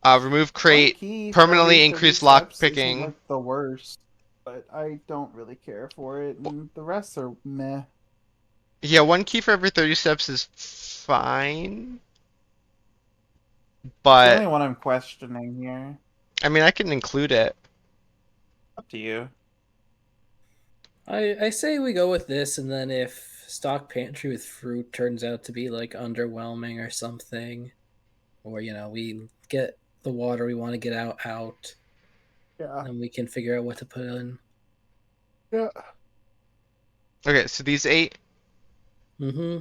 S1: remove crate,
S3: One key for
S1: permanently
S3: every
S1: increase
S3: 30
S1: lock
S3: steps isn't,
S1: picking.
S3: like the worst, but I don't really care for it, and the rest are meh.
S1: Yeah, 1 key for every 30 steps is fine.
S3: The
S1: But
S3: only one I'm questioning here.
S1: I mean, I can include it.
S3: Up to you.
S2: I say we go with this, and then if stock pantry with fruit turns out to be like underwhelming or something, or we get the water we want to get out,
S3: Yeah.
S2: and we can figure out what to put in.
S3: Yeah.
S1: Okay, so these 8
S2: Mm-hmm.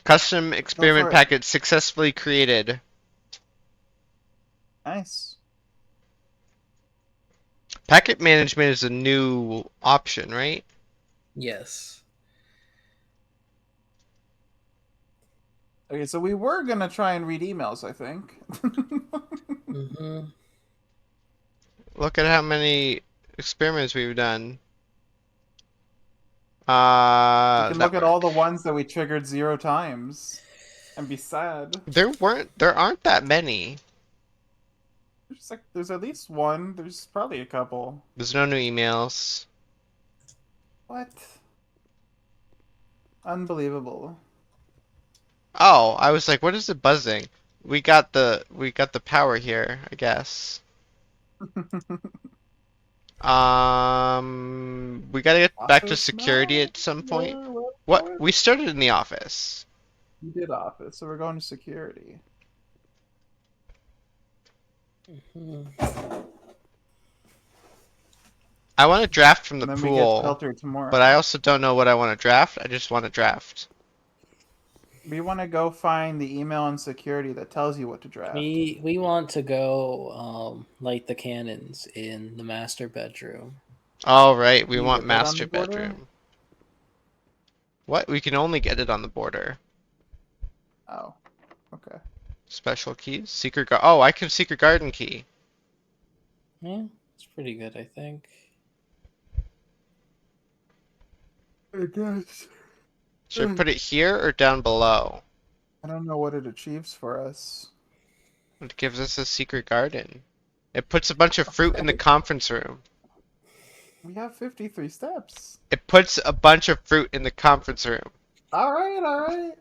S1: custom experiment
S3: it.
S1: packets successfully created.
S3: Nice.
S1: Packet management is a new option, right?
S2: Yes.
S3: Okay, so we were gonna try and read emails, I think.
S2: Mm-hmm.
S1: Look at how many experiments we've done.
S3: You can look at all the
S1: network.
S3: ones that we triggered 0 times and be sad.
S1: There aren't that many.
S3: There's at least one. There's probably a couple.
S1: There's no new emails.
S3: What? Unbelievable.
S1: Oh, I was like, what is it buzzing? We got the power here, I guess. We gotta get back to
S3: Office
S1: security
S3: now?
S1: at some point.
S3: Yeah,
S1: What? We started in the office.
S3: You did office, so we're going to security.
S2: Mhm.
S1: I want to draft from the
S3: And then we get
S1: pool,
S3: shelter tomorrow.
S1: but I also don't know what I want to draft. I just want to draft.
S3: We want to go find the email in security that tells you what to draft.
S2: We want to go light the cannons in the master bedroom.
S1: All right, we
S3: Can you
S1: want
S3: get that on
S1: master
S3: the border?
S1: bedroom. What? We can only get it on the border.
S3: Oh, okay.
S1: Special keys? Secret gar- Oh, I can secret garden key.
S2: Yeah, it's pretty good, I think.
S3: I guess.
S1: Should I put it here or down below?
S3: I don't know what it achieves for us.
S1: It gives us a secret garden. It puts a bunch of fruit in the conference room.
S3: We have 53 steps.
S1: It puts a bunch of fruit in the conference room.
S3: All right, all right.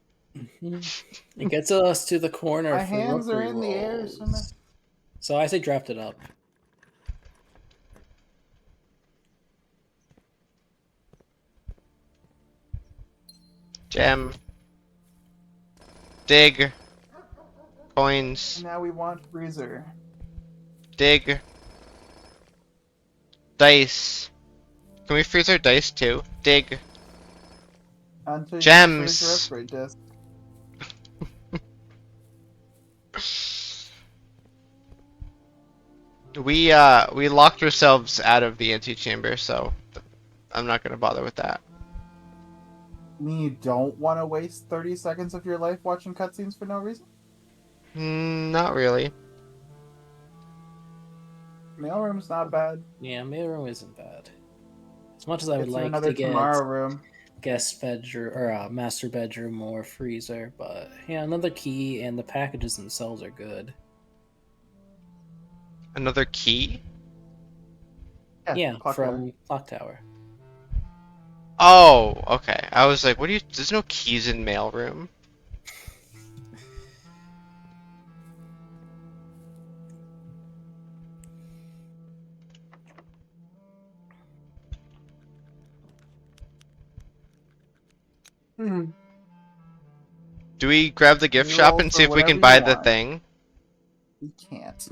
S2: It gets us to the corner
S3: My
S2: for
S3: hands are
S2: rookery
S3: in the air.
S2: rolls. So I say draft it up.
S1: Gem. Dig. Coins.
S3: Now we want freezer.
S1: Dig. Dice. Can we freeze our dice too? Dig.
S3: Until you
S1: Gems.
S3: freeze your upgrade disc.
S1: We locked ourselves out of the antechamber, so I'm not gonna bother with that.
S3: I mean, you don't want to waste 30 seconds of your life watching cutscenes for no reason?
S1: Not really.
S3: Mailroom's not bad.
S2: Yeah, mailroom isn't bad. As much as I would
S3: Gets you
S2: like
S3: another
S2: to get
S3: tomorrow room.
S2: guest bedroom or master bedroom or freezer, but yeah, another key and the packages themselves are good.
S1: Another key?
S2: Yeah,
S3: clock
S2: from
S3: tower.
S2: Clock Tower.
S1: Oh, okay. I was like, what do you? There's no keys in mailroom. Do we grab the gift
S3: You
S1: shop
S3: roll
S1: and
S3: for
S1: see if we can
S3: whatever
S1: buy
S3: you
S1: the
S3: want.
S1: thing?
S3: We can't.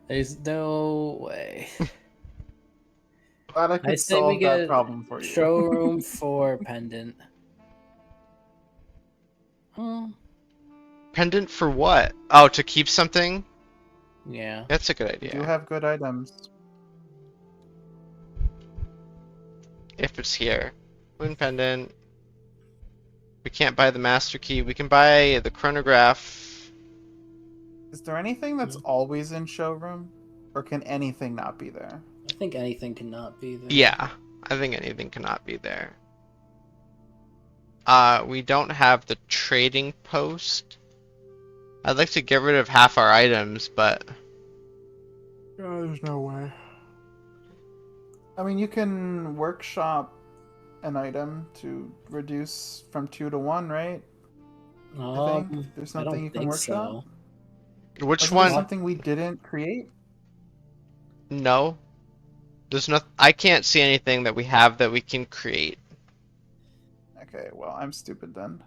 S2: There's no way.
S3: Glad I
S2: I
S3: could
S2: say we
S3: solve that
S2: get
S3: problem for you.
S2: showroom for pendant. Oh,
S1: Pendant for what? Oh, to keep something?
S2: yeah.
S1: That's a good
S3: You
S1: idea.
S3: do have good items.
S1: If it's here. Moon pendant. We can't buy the master key. We can buy the chronograph.
S3: Is there anything that's always in showroom? Or can anything not be there?
S2: I think anything cannot be there.
S1: Yeah, I think anything cannot be there. We don't have the trading post. I'd like to get rid of half our items, but
S3: Oh, there's no way. I mean, you can workshop an item to reduce from 2 to 1, right? I think there's
S2: I
S3: something
S2: don't
S3: you can
S2: think
S3: workshop.
S2: so.
S1: which
S3: Wasn't there
S1: one?
S3: something we didn't create?
S1: No. There's no. I can't see anything that we have that we can create.
S3: Okay, well, I'm stupid then.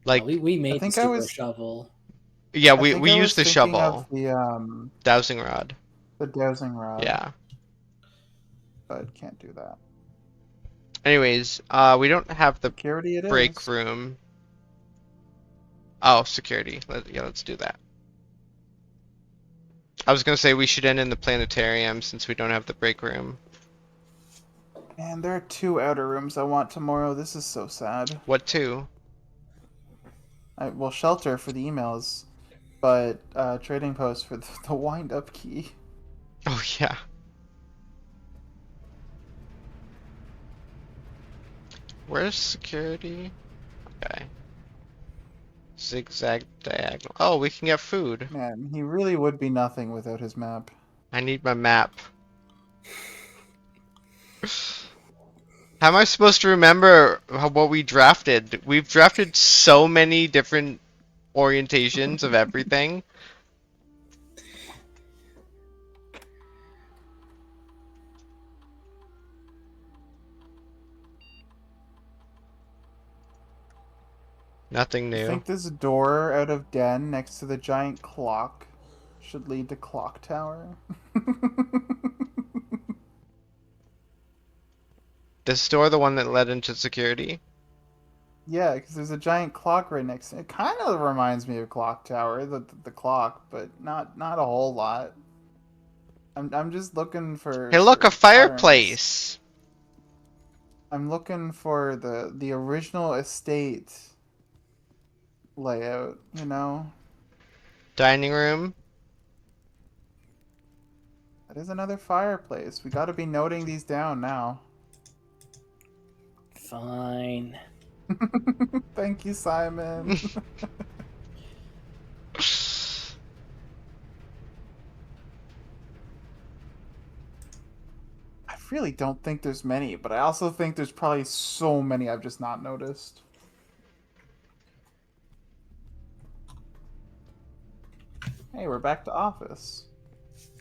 S1: Like,
S2: we made the
S3: think I
S2: super
S3: was-
S2: shovel.
S1: yeah,
S3: I
S1: we
S3: think I was
S1: used the
S3: thinking
S1: shovel,
S3: of
S1: dowsing rod.
S3: the dowsing rod.
S1: Yeah.
S3: But can't do that.
S1: Anyways, we don't have the
S3: Security it is.
S1: break room. Oh, security. Yeah, let's do that. I was gonna say we should end in the planetarium since we don't have the break room.
S3: Man, there are 2 outer rooms I want tomorrow. This is so sad.
S1: What two?
S3: Well, shelter for the emails, but trading post for the wind-up key.
S1: Oh yeah. Where's security? Okay. Zigzag diagonal. Oh, we can get food.
S3: Man, he really would be nothing without his map.
S1: I need my map. How am I supposed to remember what we drafted? We've drafted so many different orientations of everything. Nothing
S3: I
S1: new.
S3: think this door out of den next to the giant clock should lead to Clock Tower.
S1: This door, the one that led into security.
S3: Yeah, because there's a giant clock right next to it. It kind of reminds me of Clock Tower, the clock, but not a whole lot. I'm just looking
S1: Hey, look, a
S3: for patterns.
S1: fireplace.
S3: I'm looking for the original estate layout, you know?
S1: Dining room.
S3: That is another fireplace. We gotta be noting these down now.
S2: Fine.
S3: Thank you, Simon. I really don't think there's many, but I also think there's probably so many I've just not noticed. Hey, we're back to office.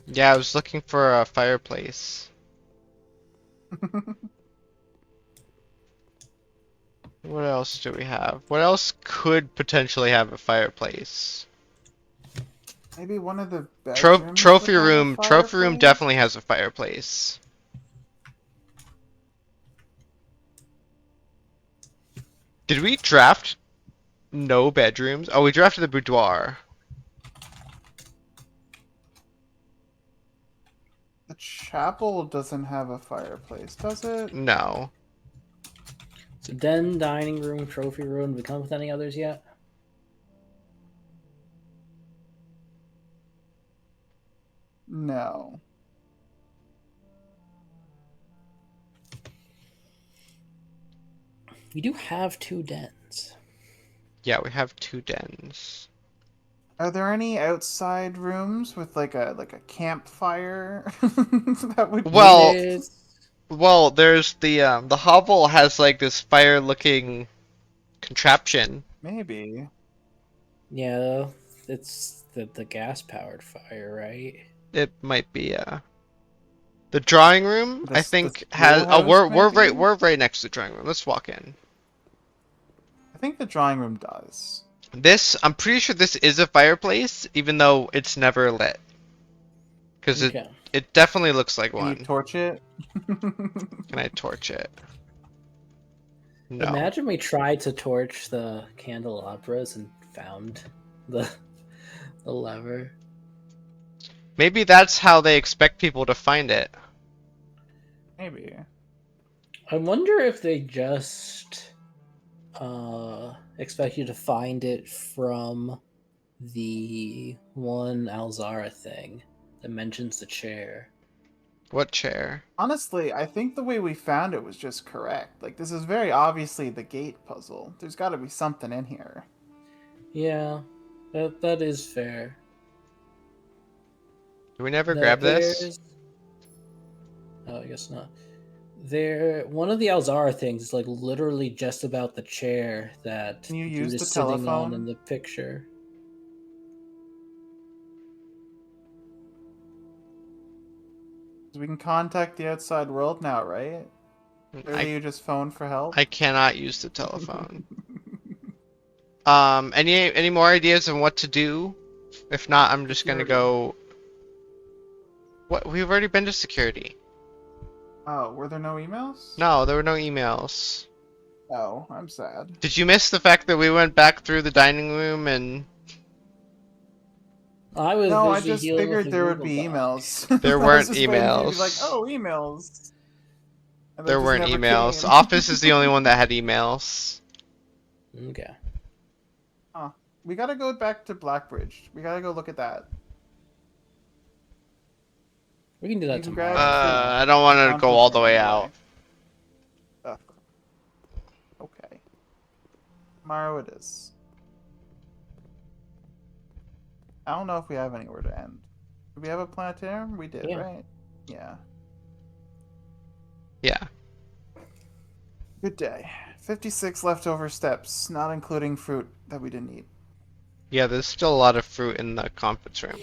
S1: Yeah, I was looking for a fireplace. What else do we have? What else could potentially have a fireplace?
S3: Maybe one of the bedrooms
S1: Trophy
S3: would have a
S1: room. Trophy room
S3: fireplace?
S1: definitely has a fireplace. Did we draft no bedrooms? Oh, we drafted the boudoir.
S3: The chapel doesn't have a fireplace, does it?
S1: No.
S2: So den, dining room, trophy room. Did we come up with any others yet?
S3: No.
S2: We do have 2 dens.
S1: Yeah, we have 2 dens.
S3: Are there any outside rooms with like a campfire that would
S1: Well,
S2: Yes.
S1: well, there's the hovel has like this fire-looking contraption.
S3: maybe.
S2: Yeah, it's the gas powered fire, right?
S1: It might be the drawing room. I
S3: The
S1: think has. Oh,
S3: schoolhouse, maybe?
S1: we're right next to the drawing room. Let's walk in.
S3: I think the drawing room does.
S1: This, I'm pretty sure this is a fireplace, even though it's never lit. Because
S2: Okay.
S1: it definitely looks like
S3: Can you
S1: one.
S3: torch it?
S1: Can I torch it? No.
S2: Imagine we tried to torch the candelabras and found the the lever.
S1: Maybe that's how they expect people to find it.
S3: Maybe.
S2: I wonder if they just expect you to find it from the one Alzara thing that mentions the chair.
S1: What chair?
S3: Honestly, I think the way we found it was just correct. Like, this is very obviously the gate puzzle. There's got to be something in here.
S2: Yeah, that is fair.
S1: Do we never grab this?
S2: There's... Oh, I guess not. One of the Alzara things is like literally just about the chair that
S3: Can you
S2: dude
S3: use
S2: is
S3: the
S2: sitting on
S3: telephone?
S2: in the picture.
S3: So we can contact the outside world now, right? Or you just phone for help?
S1: I cannot use the telephone. Any more ideas on what to do? If not, I'm just gonna go. What? We've already been to security.
S3: Oh, were there no emails?
S1: No, there were no emails.
S3: Oh, I'm sad.
S1: Did you miss the fact that we went back through the dining room and
S2: I was
S3: No, I
S2: busy
S3: just
S2: dealing with
S3: figured
S2: the
S3: there would
S2: Google
S3: be
S2: Doc.
S3: emails.
S1: there
S3: I was
S1: weren't
S3: just waiting for you to be like,
S1: emails?
S3: oh, emails. And they
S1: There
S3: just
S1: weren't
S3: never
S1: emails.
S3: came.
S1: Office is the only one that had emails.
S2: Okay.
S3: Huh. We gotta go back to Blackbridge. We gotta go look at that.
S2: We can do that
S3: You can
S2: tomorrow.
S3: grab
S1: I don't want to go
S3: conference
S1: all the
S3: room
S1: way
S3: anyway.
S1: out.
S3: Ugh. Okay. Tomorrow it is. I don't know if we have anywhere to end. Did we have a planetarium? We did,
S2: Yeah.
S3: right? Yeah.
S1: Yeah.
S3: Good day. 56 leftover steps, not including fruit that we didn't eat.
S1: Yeah, there's still a lot of fruit in the conference room.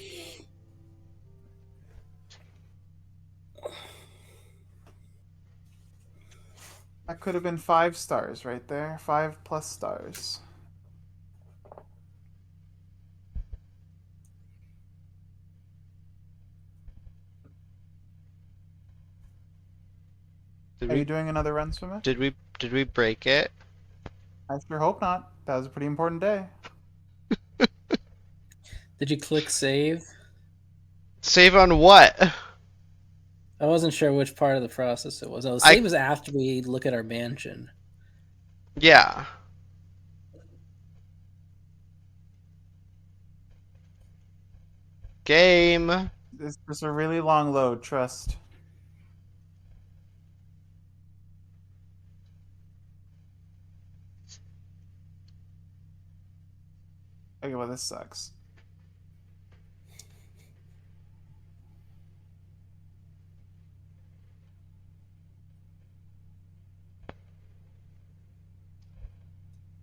S3: That could have been 5 stars right there. 5+ stars.
S1: Did
S3: Are you
S1: we
S3: doing another run, Swimmer?
S1: did we break it?
S3: I sure hope not. That was a pretty important day.
S2: Did you click save?
S1: Save on what?
S2: I wasn't sure which part of the process it was. Oh,
S1: I
S2: save is after we look at our mansion.
S1: yeah. Game.
S3: This is a really long load, trust. Okay, well, this sucks.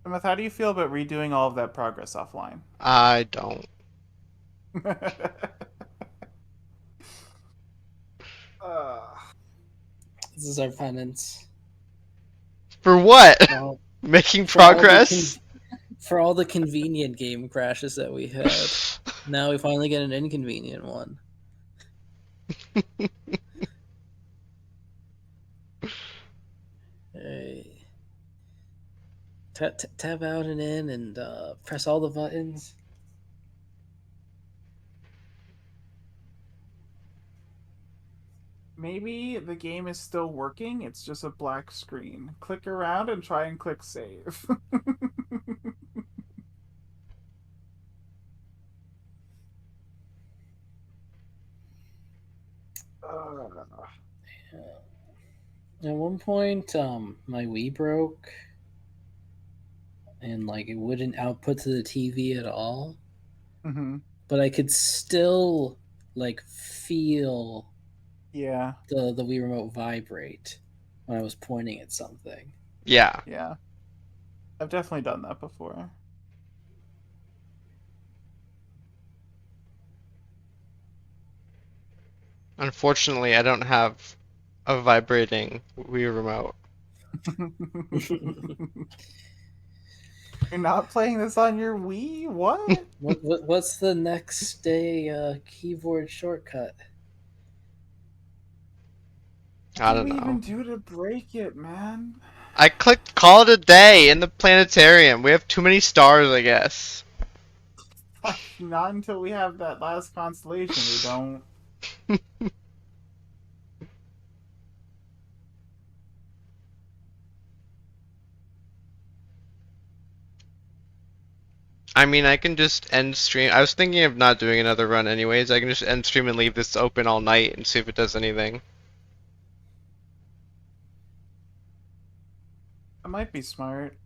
S3: Plymouth, how do you feel about redoing all of that progress offline?
S1: I don't.
S3: uh,
S2: This is our penance.
S1: For what?
S2: Well,
S1: Making
S2: for all the
S1: progress?
S2: for all the convenient game crashes that we had. Now we finally get an inconvenient one. Hey. Tab out and in and press all the buttons.
S3: Maybe the game is still working, it's just a black screen. Click around and try and click save.
S2: At one point, my Wii broke, and like it wouldn't output to the TV at all.
S3: Mm-hmm.
S2: But I could still like feel
S3: Yeah,
S2: the Wii remote vibrate when I was pointing at something.
S1: Yeah.
S3: yeah. I've definitely done that before.
S1: Unfortunately, I don't have a vibrating Wii remote.
S3: You're not playing this on your Wii? What?
S2: What's the next day keyboard shortcut?
S1: I
S3: What do
S1: don't
S3: we
S1: know.
S3: even do to break it, man?
S1: I clicked call it a day in the planetarium. We have too many stars, I guess.
S3: Not until we have that last constellation, we don't.
S1: I mean, I can just end stream. I was thinking of not doing another run anyways. I can just end stream and leave this open all night and see if it does anything.
S3: That might be smart.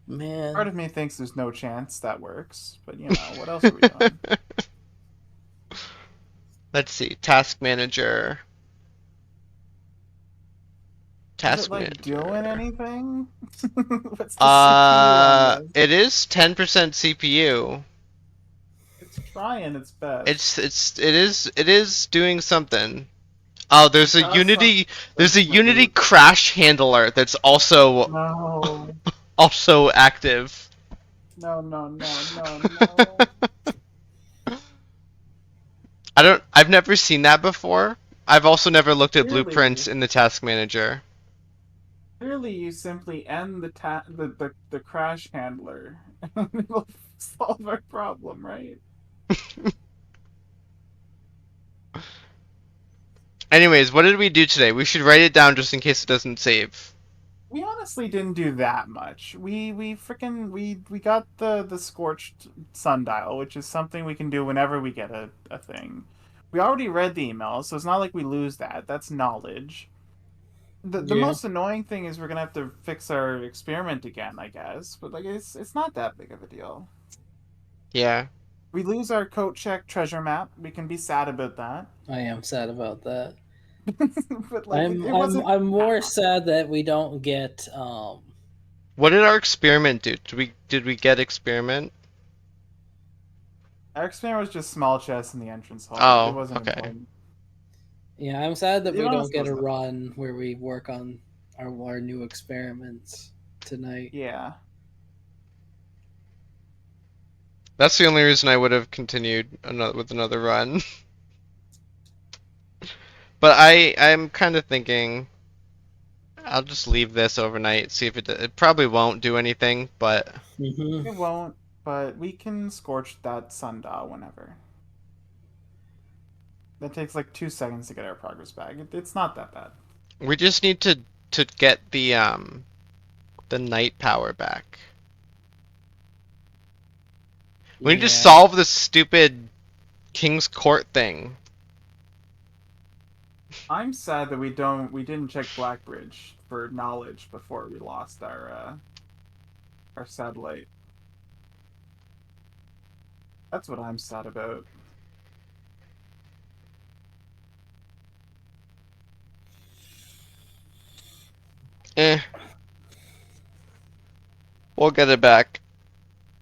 S2: Man,
S3: Part of me thinks there's no chance that works, but you know, what else are we doing?
S1: Let's see. Task manager.
S3: Is
S1: Task
S3: it like
S1: manager.
S3: doing anything? What's the CPU on this?
S1: It is 10% CPU.
S3: It's trying its best.
S1: It is doing something. Oh, there's a
S3: Does
S1: Unity there's a
S3: something.
S1: Unity crash handler that's also
S3: No,
S1: also active.
S3: no, no, no, no, no.
S1: I've never seen that before. I've also never looked at
S3: Really?
S1: blueprints in the task manager.
S3: Clearly, you simply end the crash handler, and it'll solve our problem, right?
S1: Anyways, what did we do today? We should write it down just in case it doesn't save.
S3: We honestly didn't do that much. We got the scorched sundial, which is something we can do whenever we get a thing. We already read the email, so it's not like we lose that. That's knowledge. The
S2: Yeah.
S3: most annoying thing is we're gonna have to fix our experiment again, I guess. But like it's not that big of a deal.
S1: Yeah.
S3: We lose our coat check treasure map. We can be sad about that.
S2: I am sad about that.
S3: But like
S2: I'm
S3: it wasn't.
S2: I'm more sad that we don't get
S1: What did our experiment do? Did we get experiment?
S3: Our experiment was just small chests in the entrance hall.
S1: Oh,
S3: It wasn't
S1: okay.
S3: important.
S2: yeah, I'm sad that
S3: It
S2: we don't
S3: honestly
S2: get a
S3: wasn't.
S2: run where we work on our new experiments tonight.
S3: Yeah.
S1: That's the only reason I would have continued with another run. But I'm kind of thinking I'll just leave this overnight, see if it probably won't do anything, but
S2: Mm-hmm.
S3: It won't, but we can scorch that sundial whenever. That takes like 2 seconds to get our progress back. It's not that bad.
S1: we just need to get the night power back. We need to
S2: Yeah.
S1: solve this stupid King's Court thing.
S3: I'm sad that we didn't check Blackbridge for knowledge before we lost our satellite. That's what I'm sad about.
S1: Eh, we'll get it back.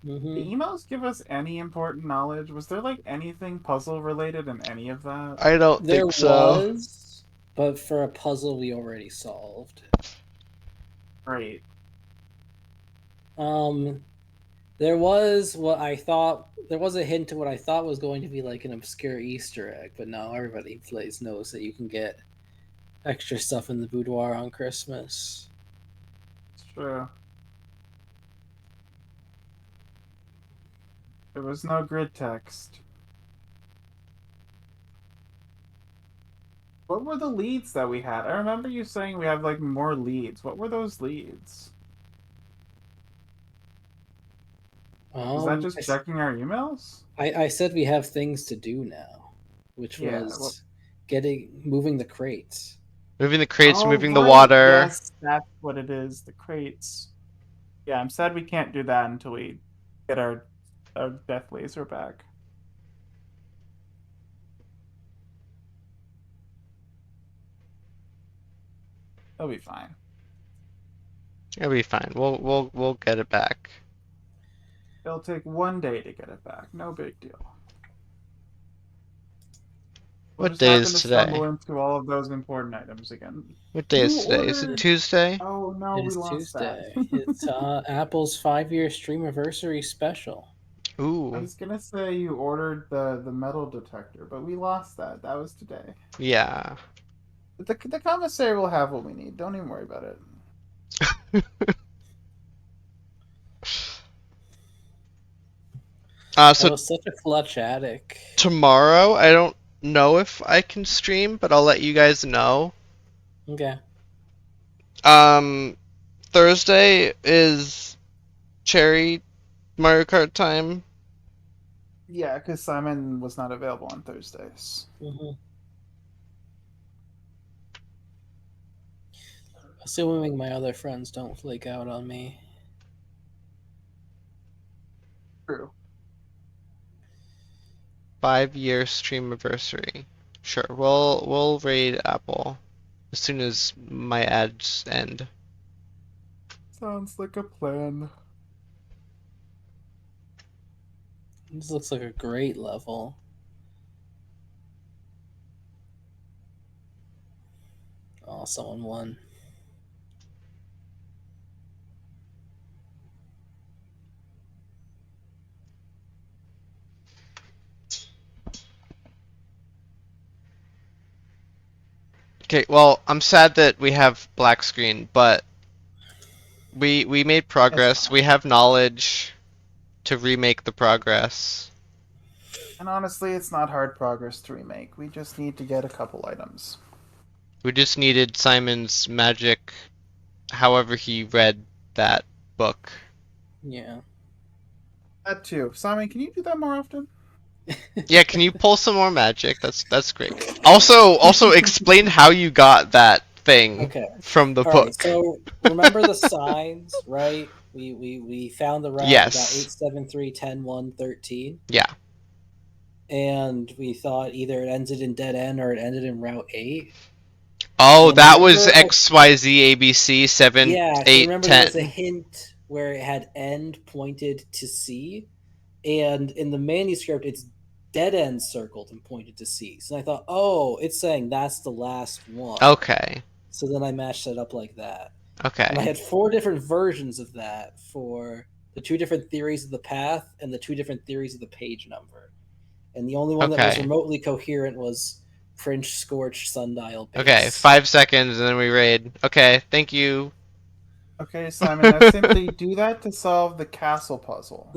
S3: The
S2: Mm-hmm.
S3: emails give us any important knowledge? Was there like anything puzzle related in any of that?
S1: I don't
S2: There
S1: think so.
S2: was, but for a puzzle we already solved.
S3: Great.
S2: There was what I thought. There was a hint to what I thought was going to be like an obscure Easter egg, but now everybody who plays knows that you can get extra stuff in the boudoir on Christmas.
S3: It's true. There was no grid text. What were the leads that we had? I remember you saying we have like more leads. What were those leads? Was that just
S2: I,
S3: checking our emails?
S2: I said we have things to do now, which
S3: Yeah,
S2: was moving the crates.
S1: Moving the crates,
S3: Oh,
S1: moving the
S3: right.
S1: water.
S3: Yes, that's what it is. The crates. Yeah, I'm sad we can't do that until we get our death laser back. That'll be fine.
S1: It'll be fine. We'll get it back.
S3: It'll take 1 day to get it back. No big deal. We'll
S1: What
S3: just
S1: day
S3: happen
S1: is
S3: to stumble
S1: today?
S3: into all of those important items again.
S1: What day
S3: You
S1: is today? Is it
S3: ordered-
S1: Tuesday?
S3: Oh no,
S2: It
S3: we
S2: is
S3: lost that.
S2: Tuesday. It's Apple's 5-year Streamiversary special.
S3: I
S1: Ooh,
S3: was gonna say you ordered the metal detector, but we lost that. That was today.
S1: yeah.
S3: The commissary will have what we need. Don't even worry about it.
S2: That
S1: So
S2: was such a clutch attic.
S1: tomorrow, I don't know if I can stream, but I'll let you guys know.
S2: Okay.
S1: Thursday is Cherry Mario Kart time.
S3: Yeah, because Simon was not available on Thursdays.
S2: Mm-hmm. Assuming my other friends don't flake out on me.
S3: True.
S1: 5-year stream anniversary. Sure, we'll raid Apple as soon as my ads end.
S3: Sounds like a plan.
S2: This looks like a great level. Oh, someone won.
S1: Okay, well, I'm sad that we have black screen, but we made progress.
S3: fine.
S1: We have knowledge to remake the progress.
S3: And honestly, it's not hard progress to remake. We just need to get a couple items.
S1: We just needed Simon's magic, however he read that book.
S2: Yeah.
S3: That too. Simon, can you do that more often?
S1: Yeah, can you pull some more magic? That's great. Also explain how you got that thing
S2: Okay.
S1: from the
S2: All
S1: book.
S2: right. So remember the signs, right? We found the route
S1: Yes.
S2: about 873 10 1 13.
S1: Yeah.
S2: And we thought either it ended in dead end or it ended in route 8.
S1: Oh,
S2: And
S1: that was
S2: remember-
S1: XYZ ABC 7
S2: Yeah, so
S1: 8
S2: remember there was a
S1: 10.
S2: hint where it had end pointed to C, and in the manuscript it's dead end circled and pointed to C. So I thought, oh, it's saying that's the last one.
S1: Okay.
S2: So then I matched it up like that. And I
S1: Okay.
S2: had 4 different versions of that for the 2 different theories of the path and the 2 different theories of the page number. And the only one that was
S1: Okay.
S2: remotely coherent was Prince Scorch sundial base.
S1: Okay, 5 seconds and then we raid. Okay, thank you.
S3: Okay, Simon, now simply do that to solve the castle puzzle.